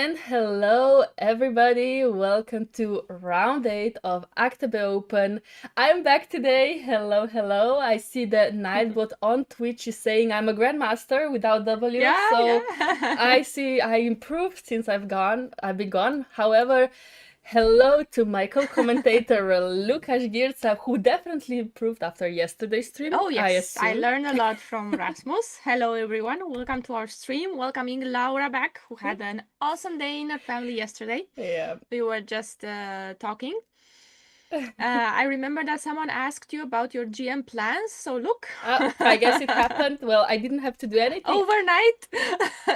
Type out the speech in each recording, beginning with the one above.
And hello, everybody. Welcome to round 8 of Aktobe Open. I'm back today. Hello, hello. I see that Nightbot on Twitch is saying I'm a grandmaster without W. Yeah, So yeah. I see I improved since I've been gone. However, hello to my co-commentator Raluca Sgîrcea, who definitely improved after yesterday's stream, Oh, I yes. I assume. learned a lot from Rasmus. Hello, everyone. Welcome to our stream. Welcoming Laura back, who had an awesome day in her family yesterday. Yeah. We were just talking. I remember that someone asked you about your GM plans. So look. I guess it happened. Well, I didn't have to do anything. Overnight.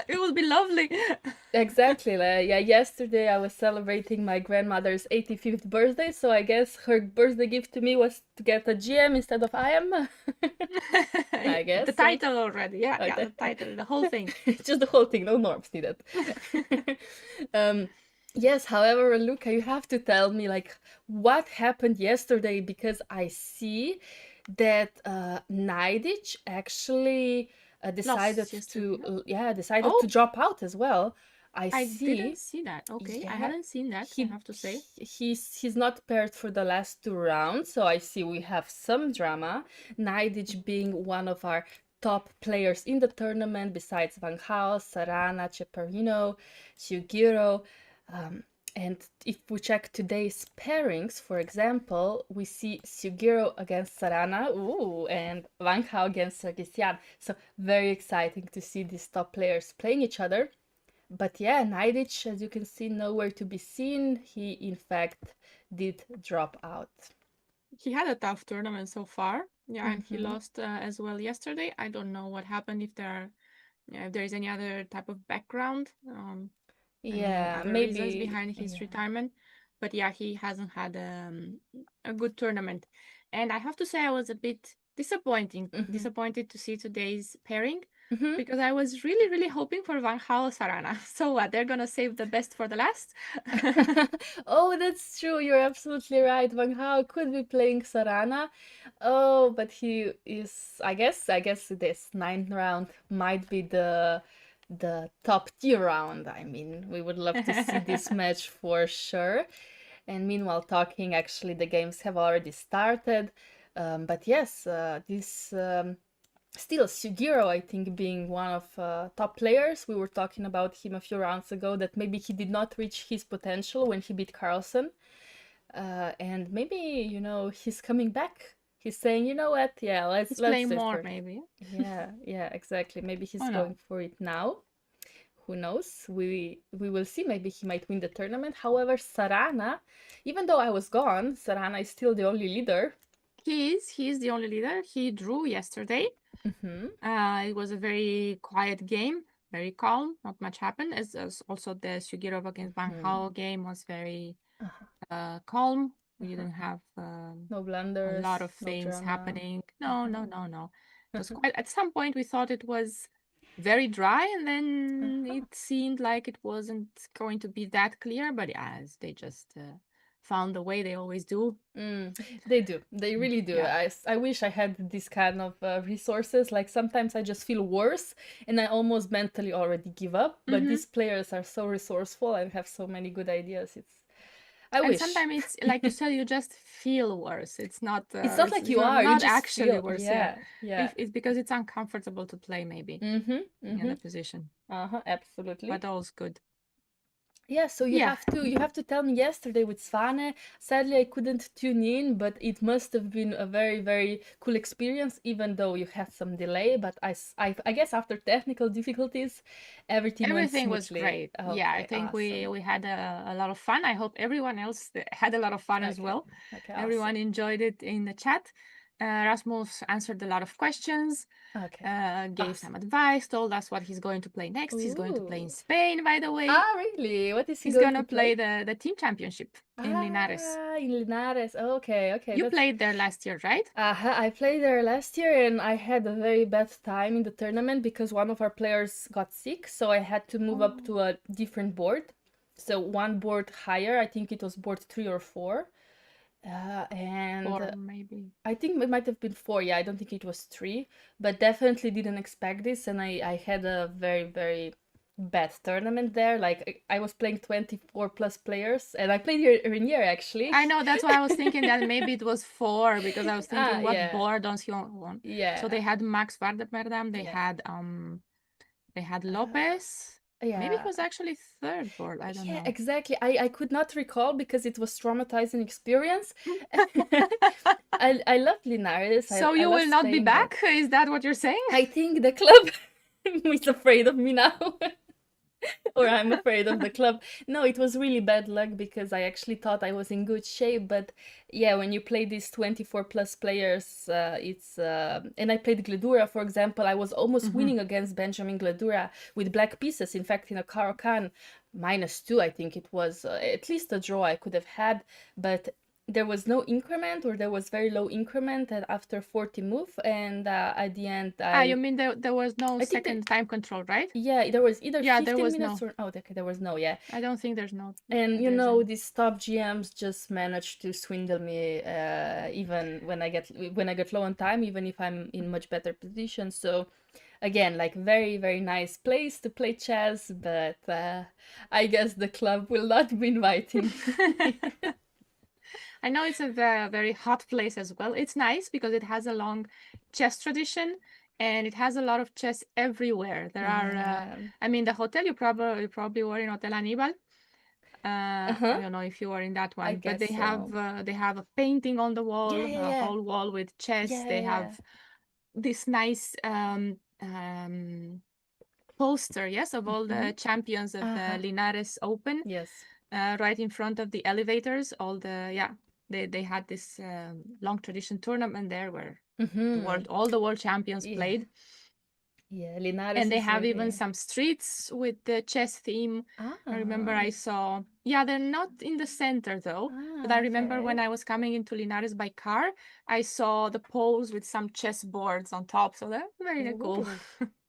It will be lovely. Exactly. Yeah, yesterday I was celebrating my grandmother's 85th birthday, so I guess her birthday gift to me was to get a GM instead of I am. I guess The so. title already. Yeah, Okay. the title, the whole thing. Just the whole thing, no norms needed. Yes, however, Luca, you have to tell me like what happened yesterday because I see that Naidic actually decided Lost yesterday. to Oh, drop out as well. I I didn't see. see that. Okay, I Yeah, hadn't seen that, I he have to say. he's not paired for the last two rounds, so I see we have some drama. Naidic being one of our top players in the tournament, besides Van Gaal, Sarana, Ceperino, Sugiro. Um, and if we check today's pairings, for example, we see Sugiro against Sarana, ooh, and Van Gaal against Sgîrcea. So very exciting to see these top players playing each other. But yeah, Naidic, as you can see, nowhere to be seen. He, in fact, did drop out. He had a tough tournament so far. Yeah, and he Mm-hmm. lost as well yesterday. I don't know what happened if there is any other type of background, any Yeah, other reasons maybe. behind his Yeah. retirement. But yeah, he hasn't had a good tournament. And I have to say I was a bit Mm-hmm. disappointed to see today's pairing Mm-hmm. because I was really, really hoping for Van Gaal Sarana. So what, they're gonna save the best for the last? Oh, that's true. You're absolutely right. Van Gaal could be playing Sarana. Oh, but he is. I guess this ninth round might be the top tier round. I mean, we would love to see this match for sure. And meanwhile, talking, actually, the games have already started. But yes, this still Sugiro, I think, being one of top players. We were talking about him a few rounds ago that maybe he did not reach his potential when he beat Carlsen. And maybe, he's coming back. He's saying, you know what? Yeah, let's He's let's playing do it more, for. maybe. Yeah, exactly. Maybe he's Oh going no. for it now. Who knows? We will see. Maybe he might win the tournament. However, Sarana, even though I was gone, Sarana is still the only leader. He is the only leader. He drew yesterday. Mm-hmm. It was a very quiet game, very calm. Not much happened. As also the Sugirov against Van Mm-hmm. Gaal game was very Uh-huh. calm. We Uh-huh. didn't have No a lot blunders, of no things drama. happening. No, Uh-huh. no, no, no. It was quite. At some point, we thought it was very dry, and then Uh-huh. it seemed like it wasn't going to be that clear. But as they just found the way they always do. They do. They really do. Yeah. I wish I had this kind of resources. Like sometimes I just feel worse and I almost mentally already give up. But Mm-hmm. these players are so resourceful and have so many good ideas. I And wish. sometimes it's like you said, you just feel worse. It's not It's not like you you're are, you not just actually feel. worse. Yeah, Yeah, yeah. it's because it's uncomfortable to play maybe Mm-hmm, in mm-hmm. the position, Uh-huh, absolutely. but all's good. Yeah, so you Yeah, have to tell me yesterday with Svane. Sadly, I couldn't tune in, but it must have been a very, very cool experience, even though you had some delay. But I guess after technical difficulties, everything went everything was smoothly. great. Yeah, I Okay, think we awesome. we had a lot of fun. I hope everyone else had a lot of fun as Okay, well. okay, Everyone awesome. enjoyed it in the chat. Rasmus answered a lot of questions. Okay, Gave some awesome. advice, told us what he's going to play next. He's going to play in Ooh. Spain, by the way. Ah, really? What is he He's going gonna to play play? the team championship in Linares. In Linares. Okay, okay, You that's played there last year, right? I played there last year and I had a very bad time in the tournament because one of our players got sick, so I had to move up Oh. to a different board. So one board higher, I think it was board 3 or 4. And Or maybe. I think it might have been 4. Yeah, I don't think it was 3, but definitely didn't expect this. And I had a very, very best tournament there. Like I was playing 24 plus players, and I played here in year actually. I know, that's why I was thinking that maybe it was 4, because I was thinking what Yeah, board does he on? So they yeah, had Max Vardemerdam, yeah. they had Lopez. Maybe he Yeah. was actually third board. I don't Yeah, know. exactly. I could not recall because it was traumatizing experience. I love Linares. So I you love will not be Spain, but back? Is that what you're saying? I think the club is afraid of me now. Or I'm afraid of the club. No, it was really bad luck because I actually thought I was in good shape. But yeah, when you play these 24 plus players, it's. And I played Gledura, for example. I was almost Mm-hmm. winning against Benjamin Gledura with black pieces. In fact, in a Caro-Kann, -2, I think it was at least a draw I could have had. But there was no increment, or there was very low increment and after 40 move. And at the end, You mean there was no I think that second time control, right? yeah, there was either Yeah, there 15 was minutes no. or oh, okay, there was no, yeah. I don't think there's no. And you There's know, any. these top GMs just manage to swindle me, even when I get low on time, even if I'm in much better position. So again, like very very nice place to play chess, but I guess the club will not be inviting me. I know it's a very, very hot place as well. It's nice because it has a long chess tradition and it has a lot of chess everywhere. There are, Yeah. I mean, the hotel you probably were in Hotel Anibal. I Uh-huh. don't know if you were in that I one, but guess so. they have a painting on the wall, Yeah, yeah, a yeah. whole wall with chess. Yeah, They yeah. have this nice poster, yes, of all Mm-hmm. the champions of the Uh-huh. Linares Open, Yes. right in front of the elevators. They had this long tradition tournament there where Mm-hmm. all the world champions Yeah. played. Yeah, Linares And they is have even really. some streets with the chess theme. I remember Ah. I saw, yeah, they're not in the center though, but I remember when Okay. I was coming into Linares by car, I saw the poles with some chess boards on top. So that's very cool. Ooh.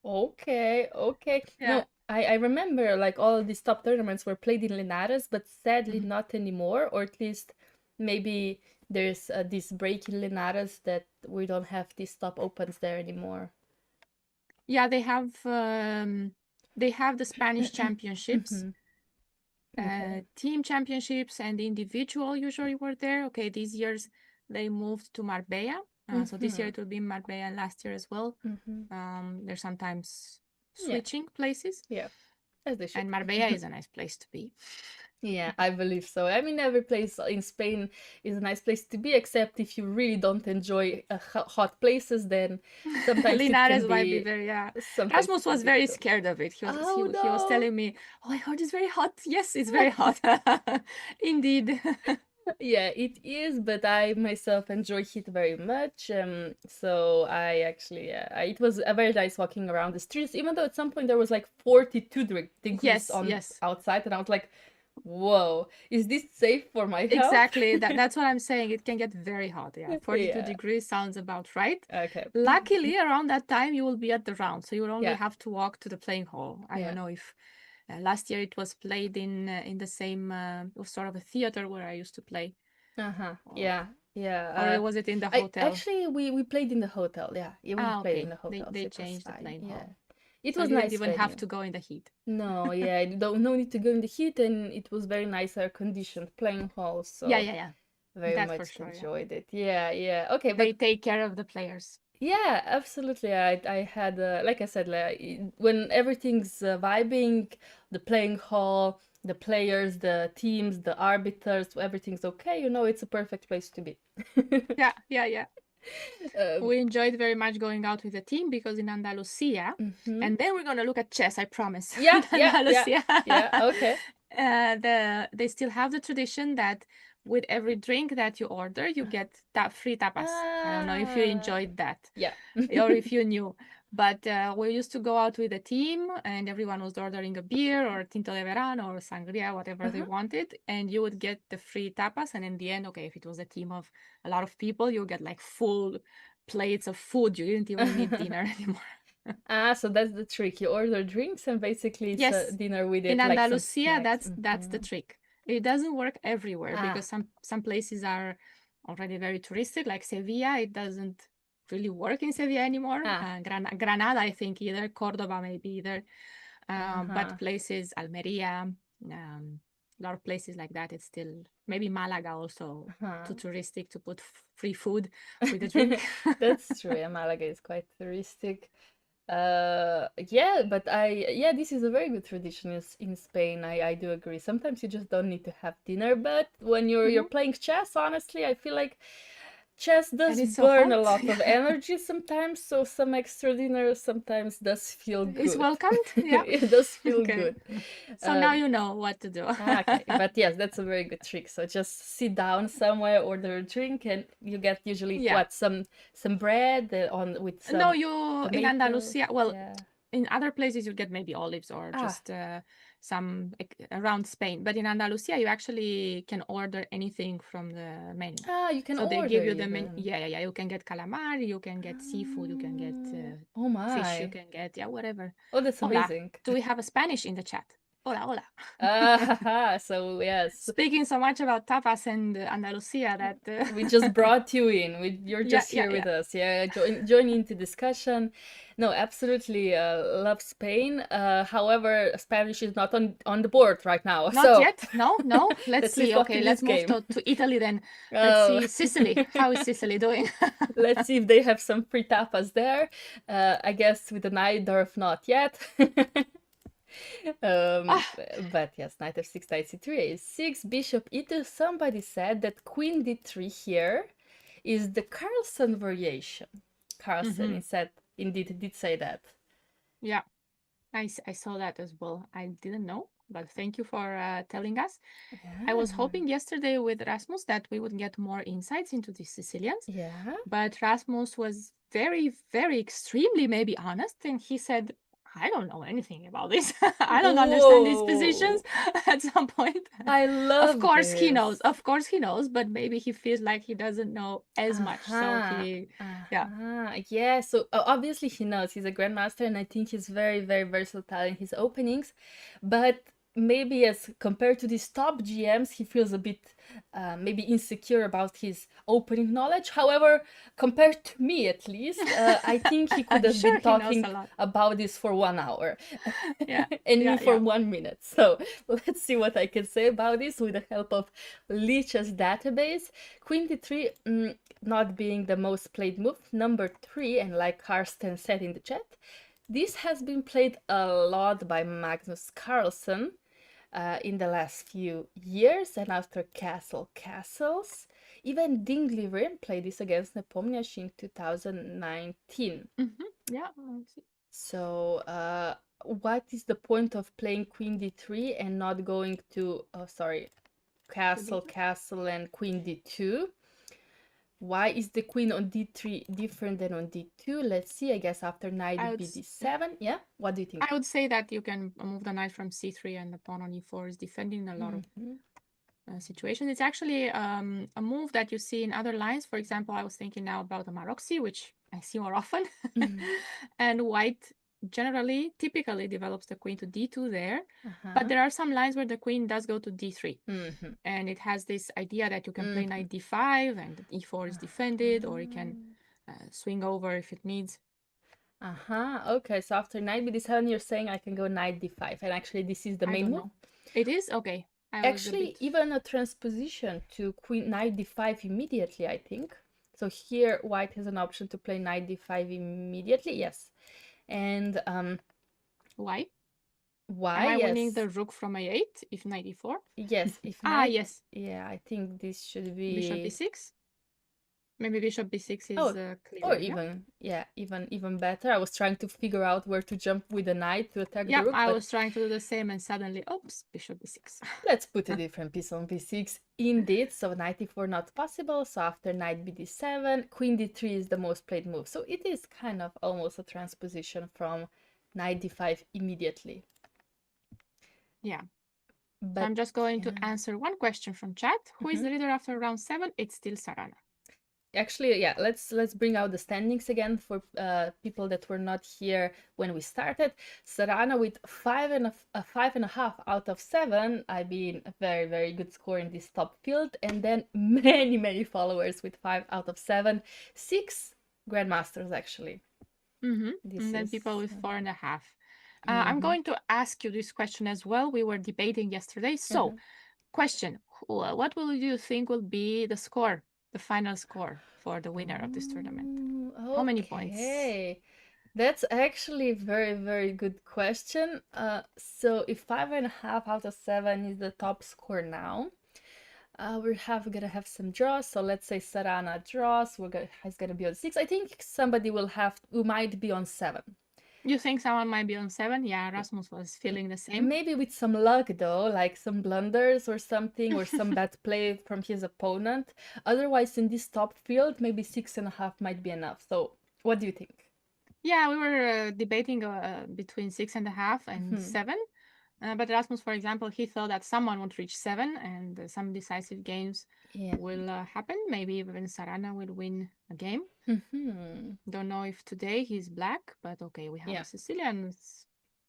Okay, okay. Yeah. No, I remember like all these top tournaments were played in Linares, but sadly Mhm. not anymore, or at least maybe there's this break in Linares that we don't have these top opens there anymore. Yeah, they have the Spanish championships, Mm-hmm. Okay. team championships, and the individual usually were there. Okay, these years they moved to Marbella. So this year Mm-hmm. it will be in Marbella, and last year as well. Mm-hmm. They're sometimes Yeah, switching places, yeah, as they should. and Marbella is a nice place to be. Yeah, I believe so. I mean, every place in Spain is a nice place to be, except if you really don't enjoy hot places, then sometimes it can Linares might be be very, yeah. sometimes Rasmus it can was be very difficult. scared of it. Oh He was no. telling me, "Oh, I heard it's very hot." Yes, it's very hot. Indeed. Yeah, it is, but I myself enjoy heat very much. So I actually, it was a very nice walking around the streets, even though at some point there was like 42 degrees Yes, on yes. outside, and I was like, whoa, is this safe for my health? Exactly. That's what I'm saying. It can get very hot. Yeah. 42 Yeah. degrees sounds about right. Okay. Luckily, around that time, you will be at the round. So you will only Yeah. have to walk to the playing hall. I don't Yeah. know if last year it was played in the same sort of a theater where I used to play. Uh-huh. Or, Yeah. Yeah. or was it in the I hotel? actually we played in the hotel. Yeah. Yeah, we played in Okay. the hotel, They so it was changed the fine. playing Yeah. hall. It So was you didn't nice even have venue. to go in the heat. No, yeah, no need to go in the heat, and it was very nice air conditioned playing hall, Yeah, so yeah, yeah. very That for much sure, yeah. enjoyed it. Yeah, yeah. Okay, They but take care of the players. yeah, absolutely. I had like I said, like, when everything's vibing, the playing hall, the players, the teams, the arbiters, everything's okay. You know, it's a perfect place to be. Yeah, yeah, yeah. Um, We enjoyed very much going out with the team because in Andalusia, mhm. and then we're going to look at chess, I promise. Yeah, In yeah, yeah, Andalusia, yeah. Okay. they still have the tradition that with every drink that you order, you get free tapas. I don't know if you Ah, enjoyed that yeah. or if you knew. But we used to go out with the team, and everyone was ordering a beer or tinto de verano or sangria, whatever they Uh-huh. wanted, and you would get the free tapas. And in the end, okay, if it was a team of a lot of people, you get like full plates of food. You didn't even need dinner anymore. Ah, so that's the trick. You order drinks and basically it's a Yes, dinner with in it, like some Andalusia, snacks. that's the trick. It doesn't work everywhere Ah, because some places are already very touristic, like Sevilla. It doesn't really work in Sevilla anymore. ah, Granada, I think either. Cordoba, maybe either. But places, Almeria, a lot of places like that, it's still maybe Malaga also too touristic to put free food with a drink. That's true. Yeah, Malaga is quite touristic. Yeah, but yeah, this is a very good tradition in Spain. I do agree. Sometimes you just don't need to have dinner, but when you're playing chess, honestly, I feel like chess does And it's so burn a hot. lot of energy sometimes, so some extra dinner sometimes does feel It's good. welcomed. Yeah. It does feel Okay. good. So now you know what to do. Okay, but yes, that's a very good trick. So just sit down somewhere, order a drink, and you get usually Yeah. what, some bread on with some No, you in tomatoes. Andalusia, well, Yeah. in other places you get maybe olives or just some around Spain. But in Andalusia, you actually can order anything from the menu. You can So they order give you the menu. even. Yeah. You can get calamari, you can get seafood, you can get Oh fish, you my. can get whatever. Oh, that's Hola. amazing. Do we have a Spanish in the chat? Hola, hola. So yes, Speaking so much about tapas and Andalusia that we just brought you in. You're yeah, just here yeah. with us. Yeah, join into discussion. No, absolutely love Spain. However, Spanish is not on the board right now. Not So yet. No. Let's let's leave see. off Okay, in let's this move game. to Italy then. Let's Oh. see Sicily. How is Sicily doing? Let's see if they have some free tapas there. I guess with the Najdorf, not yet. But yes, knight f6, knight c3, a6, bishop e2. Somebody said that queen d3 here is the Carlsen variation. Carlsen indeed did say that. Yeah, I saw that as well. I didn't know, but thank you for telling us. I was hoping yesterday with Rasmus that we would get more insights into the Sicilians. Yeah. But Rasmus was very, very extremely maybe honest, and he said, I don't know anything about this. I don't understand these positions at some point. I love Of course this. he knows. Of course he knows, but maybe he feels like he doesn't know as much. So he, yeah. So obviously he knows he's a grandmaster, and I think he's very, very versatile in his openings. But maybe as compared to these top GMs, he feels a bit maybe insecure about his opening knowledge. However, compared to me at least, I think he could have been talking about this for 1 hour. And me for 1 minute. So let's see what I can say about this with the help of Lichess database. Queen d3 not being the most played move, number 3, and like Karsten said in the chat, this has been played a lot by Magnus Carlsen in the last few years, and after Castles, even Dingley Rim played this against Nepomniachtchi in 2019. Yeah. So what is the point of playing Queen d3 and not going to, Castle and Queen d2? Why is the queen on d3 different than on d2? Let's see. I guess after knight bd7. Yeah, what do you think? I would say that you can move the knight from c3 and the pawn on e4 is defending a lot of situations. It's actually a move that you see in other lines. For example, I was thinking now about the Maroczy, which I see more often. And white generally, typically develops the queen to d2 there. But there are some lines where the queen does go to d3. And it has this idea that you can play knight d5 and e4 is defended, or you can swing over if it needs. Okay, so after knight bd7, you're saying I can go knight d5. And actually, this is the main move? It is? Okay. Actually, even a transposition to queen knight d5 immediately, I think. So here, white has an option to play knight d5 immediately. Yes. And why? Why? Am I winning the rook from a8 if knight e4? Yes, if knight. Yes. Yeah, I think this should be bishop b6. Maybe bishop b6 is clearer. Or even better. I was trying to figure out where to jump with the knight to attack the rook. I was trying to do the same, and suddenly, oops, bishop b6. Let's put a different piece on b6. Indeed, so knight e4 not possible. So after knight bd7, queen d3 is the most played move. So it is kind of almost a transposition from knight d5 immediately. Yeah. But I'm just going to answer one question from chat. Who is the leader after round 7? It's still Sarana. Actually, yeah, let's bring out the standings again for people that were not here when we started. Sarana with 5.5 out of 7. I mean, a very, very good score in this top field. And then many followers with 5 out of 7. 6 grandmasters, actually. And then people with 4.5. I'm going to ask you this question as well. We were debating yesterday. So, question, what will you think will be the score, the final score for the winner of this tournament? How many points? Okay. That's actually a very, very good question. So if 5.5 out of 7 is the top score now, gonna have some draws. So let's say Sarana draws. He's gonna be on 6. I think somebody who might be on 7. You think someone might be on 7? Yeah, Rasmus was feeling the same. Maybe with some luck though, like some blunders or something, or some bad play from his opponent. Otherwise, in this top field, maybe 6.5 might be enough. So what do you think? Yeah, we were debating between 6.5 and 7. But Rasmus, for example, he thought that someone would reach 7 and some decisive games will happen. Maybe even Sarana will win a game. Don't know if today he's black, but okay, we have a Sicilian. It's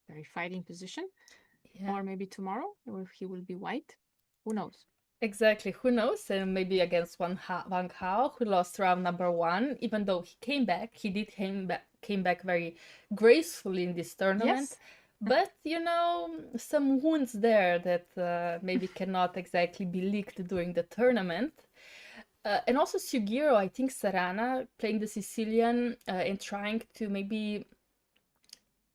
very fighting position. Or maybe tomorrow, or he will be white. Who knows? Exactly, who knows? And maybe against Wang Hao, who lost round number 1, even though he came back, came back very gracefully in this tournament. Yes. But, you know, some wounds there that maybe cannot exactly be leaked during the tournament. And also Sugiro, I think Sarana playing the Sicilian and trying to maybe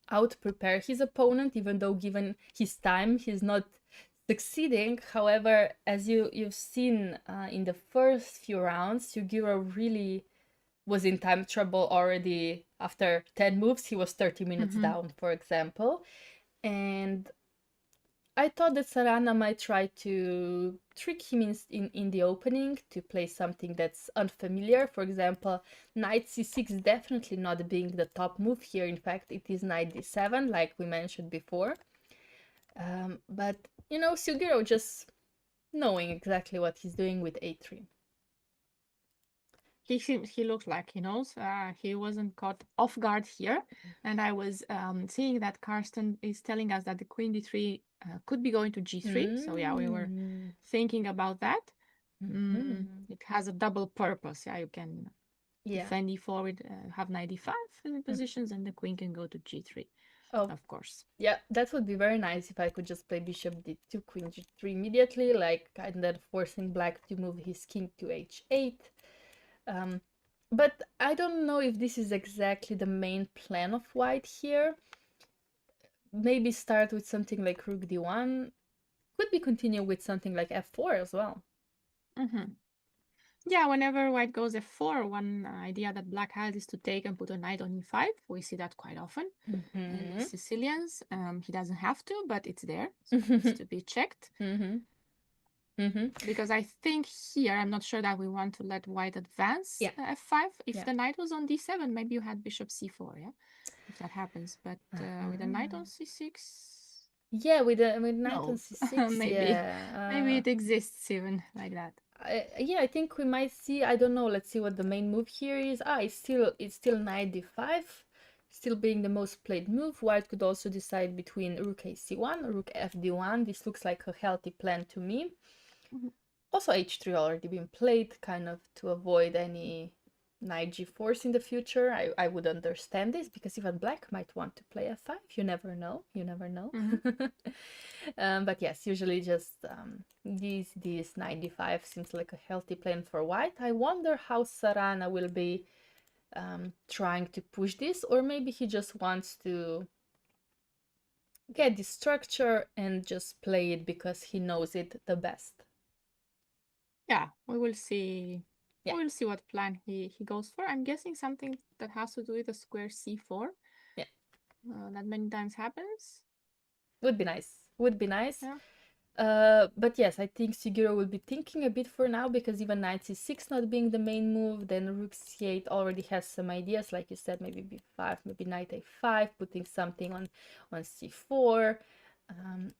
out-prepare his opponent, even though given his time, he's not succeeding. However, as you've seen in the first few rounds, Sugiro really was in time trouble already. After 10 moves, he was 30 minutes down, for example. And I thought that Sarana might try to trick him in the opening to play something that's unfamiliar. For example, knight c6 definitely not being the top move here. In fact, it is knight d7, like we mentioned before. But, you know, Sugiro just knowing exactly what he's doing with a3. He looks like he knows. He wasn't caught off guard here. And I was seeing that Karsten is telling us that the queen d3 could be going to g3. So yeah, we were thinking about that. It has a double purpose. Yeah, you can defend e4 with have knight d5 in positions, and the queen can go to g3. Oh, of course. Yeah, that would be very nice if I could just play bishop d2, queen g3 immediately, like, and then forcing black to move his king to h8. But I don't know if this is exactly the main plan of white here. Maybe start with something like rook d1. Could be continue with something like f4 as well. Yeah, whenever white goes f4, one idea that black has is to take and put a knight on e5. We see that quite often. And the Sicilians, he doesn't have to, but it's there. So it needs to be checked. Because I think here, I'm not sure that we want to let white advance f5. If the knight was on d7, maybe you had bishop c4, yeah? If that happens. But with a knight on c6... Yeah, with knight on c6, maybe it exists even like that. Yeah, I think we might see, I don't know, let's see what the main move here is. It's still knight d5, still being the most played move. White could also decide between rook ac1, rook fd1. This looks like a healthy plan to me. Also h3 already been played, kind of to avoid any knight g4s in the future. I would understand this, because even black might want to play f5. You never know, but yes, usually just this knight d5 seems like a healthy plan for white. I wonder how Sarana will be trying to push this, or maybe he just wants to get the structure and just play it because he knows it the best. Yeah, we will see. Yeah. We will see what plan he goes for. I'm guessing something that has to do with the square c4. Yeah. That many times happens. Would be nice. Yeah. But yes, I think Sugiro will be thinking a bit for now, because even knight c6 not being the main move, then rook c8 already has some ideas, like you said, maybe b5, maybe knight a5, putting something on c4.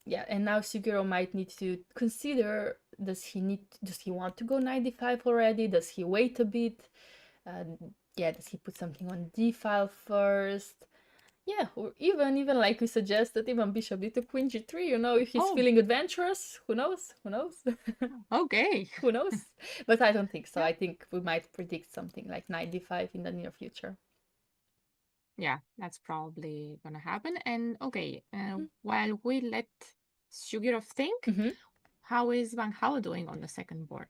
Yeah, and now Sugiro might need to consider, does he want to go knight d5 already? Does he wait a bit? Does he put something on d file first? Yeah, or even like we suggested, even bishop d2, queen g3, you know, if he's feeling adventurous, who knows? Okay. Who knows? But I don't think so. I think we might predict something like knight d5 in the near future. Yeah, that's probably gonna happen. And okay, Mhm. while we let Sgîrcea think, Mhm. how is Van Gaal doing on the second board?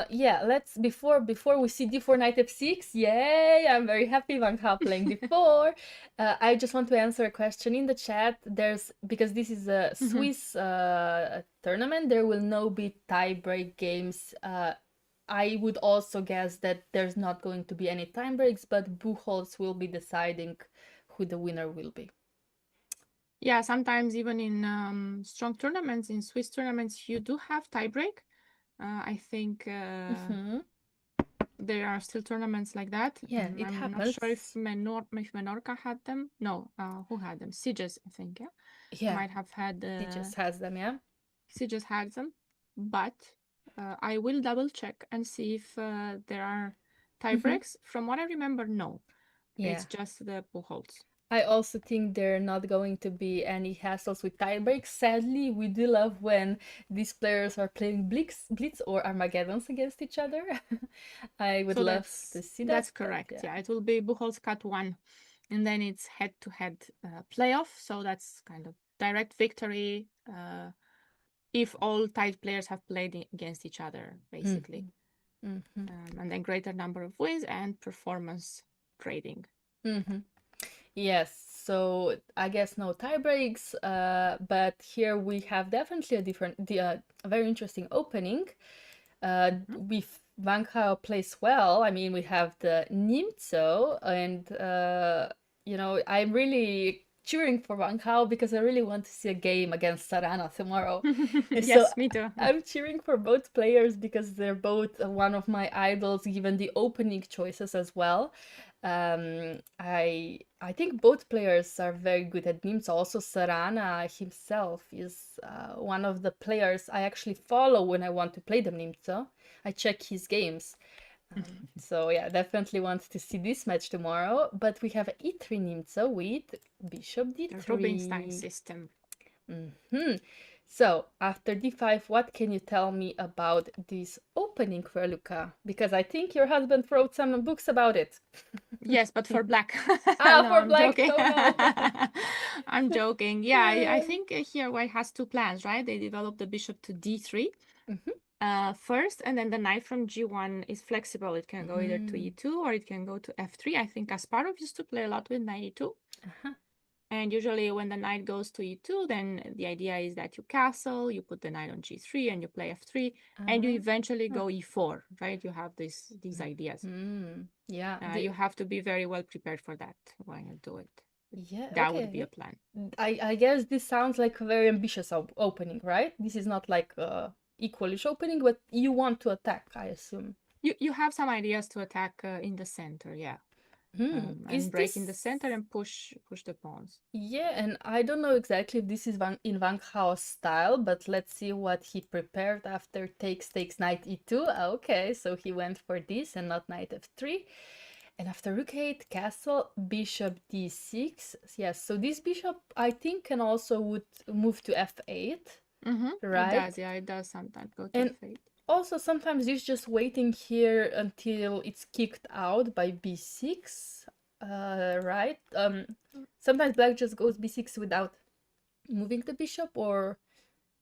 Yeah, let's before we see d4 knight f6. Yay! I'm very happy Van Gaal playing d4. I just want to answer a question in the chat. There's because this is a Swiss tournament, there will no be tie-break games. I would also guess that there's not going to be any time breaks, but Buchholz will be deciding who the winner will be. Yeah, sometimes even in strong tournaments, in Swiss tournaments, you do have tiebreak. I think there are still tournaments like that. Yeah, it I'm not sure if happens. Menorca had them. No, who had them? Sieges, I think. Yeah, Yeah, might have had. he just has them. Yeah. Sieges had them, but I will double check and see if there are tiebreaks. From what I remember, no. Yeah. It's just the Buchholz. I also think there are not going to be any hassles with tiebreaks. Sadly, we do love when these players are playing Blitz or Armageddons against each other. I would So love to see that, that's but correct. yeah. Yeah, it will be Buchholz cut one, and then it's head-to-head playoff. So that's kind of direct victory if all tied players have played against each other, basically. And then greater number of wins and performance grading. Yes, so I guess no tie breaks, but here we have definitely a very interesting opening. With Van Gaal plays well. I mean, we have the Nimzo, and I'm really cheering for Van Gaal because I really want to see a game against Sarana tomorrow. So Yes, me too. I'm cheering for both players because they're both one of my idols, given the opening choices as well. I think both players are very good at Nimzo. Also, Sarana himself is one of the players I actually follow when I want to play the Nimzo. I check his games. So yeah, definitely want to see this match tomorrow. But we have E3 Nimzo with Bishop The D3. Rubinstein system. So after D5, what can you tell me about this opening for Raluca? Because I think your husband wrote some books about it. Yes, but for black. No, For I'm black. joking. Oh no. I'm joking. Yeah, I think here white has two plans, right? They develop the bishop to d3 first, and then the knight from g1 is flexible. It can go either to e2 or it can go to f3. I think Kasparov used to play a lot with knight e2. And usually when the knight goes to e2, then the idea is that you castle, you put the knight on g3 and you play f3, and you eventually go e4, right? You have these ideas. Yeah. You have to be very well prepared for that when you do it. Yeah, That would be a okay. plan. I guess this sounds like a very ambitious opening, right? This is not like a equalish opening, but you want to attack, I assume. You have some ideas to attack in the center, yeah. Is And break in the this... center and push the pawns. Yeah, and I don't know exactly if this is in Van Gaal's style, but let's see what he prepared after takes knight e2. Okay, so he went for this and not knight f3. And after rook 8, castle, bishop d6. Yes, so this bishop, I think, can also would move to f8, right? It does, yeah, it does sometimes go to And f8. also sometimes it's just waiting here until it's kicked out by b6, right? Sometimes black just goes b6 without moving the bishop, or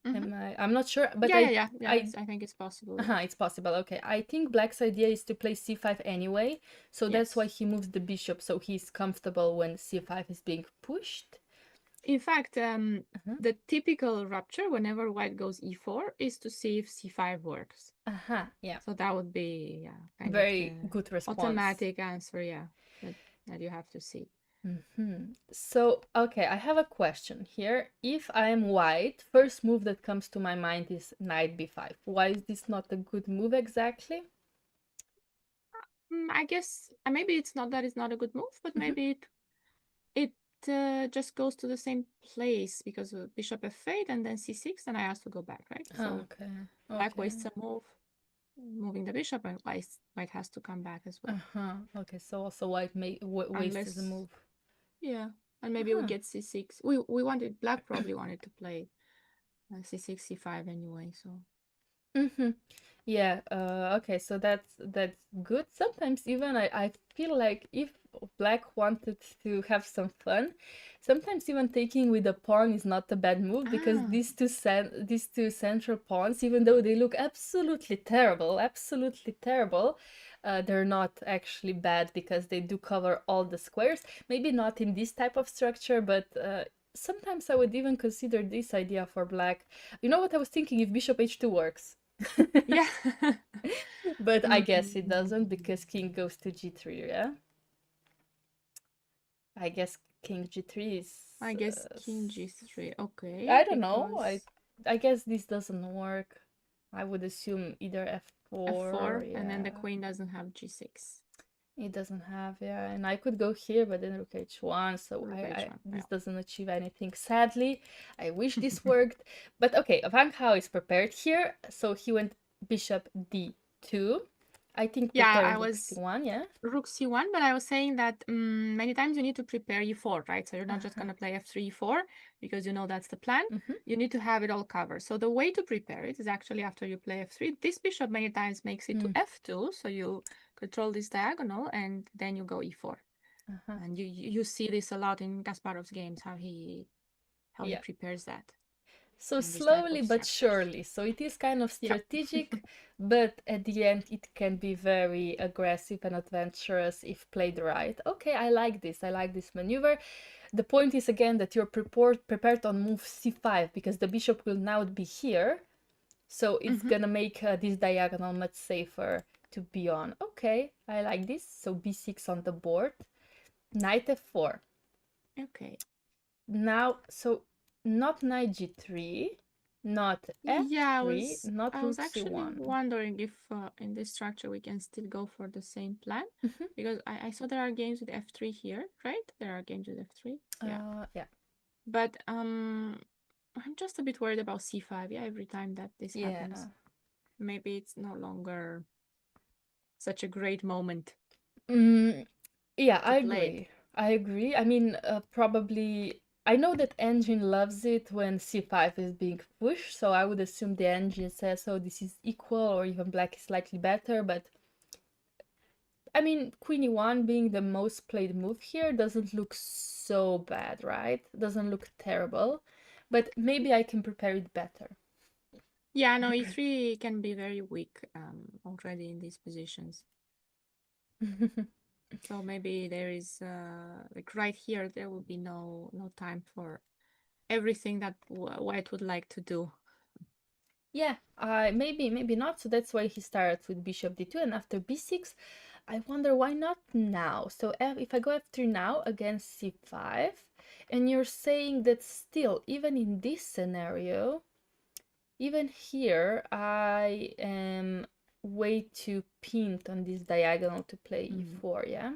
I'm not sure, but Yeah, I think it's possible. Yeah. It's possible. Okay, I think black's idea is to play c5 anyway, so that's why Yes. he moves the bishop, so he's comfortable when c5 is being pushed. In fact, the typical rupture whenever white goes e4 is to see if c5 works. Yeah. So that would be kind Very of the good response. automatic answer, yeah, that you have to see. So, okay, I have a question here. If I am white, first move that comes to my mind is knight b5. Why is this not a good move exactly? I guess maybe it's not that it's not a good move, but maybe it just goes to the same place because of bishop f8 and then c6, and I asked to go back, right? So black wastes a move, moving the bishop, and white has to come back as well. Okay, so also white may wastes the move. Yeah, and maybe we get c6. Black probably wanted to play c6, c5 anyway, so. Yeah, okay, so that's good. Sometimes even I feel like if black wanted to have some fun, sometimes even taking with a pawn is not a bad move because Ah, these two central pawns, even though they look absolutely terrible, they're not actually bad because they do cover all the squares. Maybe not in this type of structure, but sometimes I would even consider this idea for black. You know what I was thinking if bishop h2 works? yeah. But I guess it Mm, doesn't because king goes to g3, yeah? I guess king g3 is... I guess king g3. Okay, I don't know. because I guess this doesn't work. I would assume either f4, f4, and then the yeah. queen doesn't have g6. It doesn't have, yeah. And I could go here, but then rook h1, so Rook h1. this doesn't achieve anything, sadly. I wish this worked. But okay, Van Gaal is prepared here, so he went bishop d2. I think Yeah, preparing I rook was c1, yeah? rook c1, but I was saying that many times you need to prepare e4, right? So you're not just Uh-huh. going to play f3, e4, because you know that's the plan. Mm-hmm. You need to have it all covered. So the way to prepare it is actually after you play f3. This bishop many times makes it to f2, so you control this diagonal, and then you go e4. Uh-huh. And you see this a lot in Kasparov's games, how he Yeah. prepares that So in this type slowly of but structures. surely. So it is kind of Yeah. strategic, but at the end it can be very aggressive and adventurous if played right. Okay, I like this. I like this maneuver. The point is again that you're prepared on move c5 because the bishop will now be here. So it's gonna make this diagonal much safer to be on. Okay, I like this. So b6 on the board. Knight f4. Okay. Now, so not knight g3, not Yeah, f3, not I was rook actually c1. wondering if in this structure we can still go for the same plan, Mhm. because I saw there are games with f3 here, right? There are games with f3. Yeah. Yeah, But I'm just a bit worried about c5. Yeah, every time that this yeah, happens, maybe it's no longer such a great moment yeah. to I play it. agree. I agree. I mean, probably. I know that engine loves it when c5 is being pushed, so I would assume the engine says, "Oh, this is equal," or even black is slightly better. But I mean, queen e1 being the most played move here doesn't look so bad, right? Doesn't look terrible, but maybe I can prepare it better. Yeah, no, e3 can be very weak already in these positions. So maybe there is like right here there will be no time for everything that White would like to do. Yeah, maybe not. So that's why he starts with bishop d2, and after b6, I wonder why not now. So if I go f3 now against c5, and you're saying that still, even in this scenario, even here, I am way too pinned on this diagonal to play e4, yeah?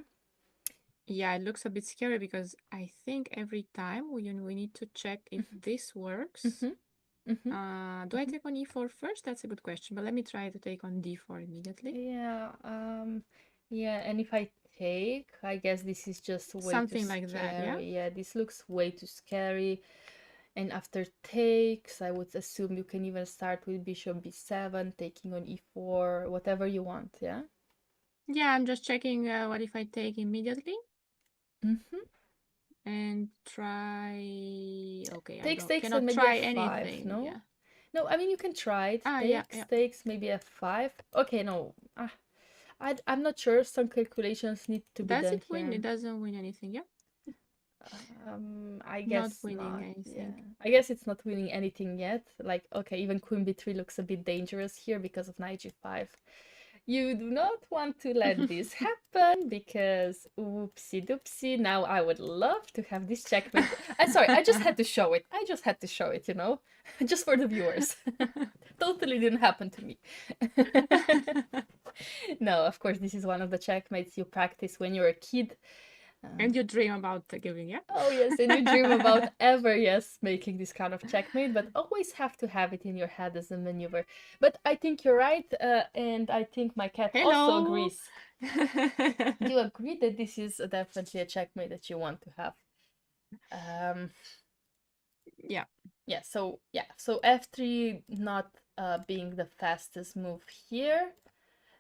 Yeah, it looks a bit scary because I think every time we need to check if this works. Do I take on e4 first? That's a good question, but let me try to take on d4 immediately. Yeah, yeah, and if I take, I guess this is just way too Something like that, yeah? scary. Yeah, this looks way too scary. And after takes, I would assume you can even start with bishop b7, taking on e4, whatever you want, yeah? Yeah, I'm just checking what if I take immediately Mm-hmm. and try. Okay, I Takes and cannot maybe try f5, anything. no? Yeah. No, I mean, you can try it. Ah, yeah, yeah. Takes, maybe f5. Okay, no. I'm not sure. Some calculations need to be Does done it win? here. It doesn't win anything, yeah? I Not guess winning not. Yeah. anything. I guess it's not winning anything yet. Like, okay, even queen b3 looks a bit dangerous here because of knight g5. You do not want to let this happen because oopsie doopsie. Now I would love to have this checkmate. I'm sorry, I just had to show it. I just had to show it, you know? Just for the viewers. Totally didn't happen to me. No, of course, this is one of the checkmates you practice when you're a kid. And you dream about giving, yeah? Oh yes, and you dream about ever, yes, making this kind of checkmate, but always have to have it in your head as a maneuver. But I think you're right, and I think my cat also Hello. agrees. You agree that this is definitely a checkmate that you want to have. Yeah. Yeah, so f3 not being the fastest move here.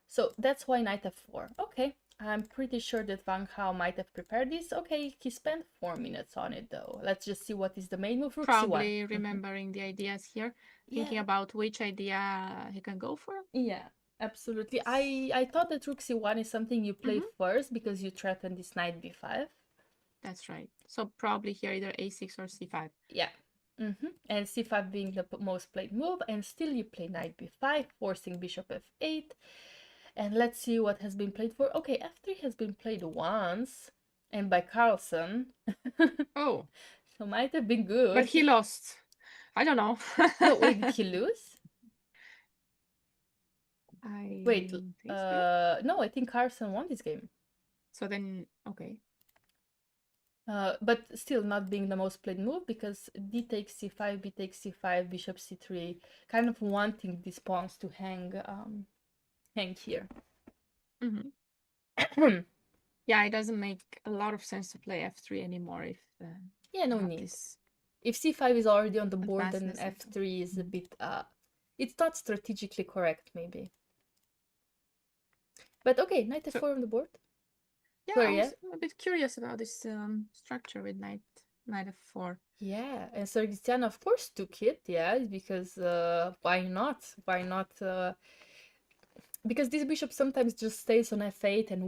So that's why knight f4. Okay, I'm pretty sure that Wang Hao might have prepared this. Okay, he spent 4 minutes on it though. Let's just see what is the main move. Rook c1. Probably remembering the ideas here, thinking about which idea he can go for. Yeah, absolutely. I thought that rook c1 is something you play first because you threaten this knight b5. That's right. So probably here either a6 or c5. Yeah. And c5 being the most played move, and still you play knight b5, forcing bishop f8. And let's see what has been played for. Okay, f3 has been played once, and by Carlsen. Oh. So might have been good. But he lost. I don't know. No, wait, did he lose? Wait, no, I think Carlsen won this game. So then, okay. But still not being the most played move, because d takes c5, b takes c5, bishop c3, kind of wanting these pawns to hang here. Yeah, it doesn't make a lot of sense to play f3 anymore if yeah, no need. If c5 is already on the board, then f3 is a bit it's not strategically correct maybe. But okay, knight f4 on the board. Yeah, I was a bit curious about this structure with knight f4. Yeah, and Sgîrcea of course took it, yeah, because why not? Why not? Because this bishop sometimes just stays on f8 and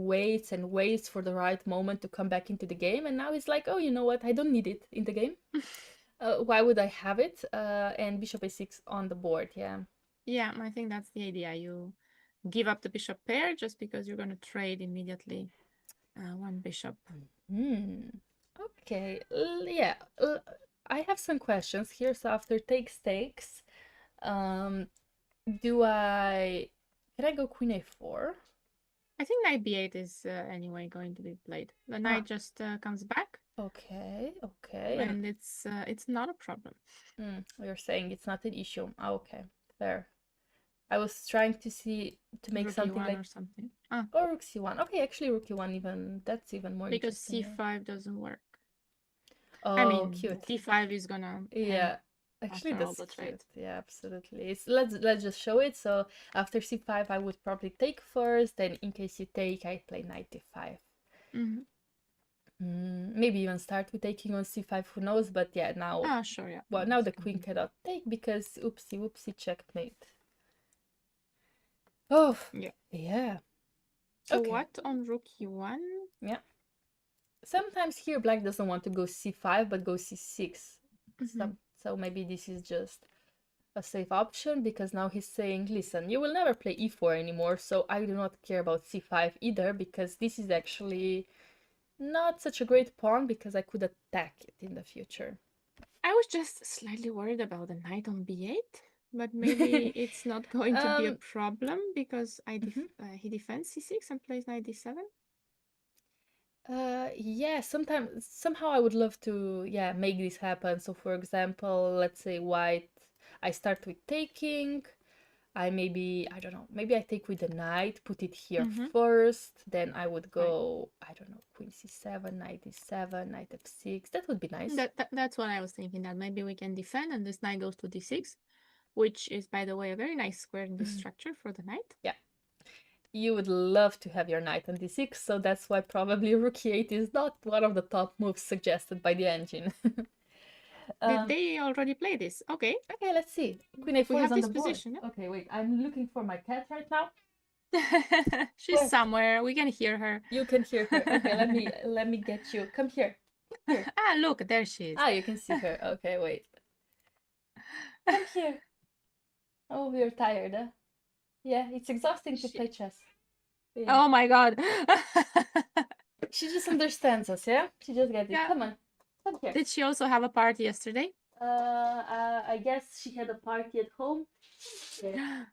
waits for the right moment to come back into the game, and now it's like, oh, you know what? I don't need it in the game. Why would I have it? And bishop a6 on the board, yeah. Yeah, I think that's the idea. You give up the bishop pair just because you're going to trade immediately one bishop. Okay, yeah. I have some questions here. So after takes, can I go queen a4? I think knight b8 is anyway going to be played. The knight just comes back. Okay. And it's not a problem. You're saying it's not an issue. Okay, fair. I was trying to make rook something E1 like or something. Or rook c1. Okay, actually rook e1 that's even more because interesting. Because c5 doesn't work. Oh, I mean, cute. d5 is gonna actually that's cute. Yeah, absolutely. Let's just show it. So after c5 I would probably take first, then in case you take I play knight d5. Maybe even start with taking on c5, who knows, but yeah, now sure, yeah. Well, now the queen cannot take because oopsie checkmate. Oh yeah. So what on rook e1? Yeah. Sometimes here black doesn't want to go c5 but go c6. So maybe this is just a safe option, because now he's saying, listen, you will never play e4 anymore, so I do not care about c5 either, because this is actually not such a great pawn because I could attack it in the future. I was just slightly worried about the knight on b8, but maybe it's not going to be a problem because he defends c6 and plays knight d7. Yeah, somehow I would love to make this happen. So for example, let's say white, I start with taking, I don't know, maybe I take with the knight, put it here first, then I would go, I don't know, queen c7, knight d7, knight f6. That would be nice. That's what I was thinking, that maybe we can defend and this knight goes to d6, which is, by the way, a very nice square in this structure for the knight. Yeah. You would love to have your knight on d6, so that's why probably rook e8 is not one of the top moves suggested by the engine. Did they already play this? Okay. Okay, let's see. Queen a4 is on the board. Position, yeah? Okay, wait. I'm looking for my cat right now. She's somewhere. We can hear her. You can hear her. Okay, let me get you. Come here. Here. Look, there she is. You can see her. Okay, wait. Come here. Oh, we're tired, huh? Yeah, it's exhausting to play chess. Yeah. Oh my god. She just understands us, yeah? She just gets it. Yeah. Come on. Come here. Did she also have a party yesterday? I guess she had a party at home. Yeah.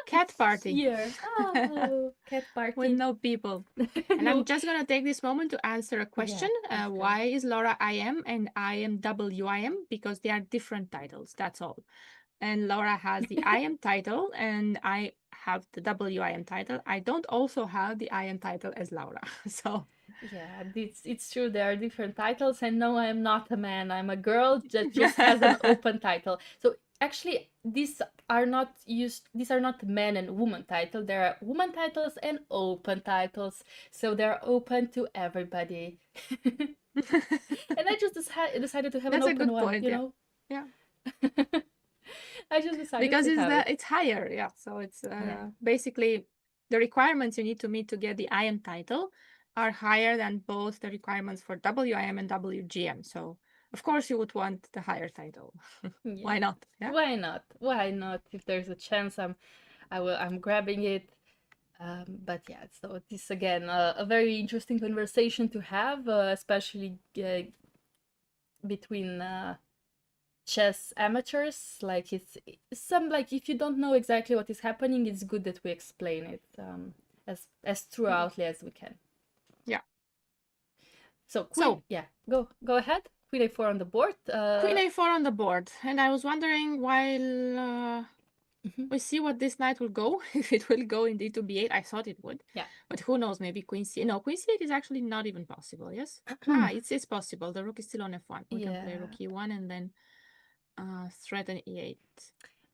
Cat party. Here. Oh, cat party. With no people. And I'm just going to take this moment to answer a question. Why is Laura IM and I am WIM? Because they are different titles. That's all. And Laura has the IM title and I have the WIM title. I don't also have the IM title as Laura. So yeah, it's true. There are different titles, and no, I am not a man. I'm a girl that just has an open title. So Actually, these are not men and woman titles. There are woman titles and open titles, so they're open to everybody. And I just decided to have an That's a open good one, point. you Yeah. know. Yeah. I just decided Because to have it. it's higher. Yeah. So it's Yeah. basically the requirements you need to meet to get the IM title are higher than both the requirements for WIM and WGM. So of course you would want the higher title. Yeah. Why not? Yeah. Why not? Why not? If there's a chance, I'm grabbing it. But yeah, so this again, a very interesting conversation to have, especially between chess amateurs. Like it's some like if you don't know exactly what is happening, it's good that we explain it as throughoutly as we can. Yeah. So queen, So yeah, go ahead. Queen a4 on the board. Queen a4 on the board. And I was wondering while we see what this knight will go, if it will go indeed to b8. I thought it would. Yeah. But who knows, maybe queen c. No, queen c8 is actually not even possible, yes? It's possible. The rook is still on f1. We can play rook e1 and then threaten e8.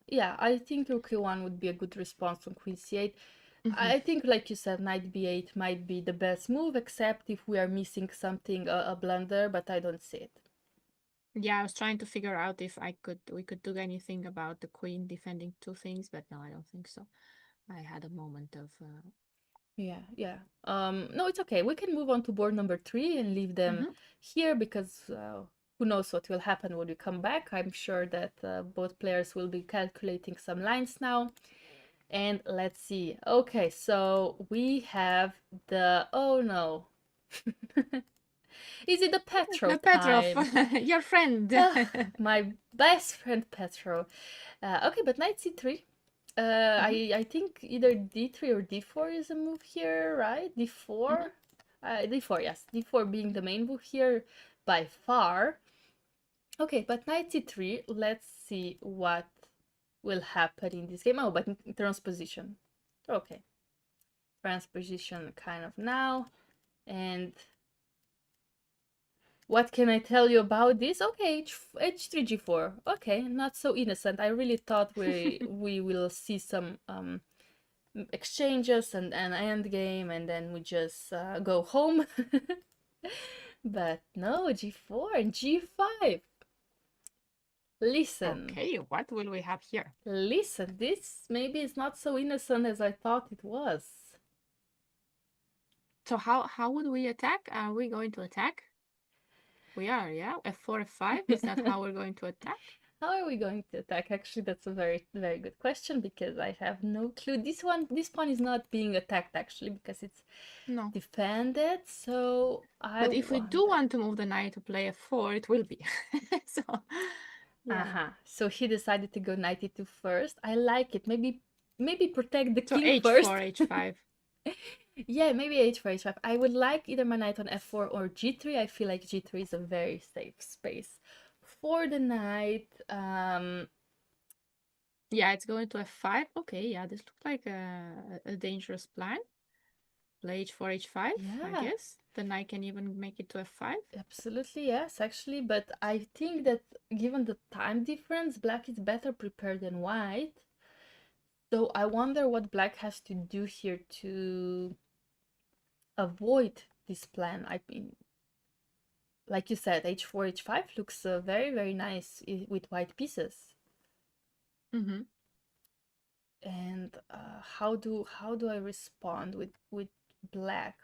Yeah, I think rook e1 would be a good response on queen c8. I think, like you said, knight b8 might be the best move, except if we are missing something, a blunder, but I don't see it. Yeah, I was trying to figure out if we could do anything about the queen defending two things, but no, I don't think so. I had a moment of Yeah. No, it's okay. We can move on to board number 3 and leave them here because who knows what will happen when we come back. I'm sure that both players will be calculating some lines now. And let's see. Okay, so we have the... Oh no. Is it the Petro Petrov, time? your friend. My best friend Petro. Okay, but knight c3. I think either d3 or d4 is a move here, right? d4? D4, yes. d4 being the main move here by far. Okay, but knight c3, let's see what will happen in this game. Oh, but transposition. Okay. Transposition kind of now. And what can I tell you about this? Okay, h3 g4. Okay, not so innocent. I really thought we will see some exchanges and an end game, and then we just go home. But no, g4 and g5. Listen. Okay, what will we have here? Listen, this maybe is not so innocent as I thought it was. So how would we attack? Are we going to attack? We are, yeah. F4, F5. Is that how we're going to attack? How are we going to attack? Actually, that's a very, very good question because I have no clue. This pawn is not being attacked actually because it's defended. So But if we do want to move the knight to play F4, it will be. So, yeah. So he decided to go knight e2 first. I like it. Maybe protect the king H4, first. H5. Yeah, maybe h4, h5. I would like either my knight on f4 or g3. I feel like g3 is a very safe space for the knight. Yeah, it's going to f5. Okay, yeah, this looks like a dangerous plan. Play h4, h5, I guess. The knight can even make it to f5. Absolutely, yes, actually. But I think that given the time difference, black is better prepared than white. So I wonder what black has to do here to avoid this plan. I mean, like you said, h4, h5 looks very, very nice with white pieces. And how do I respond with black?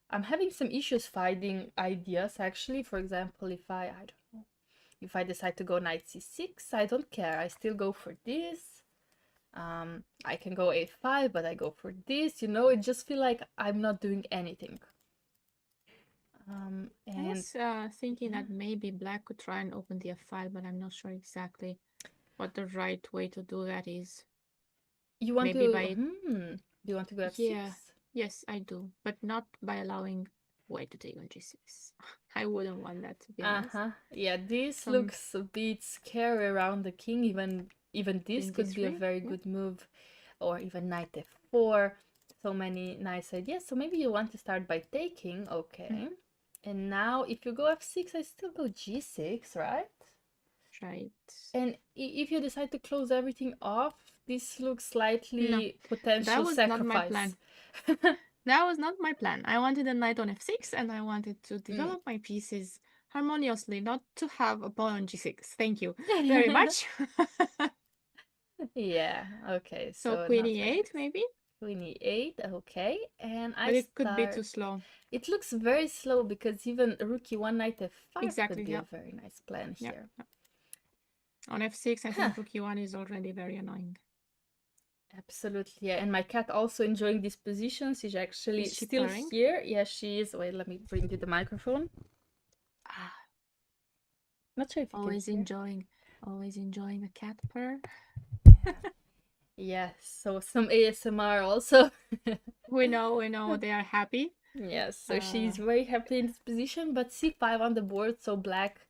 I'm having some issues finding ideas actually. For example, if I don't know, if I decide to go knight c6, I don't care. I still go for this. I can go a5, but I go for this. You know, it just feel like I'm not doing anything. And I was thinking that maybe black could try and open the f5, but I'm not sure exactly what the right way to do that is. You want maybe to? Do you want to go f6? Yeah, yes, I do, but not by allowing white to take on g6. I wouldn't want that, to be honest. Yeah, this looks a bit scary around the king. Even this could be a very good move, or even knight f4. So many nice ideas. So maybe you want to start by taking. Okay. And now if you go f6, I still go g6, right? right? And if you decide to close everything off, this looks slightly No, that potential was not my plan. sacrifice. That was not my plan. I wanted a knight on f6, and I wanted to develop my pieces harmoniously, not to have a pawn on g6. Thank you very much. Yeah, okay, So so queen not very e8, nice. maybe? Queen e8, okay, and I But it could be start. too slow. It looks very slow because even rook e1, knight f5 Exactly, could be yeah. a very nice plan Yeah. here. On f6, I think rook e1 is already very annoying. Absolutely, yeah. And my cat also enjoying this position. She's actually Is she still purring? here. Yeah, she is. Wait, let me bring you the microphone. Ah, Not sure if you always can hear. always enjoying a cat purr. Yes, so some ASMR also. We know they are happy. Yes, so she's very happy in this position, but c5 on the board, so black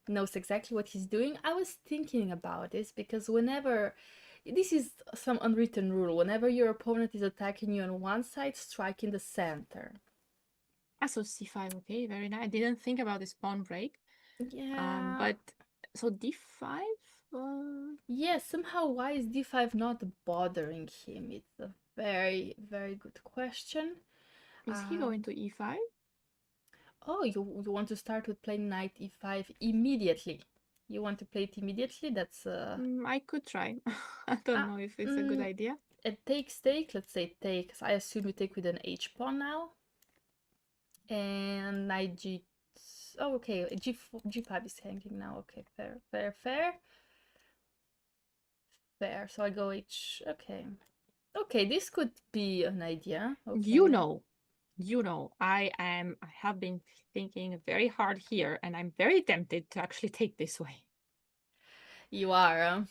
knows exactly what he's doing. I was thinking about this because whenever, this is some unwritten rule, whenever your opponent is attacking you on one side, strike in the center. Ah, so c5, okay, very nice. I didn't think about this pawn break. Yeah. But so d5? Yeah, somehow why is d5 not bothering him? It's a very, very good question. Is he going to e5? Oh, you want to start with playing knight e5 immediately. You want to play it immediately? That's I could try. I don't know if it's a good idea. It takes take. Let's say take. I assume you take with an h pawn now. And knight g. Oh, okay. G5 is hanging now. Okay, fair, fair, fair. Fair. So I go h. Okay. Okay, this could be an idea. Okay. You know, I have been thinking very hard here, and I'm very tempted to actually take this way. You are.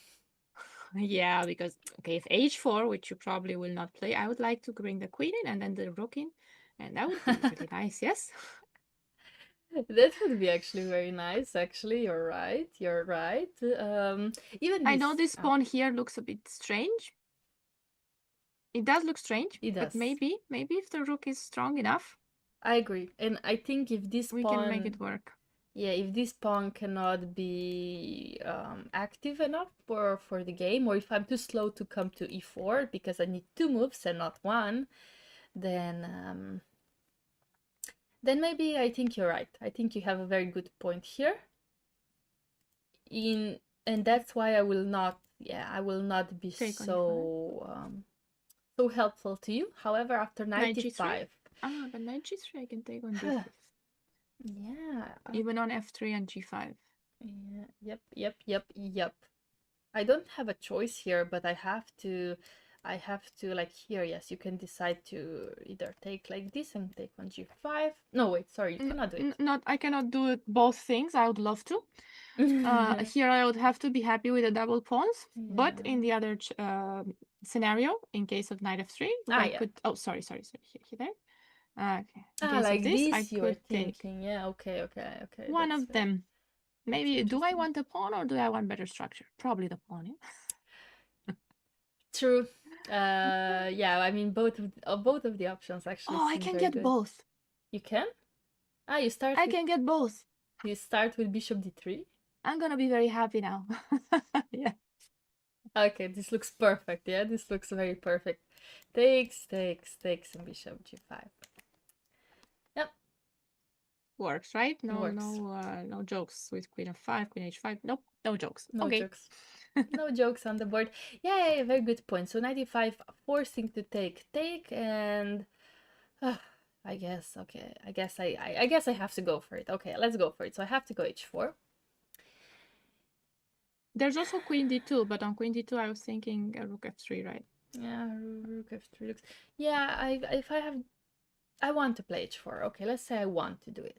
Yeah, because okay, if h4, which you probably will not play, I would like to bring the queen in and then the rook in, and that would be really nice. Yes. That would be actually very nice. Actually, you're right. You're right. Even I know this pawn here looks a bit strange. It does look strange, it but does. maybe if the rook is strong enough, I agree, and I think if this we pawn can make it work. Yeah, if this pawn cannot be active enough for the game, or if I'm too slow to come to e4 because I need two moves and not one, then maybe I think you're right. I think you have a very good point here. And that's why I will not. Yeah, I will not be Take on so helpful to you. However, after knight Knight g3. e5. But knight g3 I can take on d5. Yeah. Even on f3 and g5. Yeah. Yep. I don't have a choice here, but I have to like here, yes, you can decide to either take like this and take on g5. No, wait, sorry, you cannot do it. I cannot do it both things. I would love to. Here I would have to be happy with the double pawns, but in the other scenario, in case of knight f3, I could. Oh, sorry, here there. Okay. In case like of this, I you were could take thinking. Yeah, okay. one That's of them. Maybe do I want a pawn or do I want better structure? Probably the pawn. Yeah? True. Yeah, I mean both of the options actually Oh, I seem can very get good. both. You can? You start I can get both. You start with bishop d3. I'm gonna be very happy now. Yeah. Okay, this looks perfect. Yeah, this looks very perfect. Takes, and bishop g5. Yep. Works, right? Works. No jokes with queen f5, queen h5. Nope, no jokes. No okay. jokes. No jokes on the board. Yeah, very good point. So 95 forcing to take, and I guess okay. I guess I have to go for it. Okay, let's go for it. So I have to go h4. There's also queen d2, but on queen d2 I was thinking rook f3, right? Yeah, rook f3 looks. Yeah, I want to play h4. Okay, let's say I want to do it.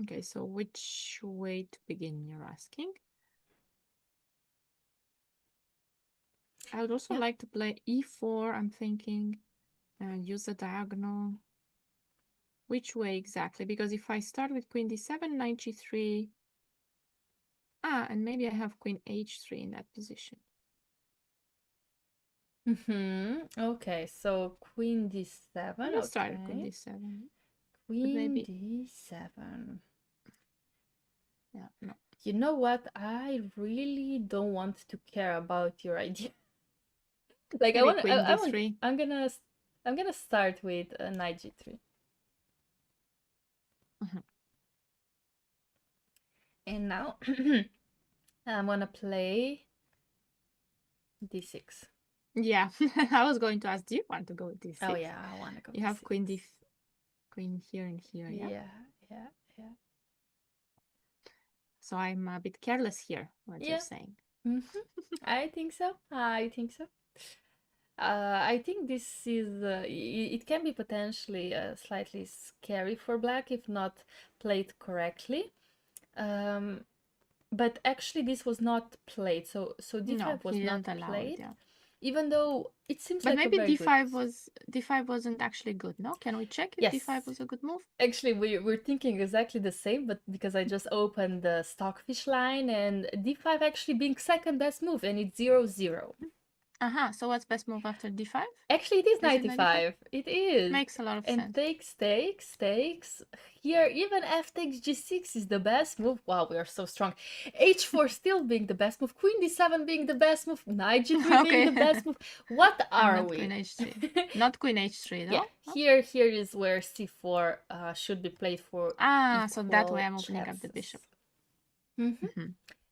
Okay, so which way to begin, you're asking? I would also like to play e4, I'm thinking, and use the diagonal. Which way exactly? Because if I start with queen d7, knight g3, and maybe I have queen h3 in that position. Okay, so queen d7. Let's start queen d7. Queen d7. Yeah, no. You know what? I really don't want to care about your idea. Like Maybe queen d3. I'm gonna start with knight g3. And now I'm gonna play d6. Yeah, I was going to ask, do you want to go with d6? Oh yeah, I wanna go You have d6. queen here and here, yeah? Yeah. So I'm a bit careless here, what Yeah. you're saying. I think so. I think this is it can be potentially slightly scary for black if not played correctly. But actually this was not played, so d5 No, was he not didn't allow it, played, yeah. even though it seems But like a maybe very good. d5 wasn't actually good, no? Can we check if Yes, d5 was a good move? actually we're thinking exactly the same, but because I just opened the stockfish line and d5 actually being second best move and it's 0-0. So what's best move after d5? Actually, it is Is it 95. It is. Makes a lot of And sense. takes. Here, even f takes g6 is the best move. Wow, we are so strong. h4 still being the best move. Queen d7 being the best move. Knight g3 being the best move. What are not we? queen h3. Not queen h3, though? Yeah, here is where c4 should be played for So that way I'm opening chances. up the bishop.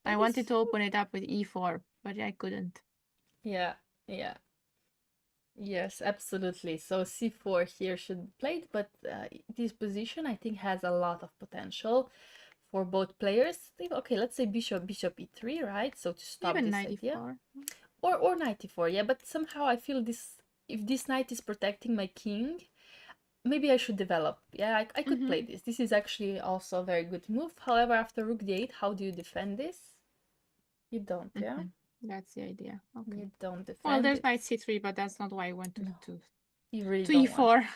I I wanted to open it up with e4, but I couldn't. Yeah. Yes, absolutely. So c4 here should be played, but this position I think has a lot of potential for both players. Okay, let's say bishop e3, right? So to stop Even this 94. idea. Or 94, yeah, but somehow I feel this, if this knight is protecting my king, maybe I should develop. Yeah, I could play this. This is actually also a very good move. However, after rook d8, how do you defend this? You don't, yeah? That's the idea. Okay. You don't defend Well, there's it. knight c3, but that's not why I went to You really to don't e4.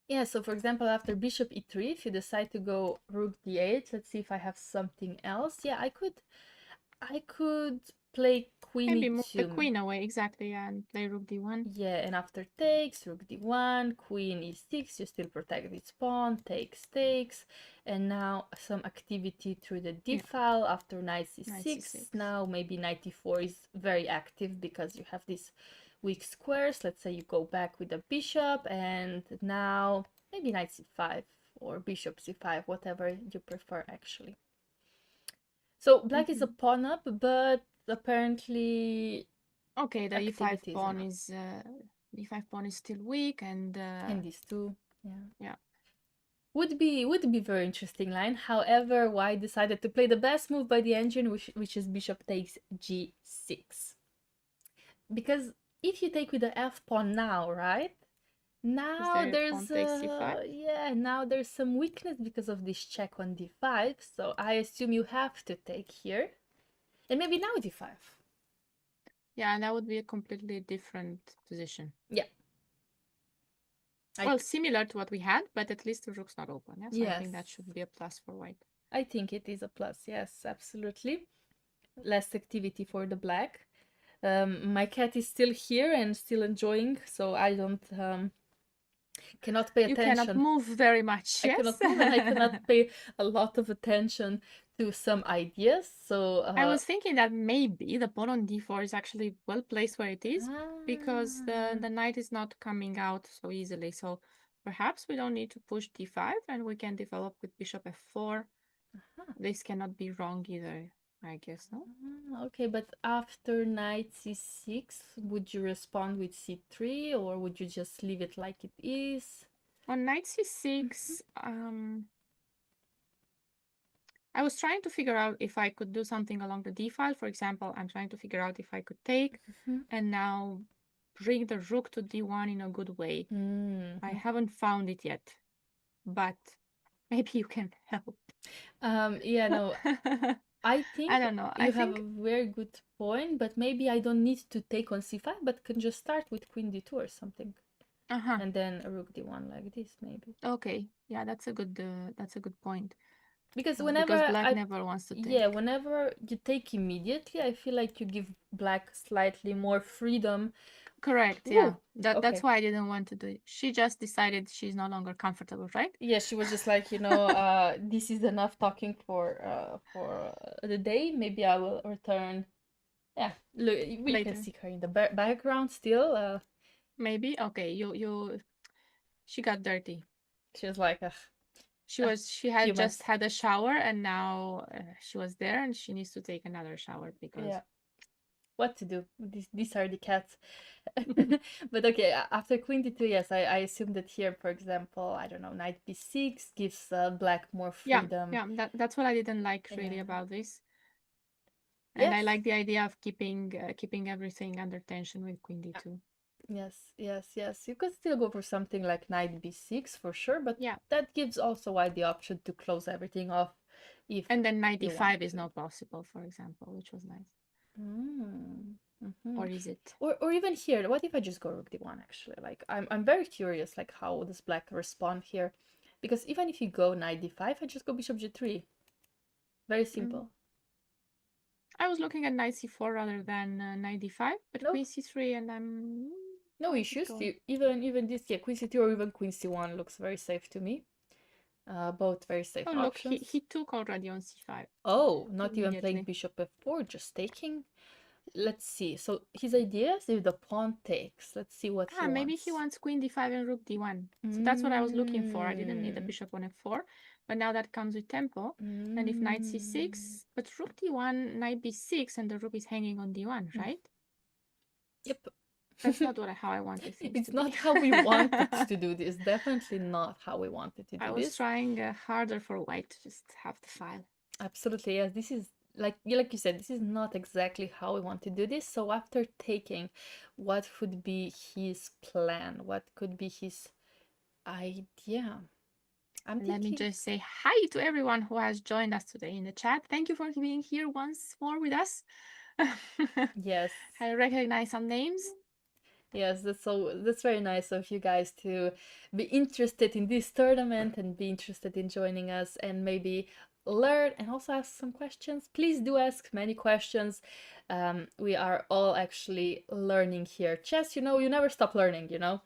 Yeah, so for example, after bishop e3, if you decide to go rook d8, let's see if I have something else. Yeah, I could play queen Maybe e2. move the queen away, exactly, and play rook d1. Yeah, and after takes, rook d1, queen e6, you still protect its pawn, takes, and now some activity through the d file after knight c6. Now maybe knight e4 is very active because you have these weak squares. Let's say you go back with the bishop, and now maybe knight c5 or bishop c5, whatever you prefer actually. So black is a pawn up, but apparently okay, the e5 pawn is still weak, and these two, yeah. Would be very interesting line. However, White decided to play the best move by the engine, which is bishop takes g6. Because if you take with the f pawn now, right? Now there's now there's some weakness because of this check on d5. So I assume you have to take here, and maybe now d5. Yeah, and that would be a completely different position. Yeah. Well, similar to what we had, but at least the rook's not open. Yeah? So I think that should be a plus for white. I think it is a plus. Yes, absolutely. Less activity for the black. My cat is still here and still enjoying, so I don't cannot pay attention. You cannot move very much. I cannot move, and I cannot pay a lot of attention to some ideas. So I was thinking that maybe the pawn on d4 is actually well placed where it is because the knight is not coming out so easily. So perhaps we don't need to push d5 and we can develop with bishop f4. This cannot be wrong either, I guess, no? Okay, but after knight c6, would you respond with c3 or would you just leave it like it is? On knight c6, I was trying to figure out if I could do something along the d file. For example, I'm trying to figure out if I could take and now bring the rook to d1 in a good way. I haven't found it yet, but maybe you can help. Yeah, no. I think I don't know. You have a very good point, but maybe I don't need to take on c5, but can just start with queen d2 or something. And then rook d1 like this, maybe. Okay, yeah, that's a good point. Because black never wants to take. Yeah, whenever you take immediately, I feel like you give black slightly more freedom Correct. Yeah. Ooh, That's okay. why I didn't want to do it. She just decided she's no longer comfortable, right? Yeah, she was just like, this is enough talking for the day. Maybe I will return. Yeah, look, you can Later. see her in the background still. Maybe. Okay. She got dirty. She was like, She had humans. just had a shower and now she was there and she needs to take another shower because Yeah, what to do? These are the cats. But okay, after queen d2, yes, I assume that here, for example, I don't know, knight b6 gives black more freedom. yeah, that's what I didn't like really Yeah. about this. And I Yes. like the idea of keeping everything under tension with queen d2. Yes. You could still go for something like knight b6 for sure, but Yeah. that gives also why the option to close everything off if And then you 95 want is to. not possible, for example, which was nice. Mm-hmm. Or is it? Or even here, what if I just go rook d1 actually? Like I'm very curious like how does black respond here? Because even if you go knight d5, I just go bishop g3. Very simple. I was looking at knight c4 rather than knight d5, but No, queen c3 and I'm no I'll keep issues. going. Even this, yeah, queen c2 or even queen c1 looks very safe to me. Both very safe Oh look, options. he took already on c5. Oh, not even playing Immediately. bishop f4, just taking. Let's see. So his idea is if the pawn takes. Let's see what he Maybe he wants. wants queen d5 and rook d1. So that's what I was looking for. I didn't need a Mm. bishop on f4, but now that comes with tempo. And if knight c6, but rook d1, knight b6, and the rook is hanging on d1, right? Yep. That's not how I wanted things It's to not be. how we wanted to do this. Definitely not how we wanted to I do was this. trying harder for white to just have the file. Absolutely, yes. This is like you said, this is not exactly how we want to do this. So after taking, what could be his plan? What could be his idea? I'm Let me thinking. just say hi to everyone who has joined us today in the chat. Thank you for being here once more with us. Yes. I recognize some names. Yes, that's very nice of you guys to be interested in this tournament and be interested in joining us and maybe learn and also ask some questions. Please do ask many questions. We are all actually learning here. Chess, you never stop learning, No.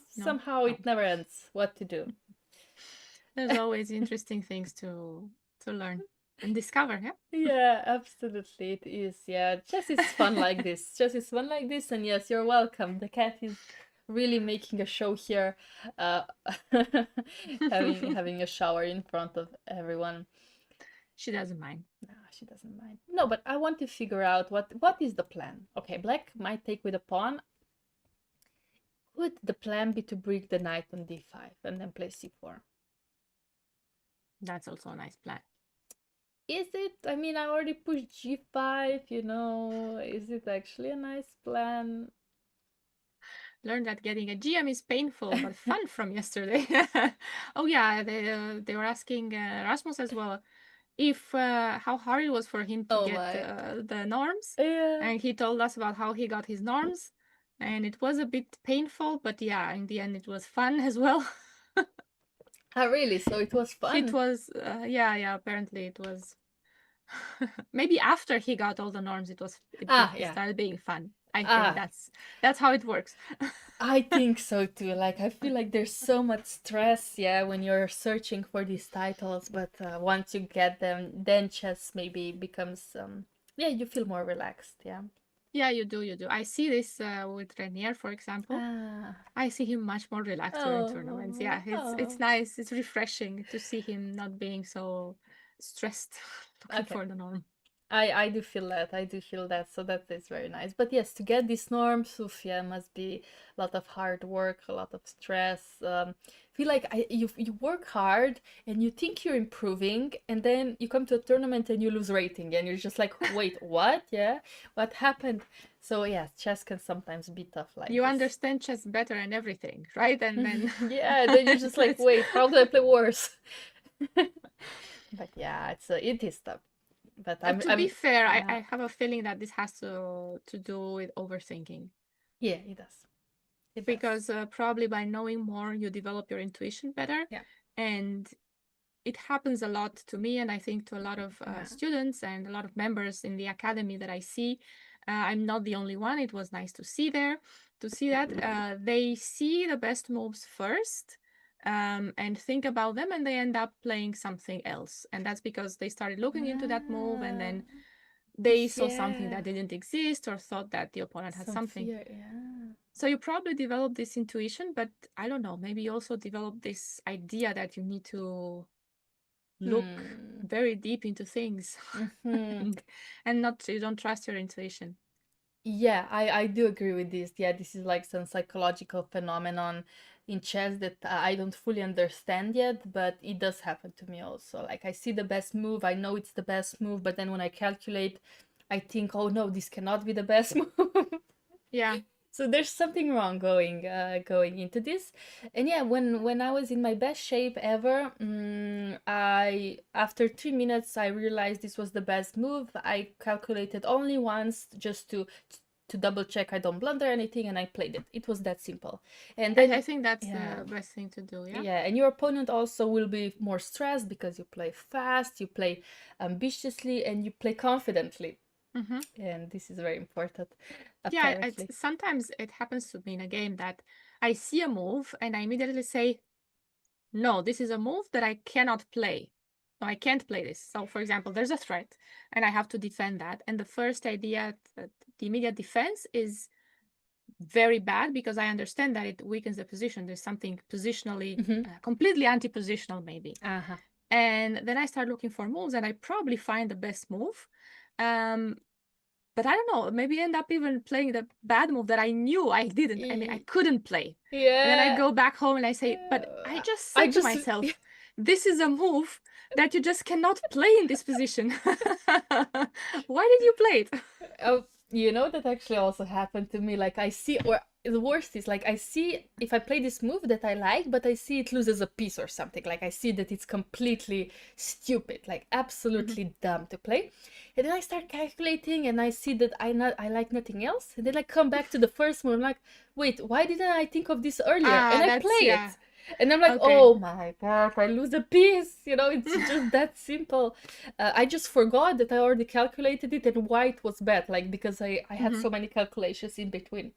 Somehow it never ends. What to do? There's always interesting things to learn and discover, yeah? Yeah, absolutely. It is. Yeah, chess is fun like this. Chess is fun like this, and yes, you're welcome. The cat is really making a show here, uh, having a shower in front of everyone. She doesn't mind. No, she doesn't mind. No, but I want to figure out what is the plan. Okay, black might take with a pawn. Could the plan be to bring the knight on d5 and then play c4? That's also a nice plan. Is it? I mean, I already pushed g5, Is it actually a nice plan? Learned that getting a GM is painful but fun from yesterday. Oh yeah, they were asking Rasmus as well if how hard it was for him to Oh get my. the norms, Yeah. and he told us about how he got his norms, and it was a bit painful, but yeah, in the end it was fun as well. Ah, really? So it was It fun. was yeah. Apparently it was. Maybe after he got all the norms, it Yeah. started being fun. I think Ah, that's how it works. I think so too. Like, I feel like there's so much stress, yeah, when you're searching for these titles, but once you get them, then chess maybe becomes, yeah, you feel more relaxed, yeah. Yeah, you do. I see this with Renier, for example. Ah. I see him much more relaxed during tournaments. Yeah, it's nice. It's refreshing to see him not being so stressed looking Okay. for the norm. I do feel that. I do feel that. So that is very nice. But yes, to get these norms, oof, yeah, must be a lot of hard work, a lot of stress. Feel like you work hard and you think you're improving, and then you come to a tournament and you lose rating, and you're just like, wait, what? Yeah, what happened? So yeah, chess can sometimes be tough like You this. understand chess better and everything, right? And then yeah, then you're just like, wait, how do I play worse? But yeah, it is tough. But to be fair, yeah. I have a feeling that this has to do with overthinking. Yeah, it does. Because probably by knowing more, you develop your intuition better. Yeah. And it happens a lot to me, and I think to a lot of students and a lot of members in the academy that I see. I'm not the only one. It was nice to see that they see the best moves first, and think about them, and they end up playing something else. And that's because they started looking into that move, and then they saw something Yeah. that didn't exist, or thought that the opponent had Some something. fear, yeah. So you probably develop this intuition, but I don't know, maybe you also develop this idea that you need to look very deep into things and not, you don't trust your intuition. Yeah, I do agree with this. Yeah, this is like some psychological phenomenon in chess that I don't fully understand yet, but it does happen to me also. Like I see the best move, I know it's the best move, but then when I calculate, I think, oh no, this cannot be the best move. Yeah. So there's something wrong going into this. And yeah, when I was in my best shape ever, I after 3 minutes I realized this was the best move. I calculated only once just to double check I don't blunder anything, and I played it. It was that simple. And I then think that's yeah. the best thing to do. Yeah. Yeah, and your opponent also will be more stressed because you play fast, you play ambitiously, and you play confidently. Mm-hmm. And this is very important, Yeah, apparently. sometimes it happens to me in a game that I see a move and I immediately say, no, this is a move that I cannot play. No, I can't play this. So, for example, there's a threat and I have to defend that. And the first idea, the immediate defense is very bad because I understand that it weakens the position. There's something positionally, completely anti-positional, maybe. Uh-huh. And then I start looking for moves and I probably find the best move. But I don't know, maybe end up even playing the bad move that I knew I didn't, I mean, I couldn't play. And then I Yeah. go back home and I say, but I just I said to just myself, this is a move that you just cannot play in this position. Why did you play it? oh, you know that actually also happened to me. Like I see, or the worst is like I see if I play this move that I like, but I see it loses a piece or something. Like I see that it's completely stupid, like absolutely dumb to play. And then I start calculating and I see that I like nothing else. And then I come back to the first move. I'm like, wait, why didn't I think of this earlier? And I That's, play yeah. it. And I'm like, Okay. oh my god, I lose a piece. You know, it's just that simple. I just forgot that I already calculated it and why it was bad, like because I had so many calculations in between.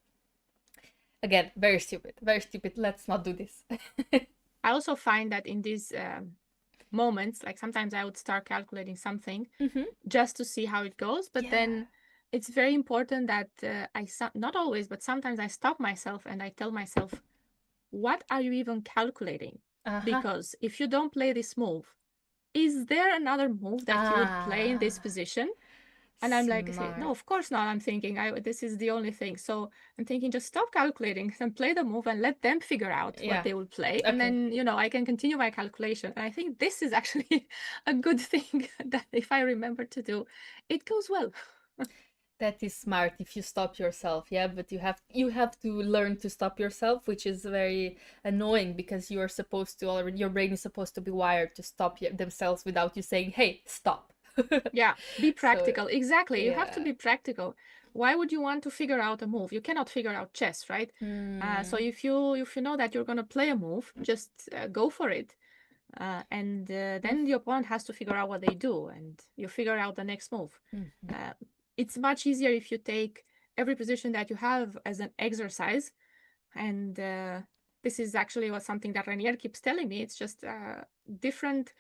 Again, very stupid, very stupid. Let's not do this. I also find that in these moments, like sometimes I would start calculating something just to see how it goes, but then it's very important that not always, but sometimes I stop myself and I tell myself, what are you even calculating? Because if you don't play this move, is there another move that you would play in this position? And I'm like, say, no, of course not. I'm thinking, this is the only thing. So I'm thinking, just stop calculating and play the move and let them figure out what they will play. And then, I can continue my calculation. And I think this is actually a good thing that if I remember to do, it goes well. That is smart if you stop yourself, yeah, but you have to learn to stop yourself, which is very annoying because you are supposed to already, your brain is supposed to be wired to stop themselves without you saying, hey, stop. Yeah, be practical. So, Exactly. You have to yeah. be practical. Why would you want to figure out a move? You cannot figure out chess, right? So if you know that you're going to play a move, just go for it. And then the opponent has to figure out what they do, and you figure out the next move. It's much easier if you take every position that you have as an exercise. And this is actually something that Ranier keeps telling me. It's just different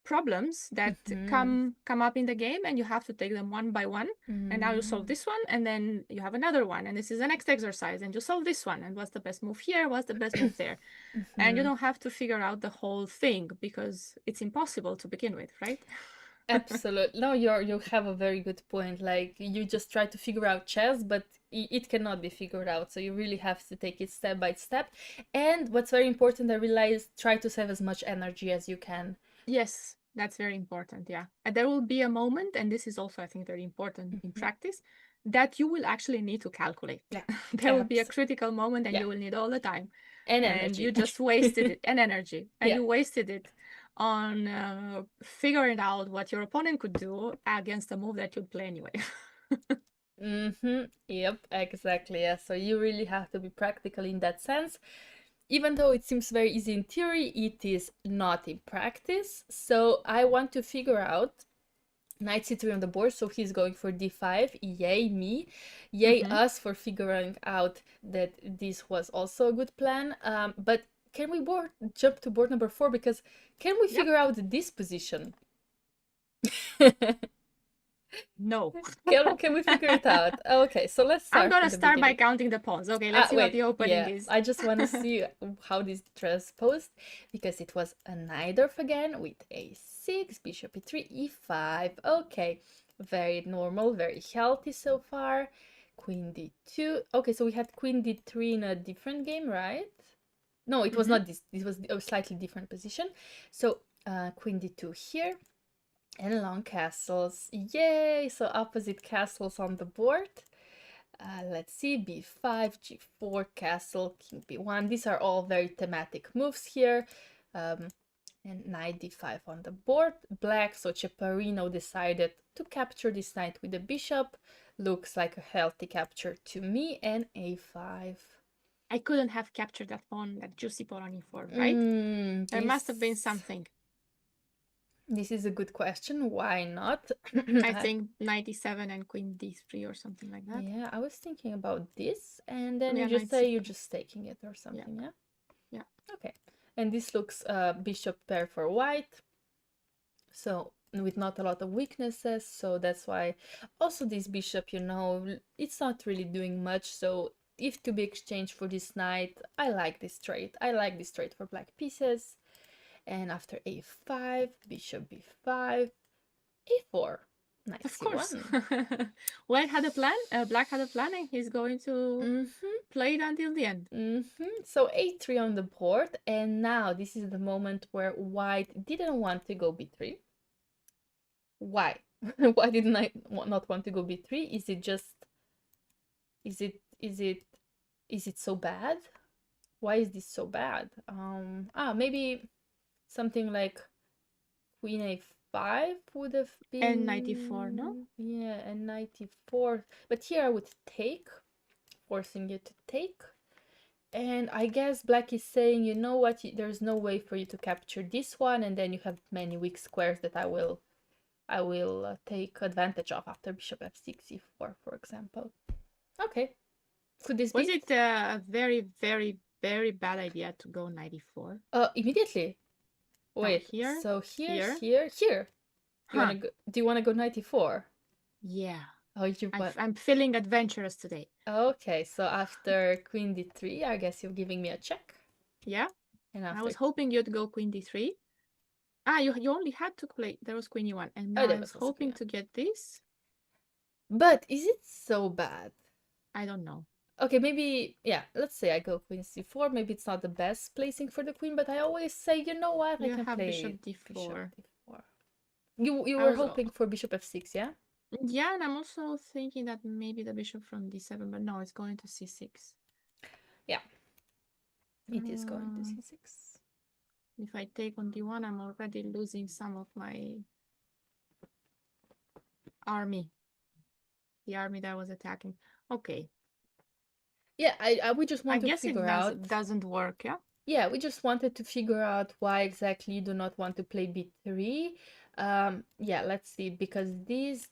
problems that come up in the game, and you have to take them one by one. And now you solve this one, and then you have another one, and this is the next exercise, and you solve this one, and what's the best move here, what's the best move there. And you don't have to figure out the whole thing because it's impossible to begin with, right? Absolutely. No, you have a very good point. Like you just try to figure out chess, but it cannot be figured out. So you really have to take it step by step. And what's very important, I realize, try to save as much energy as you can. Yes, that's very important. Yeah. And there will be a moment, and this is also, I think, very important in practice, that you will actually need to calculate. Yeah. There will be a critical moment, and you will need all the time. And And energy. you just wasted it, and energy. And Yeah. you wasted it on figuring out what your opponent could do against a move that you'd play anyway. Yep, exactly. Yeah. So you really have to be practical in that sense. Even though it seems very easy in theory, it is not in practice. So I want to figure out knight c3 on the board, so he's going for d5. Yay me, yay us for figuring out that this was also a good plan. But can we jump to board number 4, because can we figure out this position? No. Can we figure it out? Okay, so let's start. I'm gonna from the start by beginning. counting the pawns. Okay, let's see what the opening is. I just want to see how this transposed, because it was a Najdorf again with a6, bishop e3, e5. Okay, very normal, very healthy so far. Queen d2. Okay, so we had queen d3 in a different game, right? No, it was not this. This was a slightly different position. So queen d2 here. And long castles. Yay! So opposite castles on the board. Let's see, b5, g4, castle, king b1. These are all very thematic moves here. And knight d5 on the board. Black, so Ceparino decided to capture this knight with the bishop. Looks like a healthy capture to me. And a5. I couldn't have captured that pawn, that juicy pawn on e4, right? There must have been something. This is a good question. Why not? I think 97 and queen d3 or something like that. Yeah, I was thinking about this, and then Yeah, you just say you're just taking it or something, yeah? Yeah. Okay. And this looks bishop pair for white, so with not a lot of weaknesses, so that's why also this bishop, you know, it's not really doing much, so if to be exchanged for this knight, I like this trade. I like this trade for black pieces. And after a5, bishop b5, a4. Nice. Of course. White had a plan, black had a plan, and he's going to play it until the end. So a3 on the board, and now this is the moment where white didn't want to go b3. Why? Why didn't I not want to go b3? Is it just... Is it so bad? Why is this so bad? Maybe something like queen a5 would have been... n94, no? Yeah, n94. But here I would take, forcing you to take. And I guess black is saying, you know what, there's no way for you to capture this one, and then you have many weak squares that I will take advantage of after bishop f6, e4, for example. Okay. Could this Was it a very, very, very bad idea to go 94? Immediately. Wait, here? So here. Huh. Do you want to go 94? Yeah. Oh, I'm feeling adventurous today. Okay, so after queen d3, I guess you're giving me a check. Yeah. And I was hoping you'd go queen d3. You only had to play. There was queen e1, and now I was hoping to get this. But is it so bad? I don't know. Okay, maybe, yeah, let's say I go queen c4. Maybe it's not the best placing for the queen, but I always say, you know what, I can play bishop d4. You were hoping for bishop f6, yeah? Yeah, and I'm also thinking that maybe the bishop from d7, but no, it's going to c6. Yeah, it is going to c6. If I take on d1, I'm already losing some of my army. The army that was attacking. Okay. Yeah, we just want to figure out... I guess it doesn't work, yeah? Yeah, we just wanted to figure out why exactly you do not want to play b3. Yeah, let's see, because this,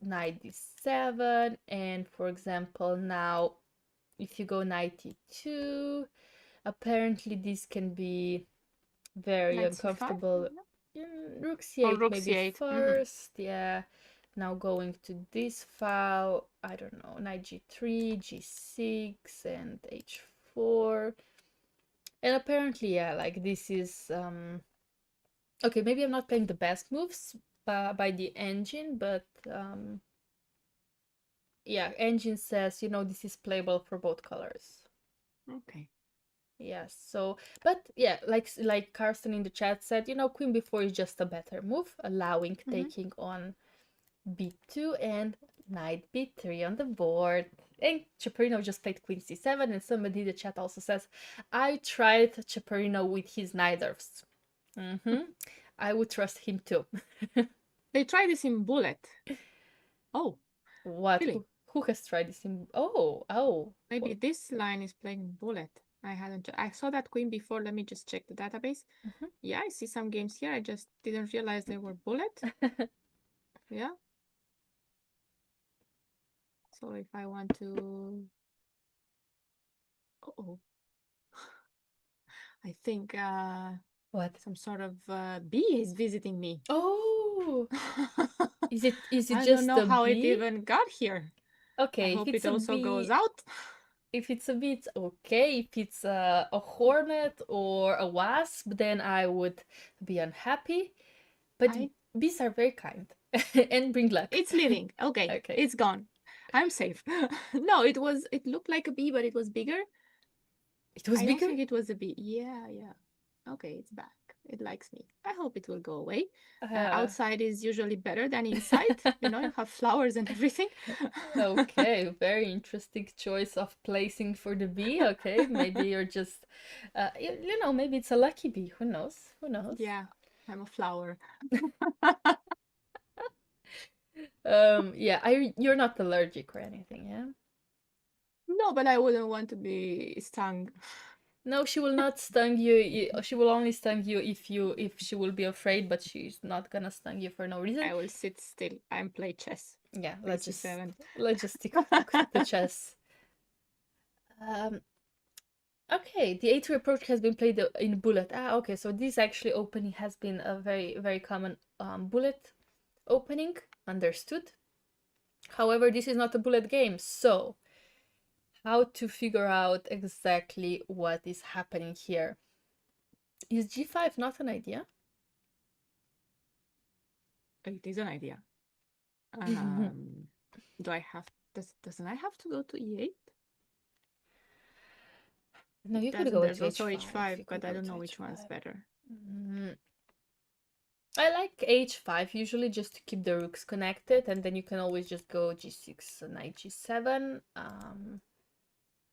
knight d7, and for example, now if you go knight e2, apparently this can be very uncomfortable. Rook c8 maybe c8. First, yeah. Now going to this file, I don't know, knight g3, g6, and h4. And apparently, yeah, like this is... Okay, maybe I'm not playing the best moves by the engine, but... Yeah, engine says, you know, this is playable for both colors. Okay. Yes, so, but yeah, like Carsten in the chat said, you know, queen b4 is just a better move, allowing taking on b2 and knight b3 on the board. And Ceparino just played queen c7, and somebody in the chat also says, I tried Ceparino with his Najdorfs. I would trust him too. They tried this in bullet. Oh. What? Really? Who has tried this in... Oh. Maybe this line is playing bullet. I saw that queen before. Let me just check the database. Yeah, I see some games here. I just didn't realize they were bullet. Yeah. So if I want to... Oh, I think What? some sort of bee is visiting me. Oh, is it I don't just know a how it bee? even got here. I Okay, if hope it's it a also goes bee, out. if it's a bee, it's okay. If it's a hornet or a wasp, then I would be unhappy. But I bees are very kind and bring luck. It's leaving. Okay, Okay, it's gone. I'm safe. No, it looked like a bee, but it was bigger. it was I don't bigger. think it was a bee. Yeah, yeah. Okay, it's back. It likes me. I hope it will go away. Uh, Outside is usually better than inside. You know, you have flowers and everything. okay, very interesting choice of placing for the bee. Okay, maybe you're just, you know, maybe it's a lucky bee. Who knows? Who knows? Yeah, I'm a flower. Yeah, you're not allergic or anything, yeah? No, but I wouldn't want to be stung. No, she will not stung you. She will only stung you if she will be afraid, but she's not gonna stung you for no reason. I will sit still and play chess. Yeah, Queen C7. let's just stick to chess. Um, okay, the A3 approach has been played in bullet. Ah, okay, so this actually opening has been a very common bullet opening. Understood. However, this is not a bullet game, so how to figure out exactly what is happening here? Is G5 not an idea? It is an idea. Do I have doesn't I have to go to E8? No, you could Doesn't. go There's to also H5. H5, You could but I go don't to know which one's H5. better. I like H5 usually just to keep the rooks connected, and then you can always just go G6, knight G7.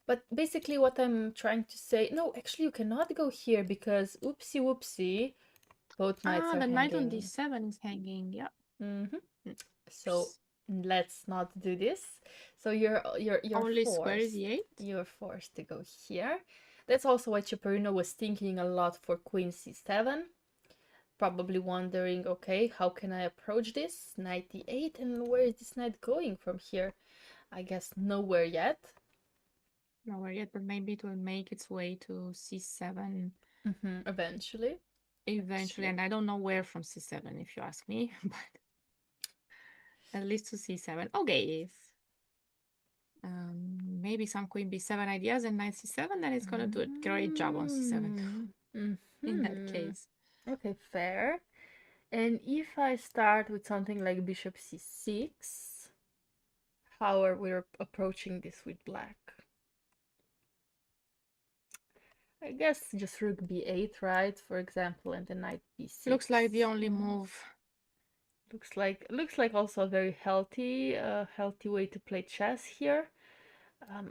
But basically what I'm trying to say, no, actually you cannot go here because oopsie whoopsie, both knights Ah, are the knight on hanging. D7 is hanging. Yeah. So let's not do this. So you're Only square is forced. E8. You're forced to go here. That's also what Chaperino was thinking a lot for Queen C7. Probably wondering, okay, how can I approach this? Knight D8, and where is this knight going from here? I guess nowhere yet. Nowhere yet, but maybe it will make its way to C7 Eventually. eventually. And I don't know where from C7, if you ask me, but at least to C7. Okay, if maybe some queen B7 ideas and knight C7, then it's gonna do a great job on C7 in that case. Okay, fair. And if I start with something like bishop C6, how are we approaching this with black? I guess just rook B8, right? For example, and then knight B6. Looks like the only move. Looks like also a very healthy way to play chess here.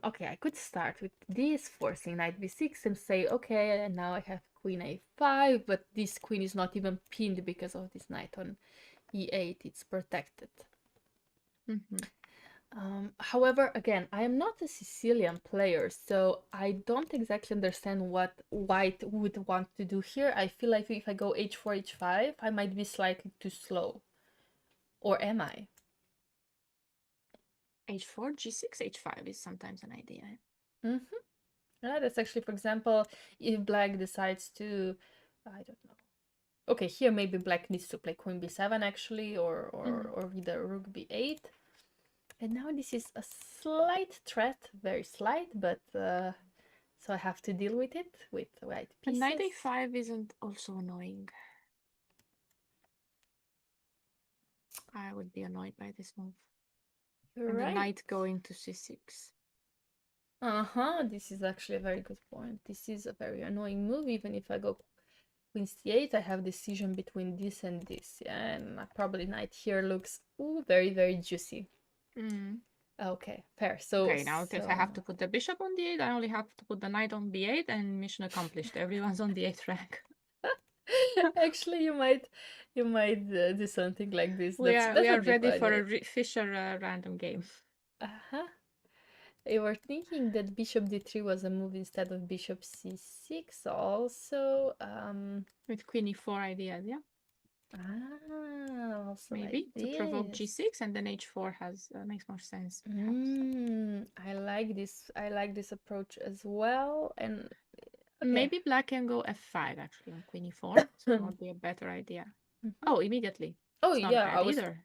Okay, I could start with this, forcing knight b6 and say, okay, and now I have queen a5, but this queen is not even pinned because of this knight on e8, it's protected. However, again, I am not a Sicilian player, so I don't exactly understand what white would want to do here. I feel like if I go h4, h5, I might be slightly too slow. Or am I? H4, G6, H5 is sometimes an idea. Yeah, that's actually, for example, if black decides to, I don't know. Okay, here maybe black needs to play queen b7 actually, or either rook b8. And now this is a slight threat, very slight, but so I have to deal with it with white pieces. But knight a5 isn't also annoying. I would be annoyed by this move. You're and right. the knight going to c6. This is actually a very good point. This is a very annoying move. Even if I go queen c8, I have decision between this and this. Yeah, and probably knight here looks very juicy. Okay, fair. So okay, now if I have to put the bishop on d8, I only have to put the knight on b8, and mission accomplished. Everyone's on the 8th rank. Actually, you might do something like this. We That are would be ready for funny. a Fischer random game. You were thinking that bishop d3 was a move instead of bishop c6 also. With queen e4 ideas, yeah? Ah, also Maybe like to provoke this. g6, and then h4 has makes more sense, perhaps. I like this. I like this approach as well. And okay. Maybe black can go f5 actually on queen e4. So it would be a better idea. Oh, immediately. Oh It's not yeah, bad either.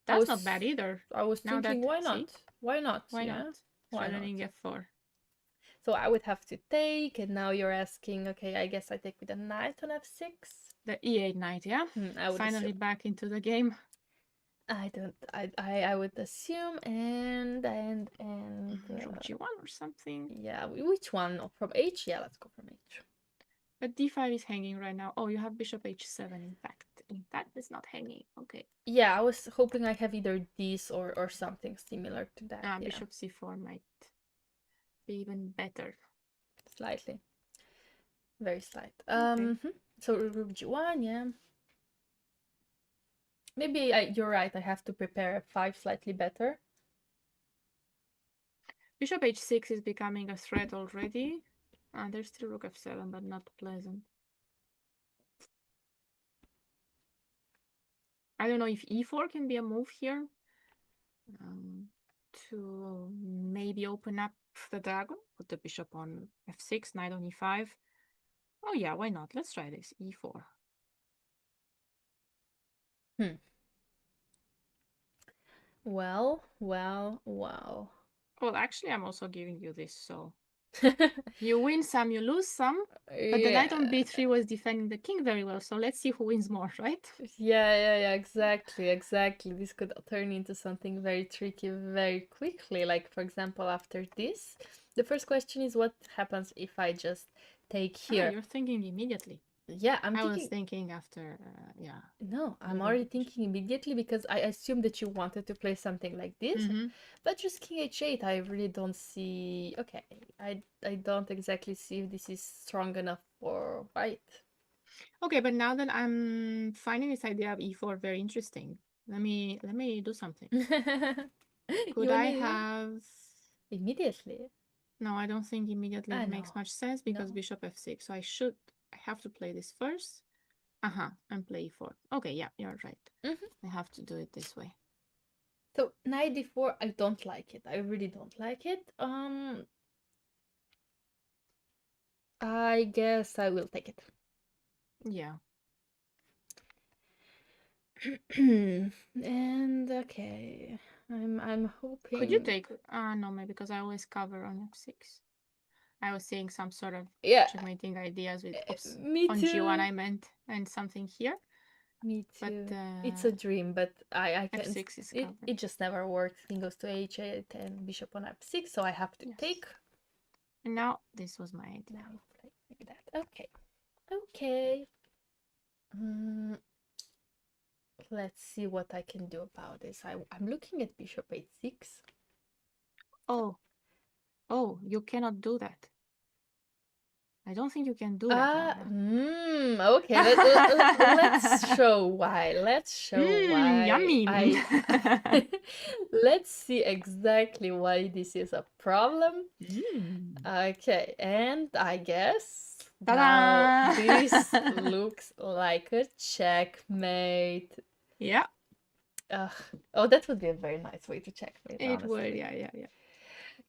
I That's was not bad either. I was Now thinking, that, why see, not? Why not? why Yeah, not? why not? Threatening f4. So I would have to take, and now you're asking, okay, I guess I take with a knight on f6. The e8 knight, yeah? I would Finally assume. back into the game. I don't. I would assume, and Rook g1 or something. yeah, which one? Oh, from h? Yeah, let's go from h. But d5 is hanging right now. Oh, you have bishop h7 in fact. In fact, it's not hanging. Okay. Yeah, I was hoping I have either this or something similar to that. Yeah. Bishop c4 might be even better. Slightly. Very slight. Okay. So rook g1, yeah. Maybe you're right, I have to prepare f5 slightly better. Bishop h6 is becoming a threat already. There's still rook f7, but not pleasant. I don't know if e4 can be a move here. To maybe open up the dragon. Put the bishop on f6, knight on e5. Oh yeah, why not? Let's try this. e4. Well. Well, actually, I'm also giving you this, so you win some, you lose some. But the knight on b3 was defending the king very well, so let's see who wins more, right? Yeah, exactly. This could turn into something very tricky very quickly. Like, for example, after this, the first question is what happens if I just take here? You're thinking immediately. Yeah, I was thinking after, yeah. No, I'm already thinking immediately because I assumed that you wanted to play something like this. But just king h8, I really don't see... Okay, I don't exactly see if this is strong enough for white. Okay, but now that I'm finding this idea of e4 very interesting, let me do something. Could I have... Immediately? No, I don't think immediately it makes much sense because bishop f6. So I have to play this first. And play e4. Okay, yeah, you're right. I have to do it this way. So knight d4, I don't like it. I really don't like it. I guess I will take it. Yeah. And okay, I'm hoping. Could you take? No, maybe because I always cover on f6. I was seeing some sort of checkmating ideas with me on too. g1 I meant, and something here. Me too. But it's a dream, but I can't. f6 is it just never works. King goes to h8 and bishop on f6, so I have to take. And now this was my idea. Now play like that. Okay. Let's see what I can do about this. I'm looking at bishop h6. Oh, you cannot do that. I don't think you can do that. Okay, let's show why. Yummy. Let's see exactly why this is a problem. Okay, and I guess now this looks like a checkmate. Yeah. Oh, that would be a very nice way to checkmate. It would, yeah.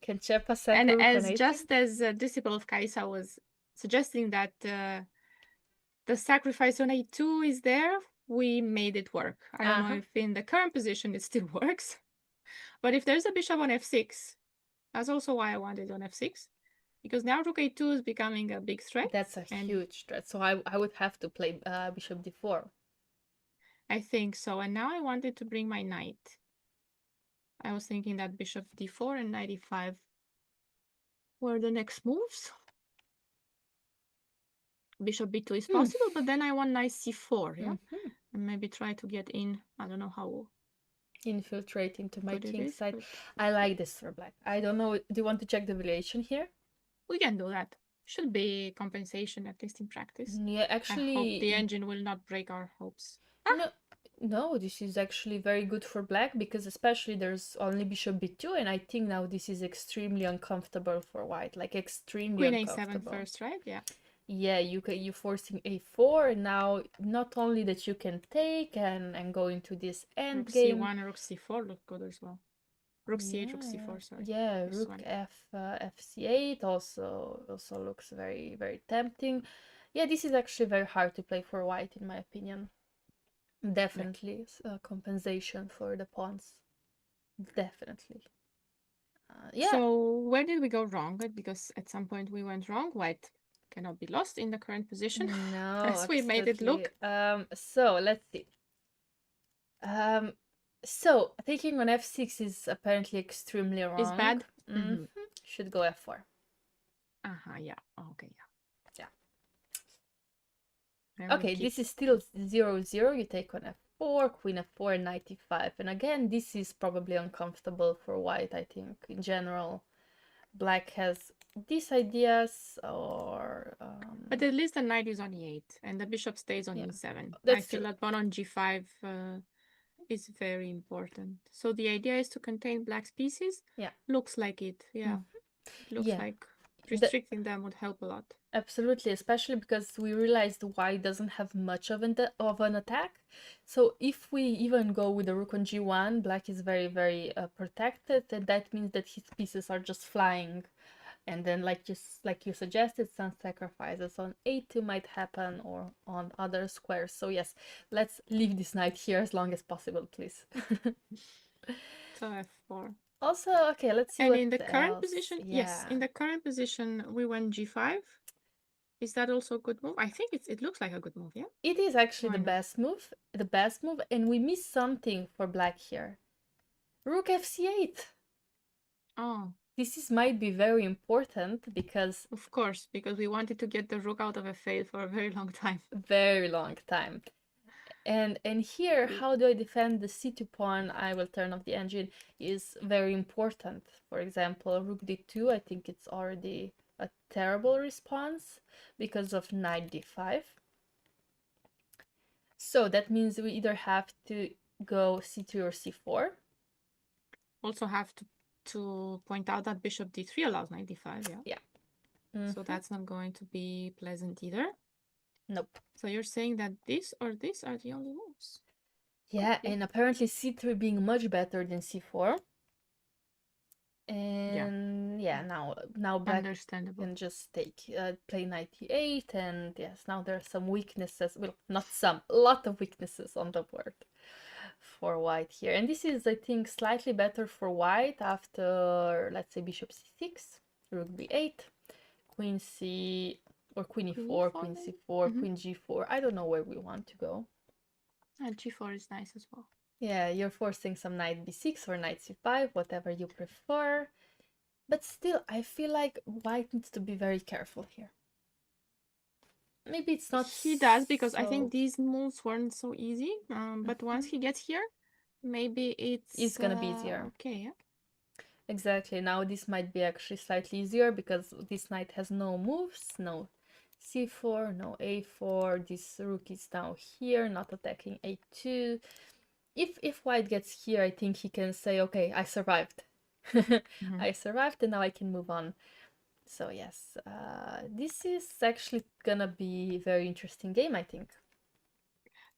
Can Chepa and as just as a disciple of Kaisa was suggesting that the sacrifice on a2 is there, we made it work. I don't know if in the current position it still works, but if there's a bishop on f6, that's also why I wanted on f6, because now rook a2 is becoming a big threat. That's a huge threat. So I would have to play bishop d4. I think so. And now I wanted to bring my knight. I was thinking that bishop d4 and knight e5 were the next moves. Bishop b2 is possible, but then I want knight c4, yeah? And maybe try to get in, I don't know how. Infiltrate into my king side. But... I like this for black. I don't know, do you want to check the valuation here? We can do that. Should be compensation, at least in practice. Yeah, actually... I hope the engine will not break our hopes. No, this is actually very good for black, because especially there's only bishop b2, and I think now this is extremely uncomfortable for white, like extremely Queen uncomfortable. a7 first, right? Yeah. Yeah, you're forcing a4, and now not only that you can take and go into this Rook endgame. c1, rook c4 look good as well. Rook c8, rook c4, sorry. Yeah, This rook one. fc8 also looks very, very tempting. Yeah, this is actually very hard to play for white, in my opinion. Definitely compensation for the pawns. Definitely. Yeah. So where did we go wrong? Because at some point we went wrong. White cannot be lost in the current position, No, as we made it look. So let's see. So taking on f6 is apparently extremely wrong. Is bad. Mm-hmm. Should go f4. Yeah. Okay, Yeah. Then Okay, keep... this is still 0-0. You take on f4, queen f4, knight e5. And again, this is probably uncomfortable for white, I think, in general. Black has these ideas, or... But at least the knight is on e8, and the bishop stays on e7. That's I feel true. that pawn on g5 is very important. So the idea is to contain black's pieces. Yeah. Looks like it. Yeah. It looks like restricting them would help a lot. Absolutely, especially because we realized white doesn't have much of an attack. So if we even go with the rook on g1, black is very, very protected, and that means that his pieces are just flying. And then, like you suggested, some sacrifices on a2 might happen, or on other squares. So yes, let's leave this knight here as long as possible, please. So f4. Also, okay, let's see. And what in the current else. position, Yeah. yes, in the current position, we went g5. Is that also a good move? I think it looks like a good move, yeah? It is actually the best move, and we miss something for black here. Rook fc8. Oh. This might be very important because... Of course, because we wanted to get the rook out of f8 for a very long time. Very long time. And here, how do I defend the c2 pawn? I will turn off the engine, is very important. For example, rook d2, I think it's already a terrible response because of knight d5. So that means we either have to go c3 or c4. Also have to point out that bishop d3 allows knight d5, yeah? Yeah. So that's not going to be pleasant either. Nope. So you're saying that this or this are the only moves? Yeah, and apparently c3 being much better than c4. And yeah, now black can just play knight e8, and yes, now there are some weaknesses. Well, not some, a lot of weaknesses on the board for white here. And this is, I think, slightly better for white after, let's say, bishop c6, rook b8, queen c, or queen e4, queen c4, queen g4. I don't know where we want to go. G4 is nice as well. Yeah, you're forcing some knight b6 or knight c5, whatever you prefer. But still, I feel like white needs to be very careful here. Maybe it's not... He does, because I think these moves weren't so easy. But once he gets here, maybe it's gonna be easier. Okay, yeah. Exactly. Now this might be actually slightly easier because this knight has no moves, no c4, no a4. This rook is now here, not attacking a2. If white gets here, I think he can say, okay, I survived. I survived, and now I can move on. So yes, this is actually gonna be a very interesting game, I think.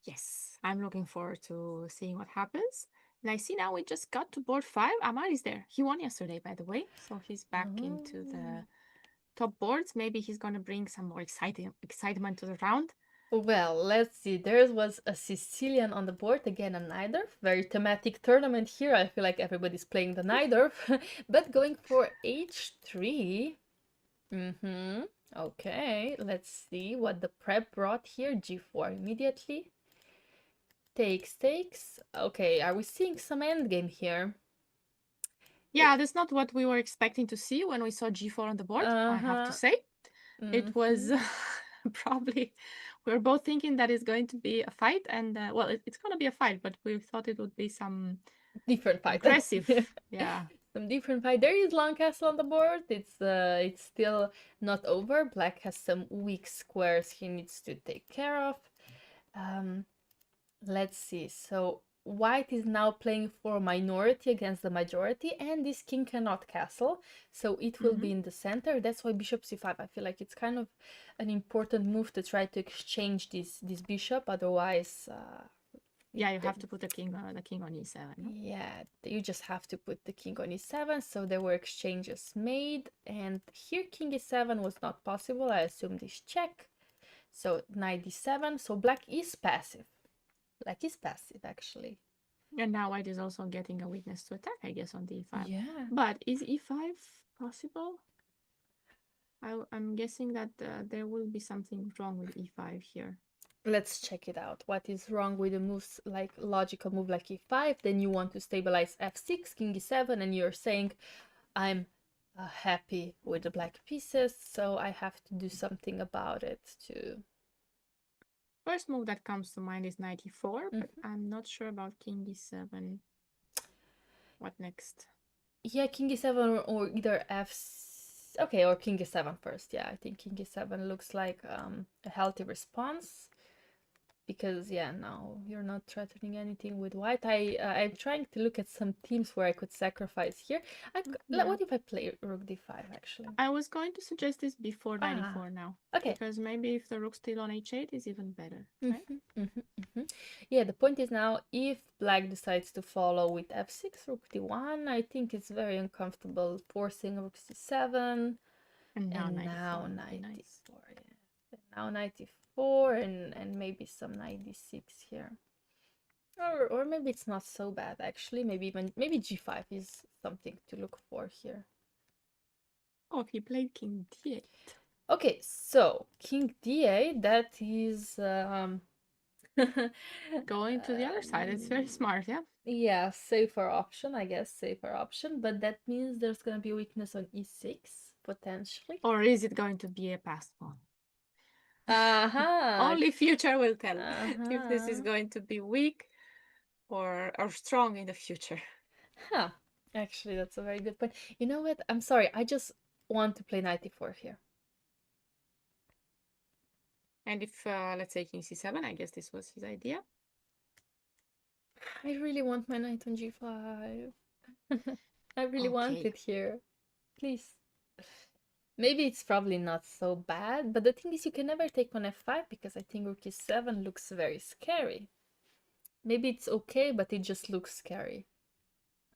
Yes, I'm looking forward to seeing what happens. And I see now we just got to board 5. Amar is there. He won yesterday, by the way. So he's back into the top boards. Maybe he's going to bring some more excitement to the round. Well, let's see. There was a Sicilian on the board, again a neither. Very thematic tournament here. I feel like everybody's playing the neither. But going for h3. Okay, let's see what the prep brought here. g4 immediately. Takes. Okay, are we seeing some endgame here? Yeah, that's not what we were expecting to see when we saw g4 on the board, I have to say. It was probably... We were both thinking that it's going to be a fight, and well, it's going to be a fight, but we thought it would be some different fight. Aggressive. Yeah. Some different fight. There is long castle on the board. It's still not over. Black has some weak squares he needs to take care of. Let's see. So white is now playing for minority against the majority, and this king cannot castle, so it will be in the center. That's why bishop c5. I feel like it's kind of an important move to try to exchange this bishop, otherwise yeah, you have to put the king on e7. No? Yeah, you just have to put the king on e7. So there were exchanges made, and here king e7 was not possible. I assume this check. So knight d7. So black is passive. Black is passive, actually. And now white is also getting a weakness to attack, I guess, on the e5. Yeah. But is e5 possible? I'm guessing that there will be something wrong with e5 here. Let's check it out. What is wrong with the moves, like logical move like e5? Then you want to stabilize f6, king e7, and you're saying, I'm happy with the black pieces, so I have to do something about it too. First move that comes to mind is knight e4, but I'm not sure about king e7. What next? Yeah, king e7 or either okay, or king e7 first. Yeah, I think king e7 looks like a healthy response, because yeah, now you're not threatening anything with white. I'm trying to look at some teams where I could sacrifice here. What if I play rook d5 actually? I was going to suggest this before knight e4 now. Okay. Because maybe if the rook's still on h8 is even better, right? Yeah, the point is now, if black decides to follow with f6, rook d1, I think it's very uncomfortable forcing rook c7. And now And knight now e4. knight Nice. d4, yeah. And now knight d4 and maybe some knight d6 here. Or maybe it's not so bad actually. Maybe g5 is something to look for here. Oh, he played king d8. Okay, so king d8, that is going to the other side. It's very smart, yeah? Yeah, safer option, I guess, safer option. But that means there's gonna be weakness on e6, potentially. Or is it going to be a passed pawn? Uh-huh. Only future will tell if this is going to be weak or strong in the future. Huh. Actually, that's a very good point. You know what? I'm sorry. I just want to play knight e4 here. And if, let's say, king c7, I guess this was his idea. I really want my knight on g5. I really want it here. Please. Maybe it's probably not so bad, but the thing is you can never take on f5 because I think rook e7 looks very scary. Maybe it's okay, but it just looks scary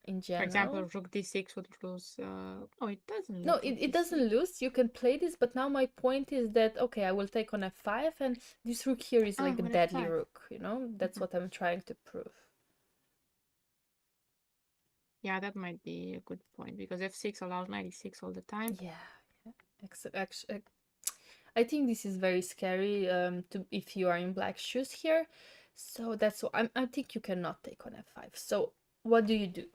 in general. For example, rook d6 would lose. Oh, it doesn't. No, it doesn't lose. You can play this, but now my point is that, okay, I will take on f5, and this rook here is like the deadly rook, you know? That's what I'm trying to prove. Yeah, that might be a good point, because f6 allows knight e6 all the time. Yeah. Actually, I think this is very scary if you are in black shoes here. So that's what I think you cannot take on f5. So what do you do?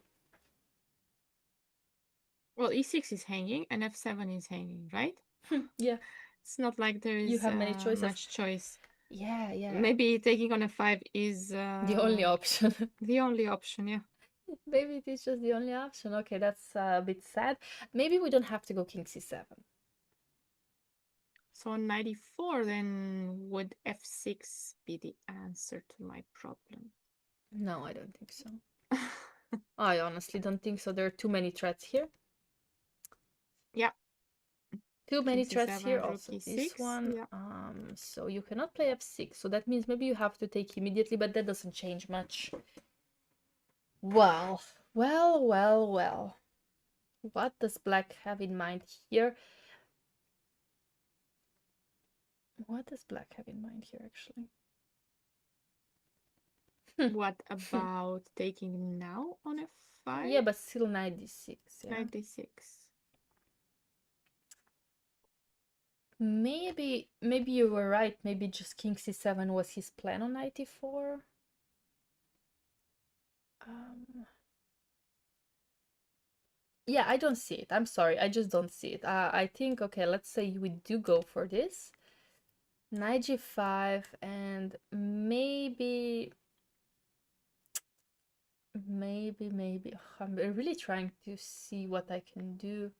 Well, e6 is hanging and f7 is hanging, right? Yeah. It's not like there is you have many choices. much choice. Yeah. Maybe taking on f5 is the only option. The only option, yeah. Maybe it is just the only option. Okay, that's a bit sad. Maybe we don't have to go king c7. So on knight e4, then would f6 be the answer to my problem? No, I don't think so. I honestly don't think so. There are too many threats here. Yeah. Too many threats here. Also this one. Yeah. So you cannot play f6. So that means maybe you have to take immediately, but that doesn't change much. Well. What does black have in mind here? What does black have in mind here, actually? What about taking now on f5? Yeah, but still knight d6. Yeah? Knight d6. Maybe you were right. Maybe just king c7 was his plan on knight e4. Yeah, I don't see it. I'm sorry. I just don't see it. I think, okay, let's say we do go for this. Knight g5 and maybe... I'm really trying to see what I can do.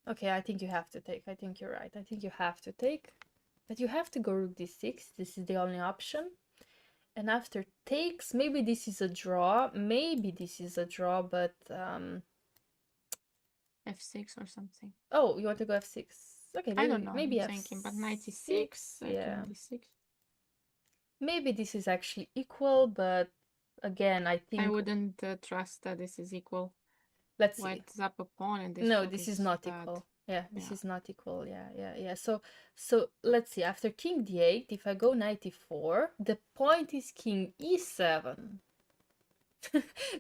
Okay, I think you have to take. I think you're right. I think you have to take. But you have to go rook d6. This is the only option. And after takes, maybe this is a draw. Maybe this is a draw, but f6 or something. oh, you want to go f6? Okay, I don't know. maybe I'm f6. thinking, but knight e6, Yeah. king d6. Maybe this is actually equal, but again, I think I wouldn't trust that this is equal. let's see. White's up a pawn and this No, rook this is not bad. equal. Yeah, this Yeah. is not equal. Yeah. So let's see. After king d8, if I go knight e4, the point is king e7.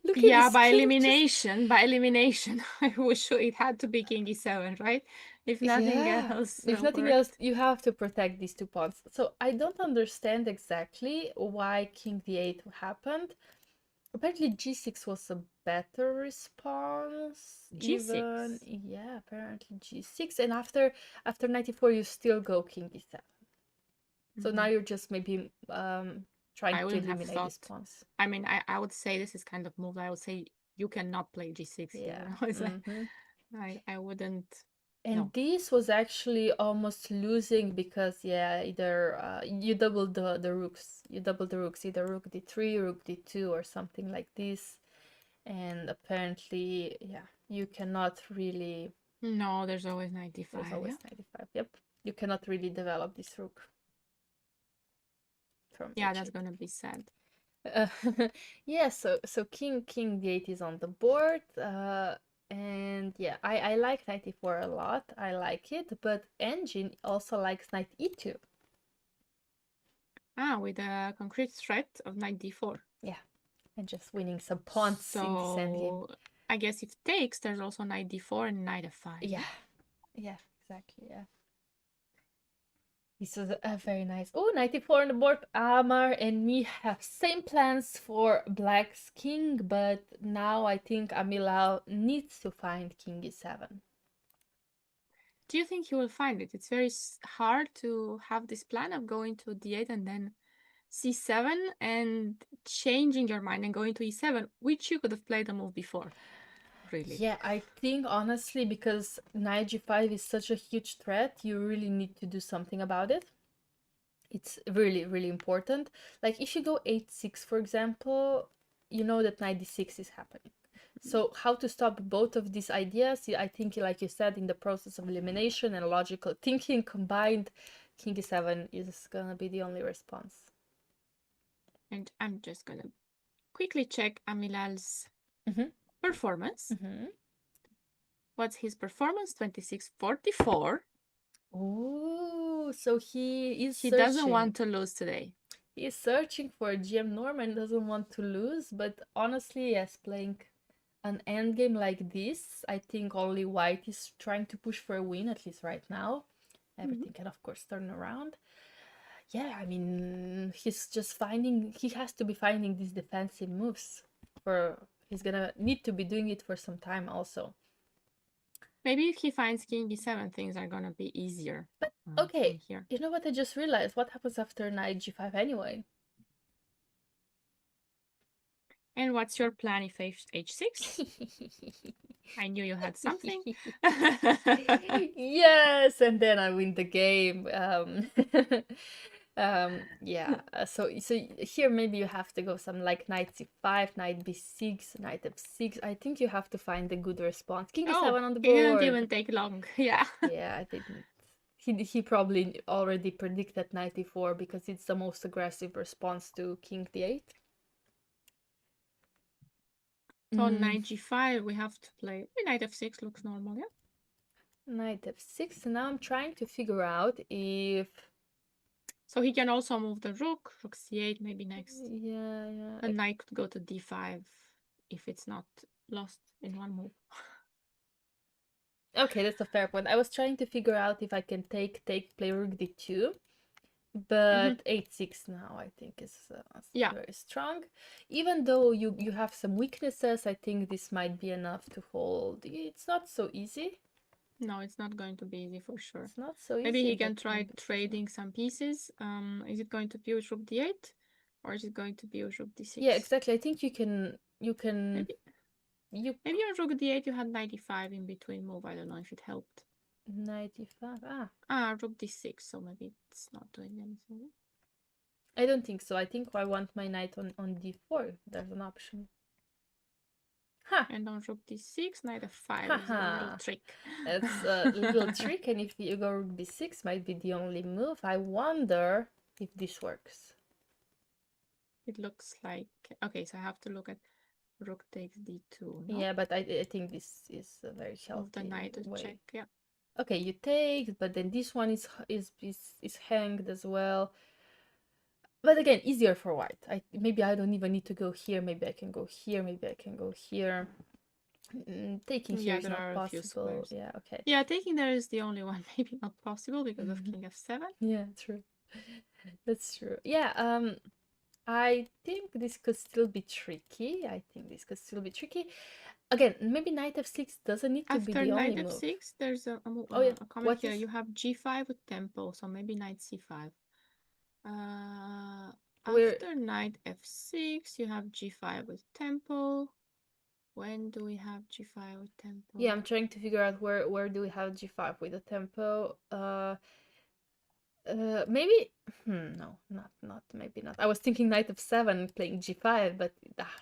Look Yeah, at by king elimination, by elimination, I was sure it had to be king e7, right? If nothing yeah. else If nothing worked. else, you have to protect these 2 pawns. So I don't understand exactly why king d8 happened. Apparently g6 was a better response. G6. Even yeah, apparently g6. And after knight e4, you still go king e7. So now you're just maybe trying I to wouldn't have eliminate these thought. pawns. I mean, I would say this is kind of move. I would say you cannot play g6 Yeah. here. I wouldn't. And No. this was actually almost losing because yeah, either you doubled the rooks. You doubled the rooks, either rook d3, rook d2, or something like this. And apparently, yeah, you cannot really. No, there's always knight d5. There's always Yeah? 95. Yep, you cannot really develop this rook from Yeah, h8. that's gonna be sad. Yeah, so king d8 is on the board, and yeah, I like knight e4 a lot. I like it, but engine also likes knight e2. With a concrete threat of knight d4. Yeah, and just winning some pawns in this endgame. I guess if takes, there's also knight d4 and knight f5. Yeah, exactly. Yeah. This was a very nice. Oh, 94 on the board. Amar and me have same plans for Black's king, but now I think Amilao needs to find king e7. Do you think he will find it? It's very hard to have this plan of going to d8 and then c7 and changing your mind and going to e7, which you could have played the move before. Really. Yeah, I think honestly, because knight g5 is such a huge threat, you really need to do something about it. It's really, really important. Like if you go 8-6, for example, you know that knight d6 is happening. So how to stop both of these ideas? I think, like you said, in the process of elimination and logical thinking combined, king e7 is gonna be the only response. And I'm just gonna quickly check Amilal's performance. What's his performance? 2644. Oh, so he doesn't want to lose today. He is searching for a GM norm and doesn't want to lose, but honestly, yes, playing an endgame like this, I think only white is trying to push for a win, at least right now. Everything can, of course, turn around. Yeah, I mean, he's just he has to be finding these defensive moves. He's gonna need to be doing it for some time also. Maybe if he finds king e7, things are gonna be easier. But okay, here. You know what I just realized? What happens after knight g5 anyway? And what's your plan if h6? I knew you had something. Yes, and then I win the game. Yeah. So here maybe you have to go some like knight c5, knight b6, knight f6. I think you have to find a good response. King e7 on the board. It didn't even take long. Yeah. Yeah, I didn't. He probably already predicted knight e4 because it's the most aggressive response to king d8. So on knight g5, we have to play knight f6. Looks normal, yeah. Knight f6. Now I'm trying to figure out if. So he can also move the rook c8 maybe next. Yeah. A knight could go to d5 if it's not lost in one move. Okay, that's a fair point. I was trying to figure out if I can take play rook d2, but 8-6 now I think is very strong. Even though you have some weaknesses, I think this might be enough to hold. It's not so easy. No, it's not going to be easy for sure. It's not so easy. Maybe he can try trading some pieces. Is it going to be with rook d8 or is it going to be with rook d6? Yeah, exactly. I think you can. Maybe on rook d8 you had 95 in between move. I don't know if it helped. 95. Rook d6. So maybe it's not doing anything. I don't think so. I think I want my knight on d4 if there's an option. Ha! And on rook d6, knight f5 is a little Haha. trick. It's a little trick, and if you go rook b6, might be the only move. I wonder if this works. It looks like... Okay, so I have to look at rook takes d2, no? Yeah, but I think this is a very Move the healthy knight to way. check, yeah. Okay, you take, but then this one is hanged as well. But again, easier for white. Maybe I don't even need to go here. Maybe I can go here. Maybe I can go here. Taking here Yeah, is there not are a few possible. squares. Yeah, okay. Yeah, taking there is the only one maybe not possible because of king f7. Yeah, true. That's true. Yeah, I think this could still be tricky. Again, maybe knight f6 doesn't need to be After the only knight move. f6, there's a yeah, comment what here. is? You have g5 with tempo, so maybe knight c5. Where? After knight f6, you have g5 with tempo. When do we have g5 with tempo? Yeah, I'm trying to figure out where do we have g5 with the tempo. Maybe no, not maybe not. I was thinking knight f7 playing g5, but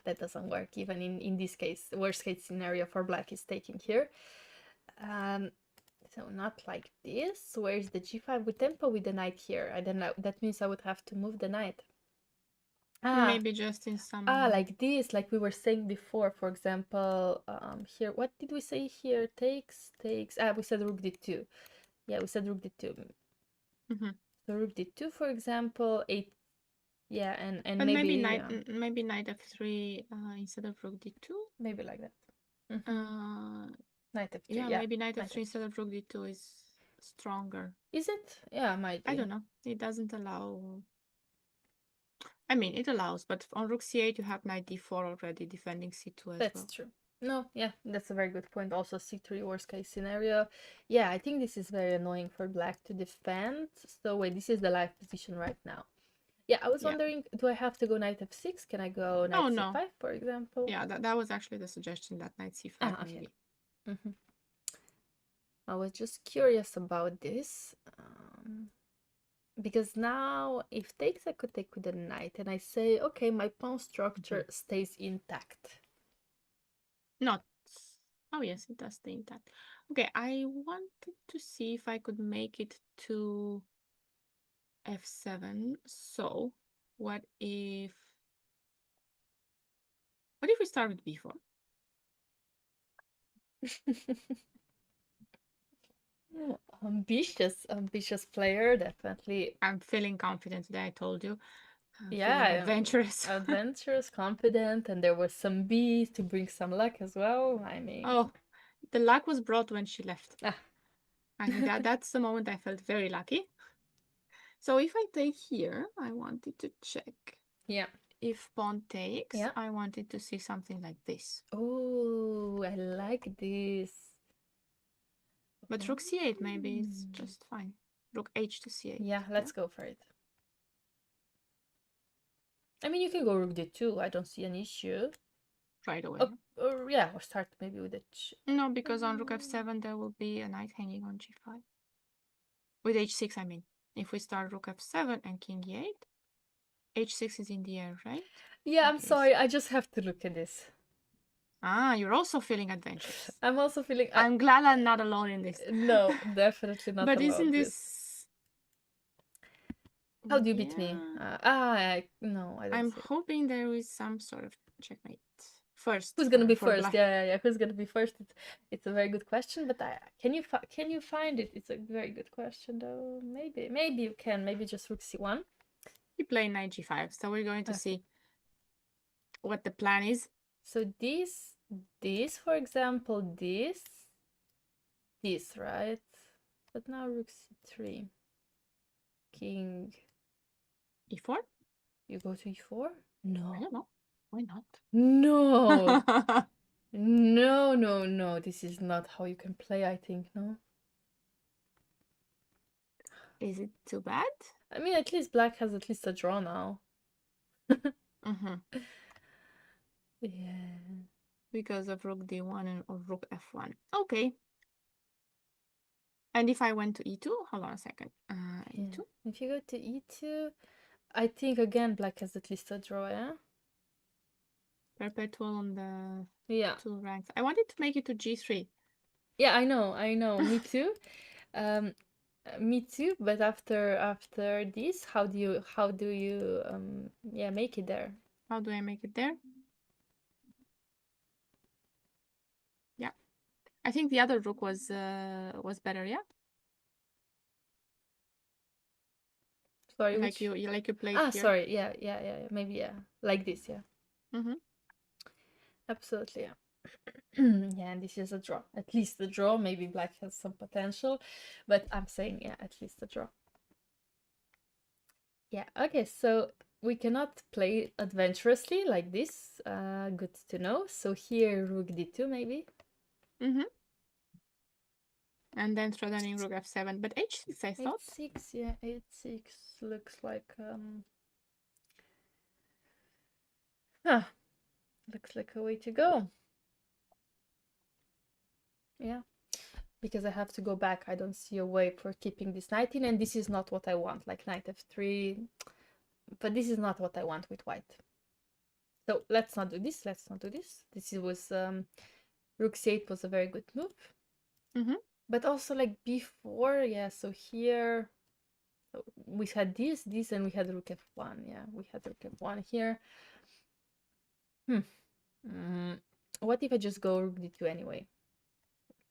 that doesn't work even in this case. Worst case scenario for black is taking here. So not like this. Where's the g5 with tempo with the knight here? I don't know. That means I would have to move the knight. Maybe just in some... Like this, like we were saying before, for example, here, what did we say here? Takes. We said rook d2. Yeah, we said rook d2. So rook d2, for example, 8. Yeah, and But maybe maybe knight f3 instead of rook d2. Maybe like that. Knight f3. Yeah, Yeah, maybe knight knight f3 instead of rook d2 is stronger. Is it? Yeah, might be. I don't know. It doesn't allow... I mean, it allows, but on rook c8 you have knight d4 already defending c2 as well. That's true. No, yeah, that's a very good point. Also, c3 worst case scenario. Yeah, I think this is very annoying for black to defend. So wait, this is the live position right now. Yeah, I was wondering, do I have to go knight f6? Can I go knight c5, for example? Yeah, that was actually the suggestion, that knight c5 maybe. I was just curious about this. Because now, if takes, I could take with the knight, and I say, okay, my pawn structure stays intact. Not... Oh yes, it does stay intact. Okay, I wanted to see if I could make it to f7. So, what if we start with b4? Ambitious player, definitely. I'm feeling confident today, I told you. Yeah, adventurous. Adventurous, confident, and there was some bees to bring some luck as well. I mean... Oh, the luck was brought when she left. I think that's the moment I felt very lucky. So if I take here, I wanted to check. Yeah. If pawn takes, I wanted to see something like this. Oh, I like this. But rook c8 maybe is just fine. Rook h to c8. Yeah, let's go for it. I mean, you can go rook d2. I don't see an issue. Right away. Or start maybe with it. No, because on rook f7 there will be a knight hanging on g5. With h6, I mean. If we start rook f7 and king e8, h6 is in the air, right? Yeah, I'm sorry. I just have to look at this. You're also feeling adventurous. I'm also feeling... I'm glad I'm not alone in this. No, definitely not but alone. But isn't this... How do you beat me? No, I don't I'm hoping there is some sort of checkmate. First. Who's gonna be first? Yeah. Who's gonna be first? It's a very good question, but can you find it? It's a very good question, though. Maybe you can. Maybe just rook c1. You play knight g5, so we're going to see what the plan is. So this, for example, this, right? But now rook c3. King e4. You go to e4? No. I don't know. Why not? No. No. This is not how you can play, I think, no? Is it too bad? I mean, at least black has at least a draw now. Yeah. Because of rook d1 or rook f1. Okay. And if I went to e2, hold on a second. E2. If you go to e2, I think again black has at least a draw, yeah? Perpetual on the Yeah. 2 ranks. I wanted to make it to G3. Yeah, I know. Me too. Me too, but after this, how do you yeah, make it there? How do I make it there? Yeah. I think the other rook was better, yeah? Sorry, Like which you played here. sorry, yeah, maybe, yeah. Like this, yeah. Mm-hmm. Absolutely, yeah. Yeah, and this is a draw. At least a draw. Maybe black has some potential, but I'm saying, yeah, at least a draw. Yeah, okay, so we cannot play adventurously like this. Good to know. So here, rook d2, maybe. Mm-hmm. And then threatening rook f7, but h6, I thought. H6, yeah, h6 looks like looks like a way to go. Yeah, because I have to go back. I don't see a way for keeping this knight in, and this is not what I want. Like knight f3, but this is not what I want with white. So let's not do this. Let's not do this. This was rook c8 was a very good move. Mm-hmm. But also like b4, yeah. So here we had this, and we had rook f1. Yeah, we had rook f1 here. What if I just go rook d2 anyway?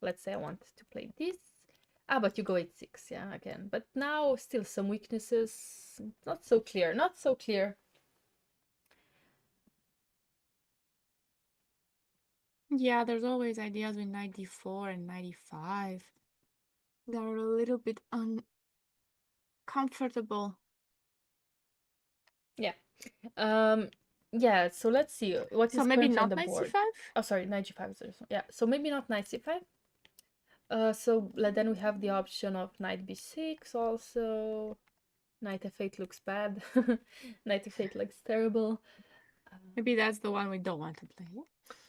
Let's say I want to play this. But you go h6, yeah, again. But now still some weaknesses. Not so clear, not so clear. Yeah, there's always ideas with knight d4 and knight e5 that are a little bit uncomfortable. Yeah. Yeah, so let's see what is so maybe currently on not the knight board. c5? Oh, sorry, knight g5. Yeah, so maybe not knight c5. So then we have the option of knight b6 also. Knight f8 looks bad. Knight f8 looks terrible. Maybe that's the one we don't want to play.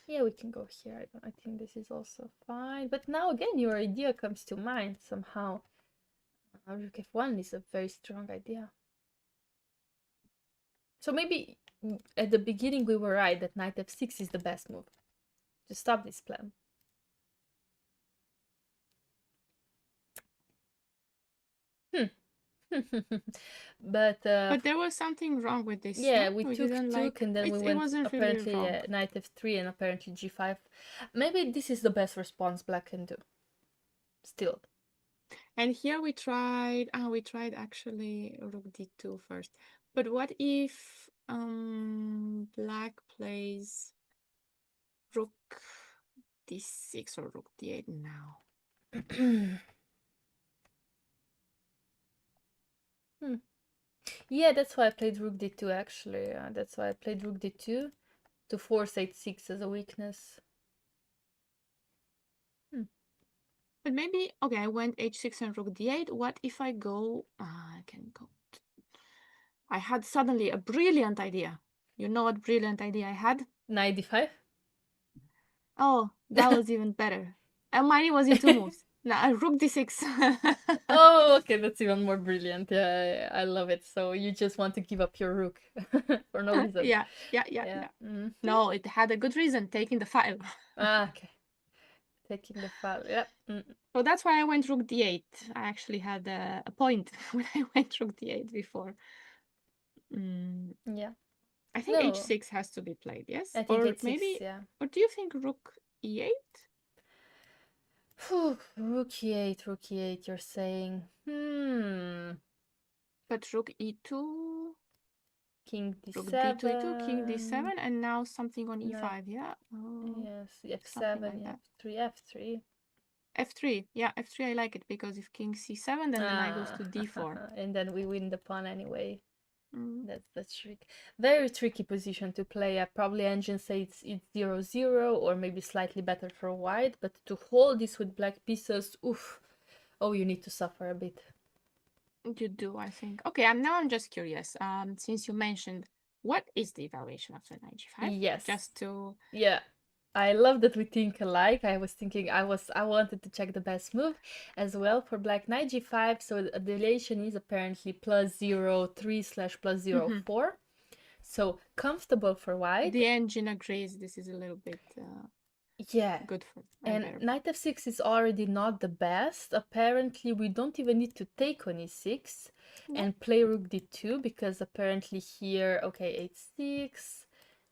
Yeah, we can go here. I think this is also fine. But now again, your idea comes to mind somehow. Rook f1 is a very strong idea. So maybe at the beginning we were right that knight f6 is the best move to stop this plan. But there was something wrong with this. yeah, no? we didn't took, and then we it went wasn't really apparently wrong. knight f3 and apparently g5. Maybe this is the best response black can do. Still. And here we tried actually rook d2 first. But what if black plays rook d6 or rook d8 now? Yeah, that's why I played rook d2 actually. That's why I played rook d2 to force h6 as a weakness. But maybe, okay, I went h6 and rook d8. What if I go, I can go. I had suddenly a brilliant idea. You know what brilliant idea I had? Knight d5? Oh, that was even better. And mine was in 2 moves. Now, rook d6. Oh, okay, that's even more brilliant. Yeah, I love it. So you just want to give up your rook for no reason. Yeah. Mm-hmm. No, it had a good reason, taking the file. Okay. Taking the file, yeah. So that's why I went rook d8. I actually had a point when I went rook d8 before. Yeah. I think h6 has to be played, yes? I think or h6, maybe, yeah. or do you think rook e8? Rook e8, you're saying. But rook e2, King d7. rook d2, e2, king d7, and now something on e5, yeah? Oh, yes, something f7, like that. f3. f3, yeah, f3 I like it, because if king c7, then the knight goes to d4. And then we win the pawn anyway. That's the trick. Very tricky position to play. Probably engine says it's 0-0 or maybe slightly better for white, but to hold this with black pieces, oof. Oh, you need to suffer a bit. You do, I think. Okay, I'm just curious. Since you mentioned, what is the evaluation of the knight g5? Yes. Just to... Yeah. I love that we think alike. I was thinking I wanted to check the best move as well for black. Knight g5, so the duration is apparently +0 3/+0 4. So comfortable for white. The engine agrees this is a little bit Yeah. good for And better. knight f6 is already not the best. Apparently, we don't even need to take on e6 and play rook d2 because apparently here, okay, h6,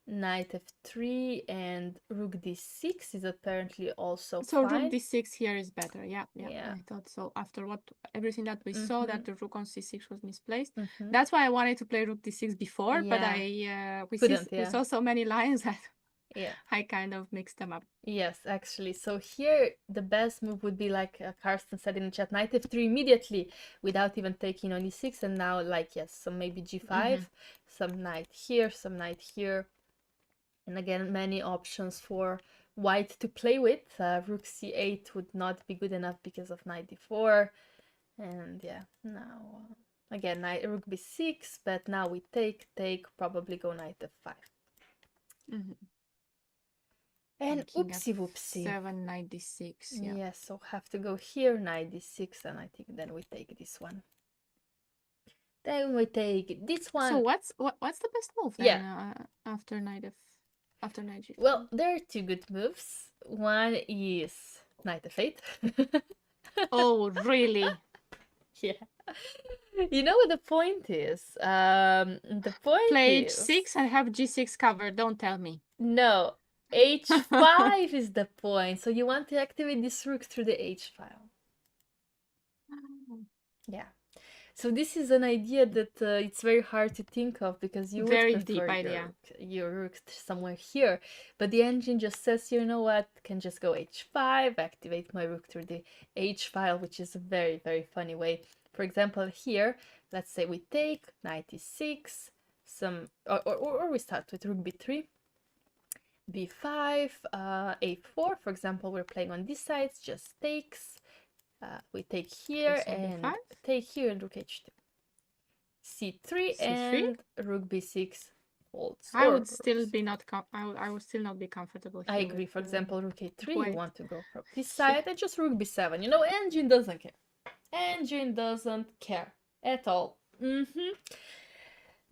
knight f3, and rook d6 is apparently also So fine. rook d6 here is better. Yeah, Yeah. I thought so. After everything that we saw, that the rook on c6 was misplaced. Mhm. That's why I wanted to play rook d6 before, but Yeah. we Couldn't, saw so many lines that Yeah. I kind of mixed them up. Yes, actually. So here the best move would be like Karsten said in the chat, knight f3 immediately without even taking on e6. And now, like, yes, so maybe g5, some knight here, some knight here. And again, many options for white to play with. Rook c8 would not be good enough because of knight d4. And yeah, now again, knight rook b6, but now we take, probably go knight f5. And oopsie whoopsie. 7, knight d6. Yeah. Yes, so have to go here, knight d6, and I think then we take this one. Then we take this one. So what's the best move then? Yeah. After knight g5? Well, there are two good moves. One is knight f8. Oh, really? Yeah. You know what the point is? The point Play is... h6 and have g6 covered. Don't tell me. No, h5 is the point. So you want to activate this rook through the h file. Yeah. So this is an idea that it's very hard to think of because you Very would prefer deep idea. your rook somewhere here, but the engine just says, you know what, can just go h5, activate my rook through the h file, which is a very, very funny way. For example, here, let's say we take knight e6, or we start with rook b3, b5, a4. For example, we're playing on this side, just takes. We take here and B5? take here and rook h2. C3 and rook b6 holds. I would still be not I would still not be comfortable here. I agree. For example, rook a3, white. you want to go from this side and just rook b7. You know, engine doesn't care. Engine doesn't care at all.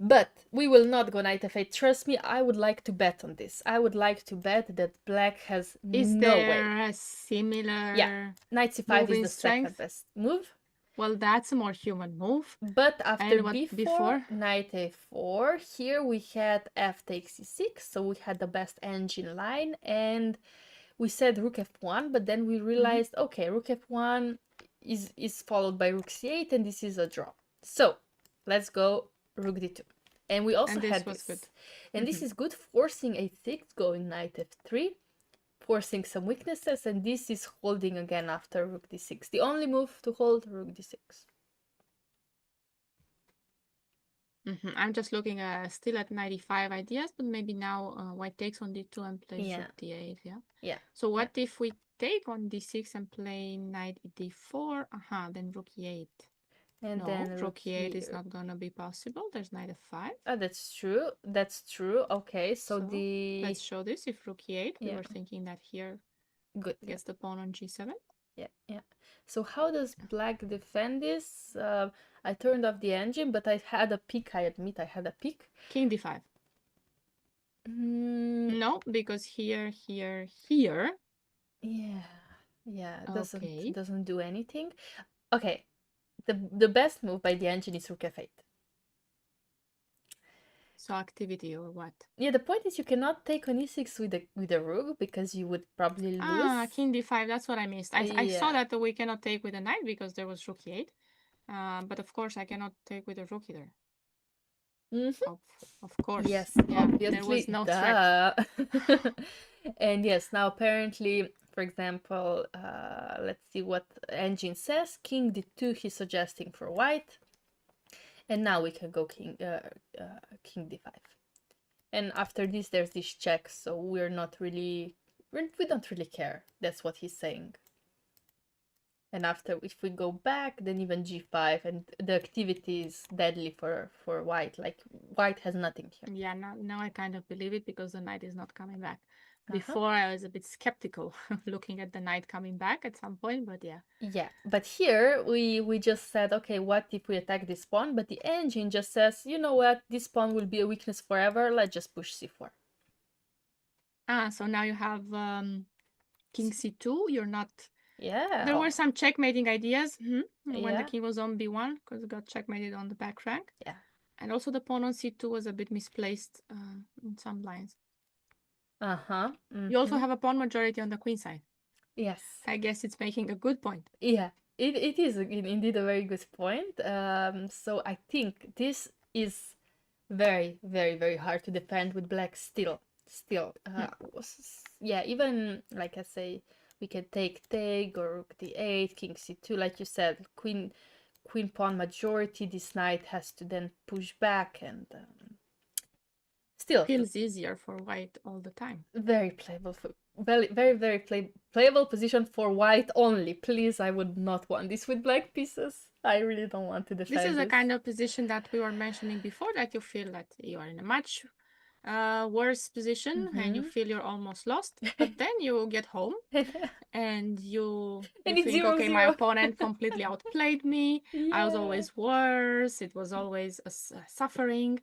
But we will not go knight f8. Trust me, I would like to bet on this. I would like to bet that black has no way. Is there a similar... Yeah, knight c5 is the second best move. Well, that's a more human move. But after before, knight a4, here we had f takes e6, so we had the best engine line, and we said rook f1, but then we realized, okay, rook f1 is followed by rook c8, and this is a draw. So let's go rook d2. And we also had this. Good. And this is good, forcing a6, going knight f3, forcing some weaknesses, and this is holding again after rook d6. The only move to hold, rook d6. I'm just looking still at 95 ideas, but maybe now white takes on d2 and plays rook d8. Yeah. So what if we take on d6 and play knight d4? Then rook e8. And then rook e8 is not gonna be possible. There's knight f5. Oh, that's true. That's true. Okay, so let's show this. If rook e8, we were thinking that here gets the pawn on g7. Yeah. So how does black defend this? I turned off the engine, but I had a pick. I admit I had a pick. King d5. No, because here. Yeah. It doesn't do anything. Okay. The best move by the engine is rook f8. So activity or what? Yeah, the point is you cannot take on e6 with the rook because you would probably lose. King d5, that's what I missed. I saw that we cannot take with a knight because there was rook e8. But of course I cannot take with a rook either. Of course. Yes, obviously. There was no threat. And yes, now apparently, for example, let's see what engine says. King d2 he's suggesting for white. And now we can go king d5. And after this, there's this check, so we don't really care. That's what he's saying. And after, if we go back, then even g5, and the activity is deadly for white. Like, white has nothing here. Yeah, now I kind of believe it because the knight is not coming back. Before I was a bit skeptical looking at the knight coming back at some point, but yeah. Yeah, but here we just said, okay, what if we attack this pawn? But the engine just says, you know what, this pawn will be a weakness forever. Let's just push c4. So now you have king c2. You're not. Yeah. There were some checkmating ideas when the Yeah. king was on b1 because it got checkmated on the back rank. Yeah. And also the pawn on c2 was a bit misplaced in some lines. Uh-huh. You also have a pawn majority on the queen side. Yes. I guess it's making a good point. Yeah, it is indeed a very good point. So I think this is very, very, very hard to defend with black still. Yeah, even like I say, we can take or rook d8, king c2, like you said, queen pawn majority. This knight has to then push back, and still Feels easier for white all the time. very playable, very, very, very playable position for white only. Please, I would not want this with black pieces. I really don't want to defend this. Is a kind of position that we were mentioning before, that you feel that you are in a much worse position and you feel you're almost lost. But then you get home and you think, okay, my opponent completely outplayed me. I was always worse. It was always a suffering.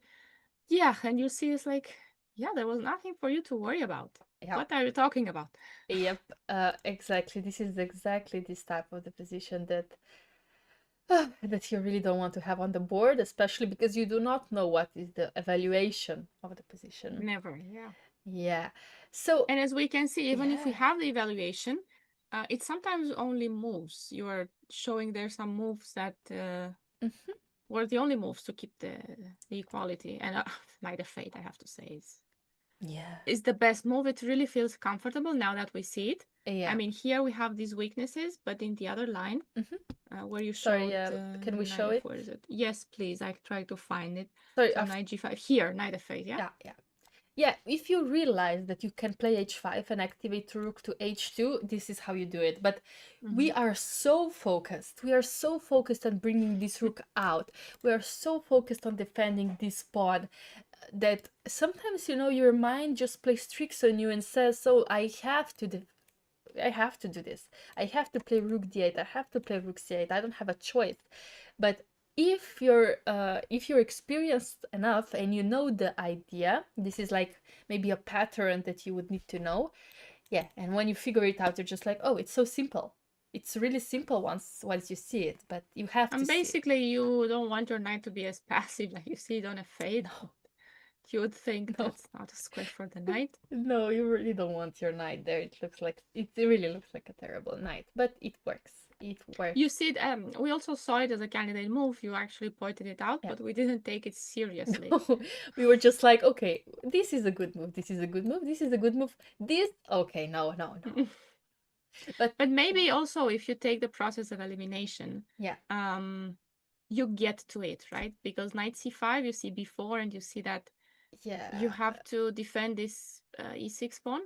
Yeah, and you see it's like, yeah, there was nothing for you to worry about. Yeah. What are you talking about? Yep, exactly. This is exactly this type of the position that that you really don't want to have on the board, especially because you do not know what is the evaluation of the position. Never, yeah. Yeah. So, and as we can see, even if we have the evaluation, it sometimes only moves. You are showing there some moves that were the only moves to keep the equality. And Knight of Fate, I have to say, is the best move. It really feels comfortable now that we see it. Yeah. I mean, here we have these weaknesses, but in the other line, where you showed... can we show it? Where is it? Yes, please. I try to find it. Sorry, so knight g5. Here, Knight of Fate, yeah? Yeah, if you realize that you can play h5 and activate rook to h2, this is how you do it. But we are so focused. We are so focused on bringing this rook out. We are so focused on defending this pawn that sometimes, your mind just plays tricks on you and says, so I have to do this. I have to play rook d8. I have to play rook c8. I don't have a choice. But if you're experienced enough and you know the idea, this is like maybe a pattern that you would need to know. Yeah, and when you figure it out, you're just like, oh, it's so simple. It's really simple once you see it, but you have to. And basically, you don't want your knight to be as passive like you see it on a fade. No. You would think that's not a square for the knight. No, you really don't want your knight there. It really looks like a terrible knight, but it works. It works. You see, we also saw it as a candidate move. You actually pointed it out, but we didn't take it seriously. No, we were just like, okay, this is a good move. This is a good move. This is a good move. Okay, no. But maybe also if you take the process of elimination, you get to it, right? Because knight c5, you see b4, and you see that you have to defend this e6 pawn.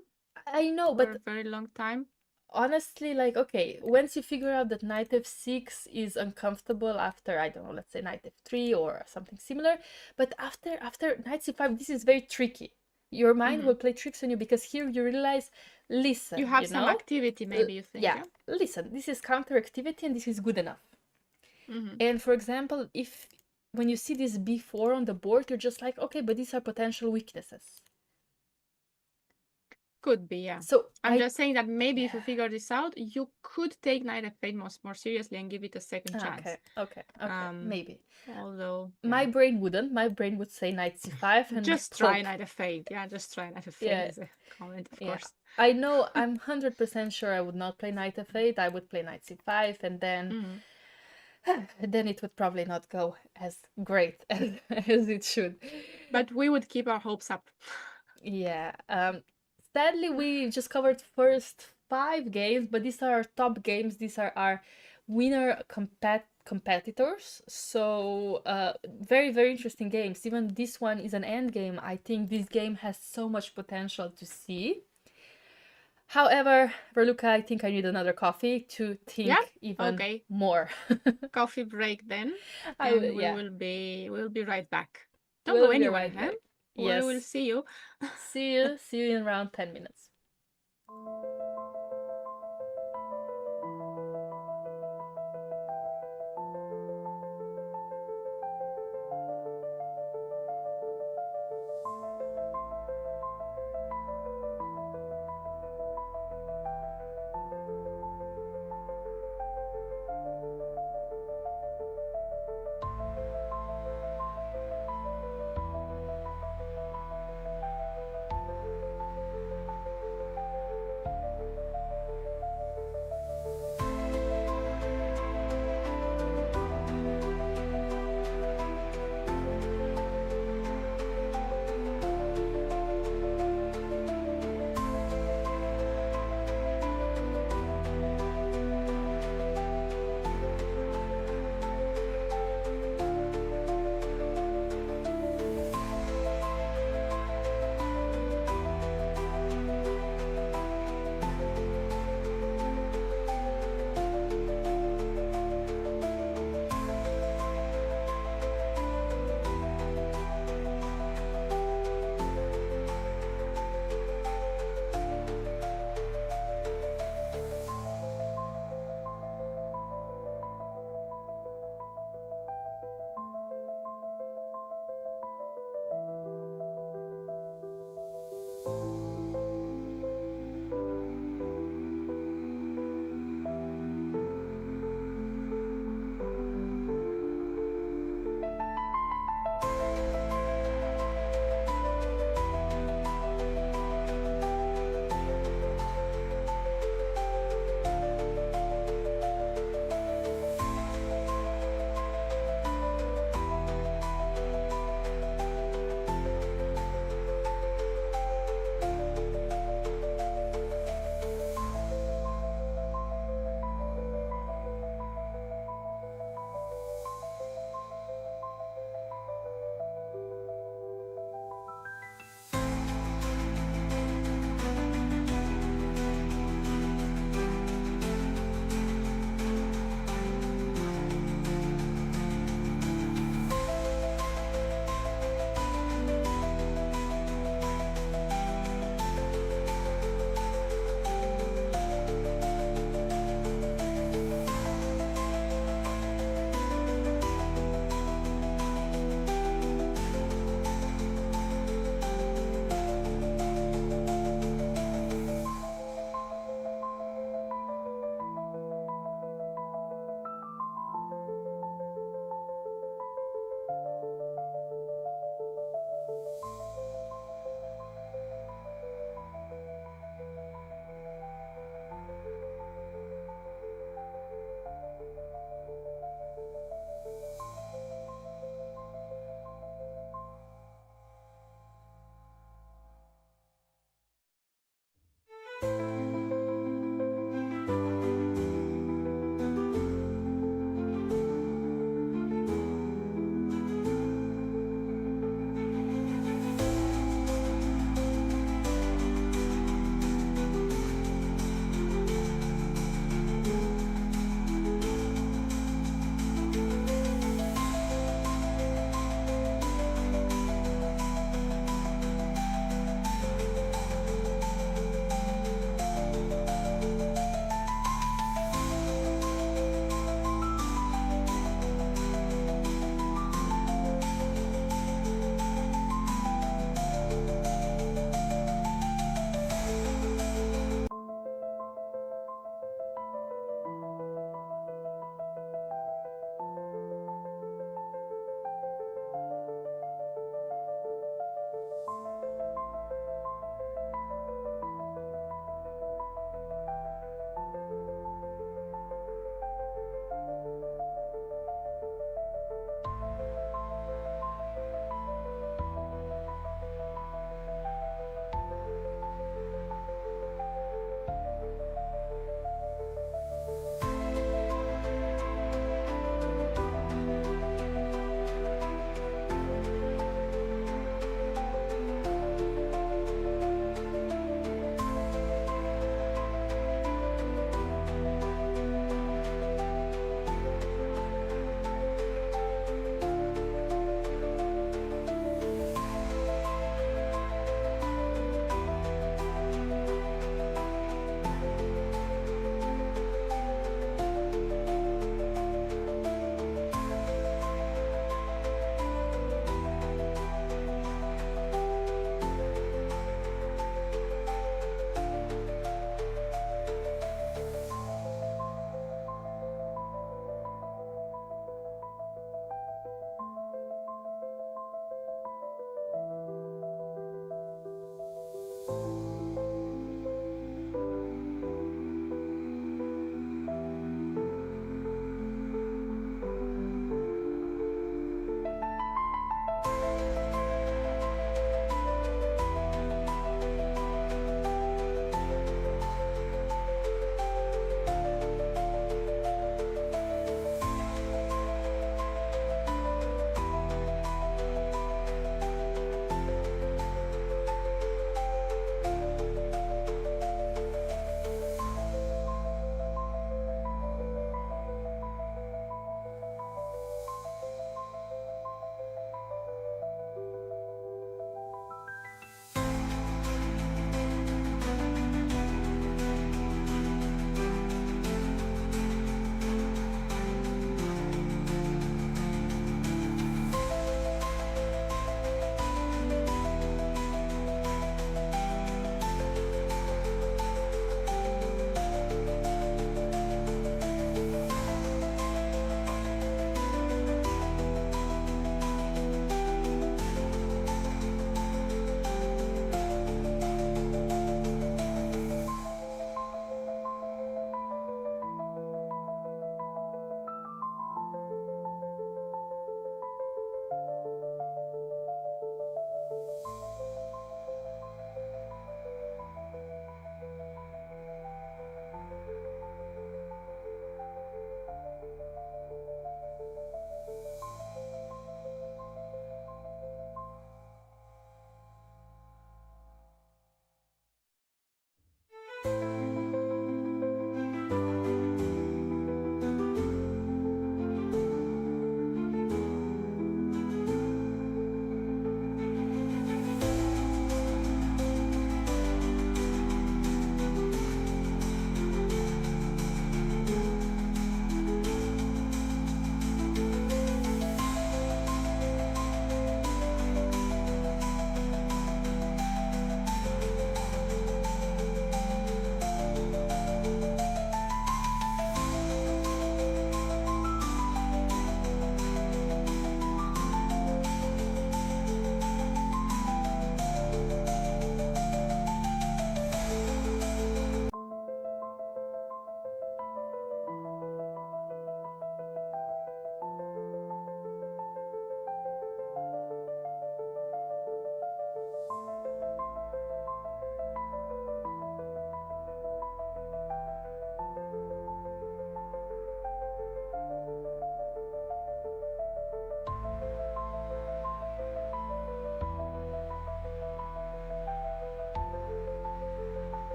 I know, but for a very long time. Honestly, like, okay, once you figure out that knight f6 is uncomfortable after, I don't know, let's say knight f3 or something similar, but after knight c5, this is very tricky. Your mind will play tricks on you, because here you realize, listen, you have some activity, maybe you think. Yeah, listen, this is counter activity and this is good enough. And for example, when you see this b4 on the board, you're just like, okay, but these are potential weaknesses. Could be, yeah. So I'm just saying that maybe if you figure this out, you could take knight f8 more seriously and give it a second chance. Okay, maybe. Although my brain wouldn't. My brain would say knight c5 and just try knight f8. Yeah, just try knight f8 as a comment, of course. I know. I'm 100% sure I would not play knight f8. I would play knight c5, and then then it would probably not go as great as it should. But we would keep our hopes up. Yeah. Sadly, we just covered first 5 games, but these are our top games. These are our winner competitors. So very, very interesting games. Even this one is an end game. I think this game has so much potential to see. However, Raluca, I think I need another coffee to think even more. Coffee break then. We'll be right back. Don't go anywhere, huh? We will see you. See you in around 10 minutes.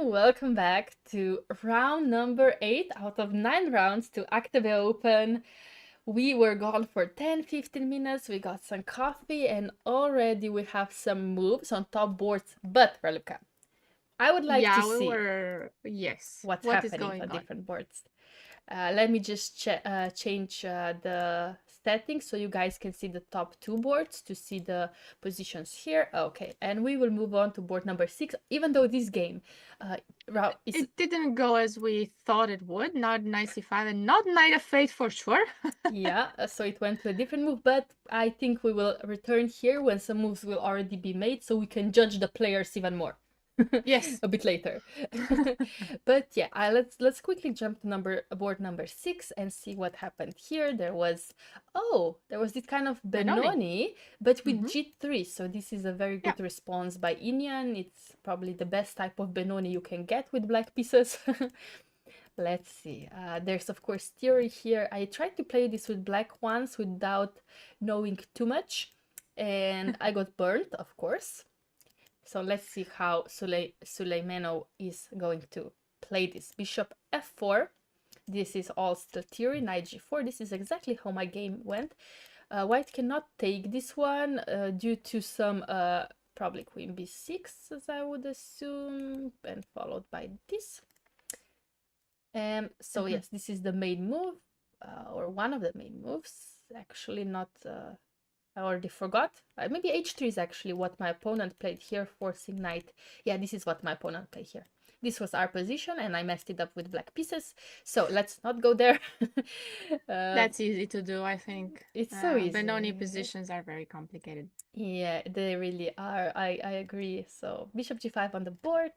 Welcome back to round number 8 out of 9 rounds to Aktobe Open. We were gone for 10-15 minutes, we got some coffee, and already we have some moves on top boards. But, Raluca, I would like to see yes. what's What is happening going on on? different boards. Let me just change the settings so you guys can see the top 2 boards to see the positions here. Okay, and we will move on to board number 6, even though this game it didn't go as we thought it would. Not knight c5 and not knight f8 for sure. Yeah, so it went to a different move, but I think we will return here when some moves will already be made so we can judge the players even more. Yes. A bit later. But yeah, let's quickly jump to board number 6 and see what happened here. There was this kind of Benoni, but with g3. So this is a very good response by Inyan. It's probably the best type of Benoni you can get with black pieces. Let's see. There's of course theory here. I tried to play this with black once without knowing too much, and I got burnt, of course. So let's see how Suleimano is going to play this. Bishop f4. This is all still theory. Knight g4. This is exactly how my game went. White cannot take this one due to some probably queen b6, as I would assume, and followed by this. So yes, this is the main move, or one of the main moves. Actually, not. I already forgot. Maybe h3 is actually what my opponent played here, forcing knight. Yeah, this is what my opponent played here. This was our position, and I messed it up with black pieces. So let's not go there. That's easy to do, I think. It's so easy. Benoni positions are very complicated. Yeah, they really are. I agree. So bishop g5 on the board.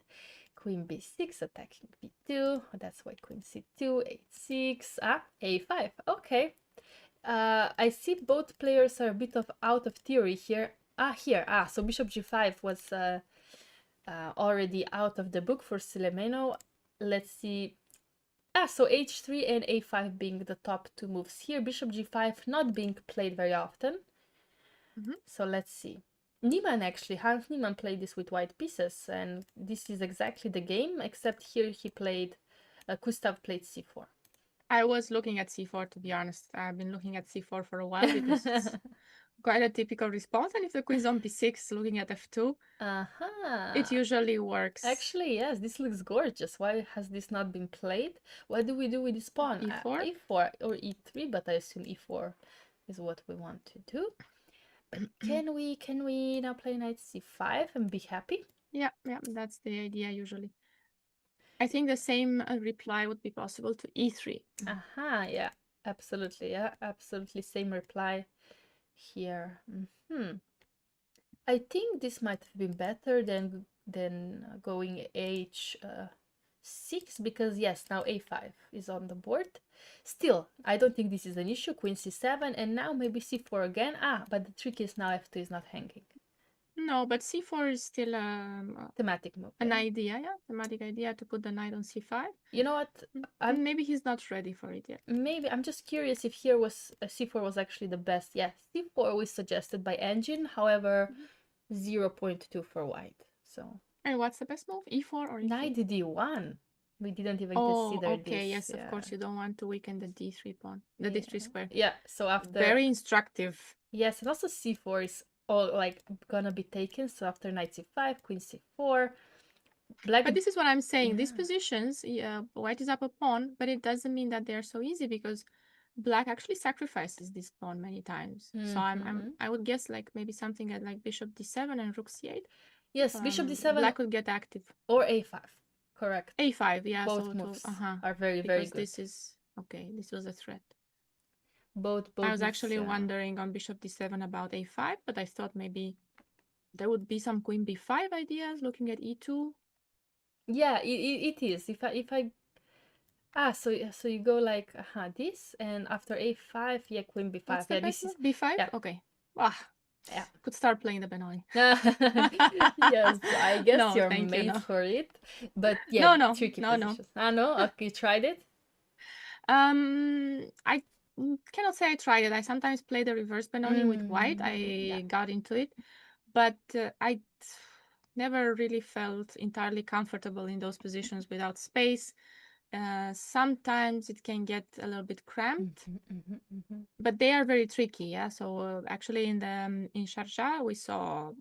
Queen b6 attacking b2. That's why queen c2, h6, a5. Okay. I see both players are a bit of out of theory here. So bishop g5 was already out of the book for Suleimano. Let's see. So h3 and a5 being the top 2 moves here. Bishop g5 not being played very often. So let's see. Hans Niemann played this with white pieces, and this is exactly the game, except here he played, Gustav played c4. I was looking at c4, to be honest. I've been looking at c4 for a while because it's quite a typical response. And if the queen's on b6, looking at f2, it usually works. Actually, yes, this looks gorgeous. Why has this not been played? What do we do with this pawn? e4? E4 or e3, but I assume e4 is what we want to do. But can we now play knight c5 and be happy? Yeah, that's the idea usually. I think the same reply would be possible to e3. Yeah, absolutely. Yeah, absolutely same reply here. I think this might have been better than going h6, because yes, now a5 is on the board. Still, I don't think this is an issue. Queen c7, and now maybe c4 again. But the trick is now f2 is not hanging. No, but c4 is still a thematic move. Thematic idea to put the knight on c5. You know what? Maybe he's not ready for it yet. Maybe I'm just curious if here was c4 was actually the best. Yeah, c4 was suggested by Engine. However, 0.2 for white. So. And what's the best move? e4 or e3? Knight d1. We didn't even consider this. Okay, yes, of course, you don't want to weaken the d3 pawn, the d3 square. Yeah, so after... Very instructive. Yes, and also c4 is all gonna be taken, so after knight c5, queen c4, black... But this is what I'm saying. These positions, white is up a pawn, but it doesn't mean that they're so easy, because black actually sacrifices this pawn many times. So I would guess maybe something at bishop d7 and rook c8. Yes, bishop d7. Black would get active. Or a5. Correct. a5, yeah. Both moves are very, very good. This is okay. This was a threat. Both. I was actually wondering on bishop d7 about a5, but I thought maybe there would be some queen b5 ideas looking at e2. Yeah, it is. If I so you go this, and after a5, yeah, queen b5. What's the best move? b5. Yeah. Okay. Yeah, could start playing the Benoni. Yes, I guess you're made for it. But yeah, tricky positions. No. Okay, you tried it? I cannot say I tried it. I sometimes play the reverse Benoni with white. I got into it, but never really felt entirely comfortable in those positions without space. Sometimes it can get a little bit cramped, but they are very tricky. Yeah. So actually, in Sharjah, we saw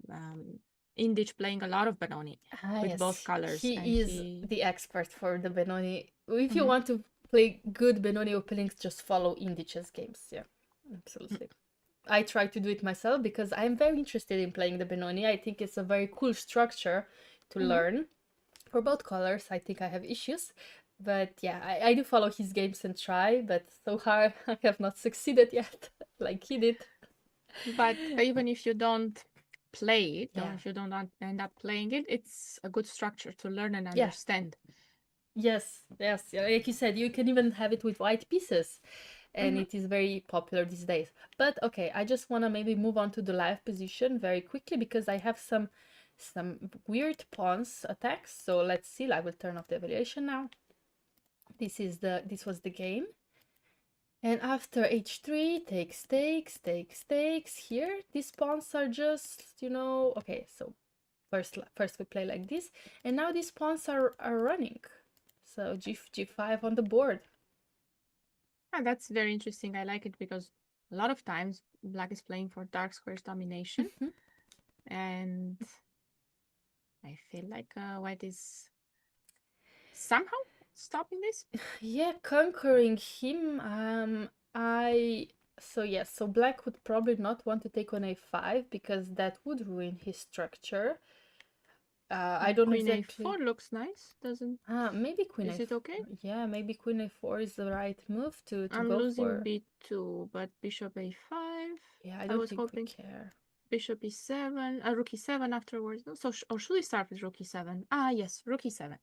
Indic playing a lot of Benoni with Yes, both colors, and he is he. the expert for the Benoni. If you Mhm. want to play good Benoni openings, just follow Indic's games. Yeah, Mm. absolutely. I try to do it myself because I'm very interested in playing the Benoni. I think it's a very cool structure to Mhm. learn. For both colors, I think I have issues. But yeah, I do follow his games and try, but so far I have not succeeded yet, like he did. But even if you don't play it, or Yeah. if you don't end up playing it, it's a good structure to learn and Yeah. understand. Yes, yes. Like you said, you can even have it with white pieces, and Mhm. it is very popular these days. But okay, I just want to maybe move on to the live position very quickly because I have some weird pawns attacks. So let's see. I will turn off the evaluation now. This was the game. And after h3, takes. Here, these pawns are just, okay, so first we play like this, and now these pawns are running. So g5 on the board. That's very interesting. I like it because a lot of times black is playing for dark squares domination, and I feel like white is somehow stopping this. Yeah, conquering him. So black would probably not want to take on a5 because that would ruin his structure. I don't Queen exactly. a4 looks nice, doesn't? Maybe queen Is a4. it okay? Yeah, maybe queen a4 is the right move to I'm go losing for. b2, but bishop a5. Yeah, I I don't was think we hoping care. bishop e7, rook e7 afterwards. No, so or should we start with rook e7? Ah, yes, rook e7.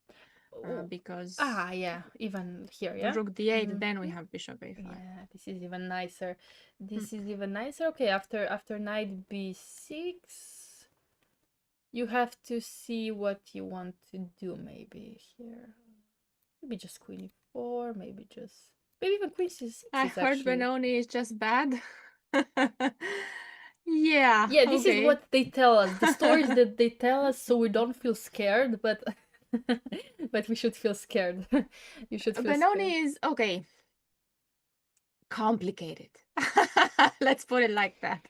Oh. Because Yeah, even here, yeah. rook d8, then we have bishop a5. Yeah, this is even nicer. Okay, after knight b6, you have to see what you want to do. Maybe here, maybe just queen e4. Maybe even queen c6 I is heard actually. Benoni is just bad. Yeah, Yeah, this is okay. what they tell us. The stories that they tell us, so we don't feel scared, but but we should feel scared. You should feel Benoni scared. is okay. Complicated. Let's put it like that.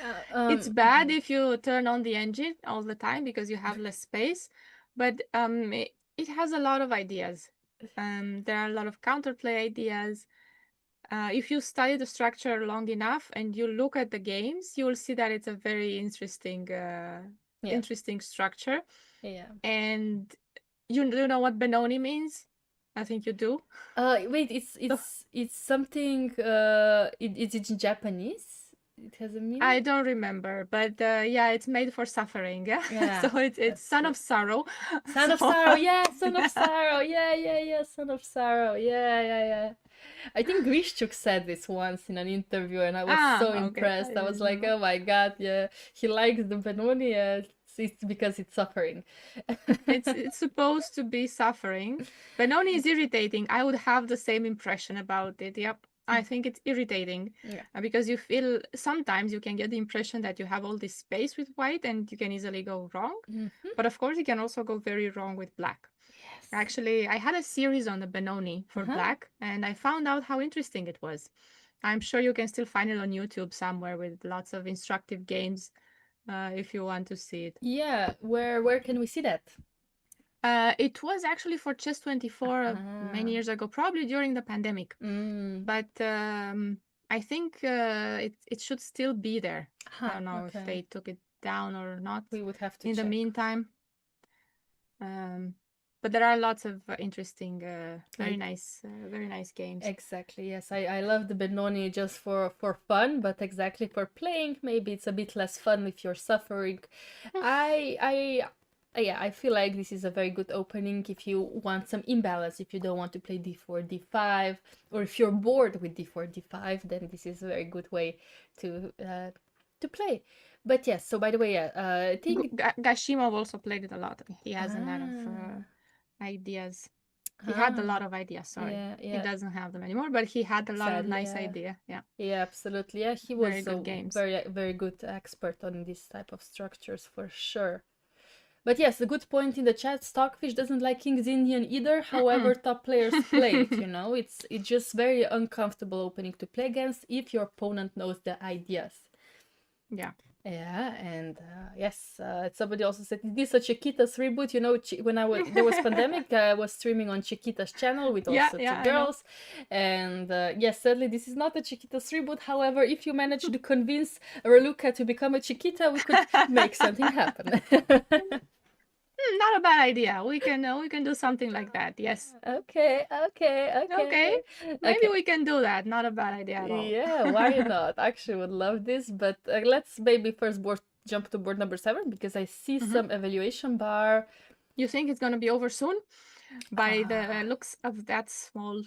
Yeah. It's bad if you turn on the engine all the time because you have less space, but it has a lot of ideas. There are a lot of counterplay ideas. If you study the structure long enough and you look at the games, you will see that it's a very interesting, Yeah. interesting structure. Yeah. And you know what Benoni means? I think you do. Wait, it's something. It's in Japanese. It has a meaning. I don't remember, but yeah, it's made for suffering. Yeah, Yeah, so it's son of sorrow. Son of Sorrow. Yeah, Son of Sorrow. Yeah. Son of Sorrow. Yeah. I think Grishchuk said this once in an interview, and I was so Okay, impressed. I I was like, remember. oh my god, yeah, he likes the Benoni. It's because it's suffering. It's supposed to be suffering. Benoni is irritating. I would have the same impression about it. Yep. I think it's irritating Yeah. because you feel sometimes you can get the impression that you have all this space with white and you can easily go wrong. But of course, you can also go very wrong with black. Yes. Actually, I had a series on the Benoni for Uh-huh. black and I found out how interesting it was. I'm sure you can still find it on YouTube somewhere with lots of instructive games if you want to see it. Yeah, where can we see that? It was actually for Chess24 many years ago, probably during the pandemic. But I think it should still be there. I don't know if they took it down or not. We would have to in check. the meantime. But there are lots of interesting, very nice games. Exactly. Yes, I love the Benoni just for fun, but exactly for playing, maybe it's a bit less fun if you're suffering. I feel like this is a very good opening if you want some imbalance, if you don't want to play d4, d5, or if you're bored with d4, d5, then this is a very good way to play. But yes, so by the way, I think Gashimov also played it a lot. He has a lot of ideas. He had a lot of ideas, sorry. Yeah. He doesn't have them anymore, but he had a lot of nice yeah. ideas. Yeah. Yeah, absolutely. Yeah, he Very was good a games. very good expert on this type of structures for sure. But yes, a good point in the chat. Stockfish doesn't like King's Indian either. However, top players play it. You know, it's just very uncomfortable opening to play against if your opponent knows the ideas. Yeah. Yeah, and yes, somebody also said, "Is this a Chiquita's reboot?" You know, when there was pandemic, I was streaming on Chiquita's channel with also two girls, and yes, sadly, this is not a Chiquita's reboot. However, if you manage to convince Raluca to become a Chiquita, we could make something happen. Not a bad idea. We can do something like that. Yes. Okay. Maybe we can do that. Not a bad idea at all. Yeah, why not? Actually, would love this, but let's maybe first jump to board number 7 because I see some evaluation bar. You think it's gonna be over soon? By the looks of that small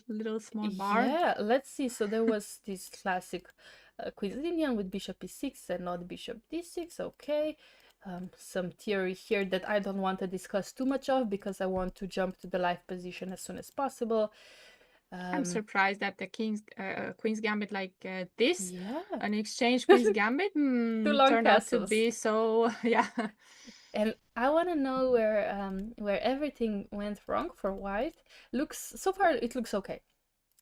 bar. Yeah, let's see. So there was this classic Queen's Indian with bishop e6 and not bishop d6. Okay. Some theory here that I don't want to discuss too much of because I want to jump to the live position as soon as possible. I'm surprised that the Queen's Gambit like this, yeah, an exchange Queen's Gambit turned out to be so, yeah. And I want to know where everything went wrong for white. So far it looks okay.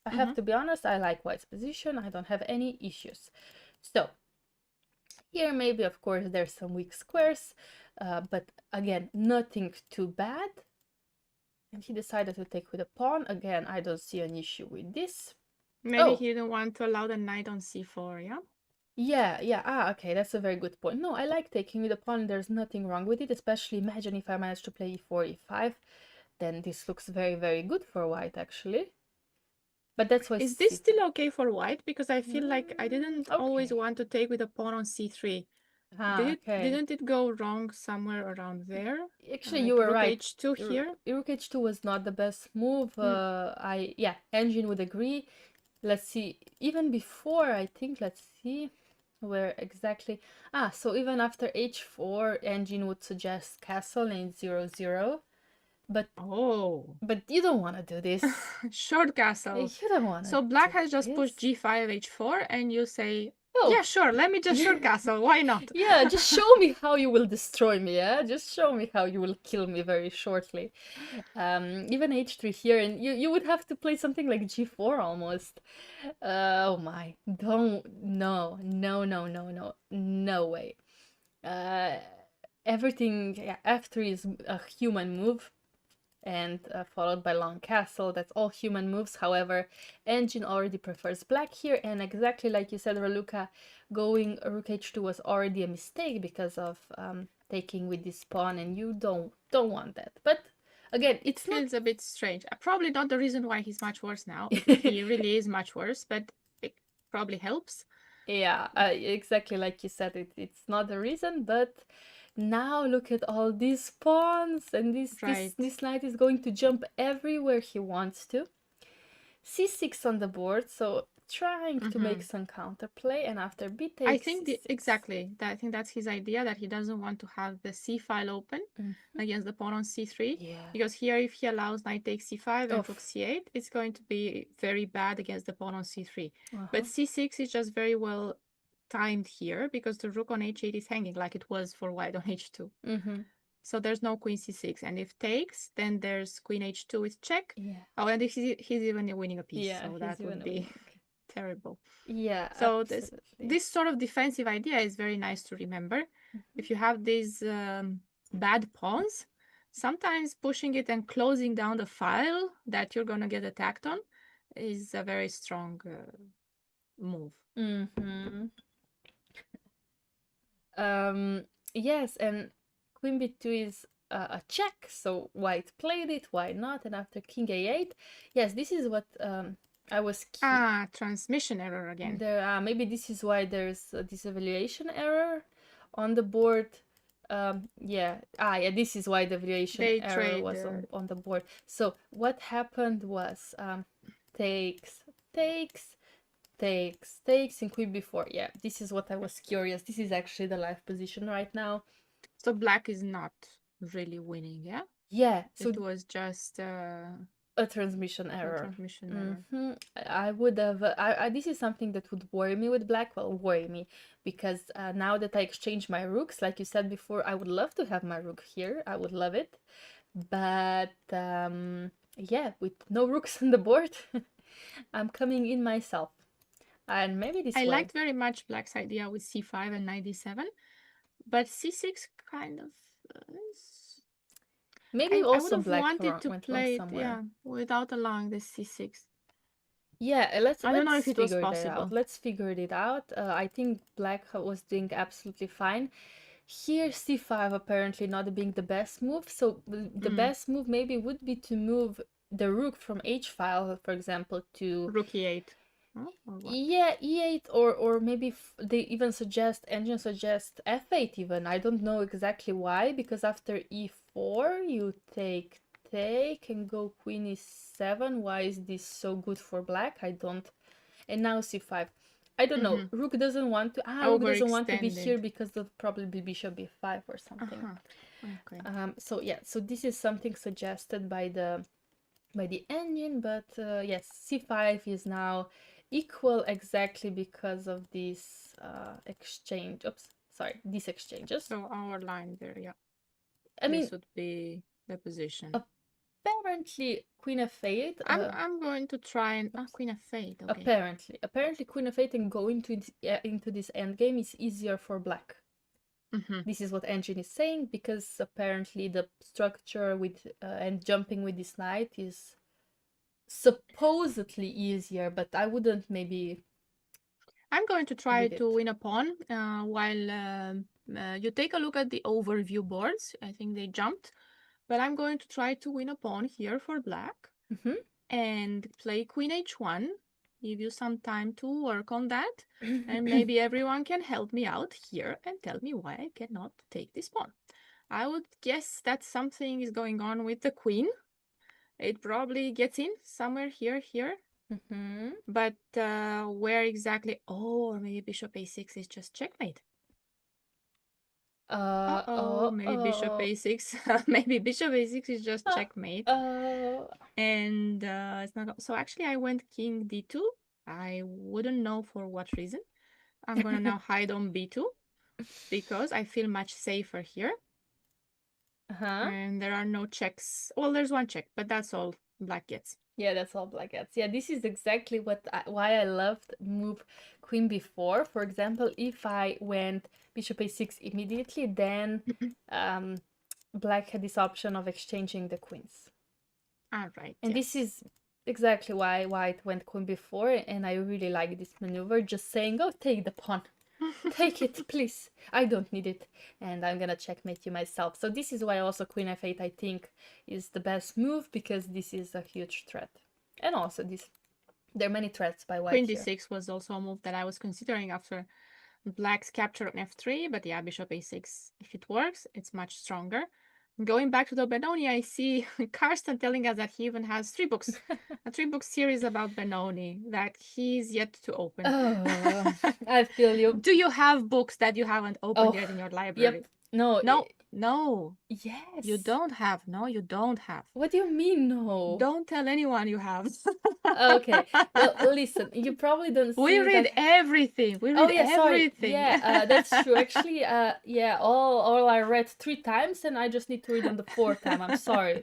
I have to be honest, I like white's position. I don't have any issues. So here maybe, of course, there's some weak squares, but again, nothing too bad. And he decided to take with a pawn. Again, I don't see an issue with this. Maybe he didn't want to allow the knight on c4, yeah? Yeah. Okay, that's a very good point. No, I like taking with a pawn. There's nothing wrong with it, especially imagine if I manage to play e4, e5. Then this looks very, very good for white, actually. But that's why. Is this still okay for white? Because I feel like I didn't always want to take with a pawn on c3. Didn't it go wrong somewhere around there? Actually, you were right. H2 here. Rook h2 was not the best move. Engine would agree. Let's see. Even before, I think. Let's see where exactly. So even after h4, Engine would suggest castle in 0-0. But you don't want to do this. Short castle. You don't want to. So black has just pushed g5, h4, and you say, yeah, sure, let me just short castle. Why not? Yeah, just show me how you will destroy me. Yeah, just show me how you will kill me very shortly. Even h3 here, and you would have to play something like g4 almost. Oh my! No way. Everything. Yeah, f3 is a human move. And followed by long castle. That's all human moves. However, Engine already prefers black here, and exactly like you said, Raluca, going rook h2 was already a mistake because of taking with this pawn, and you don't want that. But again, it feels a bit strange. Probably not the reason why he's much worse now. He really is much worse, but it probably helps. Yeah, exactly like you said, it's not the reason, but now look at all these pawns, and this knight is going to jump everywhere he wants to. c6 on the board, so trying to make some counterplay, and after b takes. I think I think that's his idea, that he doesn't want to have the c file open against the pawn on c3. Yeah. Because here, if he allows knight takes c5 and rook c8, it's going to be very bad against the pawn on c3. But c6 is just very well timed here because the rook on h8 is hanging like it was for white on h2. So there's no queen c6, and if takes, then there's queen h2 with check. And he's even winning a piece, so that would be terrible. Yeah. So this sort of defensive idea is very nice to remember. If you have these bad pawns, sometimes pushing it and closing down the file that you're gonna get attacked on is a very strong move. Yes, and queen b2 is a check, so white played it, why not? And after king a8, yes, this is what I was transmission error again. Maybe this is why there's this evaluation error on the board. This is why the evaluation error was on the board. So what happened was takes, and queen b4. Yeah, this is what I was curious. This is actually the live position right now. So black is not really winning, yeah? Yeah. So it was just A transmission error. transmission error. I would have. This is something that would worry me with black. Well, worry me because now that I exchanged my rooks, like you said before, I would love to have my rook here. I would love it, but yeah, with no rooks on the board, I'm coming in myself, and maybe this I way. liked very much black's idea with c5 and knight d7, but c6 kind of. Maybe I would also have black wanted to went wrong play it, somewhere. yeah, without allowing this c6. Yeah, I don't know if it was figure that possible. out. Let's figure it out. I think black was doing absolutely fine. Here, c5 apparently not being the best move. So the best move maybe would be to move the rook from h file, for example, to Rook e8. Huh? Or what? yeah, e8, or maybe they even engine suggest f8 even. I don't know exactly why, because after e4 you take and go queen e7. Why is this so good for black? I don't. And now c5. I don't know. Rook doesn't want to. Rook doesn't want to be here because of probably bishop b5 or something. Okay. So yeah. So this is something suggested by the engine, but yes, c5 is now equal exactly because of this exchange. Oops, sorry, these exchanges. So our line there, yeah. I mean, this would be the position. Apparently, queen f8. I'm going to try and queen f8. Okay. Apparently, queen f8 and go into this endgame is easier for black. This is what engine is saying, because apparently the structure with and jumping with this knight is supposedly easier, but I wouldn't maybe. I'm going to try to win a pawn while you take a look at the overview boards. I think they jumped, but I'm going to try to win a pawn here for black and play queen h1. Give you some time to work on that, and maybe everyone can help me out here and tell me why I cannot take this pawn. I would guess that something is going on with the queen. It probably gets in somewhere here. But where exactly? Oh, or maybe bishop a6 is just checkmate. Maybe bishop a6. Maybe bishop a6 is just checkmate. And it's not. So actually, I went king d2. I wouldn't know for what reason. I'm gonna now hide on b2 because I feel much safer here. And there are no checks. Well, there's one check, but that's all black gets. Yeah, that's all black gets. Yeah, this is exactly why I loved move queen b4. For example, if I went bishop a6 immediately, then black had this option of exchanging the queens. All right. And this is exactly why white went queen b4, and I really like this maneuver, just saying, oh, take the pawn. Take it, please. I don't need it. And I'm gonna checkmate you myself. So this is why also queen f8, I think, is the best move, because this is a huge threat. And also there are many threats by white. Queen d6 was also a move that I was considering after black's capture on f3. But yeah, bishop a6, if it works, it's much stronger. Going back to the Benoni, I see Karsten telling us that he even has 3 books, a 3-book series about Benoni that he's yet to open. Oh, I feel you. Do you have books that you haven't opened yet in your library? Yep. No. Yes. You don't have. No, you don't have. What do you mean, no? Don't tell anyone you have. Okay. Well, listen, you probably don't see. We read everything. We read everything. Yeah, that's true. Actually, yeah, all I read 3 times, and I just need to read them the 4th time. I'm sorry.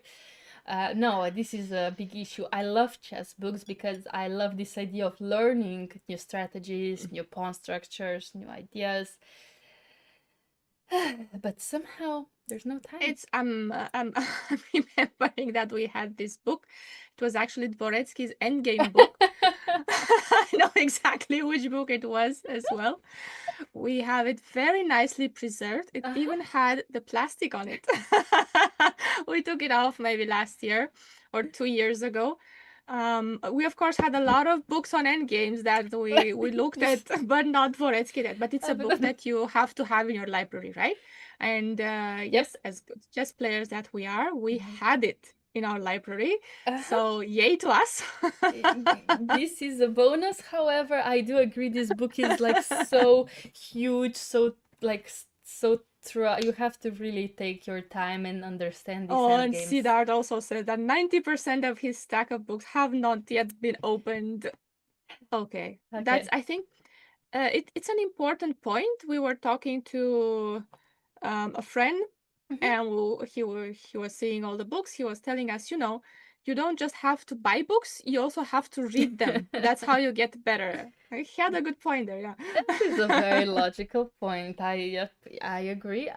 No, this is a big issue. I love chess books because I love this idea of learning new strategies, new pawn structures, new ideas. But somehow there's no time. It's I'm remembering that we had this book. It was actually Dvoretsky's Endgame book. I know exactly which book it was as well. We have it very nicely preserved. It even had the plastic on it. We took it off maybe last year or 2 years ago. We of course had a lot of books on endgames that we looked at, but not Dvoretsky. But it's a book that you have to have in your library, right? And yes, as good chess players that we are, we had it in our library. So yay to us. This is a bonus. However, I do agree this book is like so huge, so like so true. You have to really take your time and understand these Oh, and endgames. Siddharth also said that 90% of his stack of books have not yet been opened. Okay, that's, I think, it's an important point. We were talking to a friend, and he was seeing all the books. He was telling us, you don't just have to buy books, you also have to read them. That's how you get better. He had a good point there, yeah. That is a very logical point. I agree.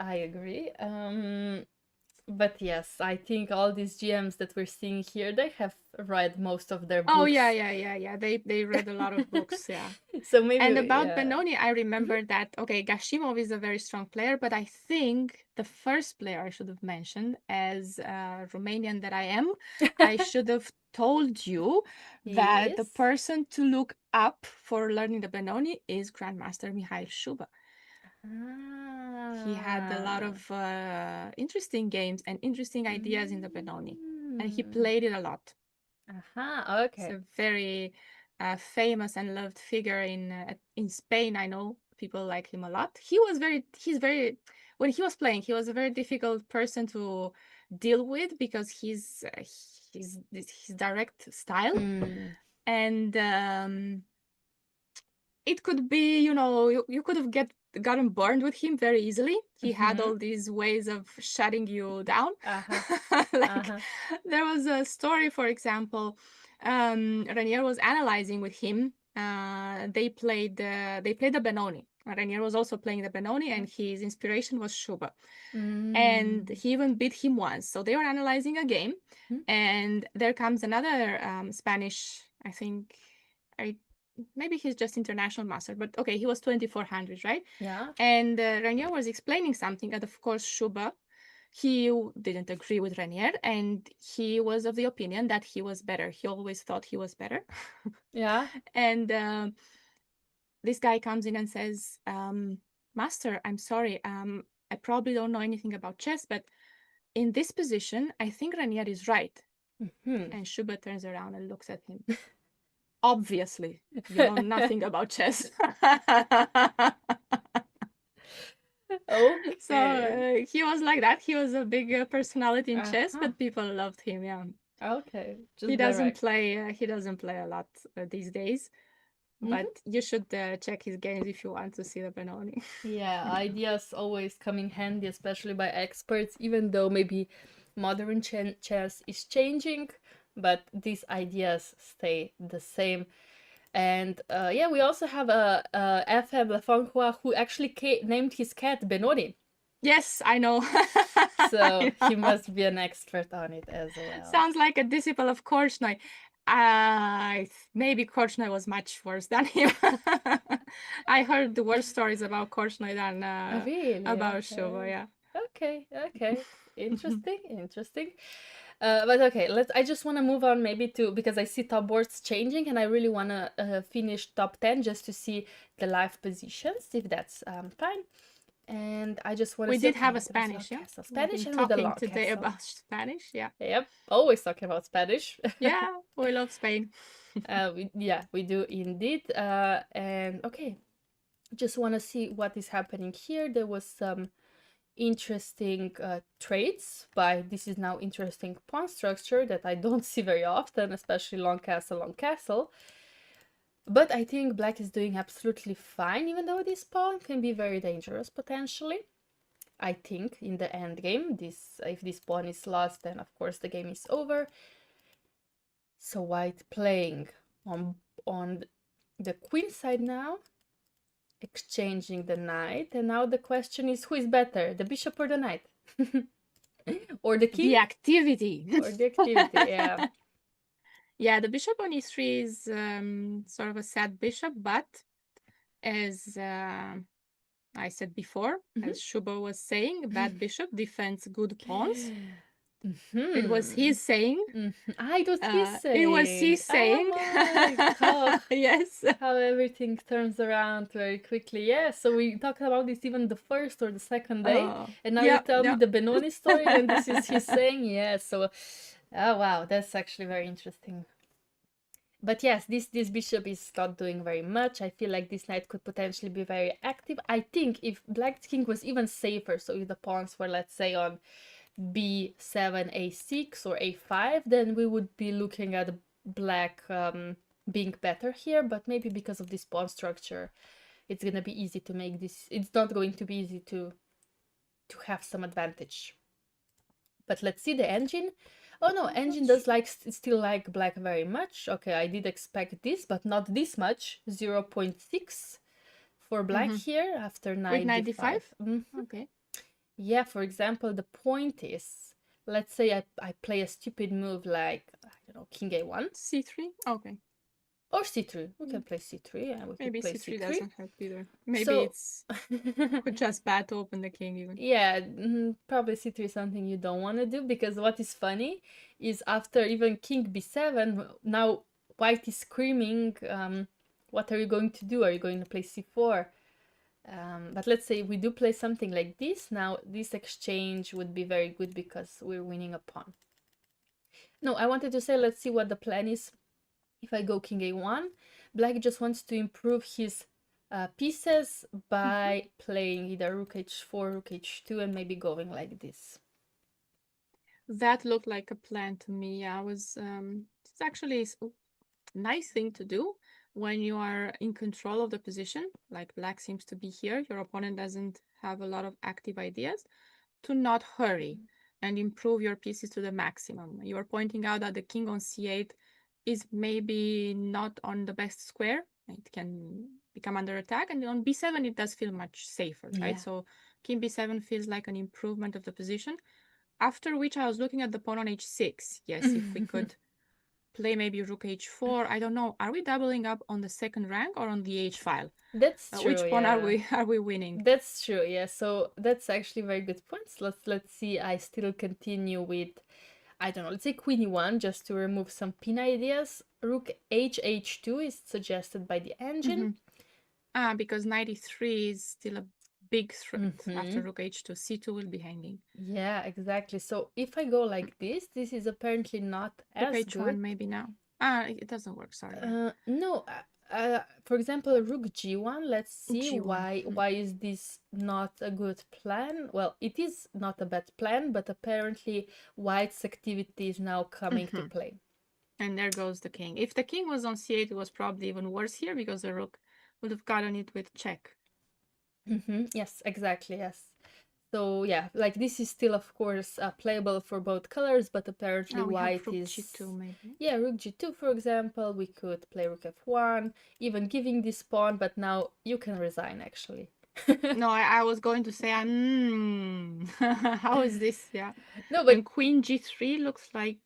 But yes, I think all these GMs that we're seeing here, they have read most of their books. Oh yeah. They read a lot of books, yeah. So maybe, And about yeah. Benoni, I remember that, okay, Gashimov is a very strong player, but I think the first player I should have mentioned, as Romanian that I am, I should have told you that the Yes. person to look up for learning the Benoni is Grandmaster Mihail Shuba. He had a lot of interesting games and interesting ideas in the Benoni, and he played it a lot. Okay. It's a very famous and loved figure in Spain. I know people like him a lot. When he was playing, he was a very difficult person to deal with because his direct style, and it could be, you could have gotten burned with him very easily. He had all these ways of shutting you down. There was a story, for example, Ranier was analyzing with him. They played the Benoni. Ranier was also playing the Benoni, and his inspiration was Shuba. And he even beat him once. So they were analyzing a game, and there comes another Spanish, I think, maybe he's just international master, but okay, he was 2400, right? Yeah. And Ranier was explaining something, and of course Shuba, he didn't agree with Ranier, and he was of the opinion that he was better. He always thought he was better. Yeah. And this guy comes in and says, Master, I'm sorry, I probably don't know anything about chess, but in this position, I think Ranier is right. And Shuba turns around and looks at him. Obviously, you know nothing about chess. Okay. So he was like that. He was a big personality in chess, but people loved him. Yeah. Okay. Just He doesn't direct. play. He doesn't play a lot these days. But you should check his games if you want to see the Benoni. Yeah, ideas always come in handy, especially by experts, even though maybe modern chess is changing, but these ideas stay the same. And yeah, we also have a FM Lafonghua who actually named his cat Benoni. Yes, I know. So he must be an expert on it as well. Sounds like a disciple of Korchnoi. Maybe Korchnoi was much worse than him. I heard the worst stories about Korchnoi than Really? about Shuba, yeah. Okay. Interesting. But okay, I just want to move on maybe to, because I see top boards changing, and I really want to finish top 10 just to see the live positions, if that's fine. And I just want to We see. did have a Spanish, yeah. Spanish, and talking with the long today castle. about Spanish, yeah. Yep, always talking about Spanish. Yeah, we love Spain. We do indeed. And okay, just want to see what is happening here. There was some interesting traits by, this is now interesting pawn structure that I don't see very often, especially long castle. But I think black is doing absolutely fine, even though this pawn can be very dangerous potentially. I think in the end game, if this pawn is lost, then of course the game is over. So white playing on the queen side now, exchanging the knight, and now the question is, who is better, the bishop or the knight? Or the king? The activity. Or the activity, yeah. Yeah, the bishop on e3 is sort of a sad bishop, but as I said before, as Shuba was saying, bad bishop defends good pawns. It was his saying. It was his saying. It was his saying. Oh my God. Yes. How everything turns around very quickly. Yeah, so we talked about this even the first or the second day. And now you tell me the Benoni story, and this is his saying. Yeah, so, oh wow, that's actually very interesting. But yes, this bishop is not doing very much. I feel like this knight could potentially be very active. I think if black king was even safer, so if the pawns were, let's say, on b7, a6 or a5, then we would be looking at black being better here. But maybe because of this pawn structure, it's gonna be easy to make this. It's not going to be easy to have some advantage. But let's see the engine. Oh no, engine does like still like black very much. Okay, I did expect this, but not this much. 0.6 for black here after knight With knight d5? Okay. Yeah, for example, the point is, let's say I play a stupid move like, I don't know, king a1. c3? Okay. Or c3. We can play c3. Yeah, we Maybe could play c3 c3. doesn't help either. Maybe So, it's just bad to open the king even. yeah, probably c3 is something you don't want to do, because what is funny is after even king b7, now white is screaming, what are you going to do? Are you going to play c4? But let's say we do play something like this. Now this exchange would be very good because we're winning a pawn. No, I wanted to say, let's see what the plan is. If I go king a1, black just wants to improve his pieces by playing either rook h4, rook h2, and maybe going like this. That looked like a plan to me. I was it's actually a nice thing to do when you are in control of the position, like black seems to be here. Your opponent doesn't have a lot of active ideas, to not hurry and improve your pieces to the maximum. You are pointing out that the king on c8 is maybe not on the best square. It can become under attack, and on b7 it does feel much safer, right? Yeah. So king b7 feels like an improvement of the position. After which I was looking at the pawn on h6. Yes, if we could play maybe rook h4. I don't know. Are we doubling up on the second rank or on the h file? That's true. Which pawn yeah. are we winning? That's true. Yeah. So that's actually very good points. Let's see. I still continue with, I don't know. Let's say queen e1 just to remove some pin ideas. Rook h2 is suggested by the engine. Because 93 is still a big threat. After rook h2, c2 will be hanging. Yeah, exactly. So if I go like this is apparently not Rook as h1 good. maybe now. It doesn't work, sorry. No, for example, rook g1, let's see G1. why is this not a good plan? Well, it is not a bad plan, but apparently white's activity is now coming to play. And there goes the king. If the king was on c8, it was probably even worse here because the rook would have gotten it with check. Yes, exactly, yes. So yeah, like this is still, of course, playable for both colors, but apparently white rook is... g2 maybe. Yeah, rook g2, for example. We could play rook f1, even giving this pawn, but now you can resign, actually. No, I was going to say, how is this? Yeah. No, but... And queen g3 looks like...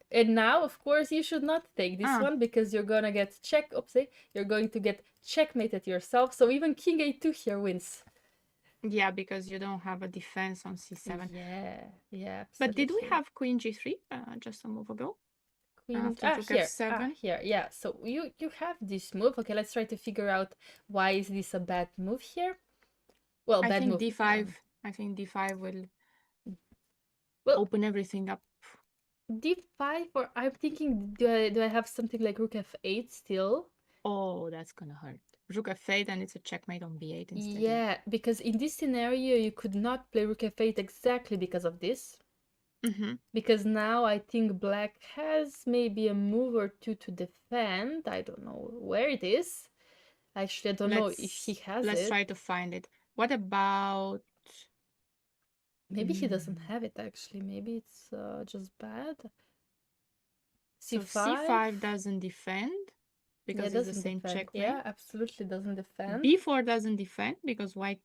And now, of course, you should not take this one because you're gonna get you're going to get checkmated yourself. So even king a2 here wins. Yeah, because you don't have a defense on c7. Yeah, absolutely. But did we have queen g3 just a move ago? After rook f7? Here, yeah. So you have this move. Okay, let's try to figure out why is this a bad move here. Well, I bad think move. d5. I think d5 will open everything up. D5, or I'm thinking, do I have something like rook f8 still? Oh, that's gonna hurt. Rook f8 and it's a checkmate on b8 instead. Yeah, because in this scenario you could not play rook f8 exactly because of this. Because now I think black has maybe a move or two to defend. I don't know where it is. Actually, I don't know if he has it. Let's try to find it. What about... Maybe he doesn't have it, actually. Maybe it's just bad. C5? So c5 doesn't defend because it's the same checkmate. Yeah, absolutely doesn't defend. b4 doesn't defend because white...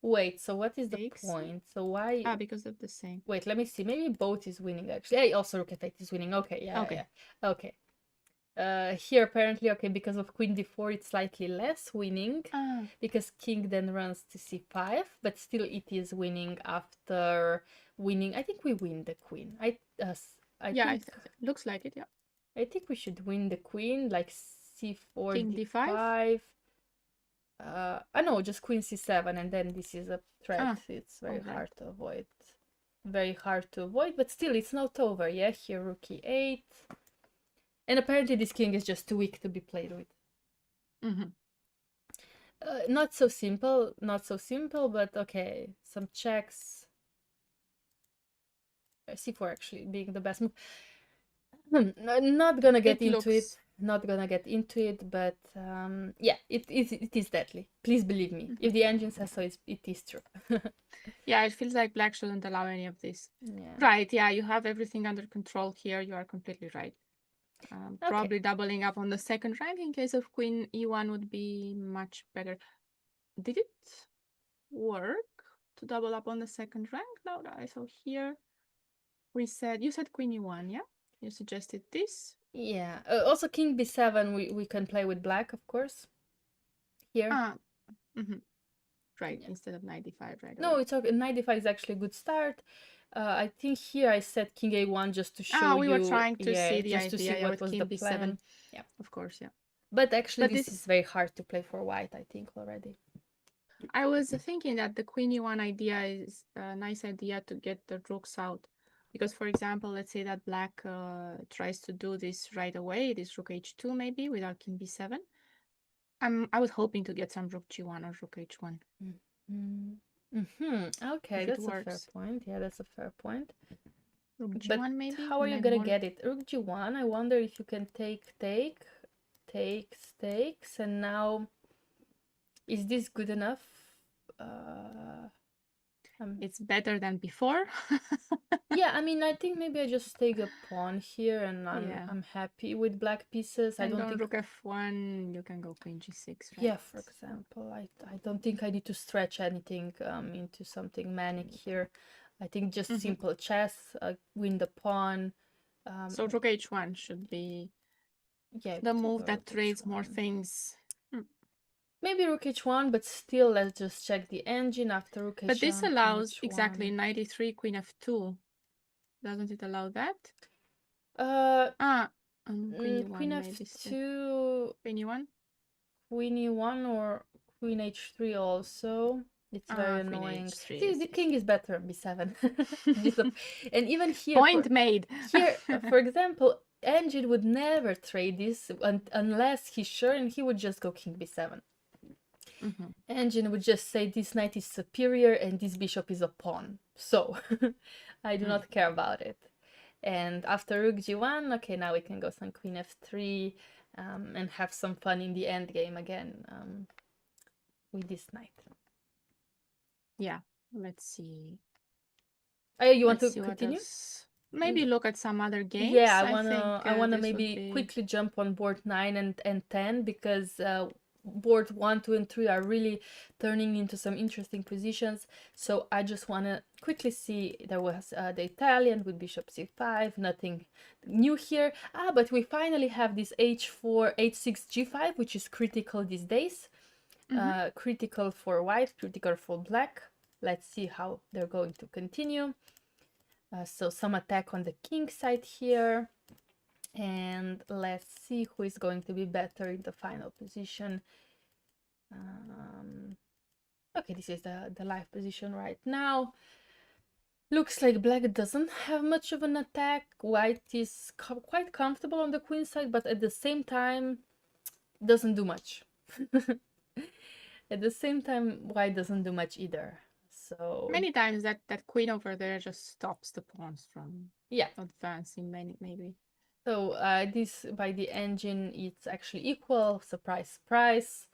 Wait, so what is the point? So why... because of the same. Wait, let me see. Maybe both is winning, actually. Yeah, also rook f8 is winning. Okay, yeah, okay. Yeah. Okay. Here apparently, okay, because of queen d4 it's slightly less winning, because king then runs to c5, but still it is winning after winning. I think we win the queen. I think looks like it. Yeah, I think we should win the queen, like c4, king d5. No, just queen c7, and then this is a threat. It's very hard to avoid. Very hard to avoid, but still it's not over. Yeah, here rook e8. And apparently this king is just too weak to be played with. Not so simple, but okay. Some checks. C4 actually being the best move. Not gonna get into it. Not gonna get into it, but yeah, it is deadly. Please believe me. If the engine says so, it is true. Yeah, it feels like black shouldn't allow any of this. Yeah. Right, yeah, you have everything under control here. You are completely right. Probably doubling up on the second rank in case of queen e1 would be much better. Did it work to double up on the second rank? No, I saw here. You said queen e1, yeah? You suggested this? Yeah. Also, king b7, we can play with black, of course. Here. Right, yeah. Instead of knight d5, right? No, it's okay. Knight d5 is actually a good start. I think here I set king a1 just to show we you. were trying to see the just idea, to see what was the b7. plan. Yeah, of course, yeah. But actually, this is very hard to play for white, I think, already. I was thinking that the queen e1 idea is a nice idea to get the rooks out. Because, for example, let's say that black tries to do this right away, this rook h2 maybe, without king b7. I was hoping to get some rook g1 or rook h1. Okay, that's a fair point. Yeah, that's a fair point. Rook g1 maybe? How are you gonna get it? Rook g1, I wonder if you can take, takes, and now... Is this good enough? It's better than before. Yeah, I mean, I think maybe I just take a pawn here, and I'm happy with black pieces. And I don't think rook f1, you can go queen g6, right? Yeah, for example, I don't think I need to stretch anything into something manic here. I think just simple chess, win the pawn. So rook h1 should be the move that trades more things. Maybe rook h1, but still, let's just check the engine after rook h1. But this allows exactly knight e3, queen f2. Doesn't it allow that? Queen e1, queen f2, queen e1, queen e1, or queen h3 also. It's very annoying. See, the king is better on b7. And even here, point made. Here, for example, engine would never trade this unless he's sure, and he would just go king b7. Engine would just say this knight is superior and this bishop is a pawn. So I do not care about it. And after rook g1, okay, now we can go some queen f3 and have some fun in the endgame again with this knight. Yeah, let's see. You want to continue? Maybe look at some other games. Yeah, I wanna maybe quickly jump on board 9 and 10, because board 1, 2, and 3 are really turning into some interesting positions. So I just want to quickly see. There was the Italian with bishop c5, nothing new here. But we finally have this h4, h6, g5, which is critical these days. Critical for white, critical for black. Let's see how they're going to continue. So some attack on the king side here. And let's see who is going to be better in the final position. Okay, this is the live position right now. Looks like black doesn't have much of an attack. White is quite comfortable on the queen side, but at the same time doesn't do much. At the same time, white doesn't do much either. So many times that queen over there just stops the pawns from advancing, maybe. So this, by the engine, it's actually equal. Surprise, surprise.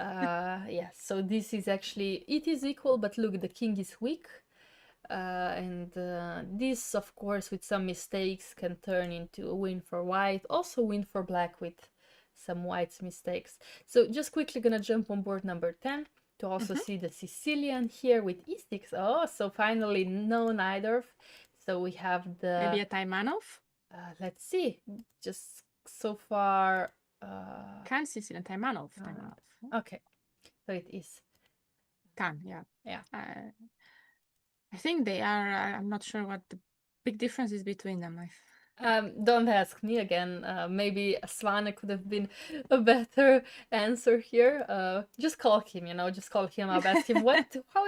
Yeah, so this is actually, it is equal, but look, the king is weak. And this, of course, with some mistakes can turn into a win for white. Also win for black with some white's mistakes. So just quickly gonna jump on board number 10 to also see the Sicilian here with e6. Oh, so finally no neither. So we have the... Maybe a Taimanov? Let's see. Just so far... Can Sicilian Taimanov. Okay, so it is. Can, yeah. Yeah. I think they are, I'm not sure what the big difference is between them. Don't ask me again. Maybe Svane could have been a better answer here. Just call him, just call him up, ask him how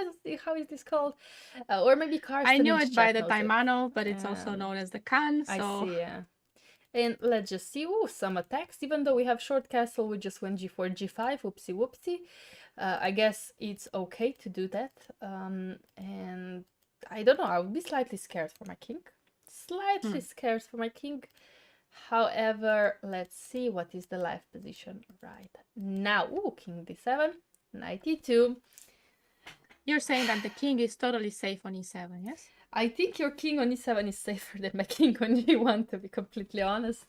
is this called? Or maybe Karsten. I knew it by the Taimanov, but it's also known as the Kan. So... I see, yeah. And let's just see. Ooh, some attacks. Even though we have short castle, we just went g4, g5. Whoopsie whoopsie. I guess it's okay to do that. And I don't know. I would be slightly scared for my king. Slightly scared for my king. However, let's see what is the life position right now. Ooh, king d7, knight e2. You're saying that the king is totally safe on e7, yes? I think your king on e7 is safer than my king on g1, to be completely honest.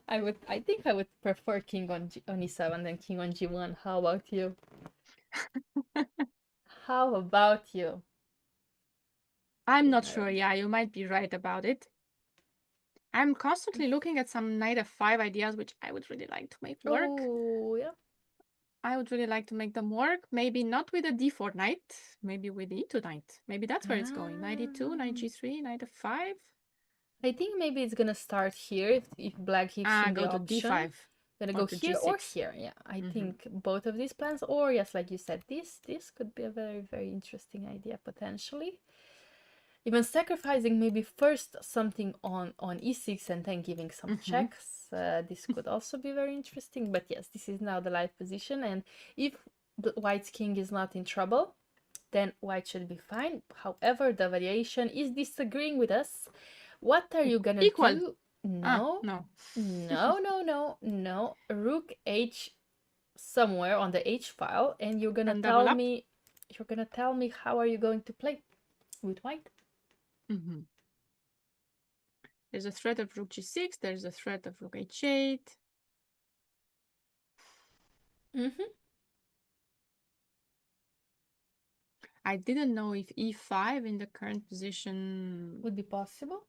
I think I would prefer king on e7 than king on g1. How about you? How about you? I'm not sure. Yeah, you might be right about it. I'm constantly looking at some knight f5 ideas, which I would really like to make work. Oh, yeah. I would really like to make them work. Maybe not with a d4 knight, maybe with the e2 knight. Maybe that's where it's going. Knight e2, knight g3, knight f5. I think maybe it's gonna start here if black gives him the Go to option. d5. Gonna Or go to here g6. or here. Yeah, I think both of these plans, or yes, like you said, this could be a very, very interesting idea potentially. Even sacrificing maybe first something on e6 and then giving some checks. This could also be very interesting. But yes, this is now the live position, and if the white's king is not in trouble, then white should be fine. However, the variation is disagreeing with us. What are you gonna do? No, no. no. Rook h somewhere on the h file, and you're gonna tell me. You're gonna tell me how are you going to play with white? There's a threat of rook g6. There's a threat of rook h8. I didn't know if e5 in the current position would be possible.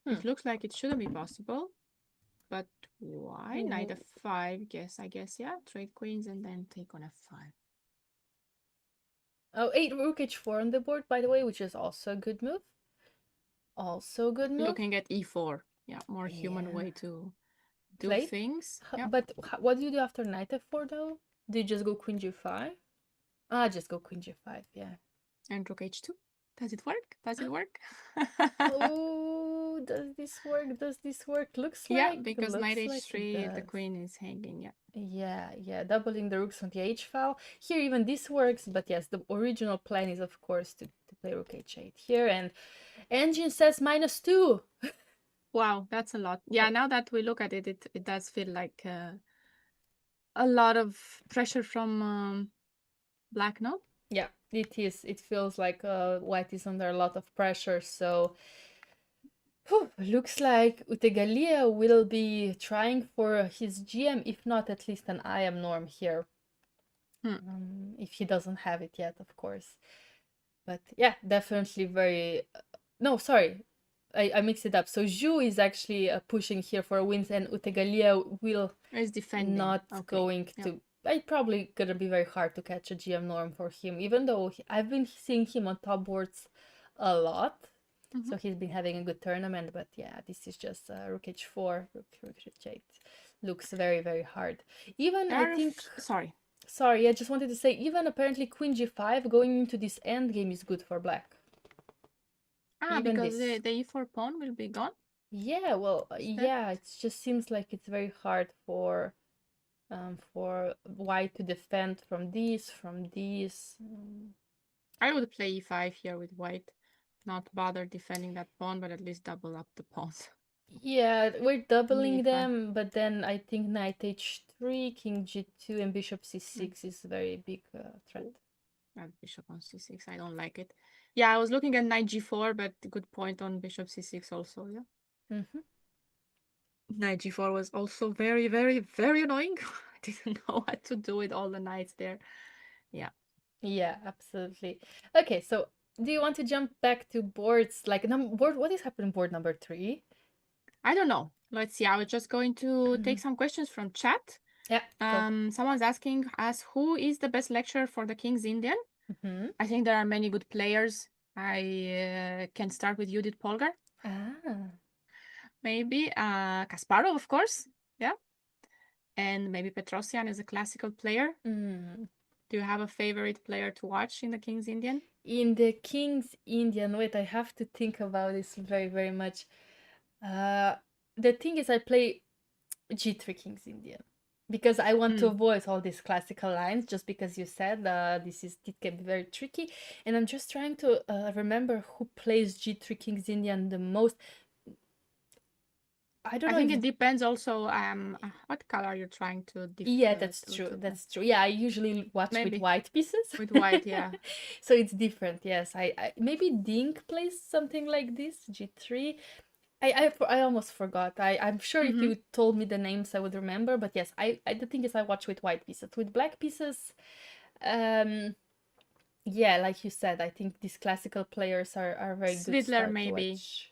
It looks like it shouldn't be possible. But why? Knight f5, I guess, yeah. Trade queens and then take on f5. Oh, 8 rook h4 on the board, by the way, which is also a good move. Looking at e4. Yeah, more human way to do things. Yeah. But what do you do after knight f4, though? Do you just go queen g5? Just go queen g5, yeah. And rook h2. Does it work? Does it work? Oh, does this work? Does this work? Looks like... Yeah, because knight h3, the queen is hanging, Yeah, doubling the rooks on the h file. Here even this works, but yes, the original plan is of course to play rook h8 here, and engine says -2. Wow, that's a lot. Yeah, now that we look at it, it does feel like a lot of pressure from black, no? Yeah, it is. It feels like white is under a lot of pressure, so looks like Utegalia will be trying for his GM, if not at least an IM norm here. If he doesn't have it yet, of course. But yeah, definitely very... No, sorry. I mixed it up. So Zhu is actually pushing here for wins, and Utegalia will is defending. Not going to... It's probably gonna be very hard to catch a GM norm for him, even though I've been seeing him on top boards a lot. So he's been having a good tournament, but yeah, this is just rook h4, rook h8. Looks very, very hard. Even, I think... Sorry, I just wanted to say, even apparently queen g5 going into this endgame is good for black. Even because the e4 pawn will be gone? Yeah, well, yeah, it just seems like it's very hard for white to defend from these. I would play e5 here with white. Not bother defending that pawn, but at least double up the pawns. Yeah, we're doubling them, but then I think knight h3, king g2, and bishop c6 is a very big threat. Bishop on c6, I don't like it. Yeah, I was looking at knight g4, but good point on bishop c6 also, yeah. Knight g4 was also very, very, very annoying. I didn't know what to do with all the knights there. Yeah. Yeah, absolutely. Okay, so do you want to jump back to boards like what is happening board number 3? I don't know. Let's see. I was just going to take some questions from chat. Yeah. Someone's asking us who is the best lecturer for the King's Indian. I think there are many good players. I can start with Judith Polgar. Maybe Kasparov, of course. Yeah. And maybe Petrosian is a classical player. Do you have a favorite player to watch in the King's Indian? In the King's Indian, wait, I have to think about this very, very much. The thing is, I play G3 King's Indian because I want to avoid all these classical lines. Just because you said it can be very tricky, and I'm just trying to remember who plays G3 King's Indian the most. I don't I know think if it depends also what color you're trying to yeah, that's true. to That's true. Yeah, I usually watch with maybe white pieces. with white, yeah. So it's different. Yes, I maybe Dink plays something like this, G3. I almost forgot. I'm sure if you told me the names I would remember, but yes, the thing is I watch with white pieces. With black pieces, yeah, like you said, I think these classical players are very good Svidler start to maybe. watch.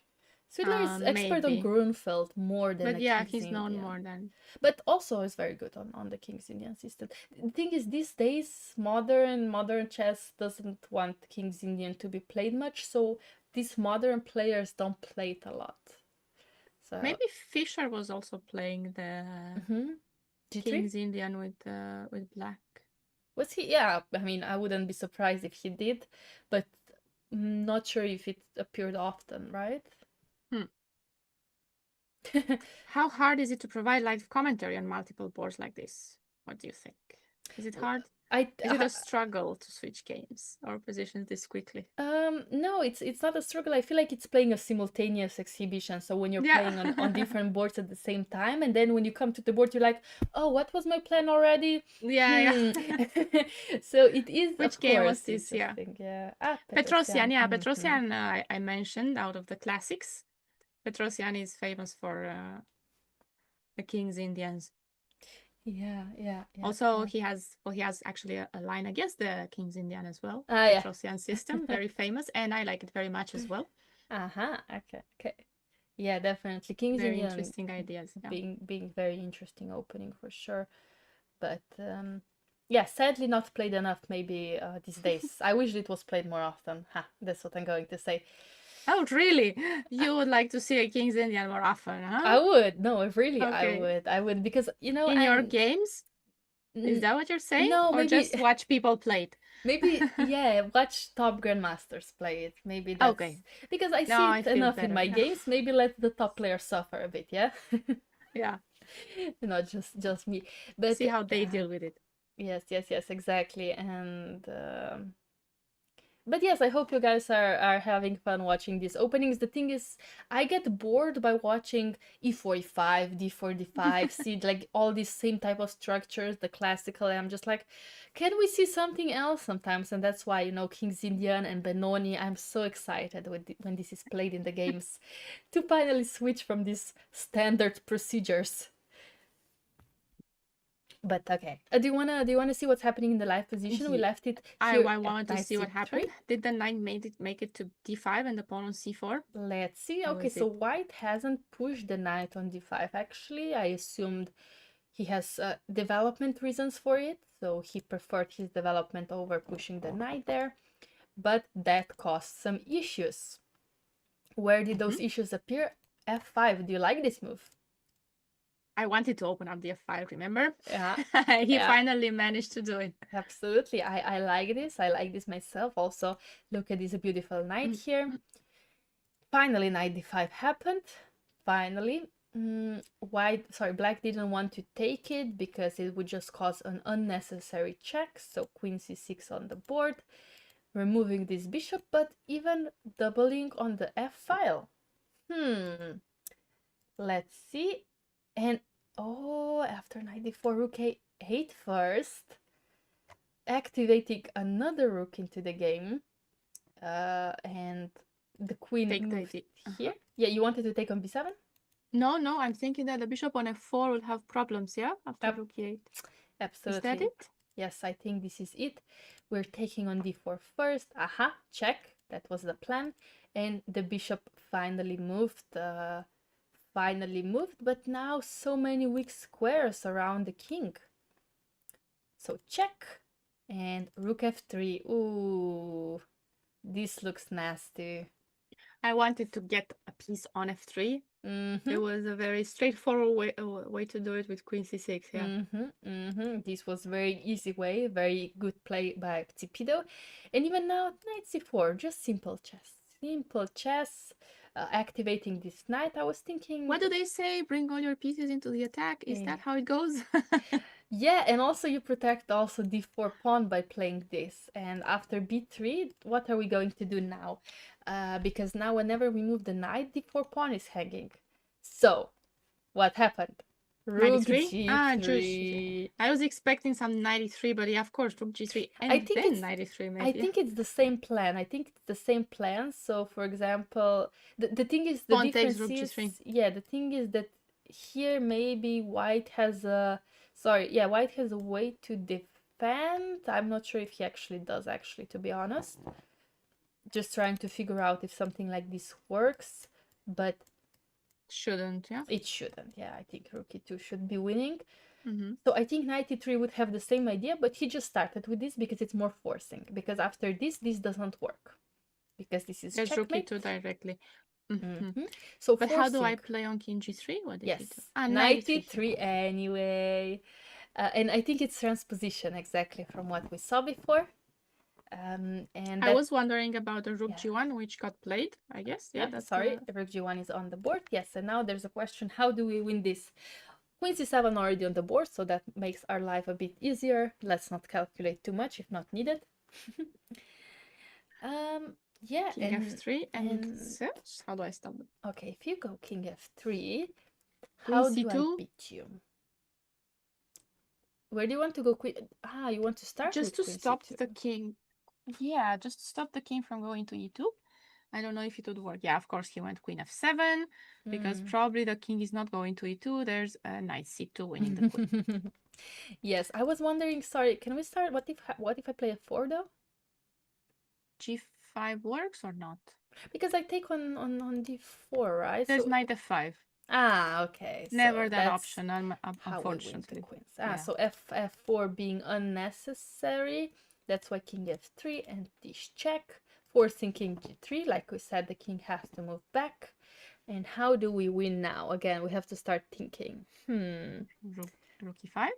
Svidler is expert on Maybe. Grunfeld more than But a yeah, King's he's known Indian. more than. But also is very good on the King's Indian system. The thing is, these days, modern chess doesn't want King's Indian to be played much, so these modern players don't play it a lot. So Maybe Fischer was also playing the G3? King's Indian with black. Was he? Yeah, I mean, I wouldn't be surprised if he did, but not sure if it appeared often, right? How hard is it to provide live commentary on multiple boards like this? What do you think? Is it hard? Is it a struggle to switch games or positions this quickly? No, it's not a struggle. I feel like it's playing a simultaneous exhibition. So when you're playing on different boards at the same time, and then when you come to the board, you're like, oh, what was my plan already? Yeah. So it is. Which of game course, was this? Yeah. Yeah. Petrosian. Yeah, Petrosian. I mentioned out of the classics. Petrosian is famous for the King's Indians. Yeah. Also, he has actually a line against the King's Indian as well. Yeah. Petrosian system, very famous, and I like it very much as well. Okay. Yeah, definitely. King's very Indian interesting ideas. Yeah. Being very interesting opening for sure. But yeah, sadly not played enough maybe these days. I wish it was played more often. That's what I'm going to say. Oh, really? You would like to see a King's Indian more often, huh? I would. No, really, Okay. I would because in your games. Is that what you're saying? No, or maybe just watch people play it. Maybe yeah, watch top grandmasters play it. Maybe that's okay. Because I see it enough in my games. Maybe let the top players suffer a bit. Yeah. Yeah. Not just me. But see how they deal with it. Yes, exactly. And but yes, I hope you guys are having fun watching these openings. The thing is, I get bored by watching e45, d45, see like all these same type of structures, the classical, and I'm just like, can we see something else sometimes? And that's why, King's Indian and Benoni, I'm so excited when this is played in the games to finally switch from these standard procedures. But okay, do you wanna see what's happening in the live position? We left it here. I wanted to see what happened. Did the knight make it to d5 and the pawn on c4? Let's see. Okay, so white hasn't pushed the knight on d5. Actually, I assumed he has development reasons for it, so he preferred his development over pushing the knight there. But that caused some issues. Where did those issues appear? F5. Do you like this move? I wanted to open up the f5, remember? Yeah. He finally managed to do it. Absolutely. I like this. I like this myself. Also, look at this beautiful knight here. Finally, knight d5 happened. Finally. Black didn't want to take it because it would just cause an unnecessary check. So queen c6 on the board, removing this bishop, but even doubling on the f file. Let's see. And after knight d4, rook a8 first, activating another rook into the game, and the queen moved here. Yeah, you wanted to take on b7? No, I'm thinking that the bishop on f4 will have problems, yeah, after rook e8. Absolutely. Is that it? Yes, I think this is it. We're taking on d4 first. Check. That was the plan. And the bishop finally moved. But now so many weak squares around the king. So check. And rook f3. Ooh, this looks nasty. I wanted to get a piece on f3 It was a very straightforward way to do it with queen c6, yeah. This was very easy way, very good play by Ptipido. And even now, knight c4, just simple chess. Simple chess, activating this knight. I was thinking... What do they say? Bring all your pieces into the attack? Is that how it goes? Yeah, and also you protect also d4 pawn by playing this. And after b3, what are we going to do now? Because now whenever we move the knight, d4 pawn is hanging. So, what happened? Rook 93? Ah, g3. I was expecting some 93, but yeah, of course, rook g3 and I think then it's 93 maybe. I think it's the same plan. I think it's the same plan. So, for example, the thing is, the Pawn takes difference rook is, g3. yeah, the thing is that here maybe white has a, sorry, yeah, white has a way to defend. I'm not sure if he actually does, actually, to be honest. Just trying to figure out if something like this works, but Shouldn't, yeah. it shouldn't. Yeah, I think rook e2 should be winning. Mm-hmm. So I think knight e3 would have the same idea, but he just started with this because it's more forcing. Because after this doesn't work. Because this is There's checkmate. rook e2 directly. So but forcing. how do I play on king g3? What did he do? Yes, Ah, knight 93. e3 anyway. And I think it's transposition exactly from what we saw before. And I was wondering about the rook g1, which got played, I guess. Yeah, that's sorry, rook g1 is on the board. Yes, and now there's a question: how do we win this? Queen c7 already on the board, so that makes our life a bit easier. Let's not calculate too much if not needed. Yeah, king f3 and so how do I stop them? Okay, if you go king f3, queen how c2? do I beat you? Where do you want to go? You want to start just with to stop the king. Yeah, just to stop the king from going to e2. I don't know if it would work. Yeah, of course he went queen f7 because probably the king is not going to e2. There's a knight c2 winning the queen. Yes, I was wondering. Sorry, can we start? What if I play a4 though? g5 works or not? Because I take on d4, right? There's knight f5. Ah, okay. Never that option, unfortunately. So f4 being unnecessary. That's why king f3 and this check. Forcing king g3. Like we said, the king has to move back. And how do we win now? Again, we have to start thinking. Rook e5.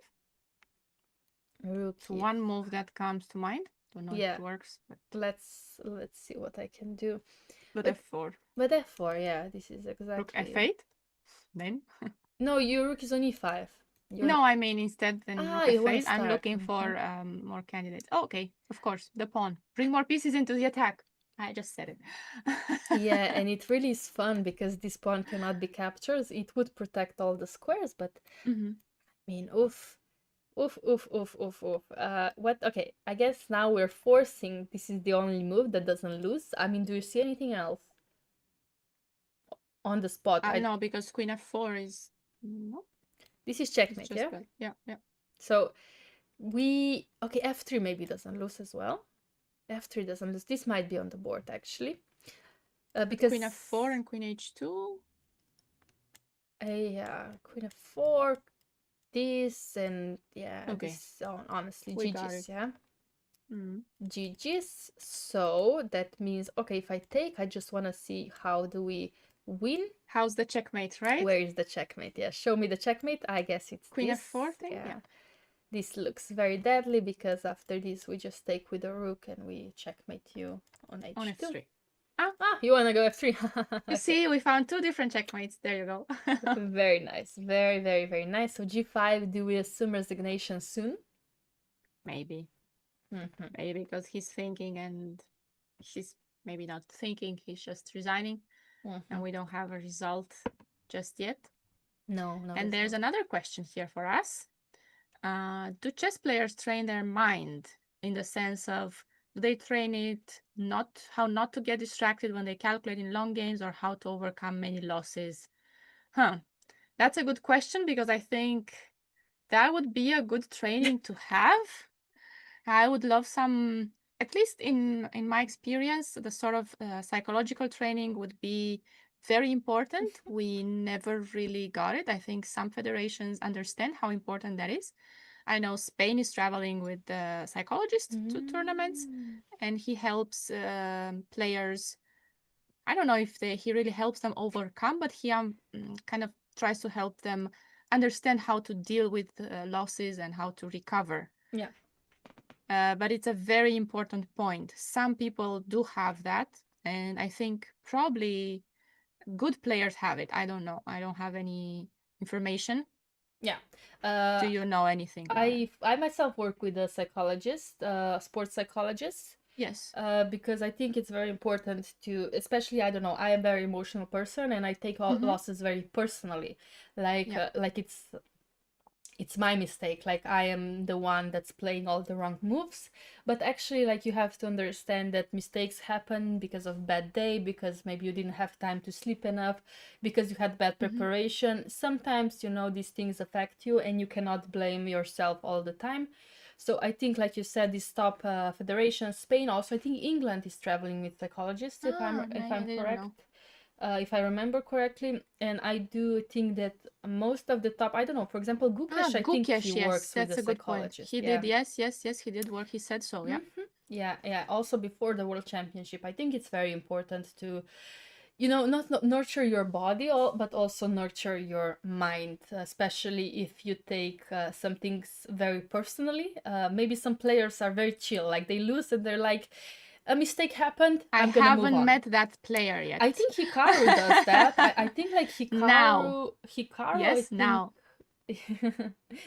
Rook so one move that comes to mind. Don't know if it works. But let's see what I can do. But f4. But f4, yeah, this is exactly. Rook f8. Then. No, your rook is on e5. No, I mean instead than rook f8, I'm looking for more candidates. Oh, okay, of course, the pawn. Bring more pieces into the attack. I just said it. Yeah, and it really is fun because this pawn cannot be captured. It would protect all the squares, but I mean, oof. What? Okay, I guess now we're forcing. This is the only move that doesn't lose. I mean, do you see anything else on the spot? No, because queen f4 is no. This is checkmate, yeah? Yeah. So okay, f3 maybe doesn't lose as well. F3 doesn't lose. This might be on the board actually. Because queen f4 and queen h2. Yeah, queen f4, this and okay. This honestly we GG's, yeah. GG's. So that means okay, if I take, I just want to see how do we win. How's the checkmate, right? Where is the checkmate? Yeah, show me the checkmate. I guess it's queen this. f4 thing. Yeah. This looks very deadly because after this we just take with the rook and we checkmate you on h2. On f3. You want to go f3? You see, we found two different checkmates. There you go. Very nice. Very, very, very nice. So g5, do we assume resignation soon? Maybe. Maybe because he's thinking and he's maybe not thinking. He's just resigning. And we don't have a result just yet. No. And there's another question here for us. Do chess players train their mind in the sense of, do they train it how not to get distracted when they calculate in long games or how to overcome many losses? That's a good question because I think that would be a good training to have. I would love some, at least in my experience, the sort of psychological training would be very important. We never really got it. I think some federations understand how important that is. I know Spain is traveling with the psychologist to tournaments, and he helps players I don't know if he really helps them overcome, but he kind of tries to help them understand how to deal with losses and how to recover. Yeah. But it's a very important point. Some people do have that, and I think probably good players have it. I don't know. I don't have any information. Yeah. Do you know anything about it? I myself work with a psychologist, sports psychologist. Yes. Because I think it's very important to, especially, I don't know, I am a very emotional person and I take all losses very personally. Like it's my mistake, like I am the one that's playing all the wrong moves. But actually, like, you have to understand that mistakes happen because of bad day, because maybe you didn't have time to sleep enough, because you had bad preparation. Sometimes, you know, these things affect you and you cannot blame yourself all the time. So I think, like you said, these top federations, Spain also, I think England is traveling with psychologists, if I'm I didn't correct. know. If I remember correctly, and I do think that most of the top, I don't know, for example, Gukesh, I think he Gukesh, yes, works with that's a a good point. psychologist. He Yeah. did, yes, he did work. He said so, yeah. Yeah. Also before the World Championship, I think it's very important to, you know, not nurture your body, but also nurture your mind, especially if you take some things very personally. Maybe some players are very chill, like they lose and they're like, a mistake happened, I I'm gonna move haven't on. met that player yet. I think Hikaru does that. I think like Now. Hikaru, I Yes, think now.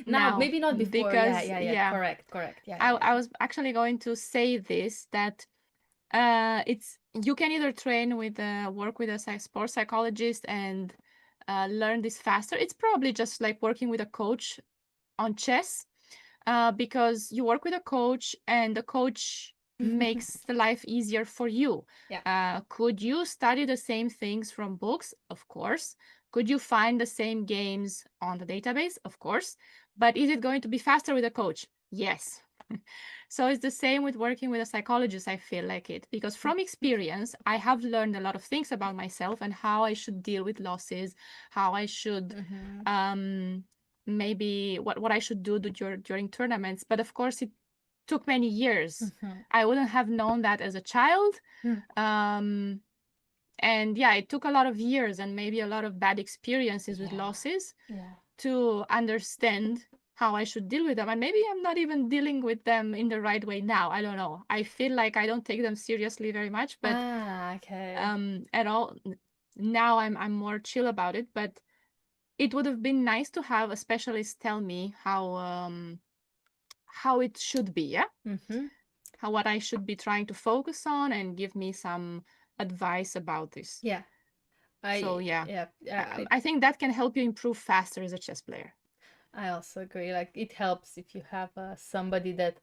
now, maybe not before. Because Yeah. Correct. I was actually going to say this, that it's, you can either train with work with a sports psychologist and learn this faster. It's probably just like working with a coach on chess, because you work with a coach and the coach makes the life easier for you. Yeah. Could you study the same things from books? Of course. Could you find the same games on the database? Of course. But is it going to be faster with a coach? Yes. So it's the same with working with a psychologist, I feel like it, because from experience, I have learned a lot of things about myself and how I should deal with losses, how I should maybe what I should do during tournaments. But of course, it took many years. I wouldn't have known that as a child. And yeah, it took a lot of years and maybe a lot of bad experiences with losses to understand how I should deal with them. And maybe I'm not even dealing with them in the right way now. I don't know. I feel like I don't take them seriously very much, but Okay. at all. Now I'm more chill about it, but it would have been nice to have a specialist tell me how it should be, yeah? How, what I should be trying to focus on and give me some advice about this. Yeah. So yeah, I I think that can help you improve faster as a chess player. I also agree. Like, it helps if you have somebody that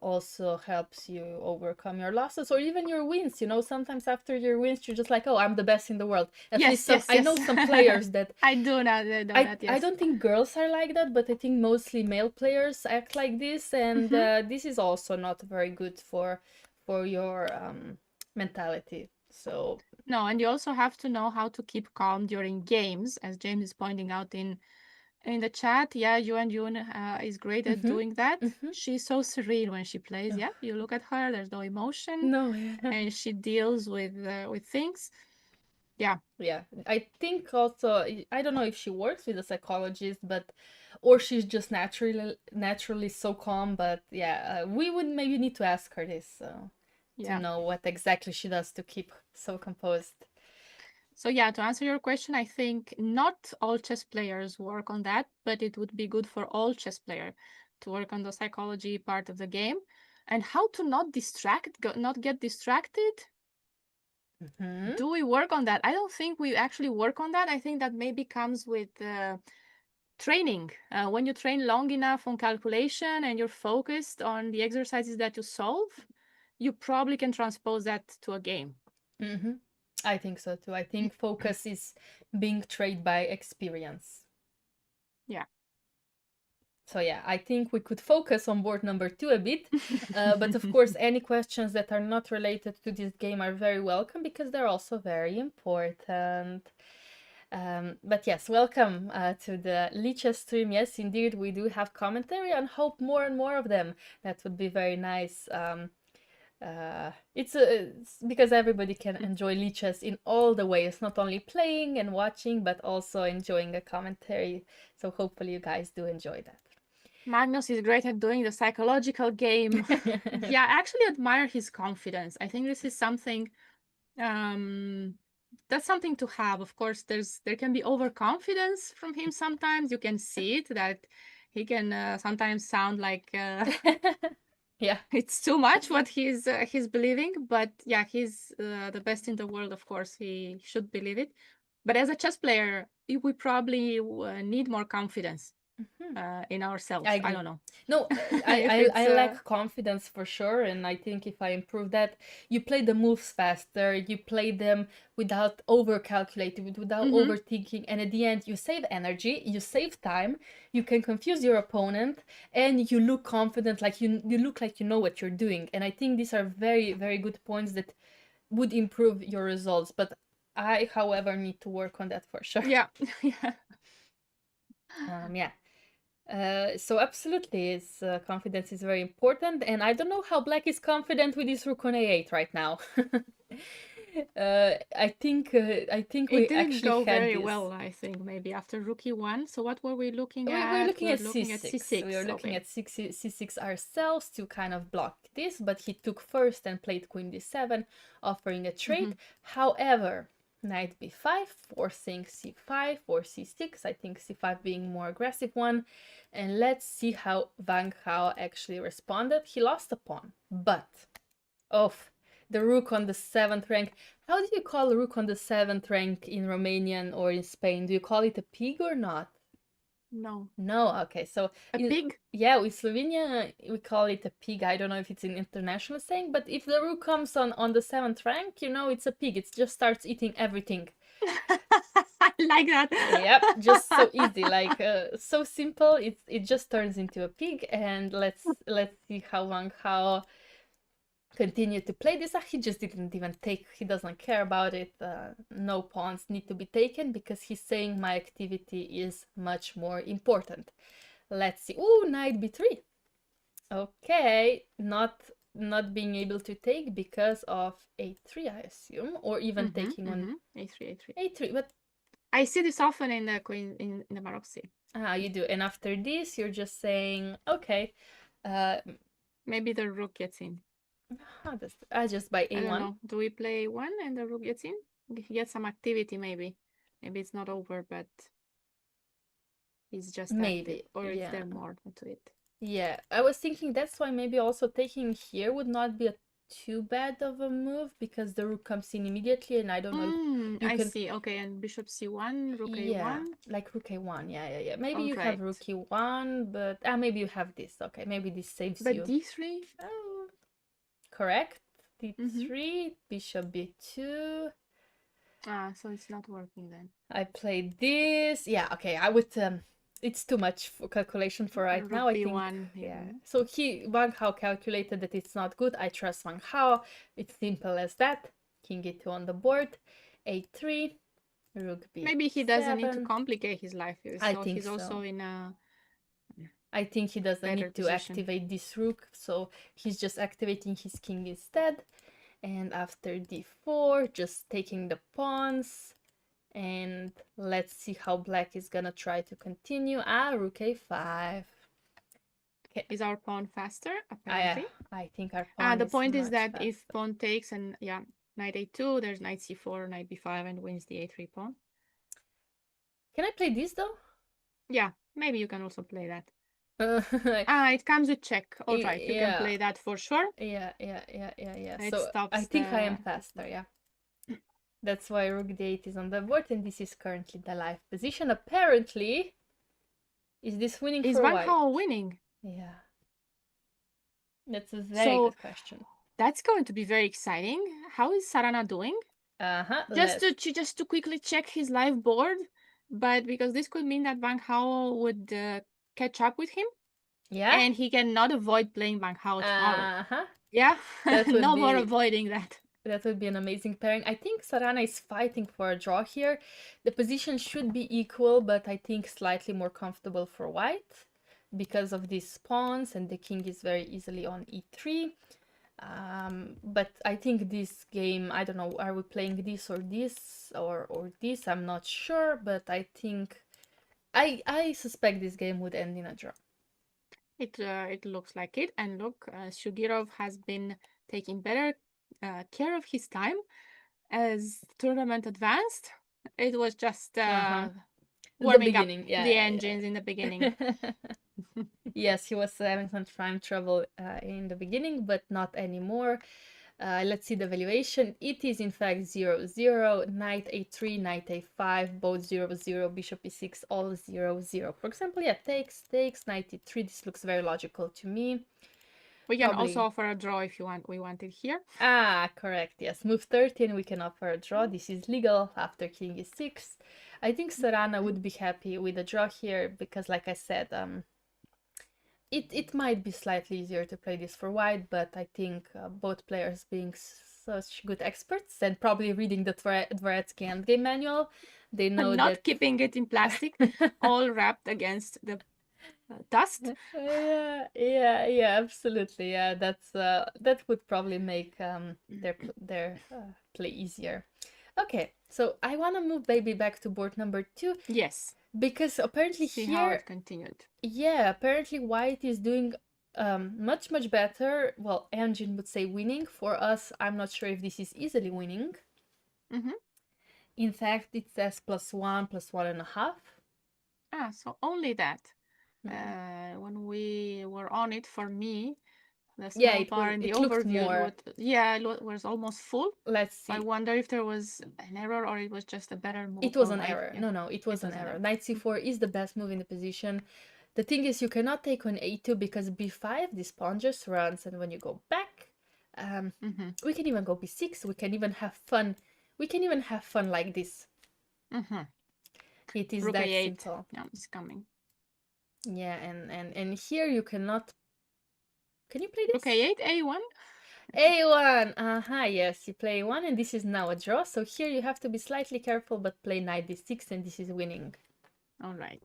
also helps you overcome your losses or even your wins. You know, sometimes after your wins, you're just like, oh, I'm the best in the world. At least some, I know some players that I do know that. Yes. I don't think girls are like that, but I think mostly male players act like this, and this is also not very good for your mentality. So no, and you also have to know how to keep calm during games, as James is pointing out in the chat. Yeah, Yun is great at doing that. She's so serene when she plays. Yeah, you look at her, there's no emotion. No. And she deals with things. Yeah. Yeah. I think also, I don't know if she works with a psychologist, but or she's just naturally so calm, but yeah, we would maybe need to ask her this to know what exactly she does to keep so composed. So yeah, to answer your question, I think not all chess players work on that, but it would be good for all chess player to work on the psychology part of the game and how to not get distracted. Do we work on that? I don't think we actually work on that. I think that maybe comes with training. When you train long enough on calculation and you're focused on the exercises that you solve, you probably can transpose that to a game. I think so too. I think focus is being trained by experience. Yeah. So yeah, I think we could focus on board number 2 a bit. But of course, any questions that are not related to this game are very welcome because they're also very important. But yes, welcome to the Lichess stream. Yes, indeed, we do have commentary and hope more and more of them. That would be very nice. It's because everybody can enjoy Lichess in all the ways, not only playing and watching, but also enjoying a commentary. So hopefully you guys do enjoy that. Magnus is great at doing the psychological game. Yeah, I actually admire his confidence. I think this is something that's something to have. Of course, there can be overconfidence from him sometimes. You can see it that he can sometimes sound like Yeah. it's too much what he's believing. But yeah, he's the best in the world. Of course, he should believe it. But as a chess player, we probably need more confidence in ourselves. I I agree. don't know. No, If I it's lack confidence for sure, and I think if I improve that, you play the moves faster, you play them without over-calculating, without overthinking, and at the end you save energy, you save time, you can confuse your opponent, and you look confident, like you look like you know what you're doing. And I think these are very, very good points that would improve your results. But I, however, need to work on that for sure. yeah. Yeah. Yeah. So absolutely, his confidence is very important, and I don't know how Black is confident with his rook on a8 right now. I think It we didn't actually go had very this. well, I think, maybe after rook e1. So what were we looking We at? were looking at looking c6. at c6. We were looking okay. at c6 ourselves to kind of block this, but he took first and played queen d7, offering a trade. However, knight b5, forcing c5 or c6. I think c5 being more aggressive one. And let's see how Wang Hao actually responded. He lost a pawn, but the rook on the 7th rank. How do you call a rook on the 7th rank in Romanian or in Spain? Do you call it a pig or not? No. No, okay. So A pig? Yeah, with Slovenia we call it a pig. I don't know if it's an international saying, but if the rook comes on the 7th rank, you know it's a pig. It just starts eating everything. I like that. Yep, just so easy, like so simple. It just turns into a pig, and let's see how Wang Hao continue to play this. He just didn't even take, he doesn't care about it. No pawns need to be taken because he's saying my activity is much more important. Let's see. Ooh, knight b3. Okay, not being able to take because of a3, I assume, or even taking on a3. a3. But I see this often in the queen in the Maroczy. You do. And after this, you're just saying, okay, maybe the rook gets in. Just by a1. I don't know. Do we play a1 and the rook gets in? He gets some activity, maybe. Maybe it's not over, but it's just maybe active, or is there more to it? Yeah, I was thinking that's why maybe also taking here would not be too bad of a move because the rook comes in immediately, and I don't know. I see. Okay, and bishop c1, rook a1. Like rook a1. Yeah. Maybe All you have right. rook e1, but maybe you have this. Okay, maybe this saves But you. d3? Oh, correct. d3, bishop b2. So it's not working then. I played this. Yeah, okay. I would it's too much for calculation for right now, I think. Yeah. So Wang Hao calculated that it's not good. I trust Wang Hao. It's simple as that. King e2 on the board. a3. Rook b7. Maybe he doesn't need to complicate his life. I think he's also in a I think he doesn't need to position. activate this rook, so he's just activating his king instead. And after d4, just taking the pawns. And let's see how Black is gonna try to continue. Rook a5. Okay. Is our pawn faster? Apparently. I think our pawn the point is that faster. if pawn takes and knight a2, there's knight c4, knight b5, and wins the a3 pawn. Can I play this though? Yeah, maybe you can also play that. It comes with check. All right, you can play that for sure. Yeah. It So stops I think I am faster, yeah. That's why rook d8 is on the board, and this is currently the live position. Apparently, is this winning for white? Is Wang Hao winning? Yeah. That's a very good question. That's going to be very exciting. How is Sarana doing? Just to quickly check his live board, but because this could mean that Wang Hao would catch up with him. Yeah. And he cannot avoid playing Wang Hao tomorrow. Yeah. No more avoiding that. That would be an amazing pairing. I think Sarana is fighting for a draw here. The position should be equal, but I think slightly more comfortable for white because of these pawns, and the king is very easily on e3. But I think this game, I don't know, are we playing this or this or this? I'm not sure, but I think I suspect this game would end in a draw. It looks like it, and look, Shugirov has been taking better care of his time as the tournament advanced. It was just The warming up beginning, yeah, the engines in the beginning. Yes, he was having some time trouble in the beginning, but not anymore. Let's see the valuation. It is in fact 0-0, knight a3, knight a5, both 0-0, bishop e6, all 0-0. For example, yeah, takes, knight e3. This looks very logical to me. We can also offer a draw if you want. We want it here. Ah, correct. Yes, move 13. We can offer a draw. This is legal after king e6. I think Sarana would be happy with a draw here because, like I said, it might be slightly easier to play this for white, but I think both players being such good experts and probably reading the Dvoretsky endgame manual, they know and not that keeping it in plastic, all wrapped against the dust. yeah, absolutely. Yeah, that would probably make their play easier. Okay, so I want to move baby back to board number 2. Yes. Because apparently See here, how it continued. Yeah, apparently white is doing much better. Well, engine would say winning. For us, I'm not sure if this is easily winning. In fact, it says +1, +1.5. Ah, so only that. When we were on it, for me, the small bar in the overview was almost full. Let's see. I wonder if there was an error or it was just a better move. It was an error. Yeah. No, it was an error. Knight c4 is the best move in the position. The thing is, you cannot take on a2 because b5, this pawn just runs, and when you go back, we can even go b6. We can even have fun. We can even have fun like this. It is Rook that a8. simple. Yeah, it's coming. Yeah, and here you cannot. Can you play this? Rook a8, a1. A1. Yes, you play a1, and this is now a draw. So here you have to be slightly careful, but play knight d6, and this is winning. All right.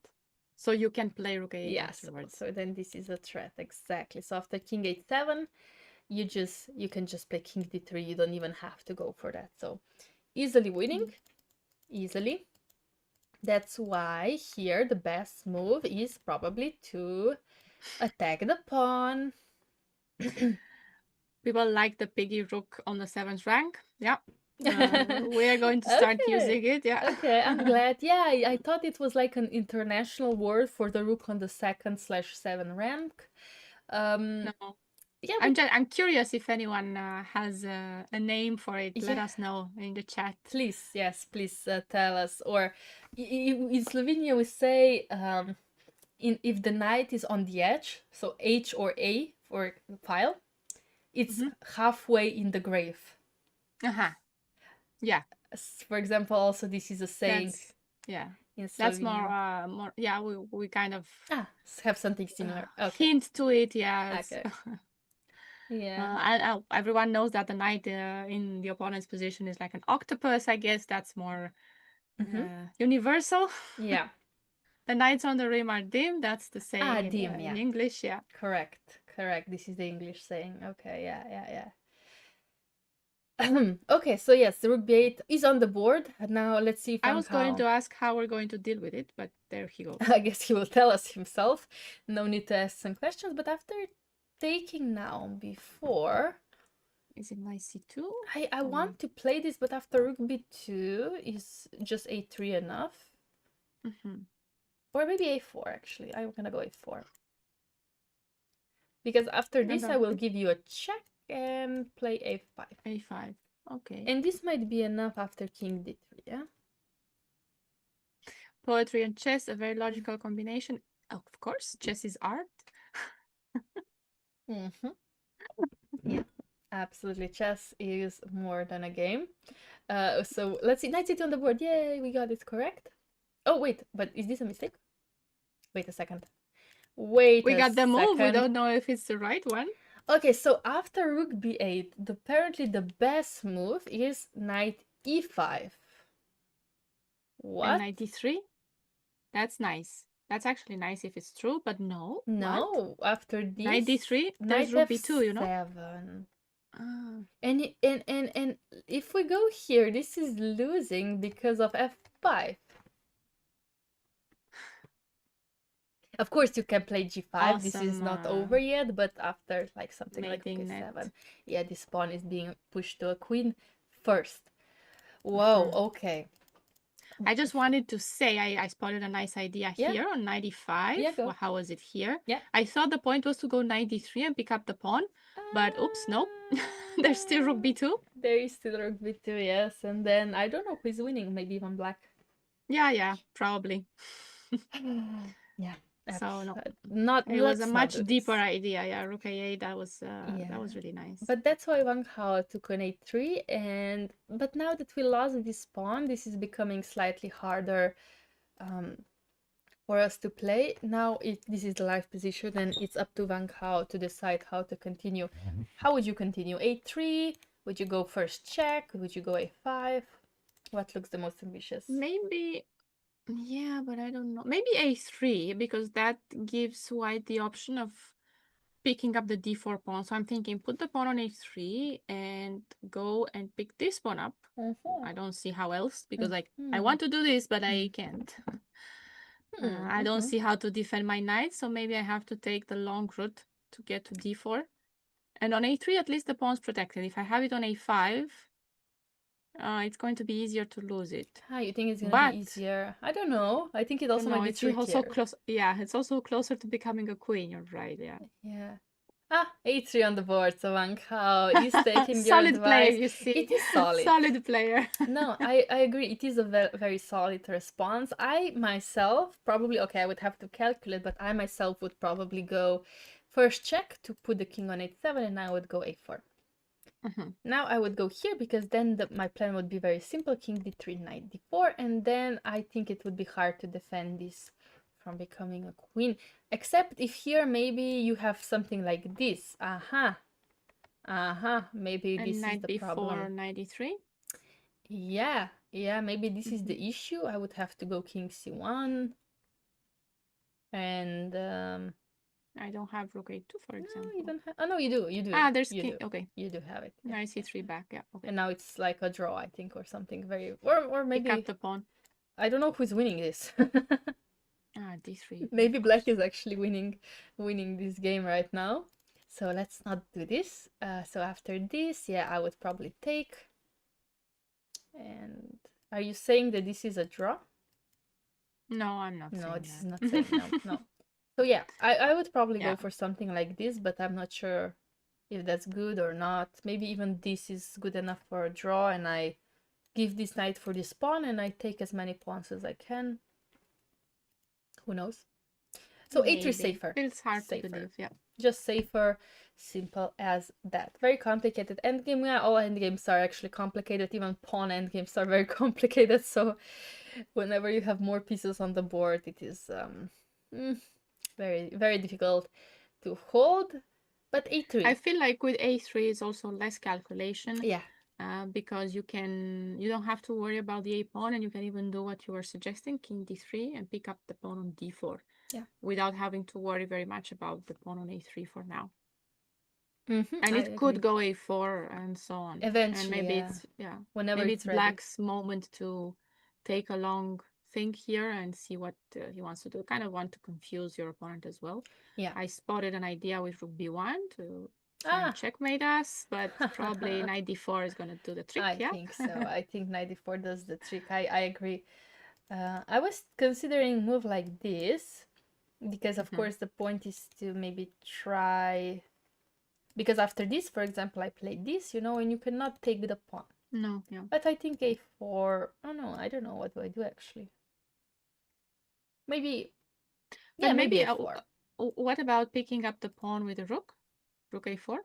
So you can play rook a8 yes, afterwards. So then this is a threat, exactly. So after king a7, you can just play king d3. You don't even have to go for that. So easily winning, easily. That's why here the best move is probably to attack the pawn. People like the piggy rook on the 7th rank. Yeah. We are going to start using it. Yeah. Okay, I'm glad. Yeah, I thought it was like an international word for the rook on the 2nd/7 rank. No. Yeah, I'm curious if anyone has a name for it. Let us know in the chat. Please, yes, please tell us. Or in Slovenia we say if the knight is on the edge, so H or A for file, it's halfway in the grave. Yeah. For example, also this is a saying. That's more. Yeah, we kind of have something similar. Hint to it. Yeah. Okay. Yeah. Everyone knows that the knight in the opponent's position is like an octopus. I guess that's more universal. Yeah. The knights on the rim are dim. That's the saying dim, in English. Yeah. Correct. This is the English saying. Okay. Yeah. Okay, so yes, the rook b8 is on the board. Now let's see if I was going to ask how we're going to deal with it, but there he goes. I guess he will tell us himself. No need to ask some questions, but after taking now before... Is it my c2? I want to play this, but after rook b2 is just a3 enough. Or maybe a4, actually. I'm gonna go a4. Because after this, I will give you a check and play a5. a5, okay. And this might be enough after king d3, yeah? Poetry and chess, a very logical combination. Of course, chess is art. Yeah, absolutely. Chess is more than a game. So let's see. Knight c2 on the board. Yay, we got it correct. Oh, wait, but is this a mistake? Wait a second. We got the move. We don't know if it's the right one. Okay, so after rook b8, apparently the best move is knight e5. What? And knight d3? That's nice. That's actually nice if it's true, but no. No, after this... Knight d3, there's rook b2, you know? 7. And if we go here, this is losing because of f5. Of course, you can play g5. This is not over yet, but after like something like mating k7, net. yeah, this pawn is being pushed to a queen first. Whoa, okay. I just wanted to say I spotted a nice idea Yeah. here on 95. Yeah, go. Well, how was it here? Yeah. I thought the point was to go 93 and pick up the pawn, but oops, no. There's still rook b2. There is still rook b2, yes. And then I don't know who is winning, maybe even black. Yeah, probably. Yeah. So no, not. it was a much not deeper idea. Yeah, rook a8. That was really nice. But that's why Wang Hao took on a3, but now that we lost this pawn, this is becoming slightly harder for us to play. Now this is the live position, and it's up to Wang Hao to decide how to continue. How would you continue? a3? Would you go first check? Would you go a5? What looks the most ambitious? Maybe, yeah, but I don't know. Maybe a3, because that gives white the option of picking up the d4 pawn. So I'm thinking put the pawn on a3 and go and pick this pawn up. I don't see how else, because I want to do this, but I can't. I don't see how to defend my knight, so maybe I have to take the long route to get to d4. And on a3, at least the pawn's protected. If I have it on a5, it's going to be easier to lose it. You think it's gonna be easier? I don't know. I think it also might be trickier. Also close. Yeah, it's also closer to becoming a queen. You're right. Yeah. Yeah. a3 on the board. So Wang Hao is taking your solid advice. player, you see. It is solid. Solid player. No, I agree. It is a very solid response. I myself probably, okay, I would have to calculate, but I myself would probably go first check to put the king on a7, and I would go a4. Now I would go here because then my plan would be very simple: king d3, knight d4, and then I think it would be hard to defend this from becoming a queen. Except if here maybe you have something like this. Maybe and this is knight the problem. b4, knight d3. Yeah, maybe this is the issue. I would have to go king c1. And I don't have rook a2, for example. You don't have. Oh no, you do. You do. There's king. Okay. You do have it. Knight c3 back. Yeah. Okay. And now it's like a draw, I think, or something very, or maybe. Pick up the pawn. I don't know who's winning this. d3. Maybe black is actually winning this game right now. So let's not do this. So after this, yeah, I would probably take. And are you saying that this is a draw? No, I'm not. No, this is not saying no. So yeah, I would probably go for something like this, but I'm not sure if that's good or not. Maybe even this is good enough for a draw, and I give this knight for this pawn, and I take as many pawns as I can. Who knows? So a3 is safer. It's hard to believe, yeah. Just safer, simple as that. Very complicated endgame. Yeah, all endgames are actually complicated. Even pawn endgames are very complicated. So whenever you have more pieces on the board, it is very, very difficult to hold. But a3. I feel like with a3 is also less calculation. Yeah. Because you don't have to worry about the a pawn, and you can even do what you were suggesting, king d3, and pick up the pawn on d4. Yeah. Without having to worry very much about the pawn on a3 for now. And it could go a4 and so on. Eventually, and maybe whenever it's black's moment to take a long think here and see what he wants to do. Kind of want to confuse your opponent as well. Yeah. I spotted an idea with rook b1 to checkmate us, but probably knight d4 is going to do the trick. I think so. I think knight d4 does the trick. I agree. I was considering move like this because, of course, the point is to maybe try. Because after this, for example, I played this, and you cannot take the pawn. No, yeah. But I think a4. Oh no, I don't know. What do I do actually? Maybe. Yeah, maybe a4. What about picking up the pawn with a rook? Rook a4?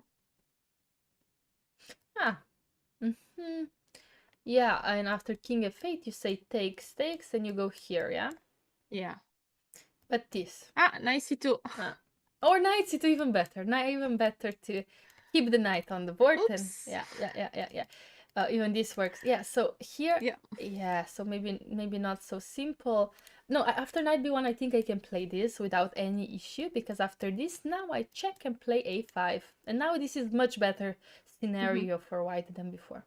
Yeah, and after king f8, you say takes, and you go here, yeah? Yeah. But this. Knight c2. Or knight c2, even better. Even better to keep the knight on the board. Oops. And yeah. Even this works. Yeah, so here, Yeah. yeah, so maybe not so simple. No, after knight b1, I think I can play this without any issue, because after this, now I check and play a5. And now this is much better scenario for white than before.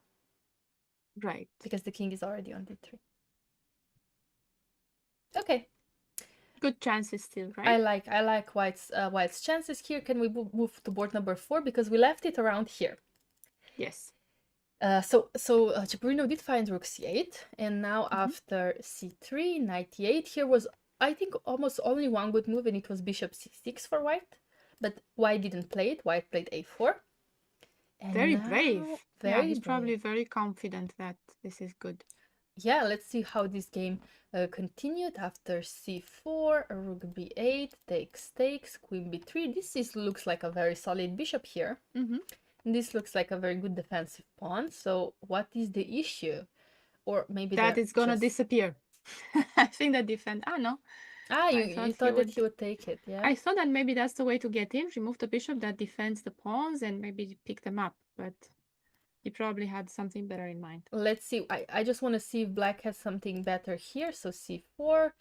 Right. Because the king is already on d3. Okay. Good chances still, right? I like white's chances here. Can we move to board number 4, because we left it around here? Yes. So Ceperino did find rook c8, and now after c3, knight e8, here was, I think, almost only one good move, and it was bishop c6 for white. But white didn't play it. White played a4. And Very now, brave. Yeah, he's very probably brave. very confident that this is good. Yeah, let's see how this game continued. After c4, rook b8, takes, queen b3. Looks like a very solid bishop here. This looks like a very good defensive pawn. So what is the issue? Or maybe that is gonna disappear. I think that defend. Ah, no. You thought that he would take it, yeah? I thought that maybe that's the way to get in. Remove the bishop that defends the pawns and maybe pick them up. But he probably had something better in mind. Let's see. I just want to see if black has something better here. So c4.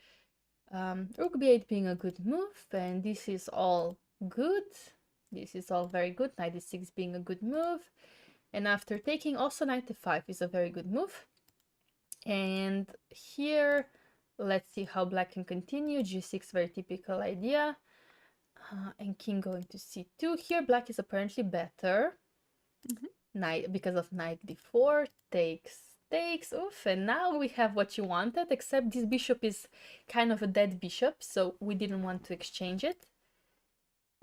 Rook b8 being a good move. And this is all good. This is all very good. Knight d6 being a good move. And after taking, also knight d5 is a very good move. And here, let's see how black can continue. g6, very typical idea. And king going to c2. Here, black is apparently better. Knight, because of knight d4, takes. Oof, and now we have what you wanted, except this bishop is kind of a dead bishop, so we didn't want to exchange it.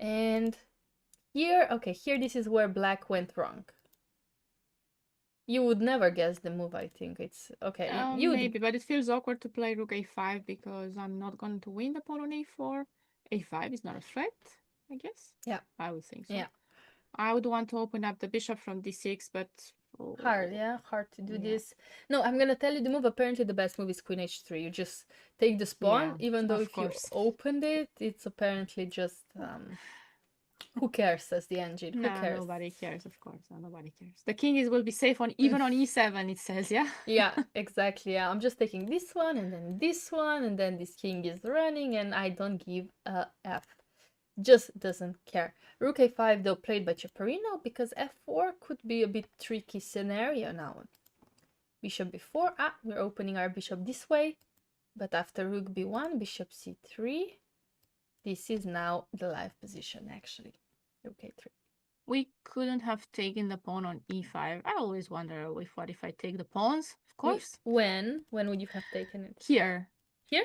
And here, okay, here this is where black went wrong. You would never guess the move, I think. It's okay. Maybe, but it feels awkward to play rook a5 because I'm not going to win the pawn on a4. a5 is not a threat, I guess. Yeah. I would think so. Yeah. I would want to open up the bishop from d6, but... Hard to do this. No, I'm gonna tell you the move. Apparently the best move is queen h3. You just take the pawn, even though if you opened it, it's apparently just... who cares, as the engine? Who cares? Nobody cares, of course. No, nobody cares. The king will be safe on even on e7, it says, yeah? Yeah, exactly. Yeah, I'm just taking this one, and then this one, and then this king is running, and I don't give a F. Just doesn't care. Rook a5, though, played by Ceperino, because f4 could be a bit tricky scenario now. Bishop b4. We're opening our bishop this way. But after rook b1, bishop c3. This is now the live position, actually. Rook a3. We couldn't have taken the pawn on e5. I always wonder what if I take the pawns, of course. When would you have taken it? Here. Here?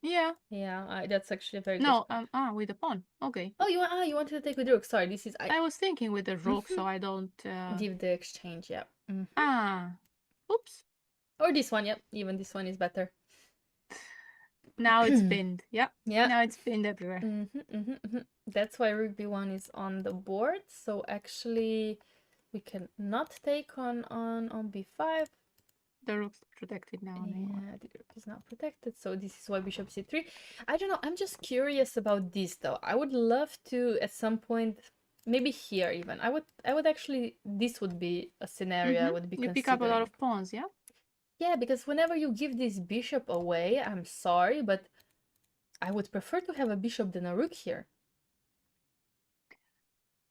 Yeah. Yeah, that's actually a very good. No, with the pawn. Okay. Oh, you wanted to take with the rook. Sorry, this is... I was thinking with the rook, so I don't... give the exchange, yeah. Oops. Or this one, yep. Even this one is better. Now it's pinned. Yep. Yeah. Now it's pinned everywhere. That's why rook b1 is on the board. So actually, we can not take on b5. The rook's protected now. Yeah, the rook is not protected. So this is why bishop c3. I don't know. I'm just curious about this, though. I would love to, at some point, maybe here even. I would actually... This would be a scenario I would be considering. You pick up a lot of pawns, yeah? Yeah, because whenever you give this bishop away, I'm sorry, but I would prefer to have a bishop than a rook here.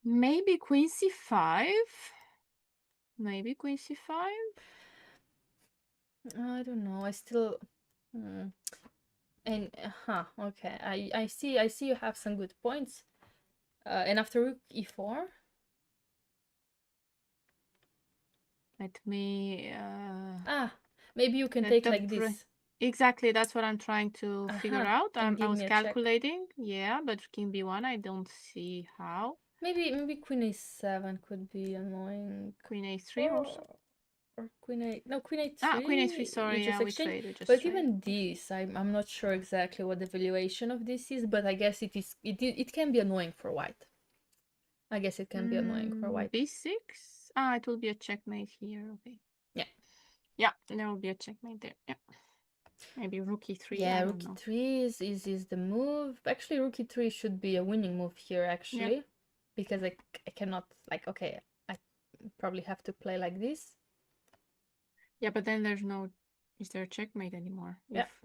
Maybe queen c5? Maybe queen c5? I don't know. I still... And, okay. I see you have some good points. And after rook e4? Let me... Maybe you can take like this. Exactly, that's what I'm trying to figure out. I was calculating. Yeah, but king b1, I don't see how. Maybe queen a7 could be annoying. Queen a3 also. Or queen a... No, queen a3. Queen a3, sorry, yeah, we trade. But even this, I'm not sure exactly what the valuation of this is, but I guess it can be annoying for white. I guess it can be annoying for white. b6? It will be a checkmate here, okay. Yeah. Yeah, there will be a checkmate there, yeah. Maybe rook e3. Yeah, rook e3 is the move. Actually, rook e3 should be a winning move here, actually. Yeah. Because I cannot, like, okay, I probably have to play like this. Yeah, but then there's no, is there a checkmate anymore? Yeah. If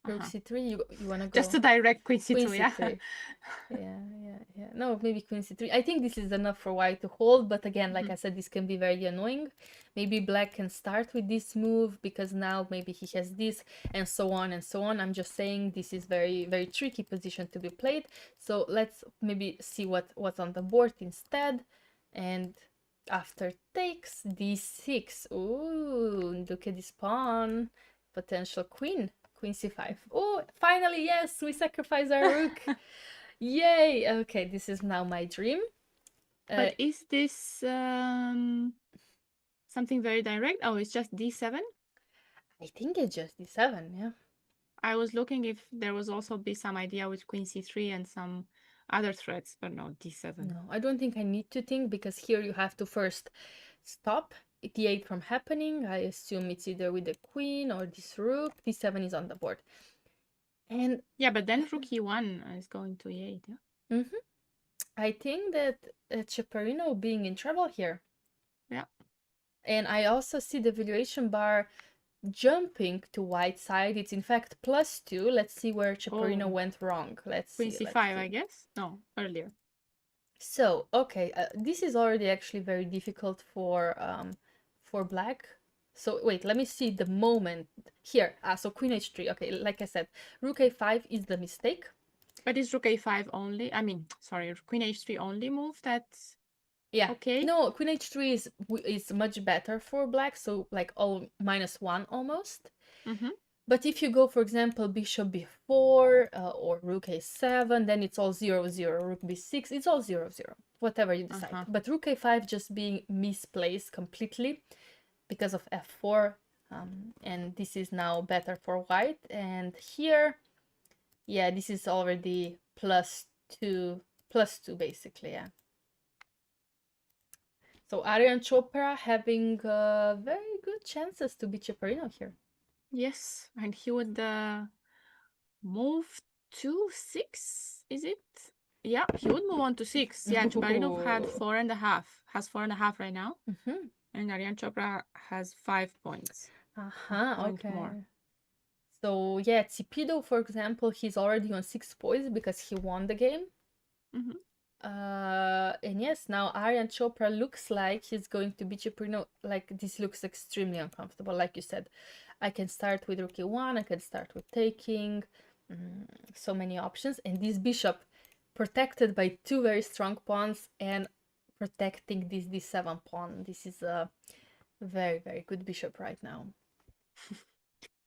Rook c3, you wanna just go to direct queen queen c2, yeah. c3. Yeah. No, maybe queen c3. I think this is enough for white to hold, but again, like I said, this can be very annoying. Maybe black can start with this move because now maybe he has this, and so on and so on. I'm just saying this is very, very tricky position to be played. So let's maybe see what's on the board instead. And after takes d6. Ooh, look at this pawn. Potential queen. Queen c5. Oh, finally, yes, we sacrifice our rook. Yay! Okay, this is now my dream. But is this something very direct? Oh, it's just d7? I think it's just d7, yeah. I was looking if there was also be some idea with queen c3 and some other threats, but no, d7. No, I don't think I need to think because here you have to first stop d8 from happening. I assume it's either with the queen or this rook. d7 is on the board. And yeah, but then rook e1 is going to e8, yeah? I think that Ceperino being in trouble here. Yeah. And I also see the valuation bar jumping to white side. It's in fact +2. Let's see where Ceperino went wrong. Let's queen see. c5, I guess? No, earlier. So, okay, this is already actually very difficult for black. So wait, let me see the moment here. So queen h3. Okay, like I said, rook a5 is the mistake. But is rook a5 only? I mean, sorry, queen h3 only move that's yeah. Okay. No, queen h3 is much better for black. So like all -1 almost. But if you go, for example, bishop b4 or rook a7, then it's all 0-0. Rook b6, it's all 0-0. Whatever you decide. But rook a5 just being misplaced completely because of f4. And this is now better for white. And here, yeah, this is already +2 basically, yeah. So Aryan Chopra having very good chances to beat Ceperino here. Yes, and he would move to 6, is it? Yeah, he would move on to 6. Yeah, Ceperino had 4.5, has 4.5 right now. And Aryan Chopra has 5 points. Okay. More. So yeah, Tsipido, for example, he's already on 6 points because he won the game. And yes, now Aryan Chopra looks like he's going to beat Ceperino. Like, this looks extremely uncomfortable. Like you said, I can start with rook e1, I can start with taking. So many options. And this bishop protected by 2 very strong pawns and protecting this d7 pawn. This is a very, very good bishop right now.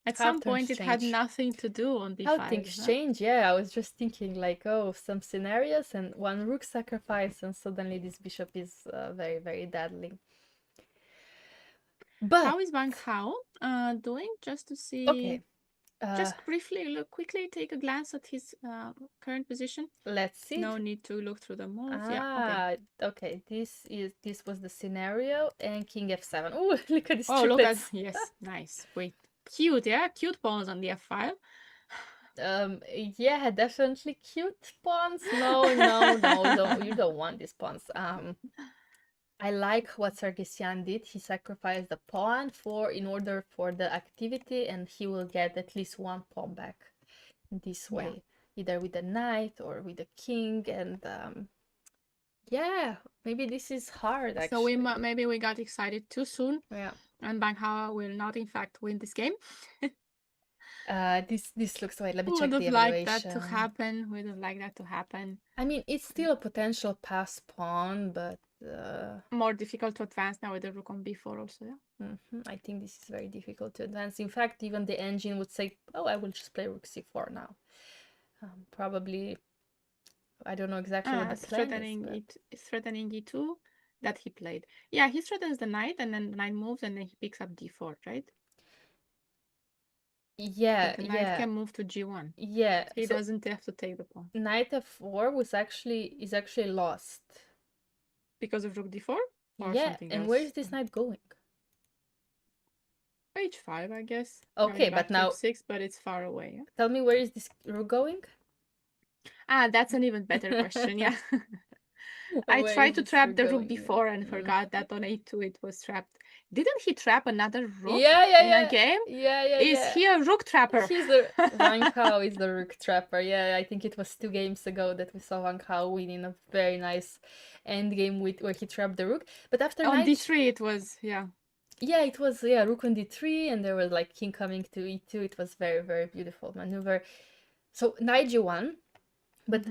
At some point, it had nothing to do on d5. How things change, yeah. I was just thinking, like, oh, some scenarios and one rook sacrifice, and suddenly this bishop is very, very deadly. But how is Wang Hao doing? Just to see. Okay. Just briefly, quickly take a glance at his current position. Let's see. No need to look through the moves. Yeah. Okay. This was the scenario, and king f7. Oh, look at this. Oh, look at, yes, nice. Wait, cute, yeah, cute pawns on the f5. Yeah, definitely cute pawns. No, you don't want these pawns. I like what Sargsyan did. He sacrificed the pawn in order for the activity, and he will get at least 1 pawn back this way, either with the knight or with the king. And yeah, maybe this is hard, actually. So maybe we got excited too soon. Yeah. And Wang Hao will not, in fact, win this game. This looks, wait, let me check the evaluation. Would have liked that to happen. Would have liked that to happen. I mean, it's still a potential pass pawn, but more difficult to advance now with the rook on b4 also, yeah? I think this is very difficult to advance. In fact, even the engine would say, oh, I will just play rook c4 now. Probably, I don't know exactly what the plan is. It's threatening e2 that he played. Yeah, he threatens the knight, and then the knight moves, and then he picks up d4, right? Yeah, but the knight can move to g1. Yeah, so he doesn't have to take the pawn. Knight f4 is actually lost because of rook d4. Or yeah, and where is this knight going? h5, I guess. Okay, but now 6, but it's far away. Yeah? Tell me, where is this rook going? That's an even better question. Yeah. I Where tried is to this trap rook the rook going? before and forgot that on a2 it was trapped. Didn't he trap another rook Yeah, yeah, in a yeah. game? Yeah, yeah, Is yeah. he a rook trapper? He's the Wang Hao is the rook trapper. Yeah, I think it was 2 games ago that we saw Wang Hao winning a very nice end game with where he trapped the rook. But after On knight, d3 it was, yeah. yeah, it was rook on d3, and there was like king coming to e2. It was very, very beautiful maneuver. So knight g1, but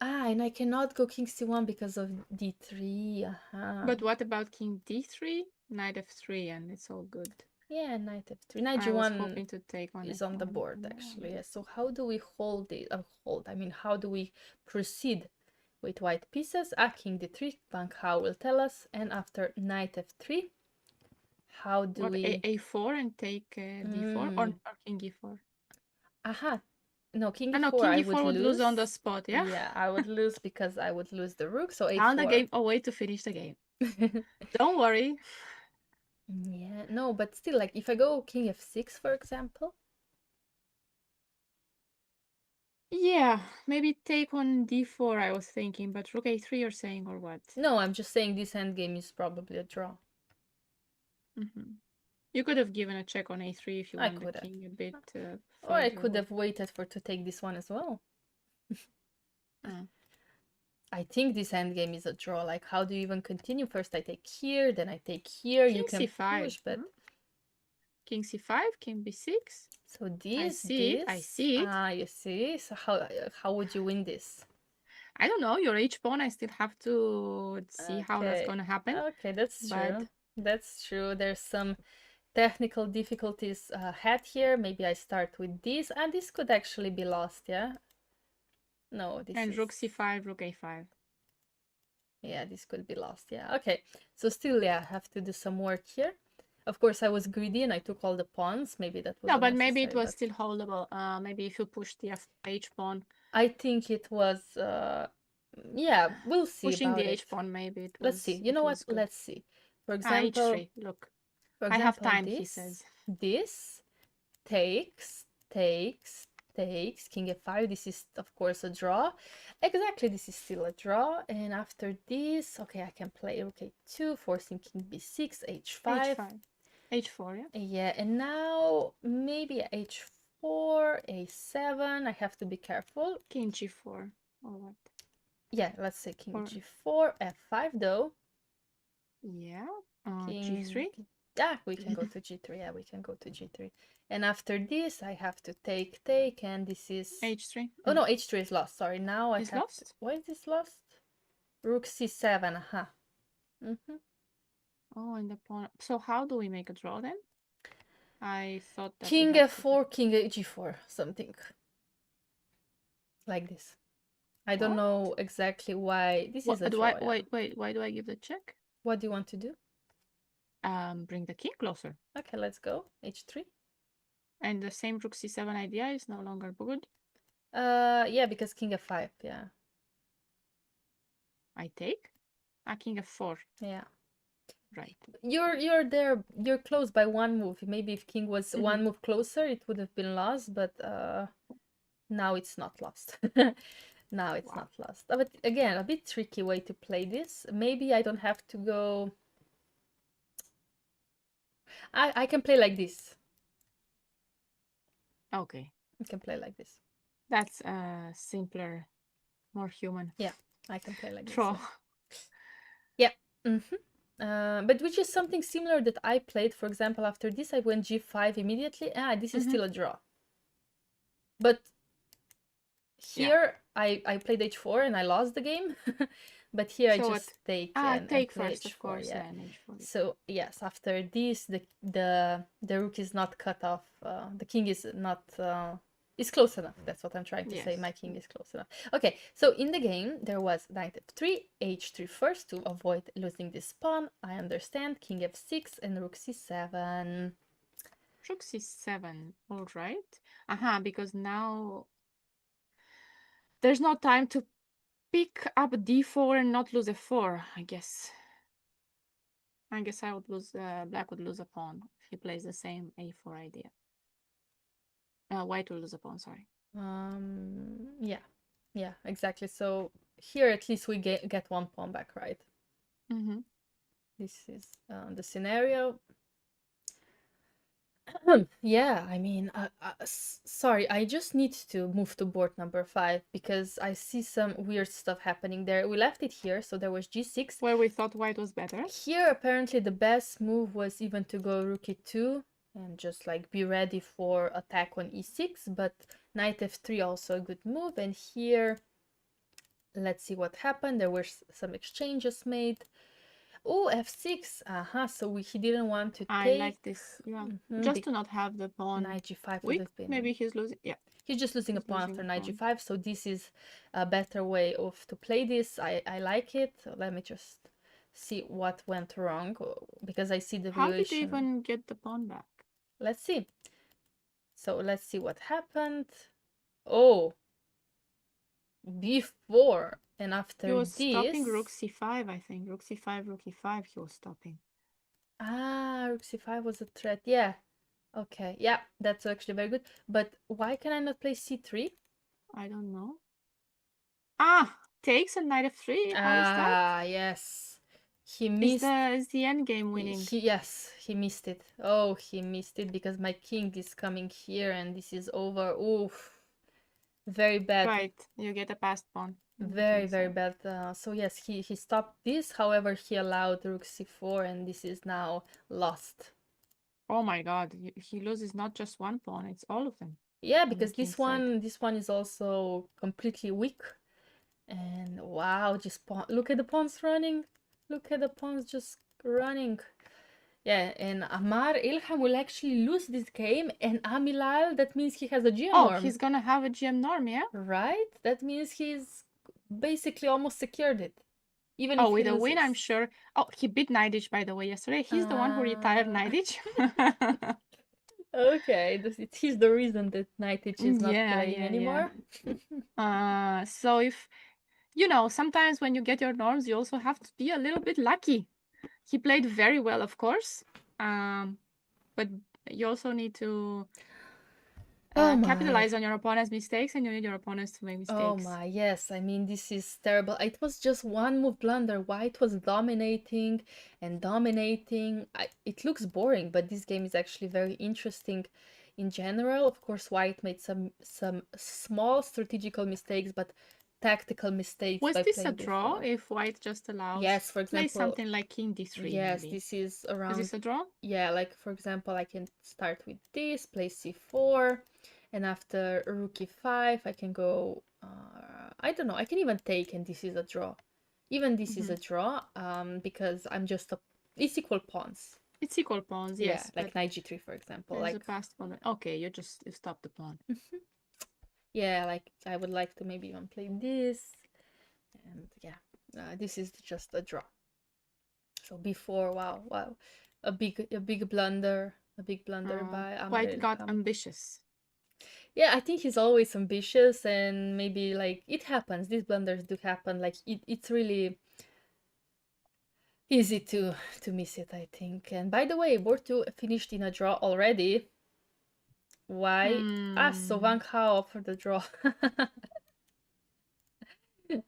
and I cannot go king c1 because of d3. But what about king d3, knight f3, and it's all good. Yeah, knight f3. Knight I was g1 hoping to take on is on the f1. board actually. Yeah. So how do we hold it? I mean, how do we proceed with white pieces? King d3. Wang Hao will tell us. And after knight f3, how do What, we? a4 and take d4 or king e4? Aha. No, king Oh, no, e4 king I e4 would would lose on the lose. spot, yeah? Yeah, I would lose because I would lose the rook. So Found a a4. way to finish the game. Don't worry. Yeah, no, but still, like if I go king f6, for example. Yeah, maybe take on d4 I was thinking, but rook a3 you're saying, or what? No, I'm just saying this endgame is probably a draw. You could have given a check on a3 if you I want the could have. king a bit Or I further could away. have waited to take this one as well. I think this endgame is a draw. Like, how do you even continue? First I take here, then I take here. King You can c5. push, but... King c5, king b6. So this, I see it. you see? So how would you win this? I don't know, your h-pawn, I still have to see how that's going to happen. Okay, that's true. That's true. There's some technical difficulties ahead here. Maybe I start with this, and this could actually be lost, yeah? No, this and is... rook c5, rook a5. Yeah, this could be lost, yeah. Okay, so still, yeah, I have to do some work here. Of course, I was greedy and I took all the pawns. Maybe that was no, but maybe it was still holdable. Maybe if you push the h-pawn. I think it was... yeah, we'll see pushing about the it. h-pawn, maybe it was... Let's see. You know what? Good. Let's see. For example... h3, look. I have time, he says. This takes, king f5. This is, of course, a draw. Exactly, this is still a draw. And after this, okay, I can play rook a2, forcing king b6, h5. h4, yeah? Yeah, and now maybe h4, a7. I have to be careful. King g4, or what? Yeah, let's say king g4, f5 though. Yeah, King g3. Yeah, we can go to g3. Yeah, we can go to g3. And after this, I have to take, and this is... h3. Oh no, h3 is lost. Sorry, now I It's have... lost? Why is this lost? Rook c7, aha. Oh, and the pawn... So how do we make a draw then? I thought that king f4, king g4, something. Like this. I don't know exactly why. This is a draw. Wait, why do I give the check? What do you want to do? Bring the king closer. Okay, let's go. h3. And the same rook c7 idea is no longer good? Yeah, because king f5, yeah. I take? King f4. Yeah. Right. You're there, you're close by one move. Maybe if king was one move closer, it would have been lost, but now it's not lost. Now it's not lost. But again, a bit tricky way to play this. Maybe I don't have to go... I can play like this. Okay. I can play like this. That's simpler, more human. Yeah, I can play like draw. This. Yeah. But which is something similar that I played. For example, after this, I went g5 immediately. This is still a draw. But here, I played h4 and I lost the game. But here so I just take and take play first, h4, of course. yeah. H4. So yes, after this, the rook is not cut off. The king is not... is close enough. That's what I'm trying to say. My king is close enough. Okay, so in the game, there was knight f3, h3 first to avoid losing this pawn. I understand. King f6 and rook c7. Rook c7, all right. Because now there's no time to pick up d4 and not lose f4, I guess. I guess I would lose, black would lose a pawn if he plays the same a4 idea. White will lose a pawn, sorry. Yeah, exactly. So here at least we get one pawn back, right? Mm-hmm. This is the scenario. Yeah, I mean, sorry, I just need to move to board number 5 because I see some weird stuff happening there. We left it here, so there was g6. Where we thought white was better. Here, apparently, the best move was even to go rook e2 and just like be ready for attack on e6, but knight f3 also a good move. And here, let's see what happened. There were some exchanges made. Oh, f6. So he didn't want to I take. like this. Yeah. Just to not have the pawn Knight g5 would weak. have been. Maybe he's losing. Yeah. He's just losing a pawn losing after a knight pawn. g5, so this is a better way of to play this. I like it. So let me just see what went wrong because I see the How valuation. did they even get the pawn back? Let's see. So let's see what happened. Oh, b4 and after He was this stopping rook c5, I think. Rook c5, rook e5 he was stopping. Rook c5 was a threat. Yeah. Okay. Yeah, that's actually very good. But why can I not play c3? I don't know. Takes and knight f3. How is that? Yes. He missed. Is the end game winning? Yes, he missed it. Oh, he missed it because my king is coming here and this is over. Oof. Very bad. Right, you get a passed pawn. Very, very bad. So yes, he stopped this. However, he allowed rook c4 and this is now lost. Oh my god, he loses not just one pawn, it's all of them. Yeah, because this one is also completely weak. And wow, just pawn. Look at the pawns running. Look at the pawns just running. Yeah, and Amar Ilham will actually lose this game, and Amilal, that means he has a GM norm. He's gonna have a GM norm, yeah? Right? That means he's basically almost secured it. Even if with he a loses. win, I'm sure. He beat Nidich, by the way, yesterday. He's the one who retired Nidich. Okay, he's the reason that Nidich is not playing anymore. So if, sometimes when you get your norms, you also have to be a little bit lucky. He played very well, of course, but you also need to capitalize on your opponent's mistakes, and you need your opponents to make mistakes. Oh my, yes. I mean, this is terrible. It was just one move blunder. White was dominating and dominating. It looks boring, but this game is actually very interesting in general. Of course, White made some small strategical mistakes, but tactical mistakes. Was this a draw if White just allows? Yes, for example, play something like King d3. Yes, maybe. this is around. Is this a draw? Yeah, like for example, I can start with this, play c4, and after rook e5, I can go. I don't know. I can even take, and this is a draw. Even this is a draw, because I'm just it's equal pawns. It's equal pawns, yes. Yeah, like knight g3, for example. There's like a passed pawn. Okay, you stop the pawn. Yeah, like I would like to maybe even play this, and yeah, this is just a draw. So b4, wow, a big blunder, by Amar White got Ilham. ambitious. Yeah, I think he's always ambitious, and maybe like it happens. These blunders do happen. Like it's really easy to miss it, I think. And by the way, board 2 finished in a draw already. Why? So Wang Hao for the draw.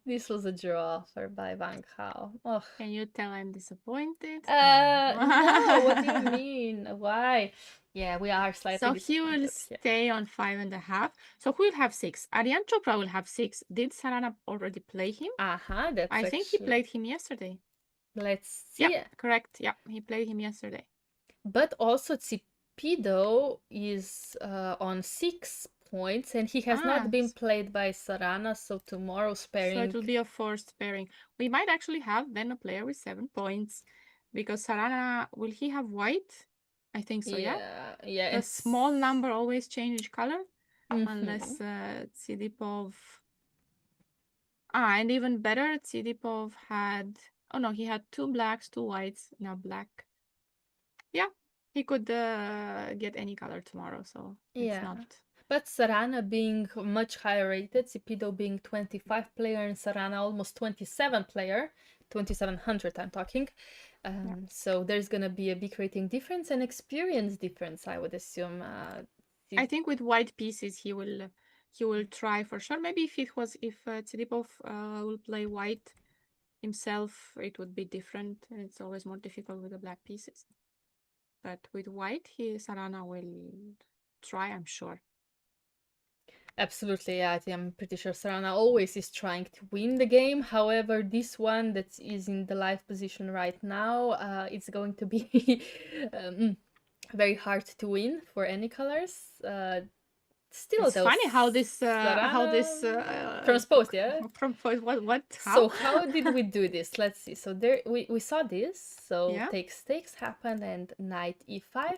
This was a draw by Wang Hao. Oh. Can you tell I'm disappointed? No, what do you mean? Why? Yeah, we are slightly So he will stay on 5.5. So who will have 6? Aryan Chopra will have 6. Did Sarana already play him? I think he played him yesterday. Let's see. Yeah, correct. Yeah, he played him yesterday. But also Tsipido is on 6 points, and he has not been played by Sarana, so tomorrow's pairing. So it will be a forced pairing. We might actually have then a player with 7 points, because Sarana, will he have white? I think so, yeah? Yeah. A small number always changes color, unless Tsidipov... and even better, Tsidipov had... Oh no, he had 2 blacks, 2 whites, now black. Yeah, he could get any color tomorrow, so it's not... But Sarana being much higher rated, Tsipido being 25 player, and Sarana almost 27 player, 2700 I'm talking. So there's gonna be a big rating difference and experience difference, I would assume. I think with white pieces he will he will try for sure. Maybe if Tsiripov will play white himself, it would be different. It's always more difficult with the black pieces. But with white, Sarana will try, I'm sure. Absolutely, yeah. I'm pretty sure Sarana always is trying to win the game. However, this one that is in the live position right now, it's going to be very hard to win for any colors. Still, It's though, funny how this transposed, yeah. Transposed. What? How? So how did we do this? Let's see. So there we saw this. So Yeah. takes happened and knight e5.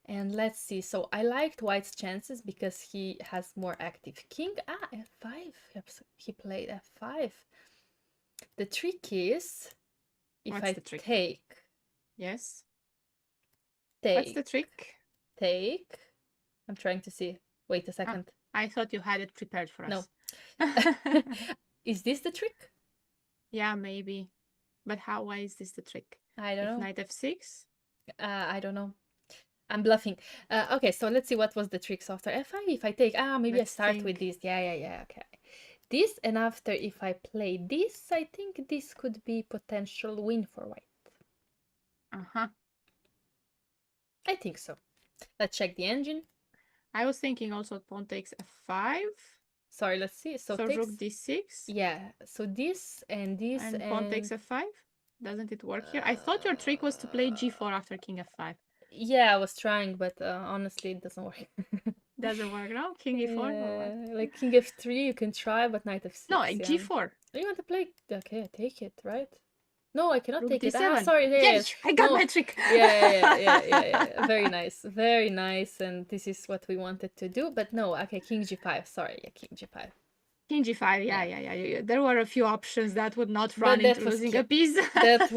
And let's see. So I liked White's chances because he has more active king. Ah, f5. He played f5. The trick is if What's I the trick? take. Yes. Take. What's the trick? Take. I'm trying to see. Wait a second. Oh, I thought you had it prepared for us. No. Is this the trick? Yeah, maybe. But why is this the trick? I don't know. Knight f6? I don't know. I'm bluffing. Okay, so let's see what was the tricks after f5. If I take, maybe Let's I start think. with this. Yeah, okay. This, and after if I play this, I think this could be potential win for white. Uh-huh. I think so. Let's check the engine. I was thinking also pawn takes f5. Sorry, let's see. So takes, rook d6. Yeah, so this and this and pawn takes f5. Doesn't it work here? I thought your trick was to play g4 after king f5. Yeah, I was trying, but honestly, it doesn't work. Doesn't work now? King e4 or what? Like king f3, you can try, but knight f6. No, yeah. g4. You want to play? Okay, take it, right? No, I cannot Rook take it. d7. Sorry. Yes, I got No. my trick. Yeah. Very nice. Very nice. And this is what we wanted to do. But no, okay, king g5. Sorry, yeah, king g5. King g5, yeah. There were a few options that would not But run that into was losing cute. a piece. That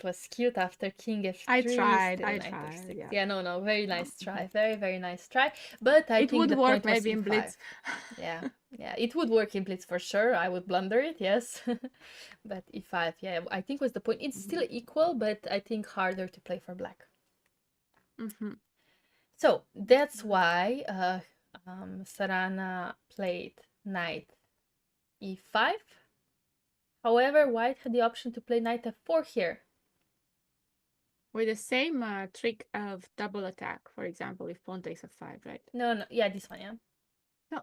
was cute. After king f3, I tried, still I knight tried, f6. yeah. No, very nice try. Very nice try. But I It think would the work point was maybe in e5. blitz. Yeah, it would work in blitz for sure. I would blunder it, yes. But e5, yeah, I think was the point. It's still equal, but I think harder to play for black. So that's why Sarana played knight e5. However, white had the option to play knight f4 here. With the same trick of double attack, for example, if pawn takes f5, right? No, yeah, this one, yeah. No.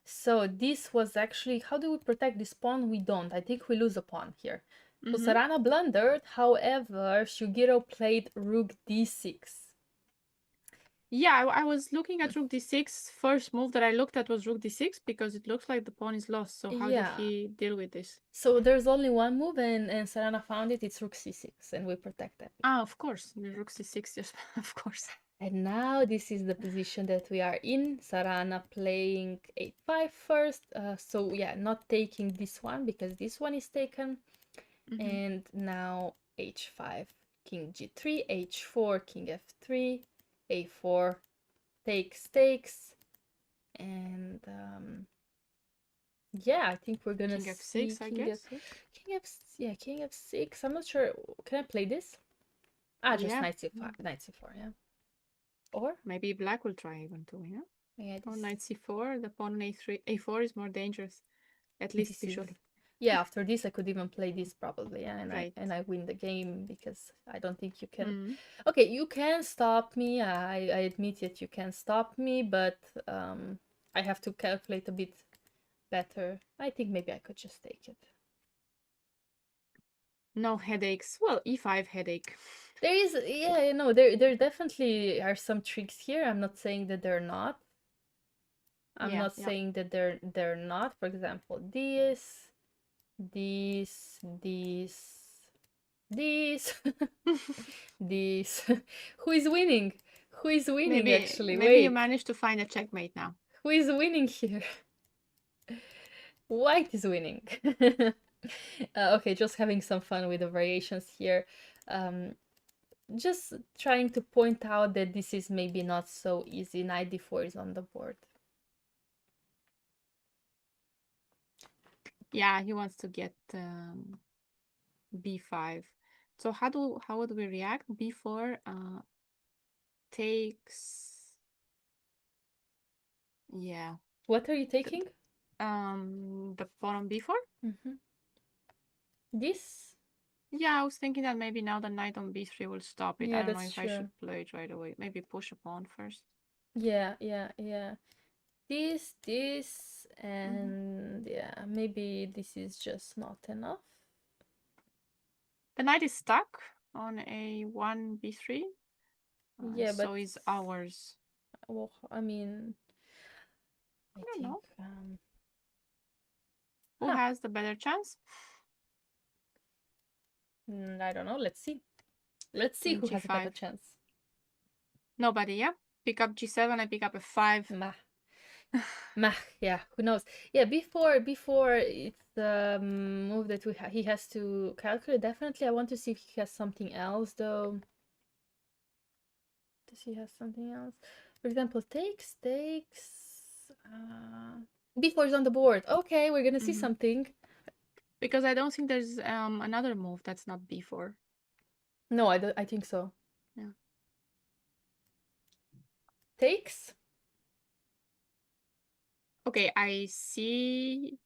So this was actually, how do we protect this pawn? We don't. I think we lose a pawn here. So Sarana blundered, however, Sugiro played rook d6. Yeah, I was looking at rook d6. First move that I looked at was rook d6 because it looks like the pawn is lost. So how did he deal with this? So there's only one move and Sarana found it. It's rook c6 and we protect that. Ah, of course. Rook c6, yes, of course. And now this is the position that we are in. Sarana playing a5 first. So yeah, not taking this one because this one is taken. And now h5, king g3, h4, king f3, a4, takes, and yeah, I think we're gonna king see f6, I guess. king f6. I'm not sure. Can I play this? Just knight c4, yeah. Or maybe black will try even too, yeah. Yeah. On knight c4, the pawn on a4 is more dangerous, at least visually. Yeah, after this I could even play this probably, yeah, and I win the game because I don't think you can. Okay, you can stop me. I admit that you can stop me, but I have to calculate a bit better. I think maybe I could just take it. No headaches. Well, e5 headache. There is, yeah, no, there definitely are some tricks here. I'm not saying that they're not. I'm not saying that they're not. For example, this. This. Who is winning? Who is winning actually? Maybe you managed to find a checkmate now. Who is winning here? White is winning. Okay, just having some fun with the variations here. Just trying to point out that this is maybe not so easy. Knight d4 is on the board. Yeah, he wants to get b5. So how would we react? b4 takes. Yeah. What are you taking? The pawn on b4. This? Yeah, I was thinking that maybe now the knight on b3 will stop it. Yeah, I don't know that's if I true. should play it right away. Maybe push a pawn first. Yeah. This, and yeah, maybe this is just not enough. The knight is stuck on a1 b3. Yeah, so but is ours. well, I mean, I don't think know. Who has the better chance? I don't know. Let's see. Let's see King who has a better g5. chance. Nobody, yeah? Pick up g7, I pick up f5. Mah, yeah, who knows? Yeah, before it's the move that he has to calculate. Definitely, I want to see if he has something else, though. Does he have something else? For example, takes. B4 is on the board. Okay, we're gonna see something. Because I don't think there's another move that's not b4. No, I think so. Yeah. Takes. Okay, I see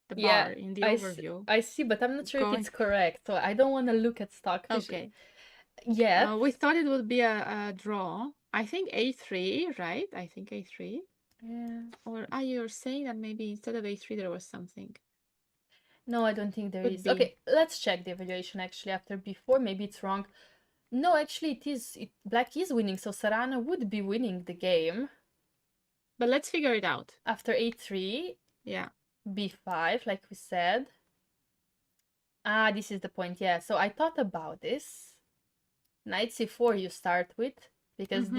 the bar in the overview. I see, but I'm not sure if it's correct, so I don't want to look at stockfish. Okay. Yeah. We thought it would be a draw. I think a3, right? I think a3. Yeah. Or are you saying that maybe instead of a3 there was something? No, I don't think there Could is. be. Okay, let's check the evaluation actually after b4. Maybe it's wrong. No, actually it is. Black is winning, so Sarana would be winning the game. But let's figure it out. After a3. Yeah. b5, like we said. Ah, this is the point, yeah. So I thought about this. Knight c4 you start with, because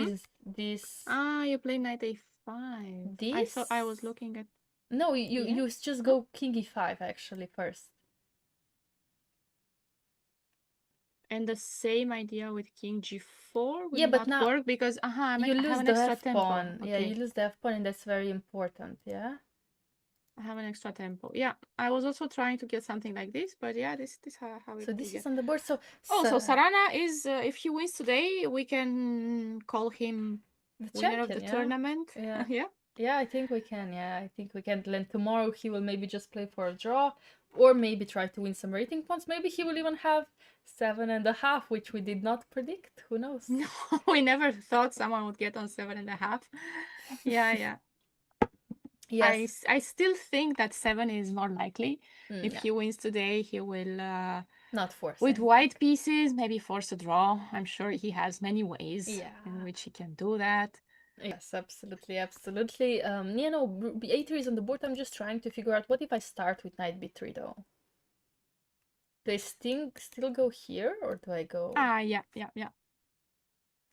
this... Ah, you play knight a5. This? I thought I was looking at... No, you just go king e5 actually first. And the same idea with king g4 will but not now work because I have an extra tempo. f-pawn. Yeah, you lose the f-pawn, and that's very important, yeah? I have an extra tempo. Yeah, I was also trying to get something like this, but yeah, this how it. So this is on the board. So Sarana is if he wins today, we can call him the winner of the champion, tournament. Yeah. Yeah. Yeah, I think we can. Yeah, I think we can. Then tomorrow he will maybe just play for a draw, or maybe try to win some rating points. Maybe he will even have 7.5, which we did not predict. Who knows? No, we never thought someone would get on 7.5. Yeah. Yes. I still think that 7 is more likely. If he wins today, he will not force with white pieces, maybe force a draw. I'm sure he has many ways in which he can do that. Yes, absolutely. A3 is on the board. I'm just trying to figure out, what if I start with knight b3 though? Do I still go here, or do I go... Yeah.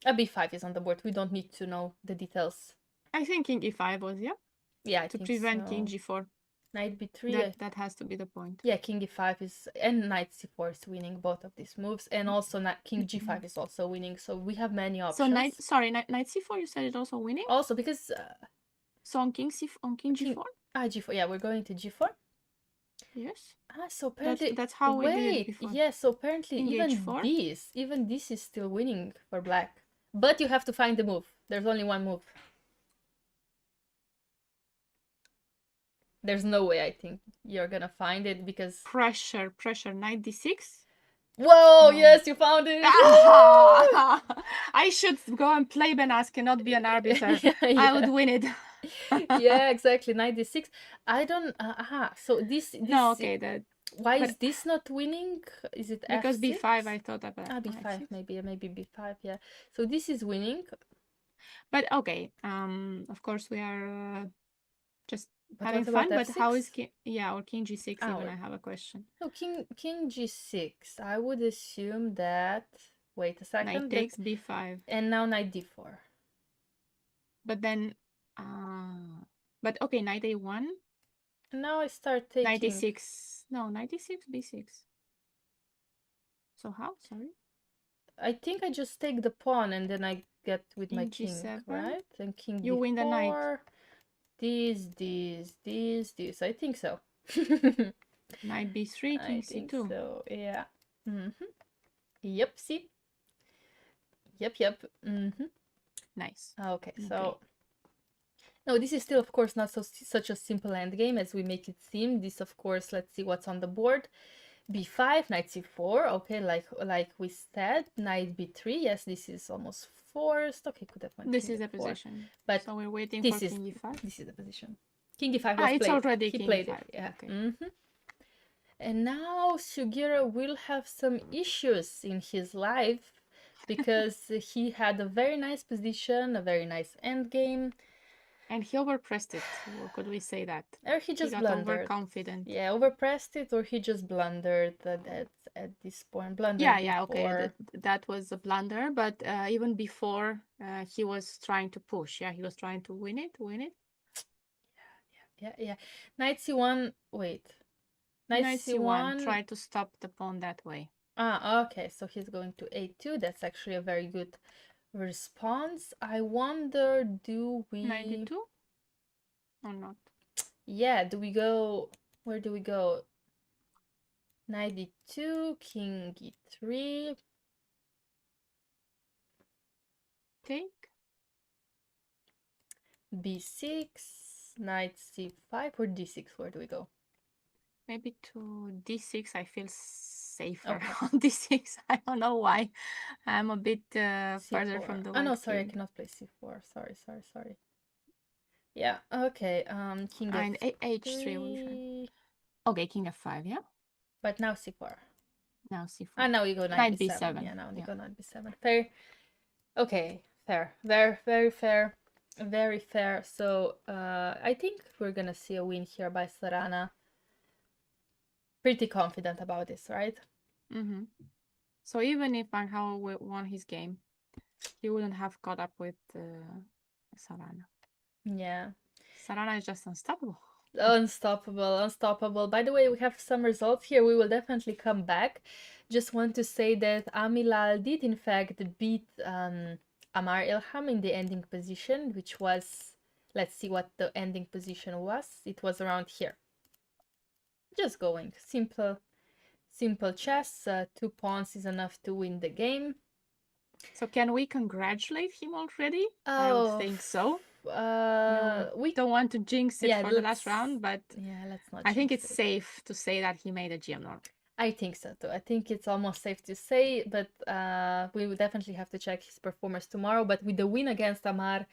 A b5 is on the board. We don't need to know the details. I think king e5 was, Yeah, I to think prevent so. king g4. Knight b3. That has to be the point. Yeah, king e5 is, and knight c4 is winning both of these moves, and also king g5 is also winning. So we have many options. So knight c4. You said it's also winning. Also because. So on king g4. G4. Yeah, we're going to g4. Yes. So apparently that's how we did it before. Yeah, so apparently even this is still winning for black. But you have to find the move. There's only one move. There's no way I think you're gonna find it, because... Pressure, knight d6. Whoa, yes, you found it! I should go and play Benaske, not be an arbiter. I would win it. Yeah, exactly, knight d6. I don't... so this... No, okay, why is this not winning? Is it because f6? b5, I thought about b5, maybe b5, yeah. So this is winning. But okay, of course we are just having what fun, about but f6? how is king g6 even? I have a question. No, king g6. I would assume that... Wait a second. Knight takes b5. And now knight d4. But then... but okay, knight a1. Now I start taking... Knight d6. No, knight d6, b6. So how? Sorry? I think I just take the pawn, and then I get with my king, g7. right? And king you d4. Win the knight. This. I think so. Knight b3, king c2. So, yeah. Yep, see? Yep. Nice. Okay, so... No, this is still, of course, not such a simple endgame as we make it seem. This, of course, let's see what's on the board. b5, knight c4. Okay, like we said, knight b3. Yes, this is almost forced. Okay, could have went This king is the f4. position. But so we're waiting this for is king e5. this is the position. King e5 was It's played. already He king played e5. it. Yeah. Okay. And now Sugira will have some issues in his life because he had a very nice position, a very nice endgame. And he overpressed it. Or could we say that? Or he just got blundered. overconfident. Yeah, overpressed it, or he just blundered at this point. Blundered Yeah, before. okay. That was a blunder, but even before he was trying to push. Yeah, he was trying to win it. Yeah. Knight c1. Wait. Knight c1. Try to stop the pawn that way. Okay. So he's going to a2. That's actually a very good response. I wonder, do we... Knight d2 or not? Yeah, do we go... Where do we go? Knight d2, king e3. Take. b6, knight c5, or d6. Where do we go? Maybe to d6. I feel safer Okay. on d6. I don't know why. I'm a bit further from the white no, sorry, king. I cannot play c4. Sorry. Yeah, okay. King f3. h3. Okay, king f5, yeah? But now c4. Now c4. Now you go knight b7. Yeah, now you go knight b7. Fair. Okay, fair. Very fair. Very fair. So, I think we're gonna see a win here by Sarana. Pretty confident about this, right? Mm-hmm. So even if Van Gaal won his game, he wouldn't have caught up with Sarana. Yeah. Sarana is just unstoppable. Unstoppable. By the way, we have some results here. We will definitely come back. Just want to say that Amilal did in fact beat Amar Ilham in the ending position, which was, let's see what the ending position was. It was around here. Just going simple chess. 2 pawns is enough to win the game. So can we congratulate him already? I would think so. We don't want to jinx it for the last round, but let's not. I think it's safe to say that he made a GM norm. I think so too. I think it's almost safe to say, but we will definitely have to check his performance tomorrow. But with the win against Amar, I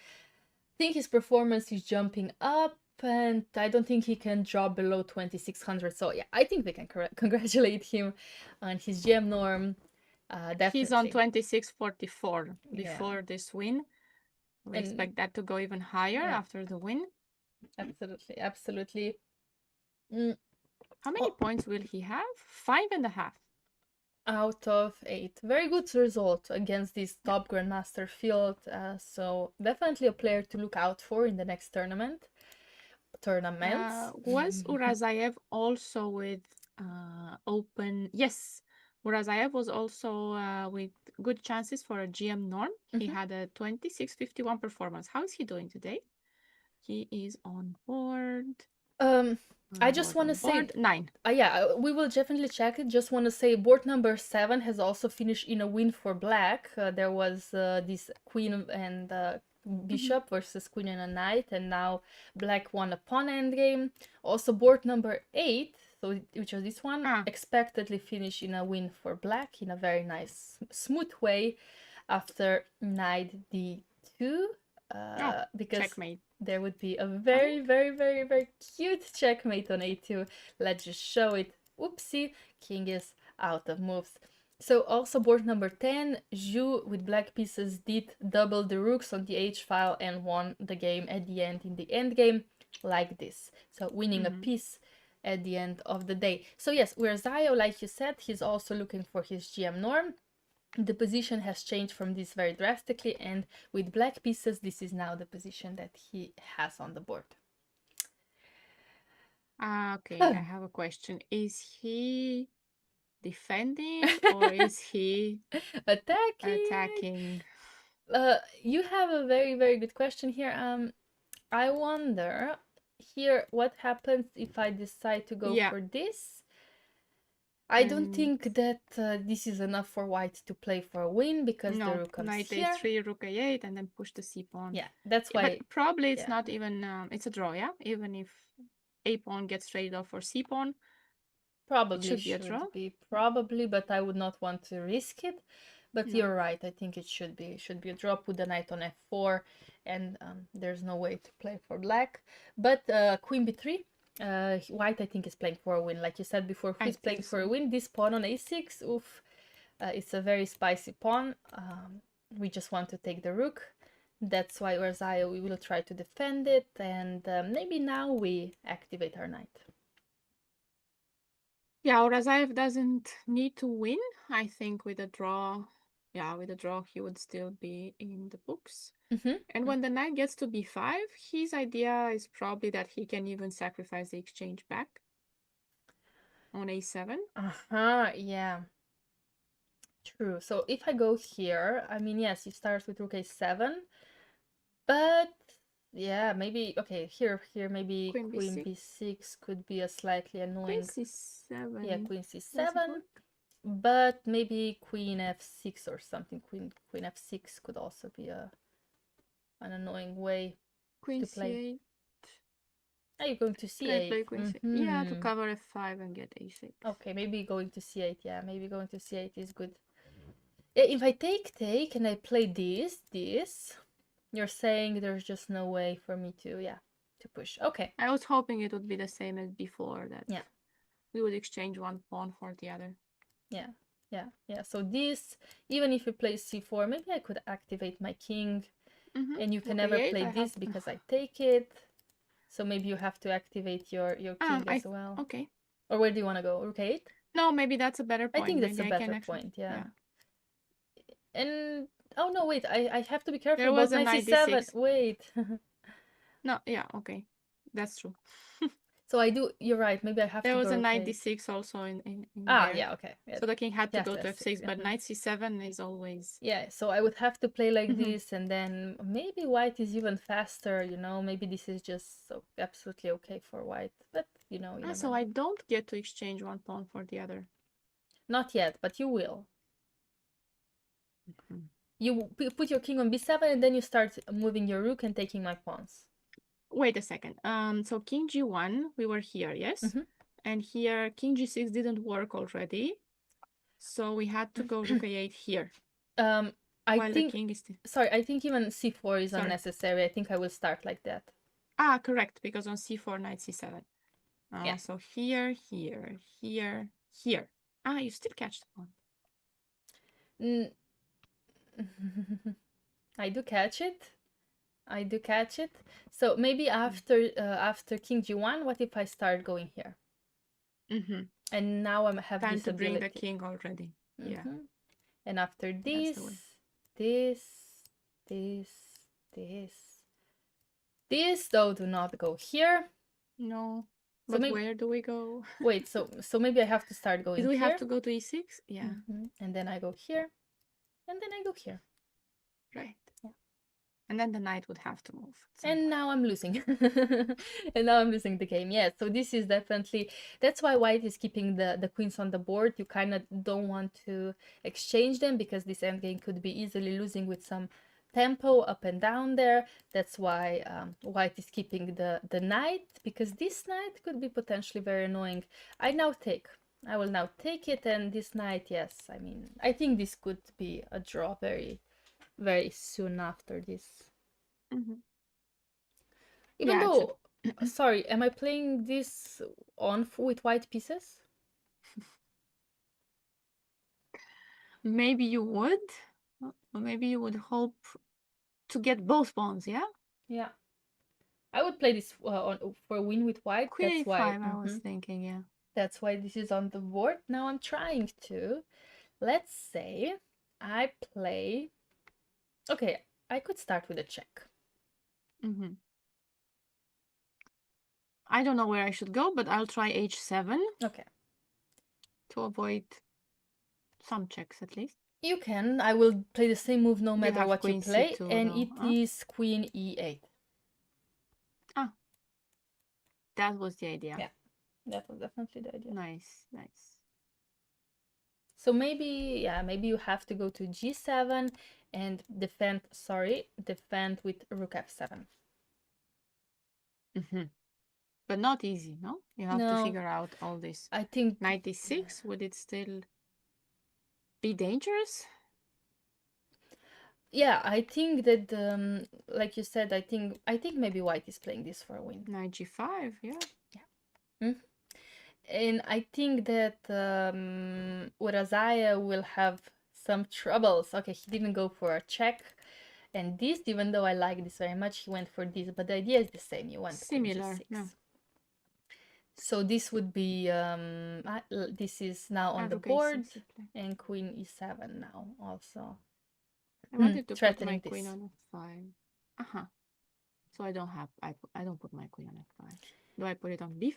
think his performance is jumping up, and I don't think he can drop below 2600. So yeah, I think we can congratulate him on his GM norm. Definitely. He's on 2644 before this win. We expect that to go even higher after the win. Absolutely. How many points will he have? 5.5. Out of 8. Very good result against this top grandmaster field. So definitely a player to look out for in the next tournaments. Was Urazayev also with open? Yes, Urazayev was also with good chances for a GM norm. He had a 2651 performance. How is he doing today? He is on board. I just want to say 9. Yeah, we will definitely check it. Just want to say board number 7 has also finished in a win for black. There was this queen and bishop versus queen and a knight, and now black won a pawn endgame. Also board number 8, so which is this one, expectedly finished in a win for black in a very nice, smooth way after knight d2. Because checkmate. There would be a very cute checkmate on a2. Let's just show it. Oopsie, king is out of moves. So also board number 10, Zhu with black pieces did double the rooks on the h file and won the game at the end in the end game like this. So winning a piece at the end of the day. So yes, Urazayev, like you said, he's also looking for his GM norm. The position has changed from this very drastically, and with black pieces, this is now the position that he has on the board. Okay, I have a question. Is he defending or is he attacking? You have a very good question here. I wonder here what happens if I decide to go for this. I don't And think that this is enough for white to play for a win because the no, rook comes knight here. a3, rook a8, and then push the c pawn. Yeah, that's why. But probably it's yeah. not even, it's a draw, yeah? Even if a pawn gets traded off for c pawn, Probably should be a draw. Probably, but I would not want to risk it. But No. you're right. I think it should be a draw. Put the knight on f4, and there's no way to play for black. But queen b3. White, I think, is playing for a win. Like you said before, who's playing for a win? This pawn on a6. Oof, it's a very spicy pawn. We just want to take the rook. That's why Orzaya, we will try to defend it, and maybe now we activate our knight. Yeah, Orazaev doesn't need to win. I think with a draw, yeah, with a draw, he would still be in the books. And when the knight gets to b5, his idea is probably that he can even sacrifice the exchange back on a7. Yeah. True. So if I go here, I mean, yes, you start with rook a7, but yeah, maybe, okay, here maybe Queen queen b6. b6 could be a slightly annoying. Queen c7. Yeah, queen c7, but maybe queen f6 or something. Queen f6 could also be an annoying way Queen to play. c8. Are you going to c8? Play queen c8. Yeah, to cover f5 and get a6. Okay, maybe going to c8. Yeah, maybe going to c8 is good. If I take and I play this, you're saying there's just no way for me to push. Okay. I was hoping it would be the same as before, that yeah, we would exchange one pawn for the other. Yeah. So this, even if you play c4, maybe I could activate my king, and you can never play this because I take it. So maybe you have to activate your king as well. Okay. Or where do you want to go? Rook 8? No, maybe that's a better point. I think that's maybe a better point. Yeah. And oh no, wait, I have to be careful there about was a knight knight c7. d6. Wait. No, yeah, okay. That's true. So I do, you're right, maybe I have there to was go a knight rotate. d6 also in Ah, there. yeah, okay. Yeah. So the king had to Yes, go to F6, f6, but knight c7 is always... Yeah, so I would have to play like this, and then maybe white is even faster, you know, maybe this is just so absolutely okay for white, but you know, you never so know. I don't get to exchange one pawn for the other. Not yet, but you will. You put your king on b7, and then you start moving your rook and taking my pawns. Wait a second. So king g1, we were here, yes? And here king g6 didn't work already, so we had to go rook a8 here. I think, sorry, I think even c4 is unnecessary. I think I will start like that. Ah, correct, because on c4, knight c7. Yeah. So here, here, here, here. Ah, you still catch the pawn. I do catch it. So maybe after king g1, what if I start going here? And now I have time this to ability. bring the king already. Yeah. And after this, this, though, do not go here. No. So but where do we go? Wait, so maybe I have to start going here. Do we have to go to e6? Yeah. And then I go here. And then I go here. Right. Yeah. And then the knight would have to move. And now I'm losing. And now I'm losing the game. Yeah, so this is definitely... That's why white is keeping the queens on the board. You kind of don't want to exchange them, because this endgame could be easily losing with some tempo up and down there. That's why white is keeping the knight, because this knight could be potentially very annoying. I will now take it, and this knight, yes, I mean, I think this could be a draw very, very soon after this. Even though, sorry, am I playing this on with white pieces? Maybe you would. Or maybe you would hope to get both pawns, yeah? Yeah. I would play this for a win with white. Queen That's why I was thinking, yeah. That's why this is on the board. Now I'm trying to... Let's say I play... Okay, I could start with a check. I don't know where I should go, but I'll try h7. Okay. To avoid some checks, at least. You can. I will play the same move no matter what you play. C2, and it is queen e8. Ah. That was the idea. Yeah, that was definitely the idea. Nice, nice. So maybe, yeah, maybe you have to go to g7 and defend with rook f7. But not easy, no? You have to No, figure out all this. I think 96, would it still be dangerous? yeah, I think that like you said, I think maybe white is playing this for a win. Knight g5, yeah. And I think that Urazaya will have some troubles. Okay, he didn't go for a check. And this, even though I like this very much, he went for this. But the idea is the same. You want Similar, Queen G6. yeah. So this would be, this is now on the Rook board. A6, And Queen E7 now also. I wanted to put my threatening queen this. on f5. So I don't have, I don't put my queen on f5. Do I put it on b5?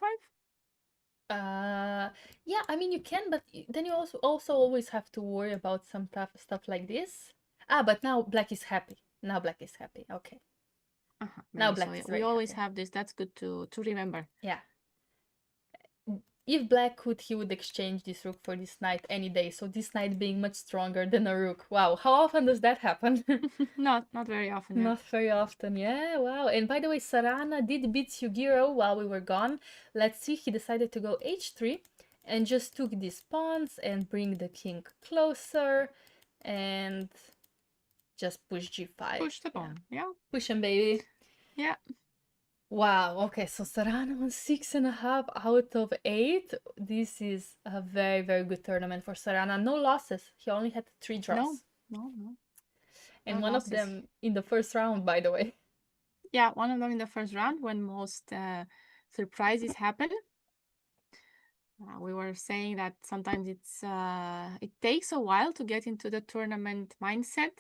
Yeah, I mean you can, but then you also always have to worry about some tough stuff like this. But now black is happy. Now black is happy. Okay. Now black So is we very always happy. have this. That's good to remember. Yeah. If black could, he would exchange this rook for this knight any day. So this knight being much stronger than a rook. Wow, how often does that happen? Not very often. Not very often, yeah, wow. And by the way, Sarana did beat Sugiro while we were gone. Let's see, he decided to go h3 and just took these pawns and bring the king closer and just push g5. Push the pawn, yeah. Push him, baby. Yeah. Wow, okay, so Sarana on 6.5 out of 8. This is a very, very good tournament for Sarana. No losses. He only had 3 draws. No. And no one losses. of them in the first round, by the way. Yeah, one of them in the first round when most surprises happen. We were saying that sometimes it takes a while to get into the tournament mindset.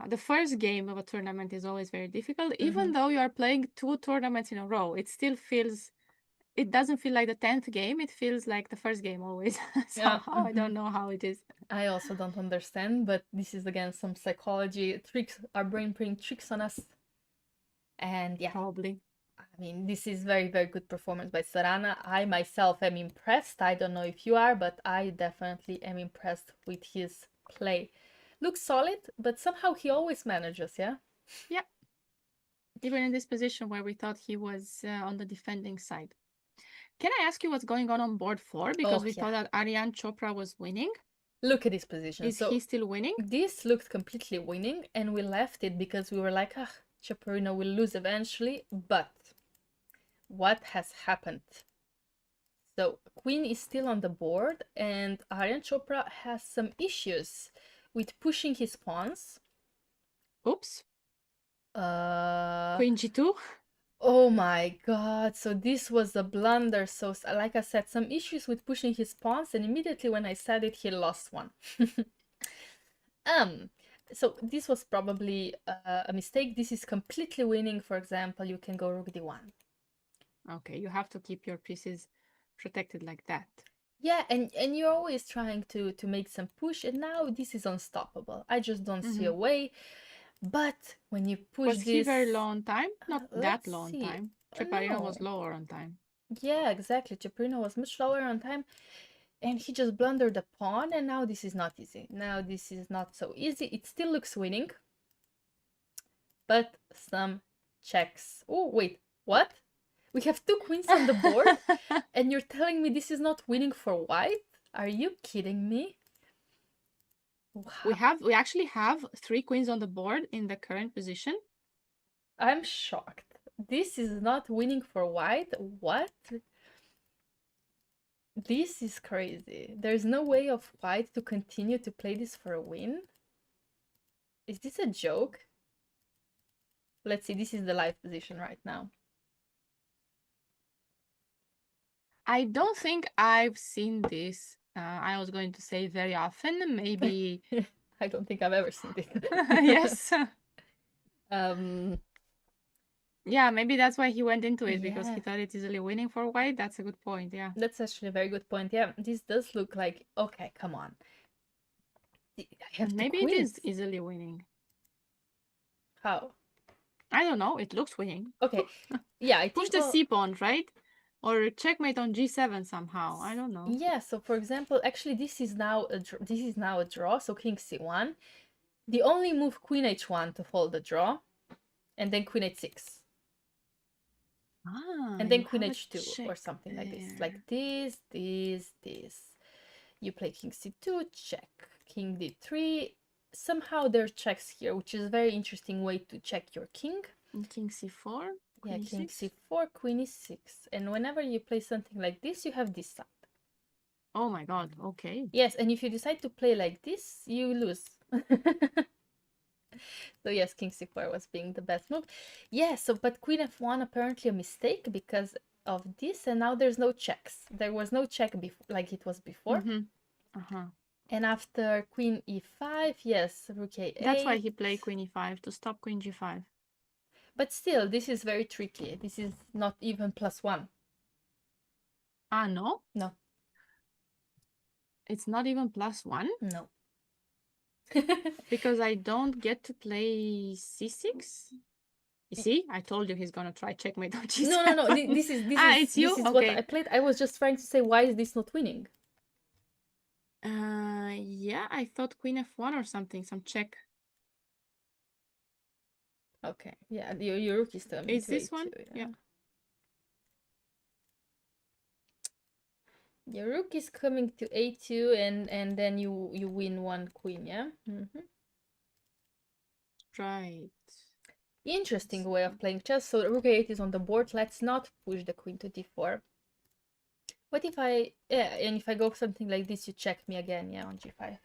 The first game of a tournament is always very difficult. Even though you are playing 2 tournaments in a row, it still feels, it doesn't feel like the 10th game. It feels like the first game always. Somehow, I don't know how it is. I also don't understand, but this is again some psychology tricks, our brain playing tricks on us. And yeah, probably. I mean, this is very, very good performance by Sarana. I myself am impressed. I don't know if you are, but I definitely am impressed with his play. Looks solid, but somehow he always manages, yeah? Yeah. Even in this position where we thought he was on the defending side. Can I ask you what's going on board 4? Because we thought that Aryan Chopra was winning. Look at this position. Is he still winning? This looked completely winning, and we left it because we were like, Chaparino will lose eventually, but what has happened? So Queen is still on the board, and Aryan Chopra has some issues with pushing his pawns. Oops. Queen G2. Oh my god, so this was a blunder. So like I said, some issues with pushing his pawns, and immediately when I said it, he lost one. So this was probably a mistake. This is completely winning. For example, you can go rook d1. Okay, you have to keep your pieces protected like that. Yeah, and you're always trying to make some push, and now this is unstoppable. I just don't see a way. But when you push was he very low on time? Not that low on time. Chaparino was lower on time. Yeah, exactly. Chaparino was much lower on time. And he just blundered the pawn, and now this is not easy. Now this is not so easy. It still looks winning. But some checks. Oh, wait, what? We have 2 queens on the board, and you're telling me this is not winning for white? Are you kidding me? Wow. We actually have 3 queens on the board in the current position. I'm shocked. This is not winning for white? What? This is crazy. There's no way of white to continue to play this for a win? Is this a joke? Let's see, this is the live position right now. I don't think I've seen this. I was going to say very often, maybe. I don't think I've ever seen it. Yes. Yeah, maybe that's why he went into it, because he thought it's easily winning for white. That's a good point, yeah. That's actually a very good point. Yeah, this does look like, okay, come on. Maybe it is easily winning. How? I don't know. It looks winning. Okay. Yeah, I think push the c pawn, right? Or checkmate on g7 somehow. I don't know. Yeah, so for example, actually this is now a draw, so king c1. The only move queen h1 to hold the draw, and then queen h6. And then You queen have a h2 or check something like this. there. Like this. You play king c2, check. King d3. Somehow there are checks here, which is a very interesting way to check your king. And king c4, Yeah, queen king e6. c4, queen e6. And whenever you play something like this, you have this side. Oh my god, okay. Yes, and if you decide to play like this, you lose. So yes, king c4 was being the best move. Yeah, so but queen f1 apparently a mistake because of this, and now there's no checks. There was no check like it was before. And after queen e5, yes, rook a8. That's why he played queen e5, to stop queen g5. But still, this is very tricky. This is not even +1. Ah, no? No. It's not even +1? No. Because I don't get to play c6? You see, I told you he's gonna try checkmate on g7. No. This is it's you? this is Okay. what I played. I was just trying to say, why is this not winning? Yeah, I thought queen f1 or something, some check. Okay, yeah, your rook is turning Is to this a2, one? Yeah. Your rook is coming to a2, and then you win one queen, yeah? Right. Interesting way of playing chess. So rook a8 is on the board. Let's not push the queen to d4. What if and if I go something like this, you check me again, yeah, on g5.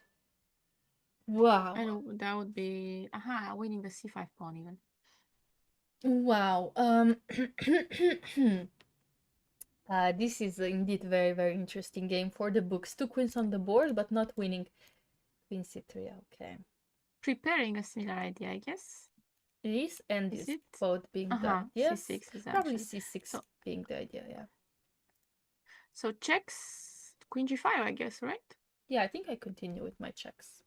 Wow. And that would be, winning the c5 pawn even. Wow. This is indeed very, very interesting game for the books. 2 queens on the board, but not winning. Queen c3, okay. Preparing a similar idea, I guess. This and Is this it? both being the ideas. c6 is Probably actually. c6 being the idea, yeah. So checks queen g5, I guess, right? Yeah, I think I continue with my checks.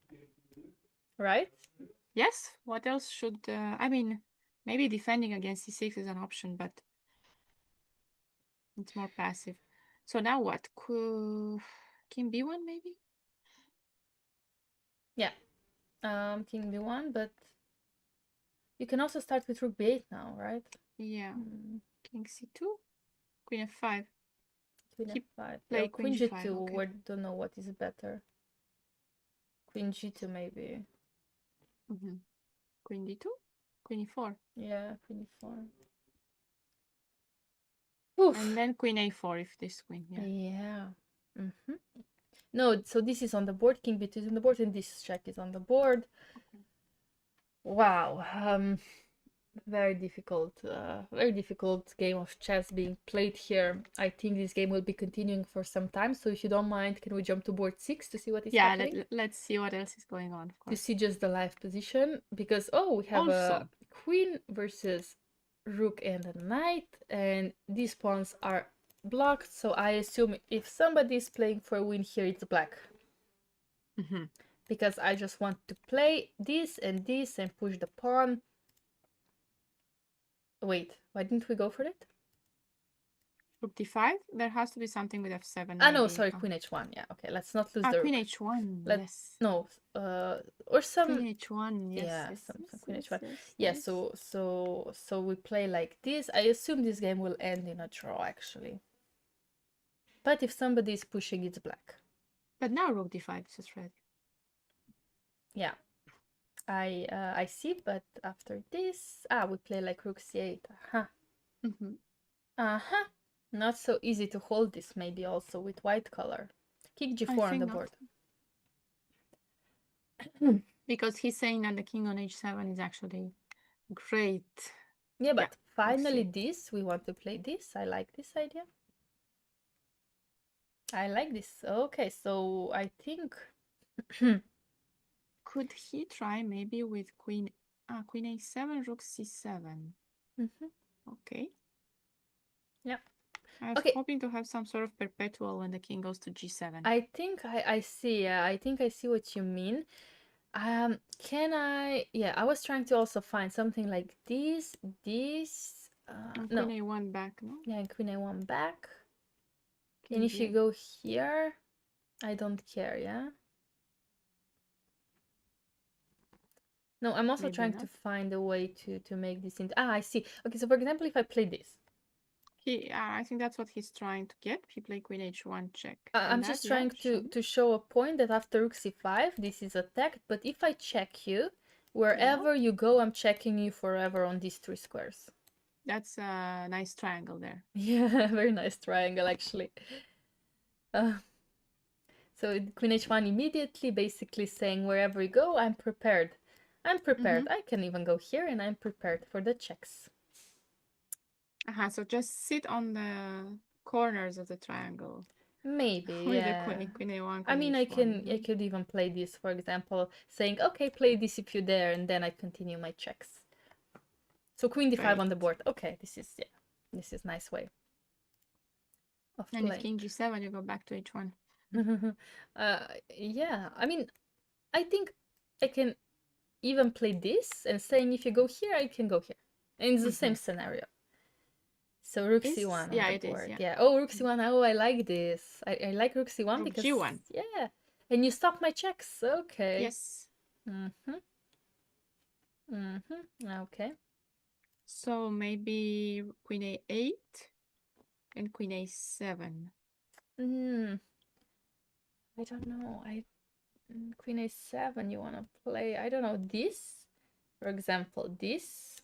Right? Yes. What else should... I mean, maybe defending against c6 is an option, but it's more passive. So now what? King b1, maybe? Yeah. King b1, but you can also start with rook b8 now, right? Yeah. King c2, queen f5. Queen f5. Play Queen queen g2. g5, okay. Don't know what is better. Queen g2 maybe. Queen d2, queen e4. Yeah, queen e4. Oof. And then queen a4 if this queen, yeah. No, so this is on the board, king b2 is on the board, and this check is on the board. Okay. Wow. Very difficult game of chess being played here. I think this game will be continuing for some time, so if you don't mind, can we jump to board 6 to see what is happening? Yeah, let's see what else is going on, of course. To see just the live position, because we have a queen versus rook and a knight, and these pawns are blocked, so I assume if somebody is playing for a win here, it's black. Because I just want to play this and push the pawn. Wait, why didn't we go for it? Rook d5? There has to be something with f7. No, sorry, queen h1. Yeah, okay, let's not lose the queen rook. h1, yes. No, or some... Queen h1, yes. Yeah, yes, some yes, queen yes, h1. Yes, yeah, yes. So we play like this. I assume this game will end in a draw, actually. But if somebody is pushing, it's black. But now rook d5 is just red. Yeah. I see, but after this... we play like rook c8. Not so easy to hold this, maybe also with white color. King g4 on the board. Because he's saying that the king on h7 is actually great. Yeah, but finally this, we want to play this. I like this idea. I like this. Okay, so I think... Could he try maybe with queen a7, rook c7? Okay. Yeah. I was hoping to have some sort of perpetual when the king goes to g7. I think I see. I think I see what you mean. Can I... Yeah, I was trying to also find something like this. Queen a1 back, no? Yeah, queen a1 back. And if you go here, I don't care, yeah? No, I'm also Maybe trying not. to find a way to make this into... Ah, I see. Okay, so for example, if I play this. I think that's what he's trying to get. He played queen h1 check. I'm just trying to show a point that after rook c5, this is attacked, but if I check you, wherever you go, I'm checking you forever on these 3 squares. That's a nice triangle there. Yeah, very nice triangle, actually. So queen h1 immediately basically saying wherever you go, I'm prepared. I'm prepared. I can even go here and I'm prepared for the checks. So just sit on the corners of the triangle. Maybe, With yeah. the queen a1, I mean, h1. I could even play this, for example, saying, okay, play this if you're there, and then I continue my checks. So queen d5 on the board. Okay, this is nice way of playing. And if king g7, you go back to h1. Yeah, I mean, I think I can even play this and saying if you go here, I can go here. And it's the same scenario. So rook c1 on the board. Yeah. Oh, rook c1. Oh, I like this. I like rook c1 rook because g1. Yeah. And you stop my checks. Okay. Yes. Okay. So maybe queen a8 and queen a7. I don't know. Queen a7 you want to play. I don't know. This, for example, this.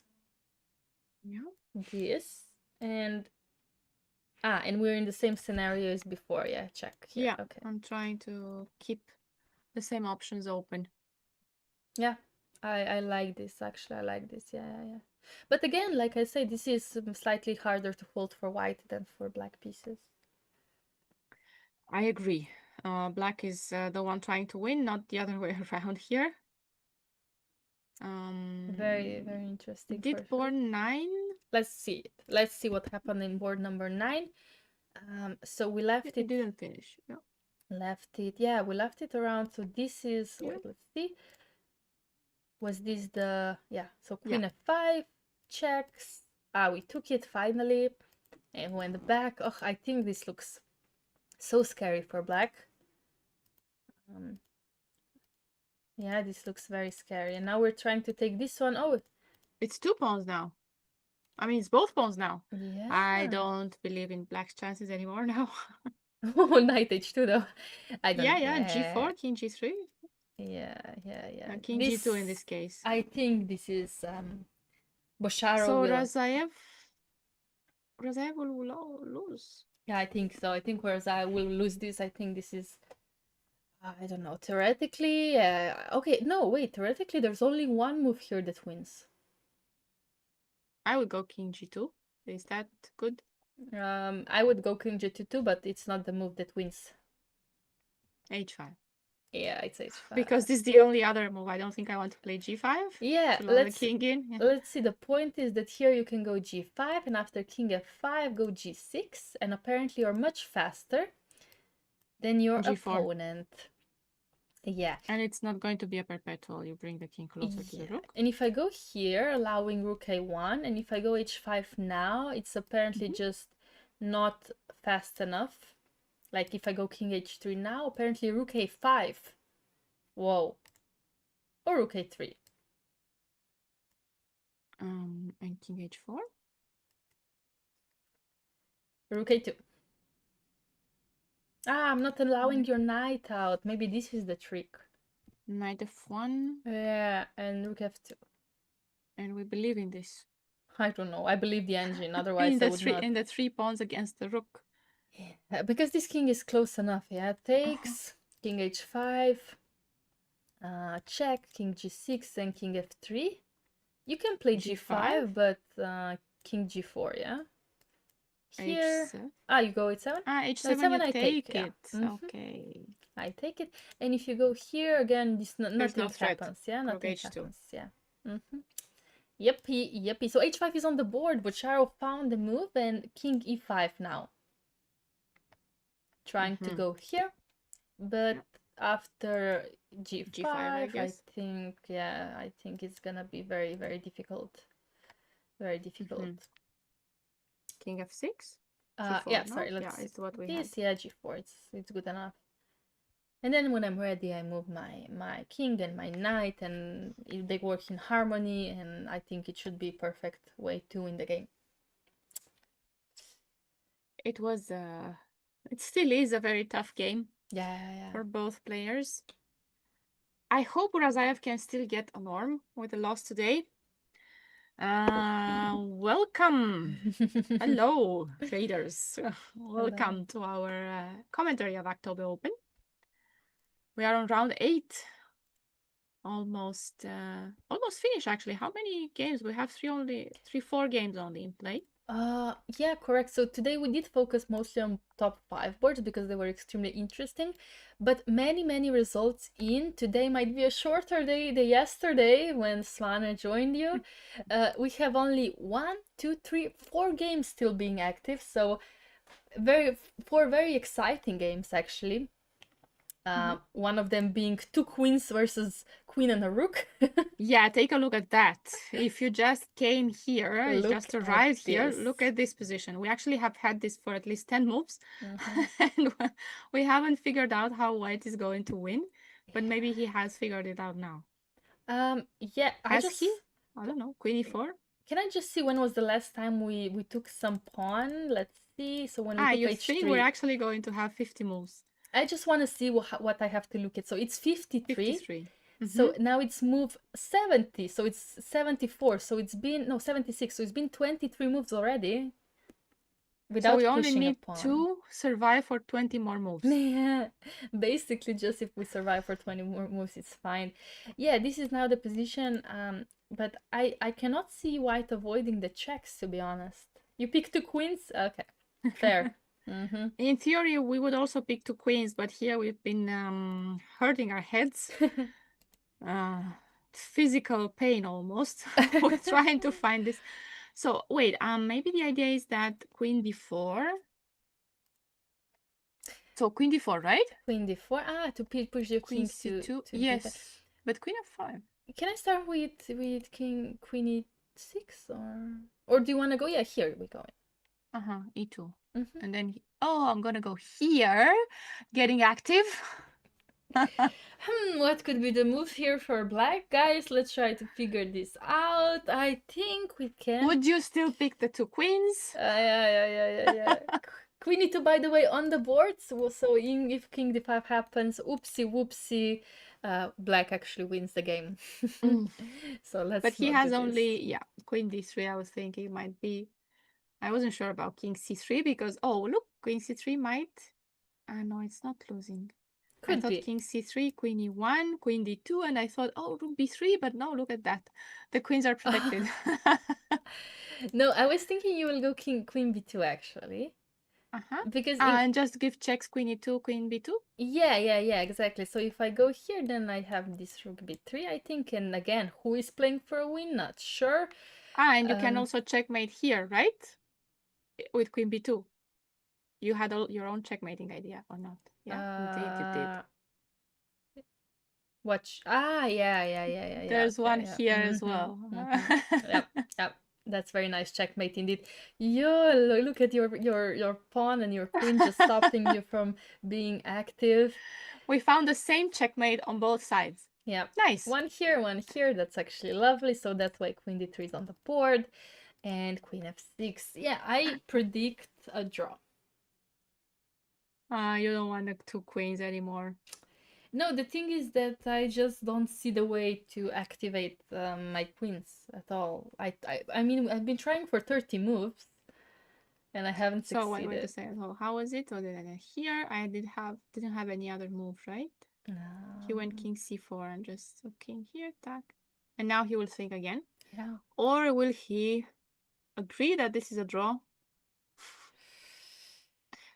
Yeah. This. And we're in the same scenario as before. Yeah, check here. Yeah, okay. I'm trying to keep the same options open. Yeah, I like this, actually. I like this. Yeah. But again, like I say, this is slightly harder to hold for white than for black pieces. I agree. Black is the one trying to win, not the other way around here. Very, very interesting. Did board 9? Let's see it. Let's see what happened in board number 9. So we left it. It didn't finish. Yeah. Left it. Yeah, we left it around. So this is. Yeah. Wait, let's see. Was this the? Yeah. So queen f5 checks. We took it finally, and went back. Oh, I think this looks so scary for black. Yeah, this looks very scary. And now we're trying to take this one. Oh, it's 2 pawns now. I mean, it's both pawns now. Yeah. I don't believe in black's chances anymore now. Oh, knight h2 though. I don't. Yeah. G4, king g3. Yeah. King g2 in this case. I think this is Bosharo so will. Razaev will lose. Yeah, I think so. I think Razaev will lose this. I think this is. I don't know. Theoretically, okay. No, wait. Theoretically, there's only one move here that wins. I would go king g2. Is that good? I would go king g2 too, but it's not the move that wins. h5. Yeah, it's h5. Because this is the only other move. I don't think I want to play g5. Yeah, let's king in. Yeah. Let's see. The point is that here you can go g5, and after king f5, go g6, and apparently you're much faster than your opponent. Yeah. And it's not going to be a perpetual. You bring the king closer to the rook. And if I go here, allowing rook a1, and if I go h5 now, it's apparently just not fast enough. Like if I go king h3 now, apparently rook a5. Whoa. Or rook a3. And king h4? Rook a2. I'm not allowing your knight out. Maybe this is the trick. Knight f1. Yeah, and rook f2. And we believe in this. I don't know. I believe the engine. Otherwise, I would not. In the 3 pawns against the rook. Yeah, because this king is close enough. Yeah, takes king h5, check, king g6, and king f3. You can play g5, but king g4. Yeah. Here, H7? You go h7. H7, no, I take it. Yeah. Okay. I take it, and if you go here again, this nothing threat. happens. Yeah, nothing H2. happens. Yeah. Yippee. So h5 is on the board, but Charo found the move, and king e5 now. Trying to go here, but after g5, I think it's gonna be very, very difficult. Very difficult. King f6? G4, Yeah, no? sorry, Yeah, let's it's what we this, had. yeah, G4, it's good enough. And then when I'm ready, I move my king and my knight, and if they work in harmony, and I think it should be perfect way to win the game. It was, it still is a very tough game Yeah. for both players. I hope Urazaev can still get a norm with the loss today. Welcome. Hello, traders. Welcome to our commentary of Aktobe Open. We are on round 8. Almost finished actually. How many games? We have 4 games only in play. Yeah, correct. So today we did focus mostly on top 5 boards because they were extremely interesting, but many results in. Today might be a shorter day than yesterday when Svana joined you. We have only 1, 2, 3, 4 games still being active, so 4 very exciting games actually. One of them being 2 queens versus queen and a rook. Yeah, take a look at that. If you just came here, you Look just arrived here, this. look at this position. We actually have had this for at least 10 moves, Mhm. and we haven't figured out how white is going to win, but maybe he has figured it out now. Yeah, Has he? I don't know. Queen e4? Can I just see when was the last time we took some pawn? Let's see. So when we took You h3. think we're actually going to have 50 moves? I just want to see what I have to look at. So it's 53. 53. So now it's move 70. So it's 74. So it's been, no, 76. So it's been 23 moves already. Without so we only pushing need a pawn. to survive for 20 more moves. Yeah, basically just if we survive for 20 more moves, it's fine. Yeah, this is now the position, but I cannot see white avoiding the checks, to be honest. You pick 2 queens? Okay, fair. In theory, we would also pick 2 queens, but here we've been hurting our heads. Physical pain almost. We're trying to find this. So wait, maybe the idea is that queen d4. So queen d4, right? Queen d4. Ah, to push your Queen king c2. to Yes, d5. but queen f5. Can I start with queen e6 or do you want to go? Yeah, here we go. E2. And then I'm gonna go here, getting active. What could be the move here for black? Guys, let's try to figure this out. I think we can. Would you still pick the 2 queens? Yeah. Queen e2, by the way, on the board. So if king d5 happens, oopsie whoopsie, black actually wins the game. So let's. But he has only queen d3. I was thinking it might be. I wasn't sure about king c3 because look, queen c3 might. No, it's not losing. I thought king c3, queen e1, queen d2, and I thought, rook b3, but no, look at that. The queens are protected. No, I was thinking you will go queen b2 actually. Because and just give checks queen e2, queen b2? Yeah, exactly. So if I go here, then I have this rook b3, I think. And again, who is playing for a win? Not sure. And you can also checkmate here, right? With queen b2. You had your own checkmating idea or not? Yeah, indeed you did. Watch. Yeah. There's one here as well. Yep. That's very nice checkmate indeed. Yo, look at your pawn and your queen just stopping you from being active. We found the same checkmate on both sides. Yeah. Nice. One here. That's actually lovely. So that's why queen d3 is on the board. And queen f6. Yeah, I predict a draw. You don't want the 2 queens anymore. No, the thing is that I just don't see the way to activate my queens at all. I mean, I've been trying for 30 moves, and I haven't succeeded. So wait a second. So how was it? Here I didn't have any other move, right? He went king c4 and just king here, attack. And now he will think again. Yeah. Or will he agree that this is a draw?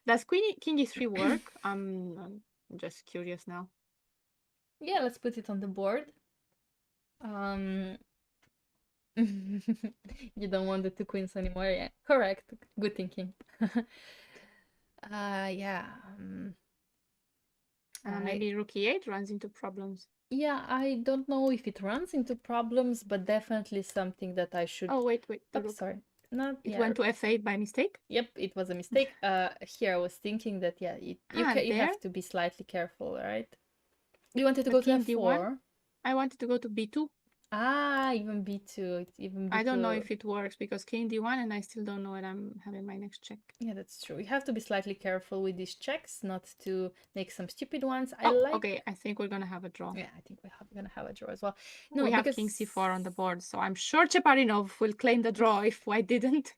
Does king e3 work? I'm just curious now. Yeah, let's put it on the board. You don't want the 2 queens anymore. Yeah, correct. Good thinking. Yeah. Maybe rook e8 runs into problems. Yeah, I don't know if it runs into problems, but definitely something that I should. Oh wait. Sorry. not It yeah. went to f8 by mistake. Yep, it was a mistake. Here I was thinking that yeah, you there. have to be slightly careful, right? You wanted to But go to king d1. f4. I wanted to go to b2. Ah, even b2. It's even b2. I don't know if it works because king d1 and I still don't know when I'm having my next check. Yeah, that's true. You have to be slightly careful with these checks, not to make some stupid ones. Okay, I think we're gonna have a draw. Yeah, I think we're gonna have a draw as well. No, we have king c4 on the board, so I'm sure Chaparinov will claim the draw if I didn't.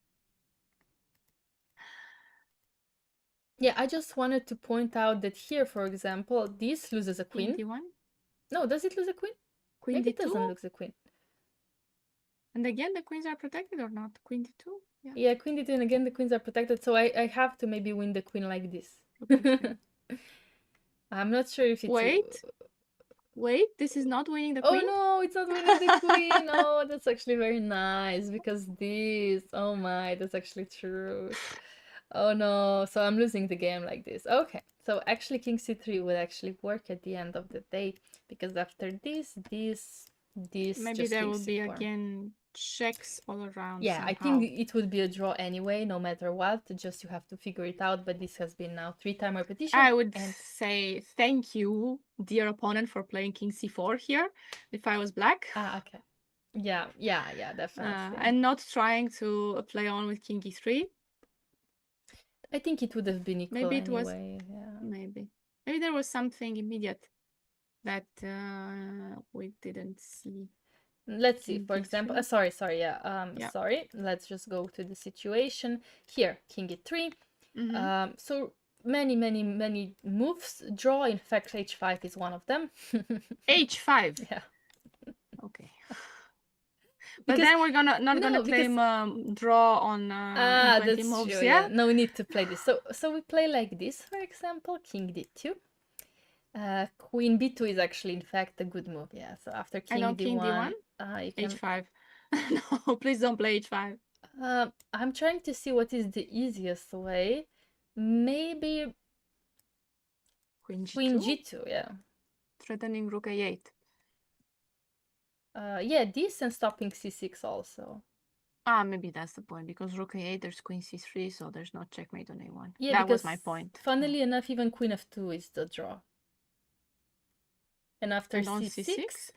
Yeah, I just wanted to point out that here, for example, this loses a queen. King d1? No, does it lose a queen? Queen Maybe d2? it doesn't lose a queen. And again, the queens are protected or not? Queen d2? Yeah, queen d2, and again the queens are protected, so I have to maybe win the queen like this. I'm not sure if it's... Wait, this is not winning the Oh queen? no, it's not winning the queen. Oh, that's actually very nice, because this... Oh my, that's actually true. Oh no, so I'm losing the game like this. Okay, so actually king c3 would actually work at the end of the day, because after this Maybe there will be again checks all around. Yeah, somehow. I think it would be a draw anyway, no matter what. Just you have to figure it out. But this has been now 3-time repetition. I would say thank you, dear opponent, for playing king c4 here. If I was black. Ah, okay. Yeah, definitely. And not trying to play on with king e3. I think it would have been equal. Maybe it anyway. Yeah. Maybe there was something immediate that we didn't see. Let's see, for example, sorry, yeah, sorry, let's just go to the situation here. King e3. So many moves. Draw, in fact, h5 is one of them. h5? Yeah. Okay. But then we're not gonna claim draw on 20 moves, true, yeah? No need to play this. So we play like this, for example, king d2. Queen b2 is actually, in fact, a good move, yeah. So after king d1, king d1? You can... h5. No, please don't play h5. I'm trying to see what is the easiest way. Maybe queen g2, yeah. Threatening rook a8. Yeah, this and stopping c6 also. Maybe that's the point, because rook a8, there's queen c3, so there's no checkmate on a1. Yeah, that was my point. Funnily enough, even queen f2 is the draw. And after c6,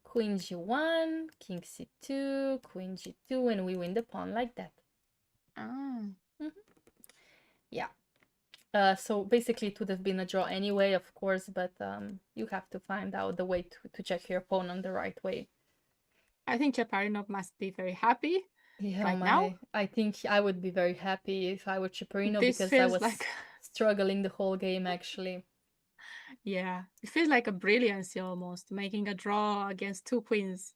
queen g1, king c2, queen g2, and we win the pawn like that. Yeah. So basically it would have been a draw anyway, of course, but you have to find out the way to check your opponent the right way. I think Chaparinov must be very happy now. I think I would be very happy if I were Chaparinov, because I was struggling the whole game, actually. Yeah, it feels like a brilliancy almost, making a draw against two queens.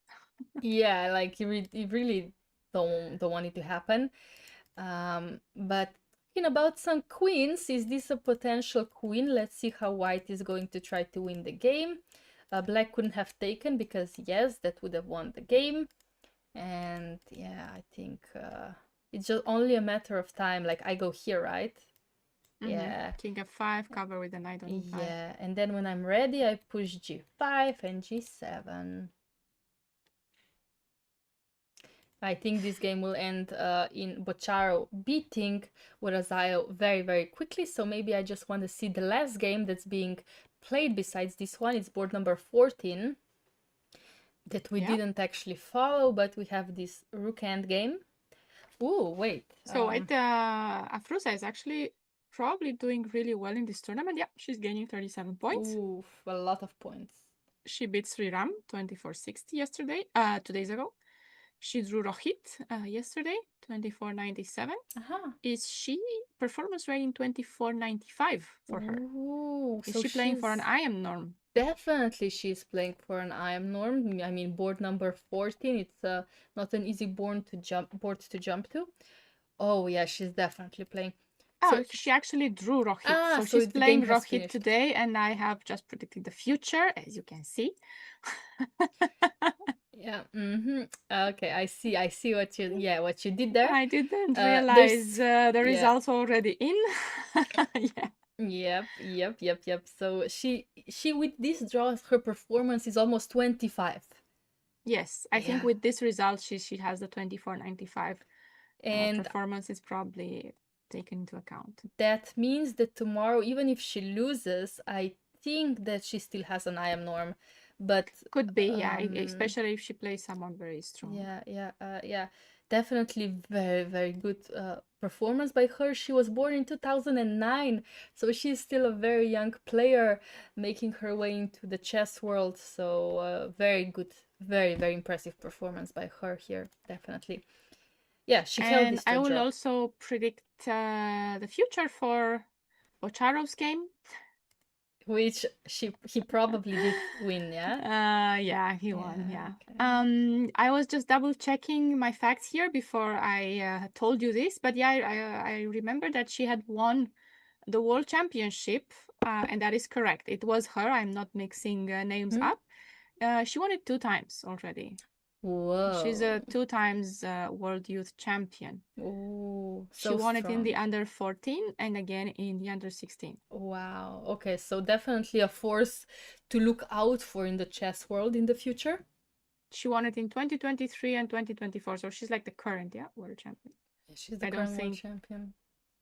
Yeah, like you really don't want it to happen. But talking about some queens, is this a potential queen? Let's see how white is going to try to win the game. Black couldn't have taken, because yes, that would have won the game. And yeah, I think it's just only a matter of time. Like, I go here, right? Yeah. King f5, cover with the knight on e5. Yeah, and then when I'm ready, I push g5 and g7. I think this game will end in Bocciaro beating Worazayo very, very quickly. So maybe I just want to see the last game that's being played besides this one. It's board number 14 that we didn't actually follow, but we have this rook end game. Ooh, wait. So Afruza is actually probably doing really well in this tournament. Yeah, she's gaining 37 points. Ooh, a lot of points. She beat Sriram 2460 2 days ago. She drew Rohit yesterday, 2497. Is she performance rating 2495 for her? Ooh, is she playing for an IM norm? Definitely she's playing for an IM norm. I mean, board number 14, it's not an easy board to jump to. Oh yeah, she's definitely playing. So she actually drew Rohit. So she's playing Rohit today, and I have just predicted the future, as you can see. Yeah. Okay, I see what you did there. I didn't realize the results already in. Yeah. Yep. So she with this draw, her performance is almost 25. Yes, I think with this result she has the 2495. And performance is probably taken into account. that means that tomorrow, even if she loses, I think that she still has an IM norm. But could be, yeah, especially if she plays someone very strong. yeah, definitely very, very good performance by her. She was born in 2009, so she's still a very young player, making her way into the chess world. So very good, very, very impressive performance by her here, definitely. Yeah, she held And this to I a will draw. also predict the future for Ocharov's game. Which he probably did win, yeah? Yeah, he won, yeah. Okay. I was just double checking my facts here before I told you this, but yeah, I remember that she had won the world championship, and that is correct. It was her. I'm not mixing names Hmm? up. She won it 2 times already. She's a Whoa. 2 times world youth champion. Oh, She so won it in the strong. under 14 and again in the under 16. Wow. Okay, so definitely a force to look out for in the chess world in the future. She won it in 2023 and 2024, so she's like the current, yeah, world champion. She's the I don't current world think, champion.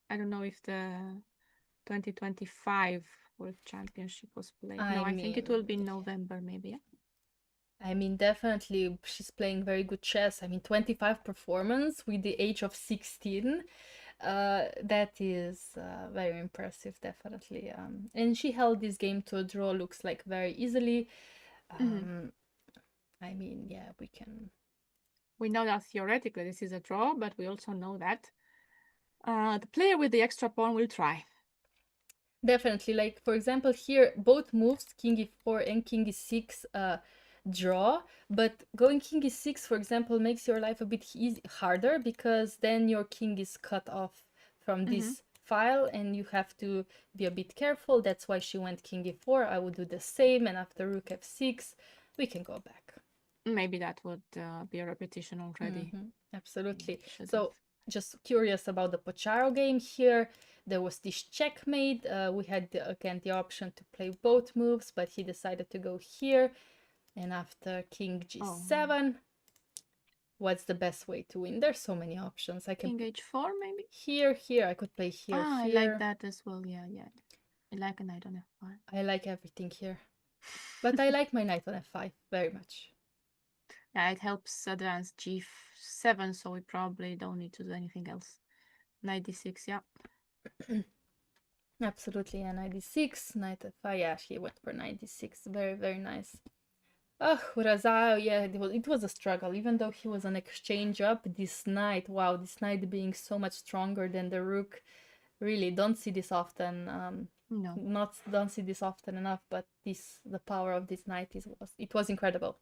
I don't know if the 2025 world championship was played. No, I I think it will be mean, November maybe, yeah. I mean, definitely she's playing very good chess. I mean, 25 performance with the age of 16. That is very impressive, definitely. And she held this game to a draw, looks like very easily. I mean, yeah, we can. We know that theoretically this is a draw, but we also know that the player with the extra pawn will try. Definitely, like for example, here both moves, king e4 and king e6, draw. But going king e6, for example, makes your life a bit harder because then your king is cut off from this file and you have to be a bit careful. That's why she went king e4. I would do the same, and after rook f6, we can go back. Maybe that would be a repetition already. Absolutely. So just curious about the Pocharo game here. There was this checkmate. We had again the option to play both moves, but he decided to go here. And after king g7, what's the best way to win? There's so many options. I can king h4 maybe? here. I could play here, I here. like that as well, yeah. I like a knight on f5. I like everything here. But I like my knight on f5 very much. Yeah, it helps advance g7, so we probably don't need to do anything else. Knight d6, yeah. Absolutely, and knight d6, knight f5. Yeah, he went for knight d6. Very, very nice. Oh, Razao, yeah, it was a struggle. Even though he was an exchange up, this knight, wow, this knight being so much stronger than the rook, really don't see this often. No. Don't see this often enough, but the power of this knight was incredible.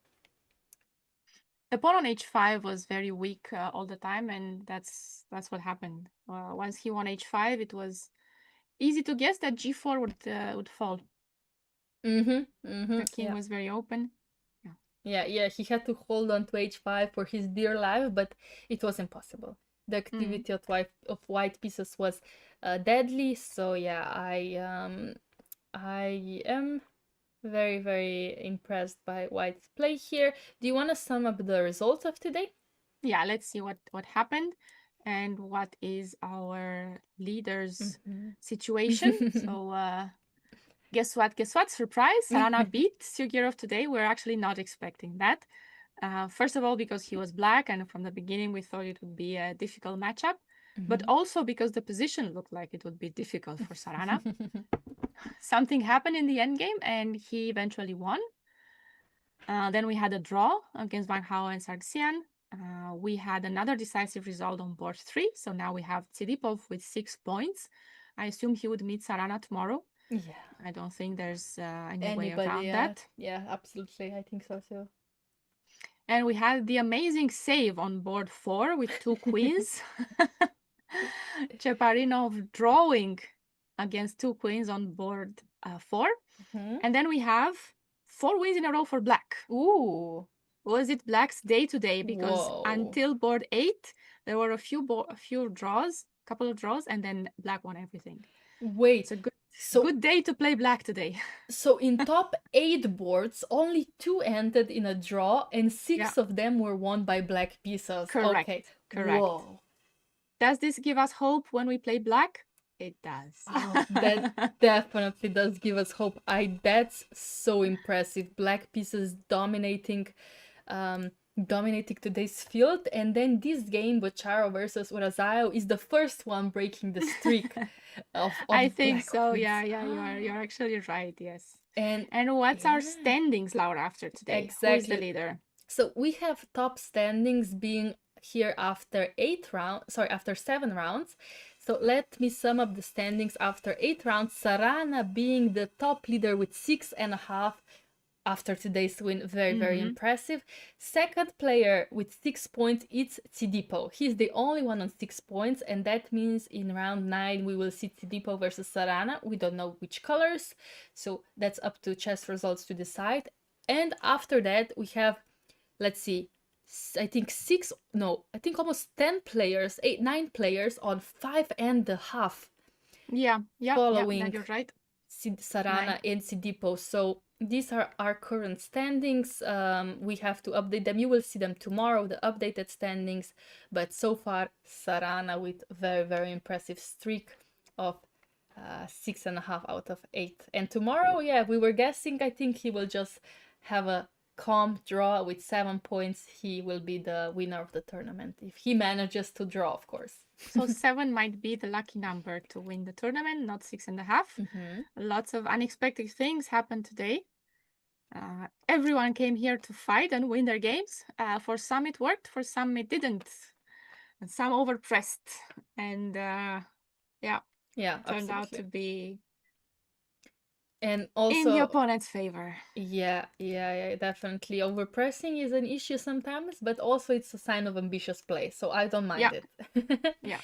The pawn on h5 was very weak all the time, and that's what happened. Once he won h5, it was easy to guess that g4 would fall. The king was very open. Yeah, he had to hold on to h5 for his dear life, but it was impossible. The activity of white pieces was deadly, so yeah, I am very, very impressed by White's play here. Do you want to sum up the results of today? Yeah, let's see what happened and what is our leader's situation. So guess what? Surprise! Sarana beat Sgîrcea today. We're actually not expecting that. First of all, because he was black, and from the beginning we thought it would be a difficult matchup, but also because the position looked like it would be difficult for Sarana. Something happened in the endgame, and he eventually won. Then we had a draw against Van Hao and Sargsyan. We had another decisive result on board 3, so now we have Tsirypov with 6 points. I assume he would meet Sarana tomorrow. Yeah. I don't think there's any way around that. Yeah, absolutely. I think so too. And we had the amazing save on board 4 with 2 queens. Cheparinov drawing against 2 queens on board 4. And then we have 4 wins in a row for black. Ooh. Was it black's day today? Because until board 8, there were a few draws, couple of draws, and then black won everything. Wait. It's a good day to play black today. So in top 8 boards, only 2 ended in a draw, and 6 of them were won by black pieces. Correct. Okay. Correct. Whoa. Does this give us hope when we play black? It does. Oh, that definitely does give us hope. That's so impressive. Black pieces dominating today's field, and then this game, Bocharo versus Urazayo, is the first one breaking the streak of I think black so. wins. You're actually right. Yes. And what's our yeah, standings, Laura, after today? Who is the exactly. leader? So we have top standings being here after 7 rounds. So let me sum up the standings after 8 rounds. Sarana being the top leader with 6.5 after today's win. Very impressive. Second player with 6 points, it's Tsidipo. He's the only one on 6 points, and that means in round 9 we will see Tsidipo versus Sarana. We don't know which colors, so that's up to chess results to decide. And after that we have, let's see, I think almost 10 players, 9 players on 5.5. Yeah, following you're right. Sarana and Tsidipo. So these are our current standings. We have to update them. You will see them tomorrow, the updated standings. But so far, Sarana with very impressive streak of 6.5 out of 8. And tomorrow, yeah, we were guessing, I think he will just have a calm draw with 7 points. He will be the winner of the tournament if he manages to draw, of course. So 7 might be the lucky number to win the tournament, not 6.5. Lots of unexpected things happened today. Everyone came here to fight and win their games. For some it worked, for some it didn't. And some overpressed. And turned out to be and also in the opponent's favor. Yeah, definitely. Overpressing is an issue sometimes, but also it's a sign of ambitious play, so I don't mind it. Yeah.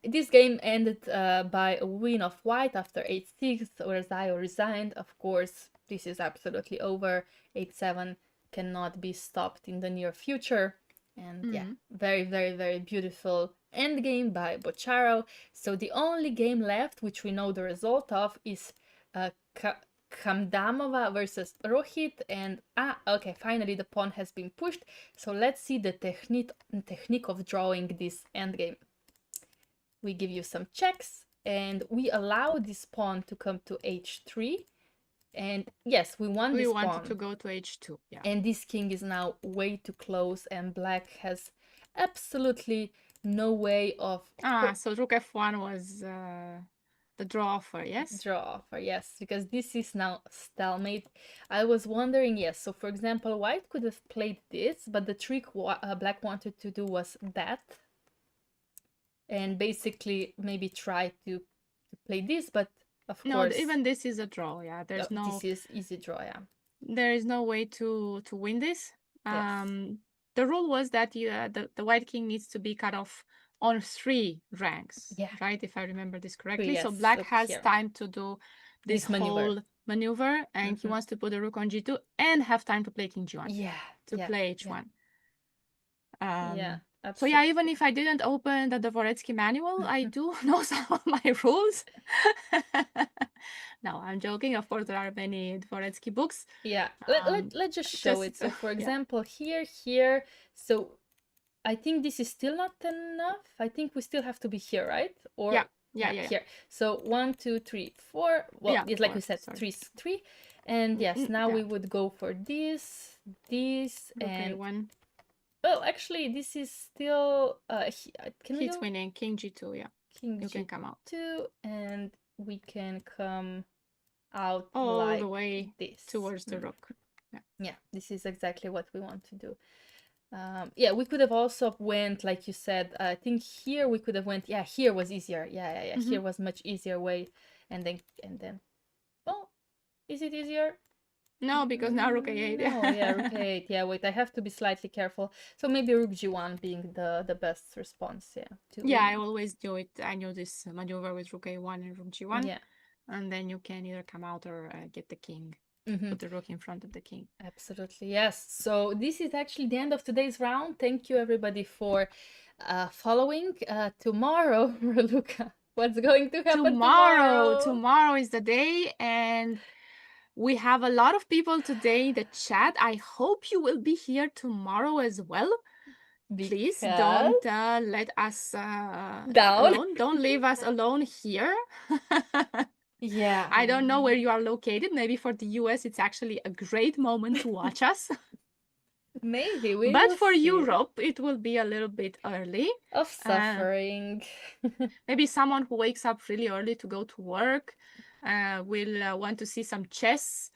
This game ended by a win of white after 8-6, where Zayo resigned. Of course, this is absolutely over. 8-7 cannot be stopped in the near future. And yeah, very beautiful endgame by Bocharo. So the only game left, which we know the result of, is Khamdamova versus Rohit, and okay, finally the pawn has been pushed. So let's see the technique of drawing this endgame. We give you some checks, and we allow this pawn to come to h3. And yes, we want this pawn. We wanted to go to h2, yeah. And this king is now way too close, and black has absolutely no way of... So rook f1 was... the draw offer, yes? Draw offer, yes, because this is now stalemate. I was wondering, yes, so for example, white could have played this, but the trick black wanted to do was that. And basically maybe try to play this, but of course... No, even this is a draw, yeah. There's no... This is easy draw, yeah. There is no way to win this. Yes. The rule was that the white king needs to be cut off on 3 ranks, right? If I remember this correctly. Yes, so black has time to do this whole maneuver, and he wants to put the rook on g2 and have time to play king g1. To play h1. Absolutely. So yeah, even if I didn't open the Dvoretsky manual, I do know some of my rules. No, I'm joking. Of course, there are many Dvoretsky books. Yeah, let's just show it. So for example, here, so I think this is still not enough. I think we still have to be here, right? Or here. So 1, 2, 3, 4. Well, it's like we said, 3. And yes, now we would go for this, and one. Well, actually, this is still He's winning king g2. Yeah, king you G2, can come out, and we can come out all like the way this towards the rook. Yeah, this is exactly what we want to do. Yeah, we could have also went, like you said, I think here we could have went, here was easier. Yeah. Here was much easier way. And then, well, is it easier? No, because now rook a8. No, rook a8. Yeah, wait, I have to be slightly careful. So maybe rook g1 being the best response, I always do it. I know this maneuver with rook a1 and rook g1. Yeah. And then you can either come out or get the king. Put the rook in front of the king. Absolutely, yes. So this is actually the end of today's round. Thank you everybody for following. Tomorrow, Raluca, what's going to happen tomorrow? Tomorrow is the day, and we have a lot of people today in the chat. I hope you will be here tomorrow as well. Please Because don't let us down. alone. Don't leave us alone here. Yeah. I don't know where you are located. Maybe for the US, it's actually a great moment to watch us. Maybe we But will for see. Europe, it will be a little bit early. Of suffering. Maybe someone who wakes up really early to go to work will want to see some chess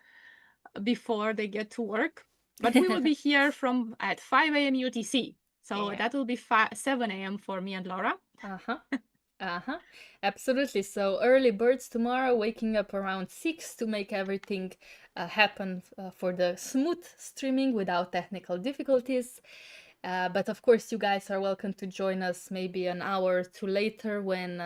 before they get to work. But we will be here from at 5 a.m. UTC. So Yeah. that will be 7 a.m. for me and Laura. Uh-huh. Uh-huh. Absolutely. So early birds tomorrow, waking up around 6 to make everything happen for the smooth streaming without technical difficulties. But of course, you guys are welcome to join us maybe an hour or two later when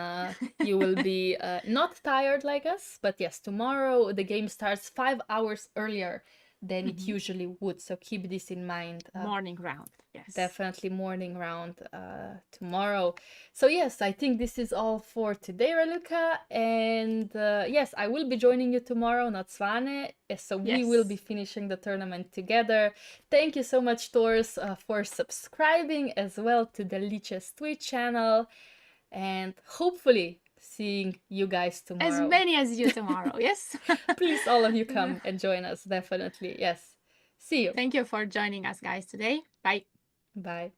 you will be not tired like us. But yes, tomorrow the game starts 5 hours earlier than it usually would. So keep this in mind. Morning round. Yes. Definitely morning round tomorrow. So yes, I think this is all for today, Raluca. And yes, I will be joining you tomorrow, not Svane. So we will be finishing the tournament together. Thank you so much, Tors, for subscribing as well to the Lichess Twitch channel. And hopefully seeing you guys tomorrow. As many as you tomorrow, yes? Please, all of you come and join us, definitely. Yes. See you. Thank you for joining us, guys, today. Bye. Bye.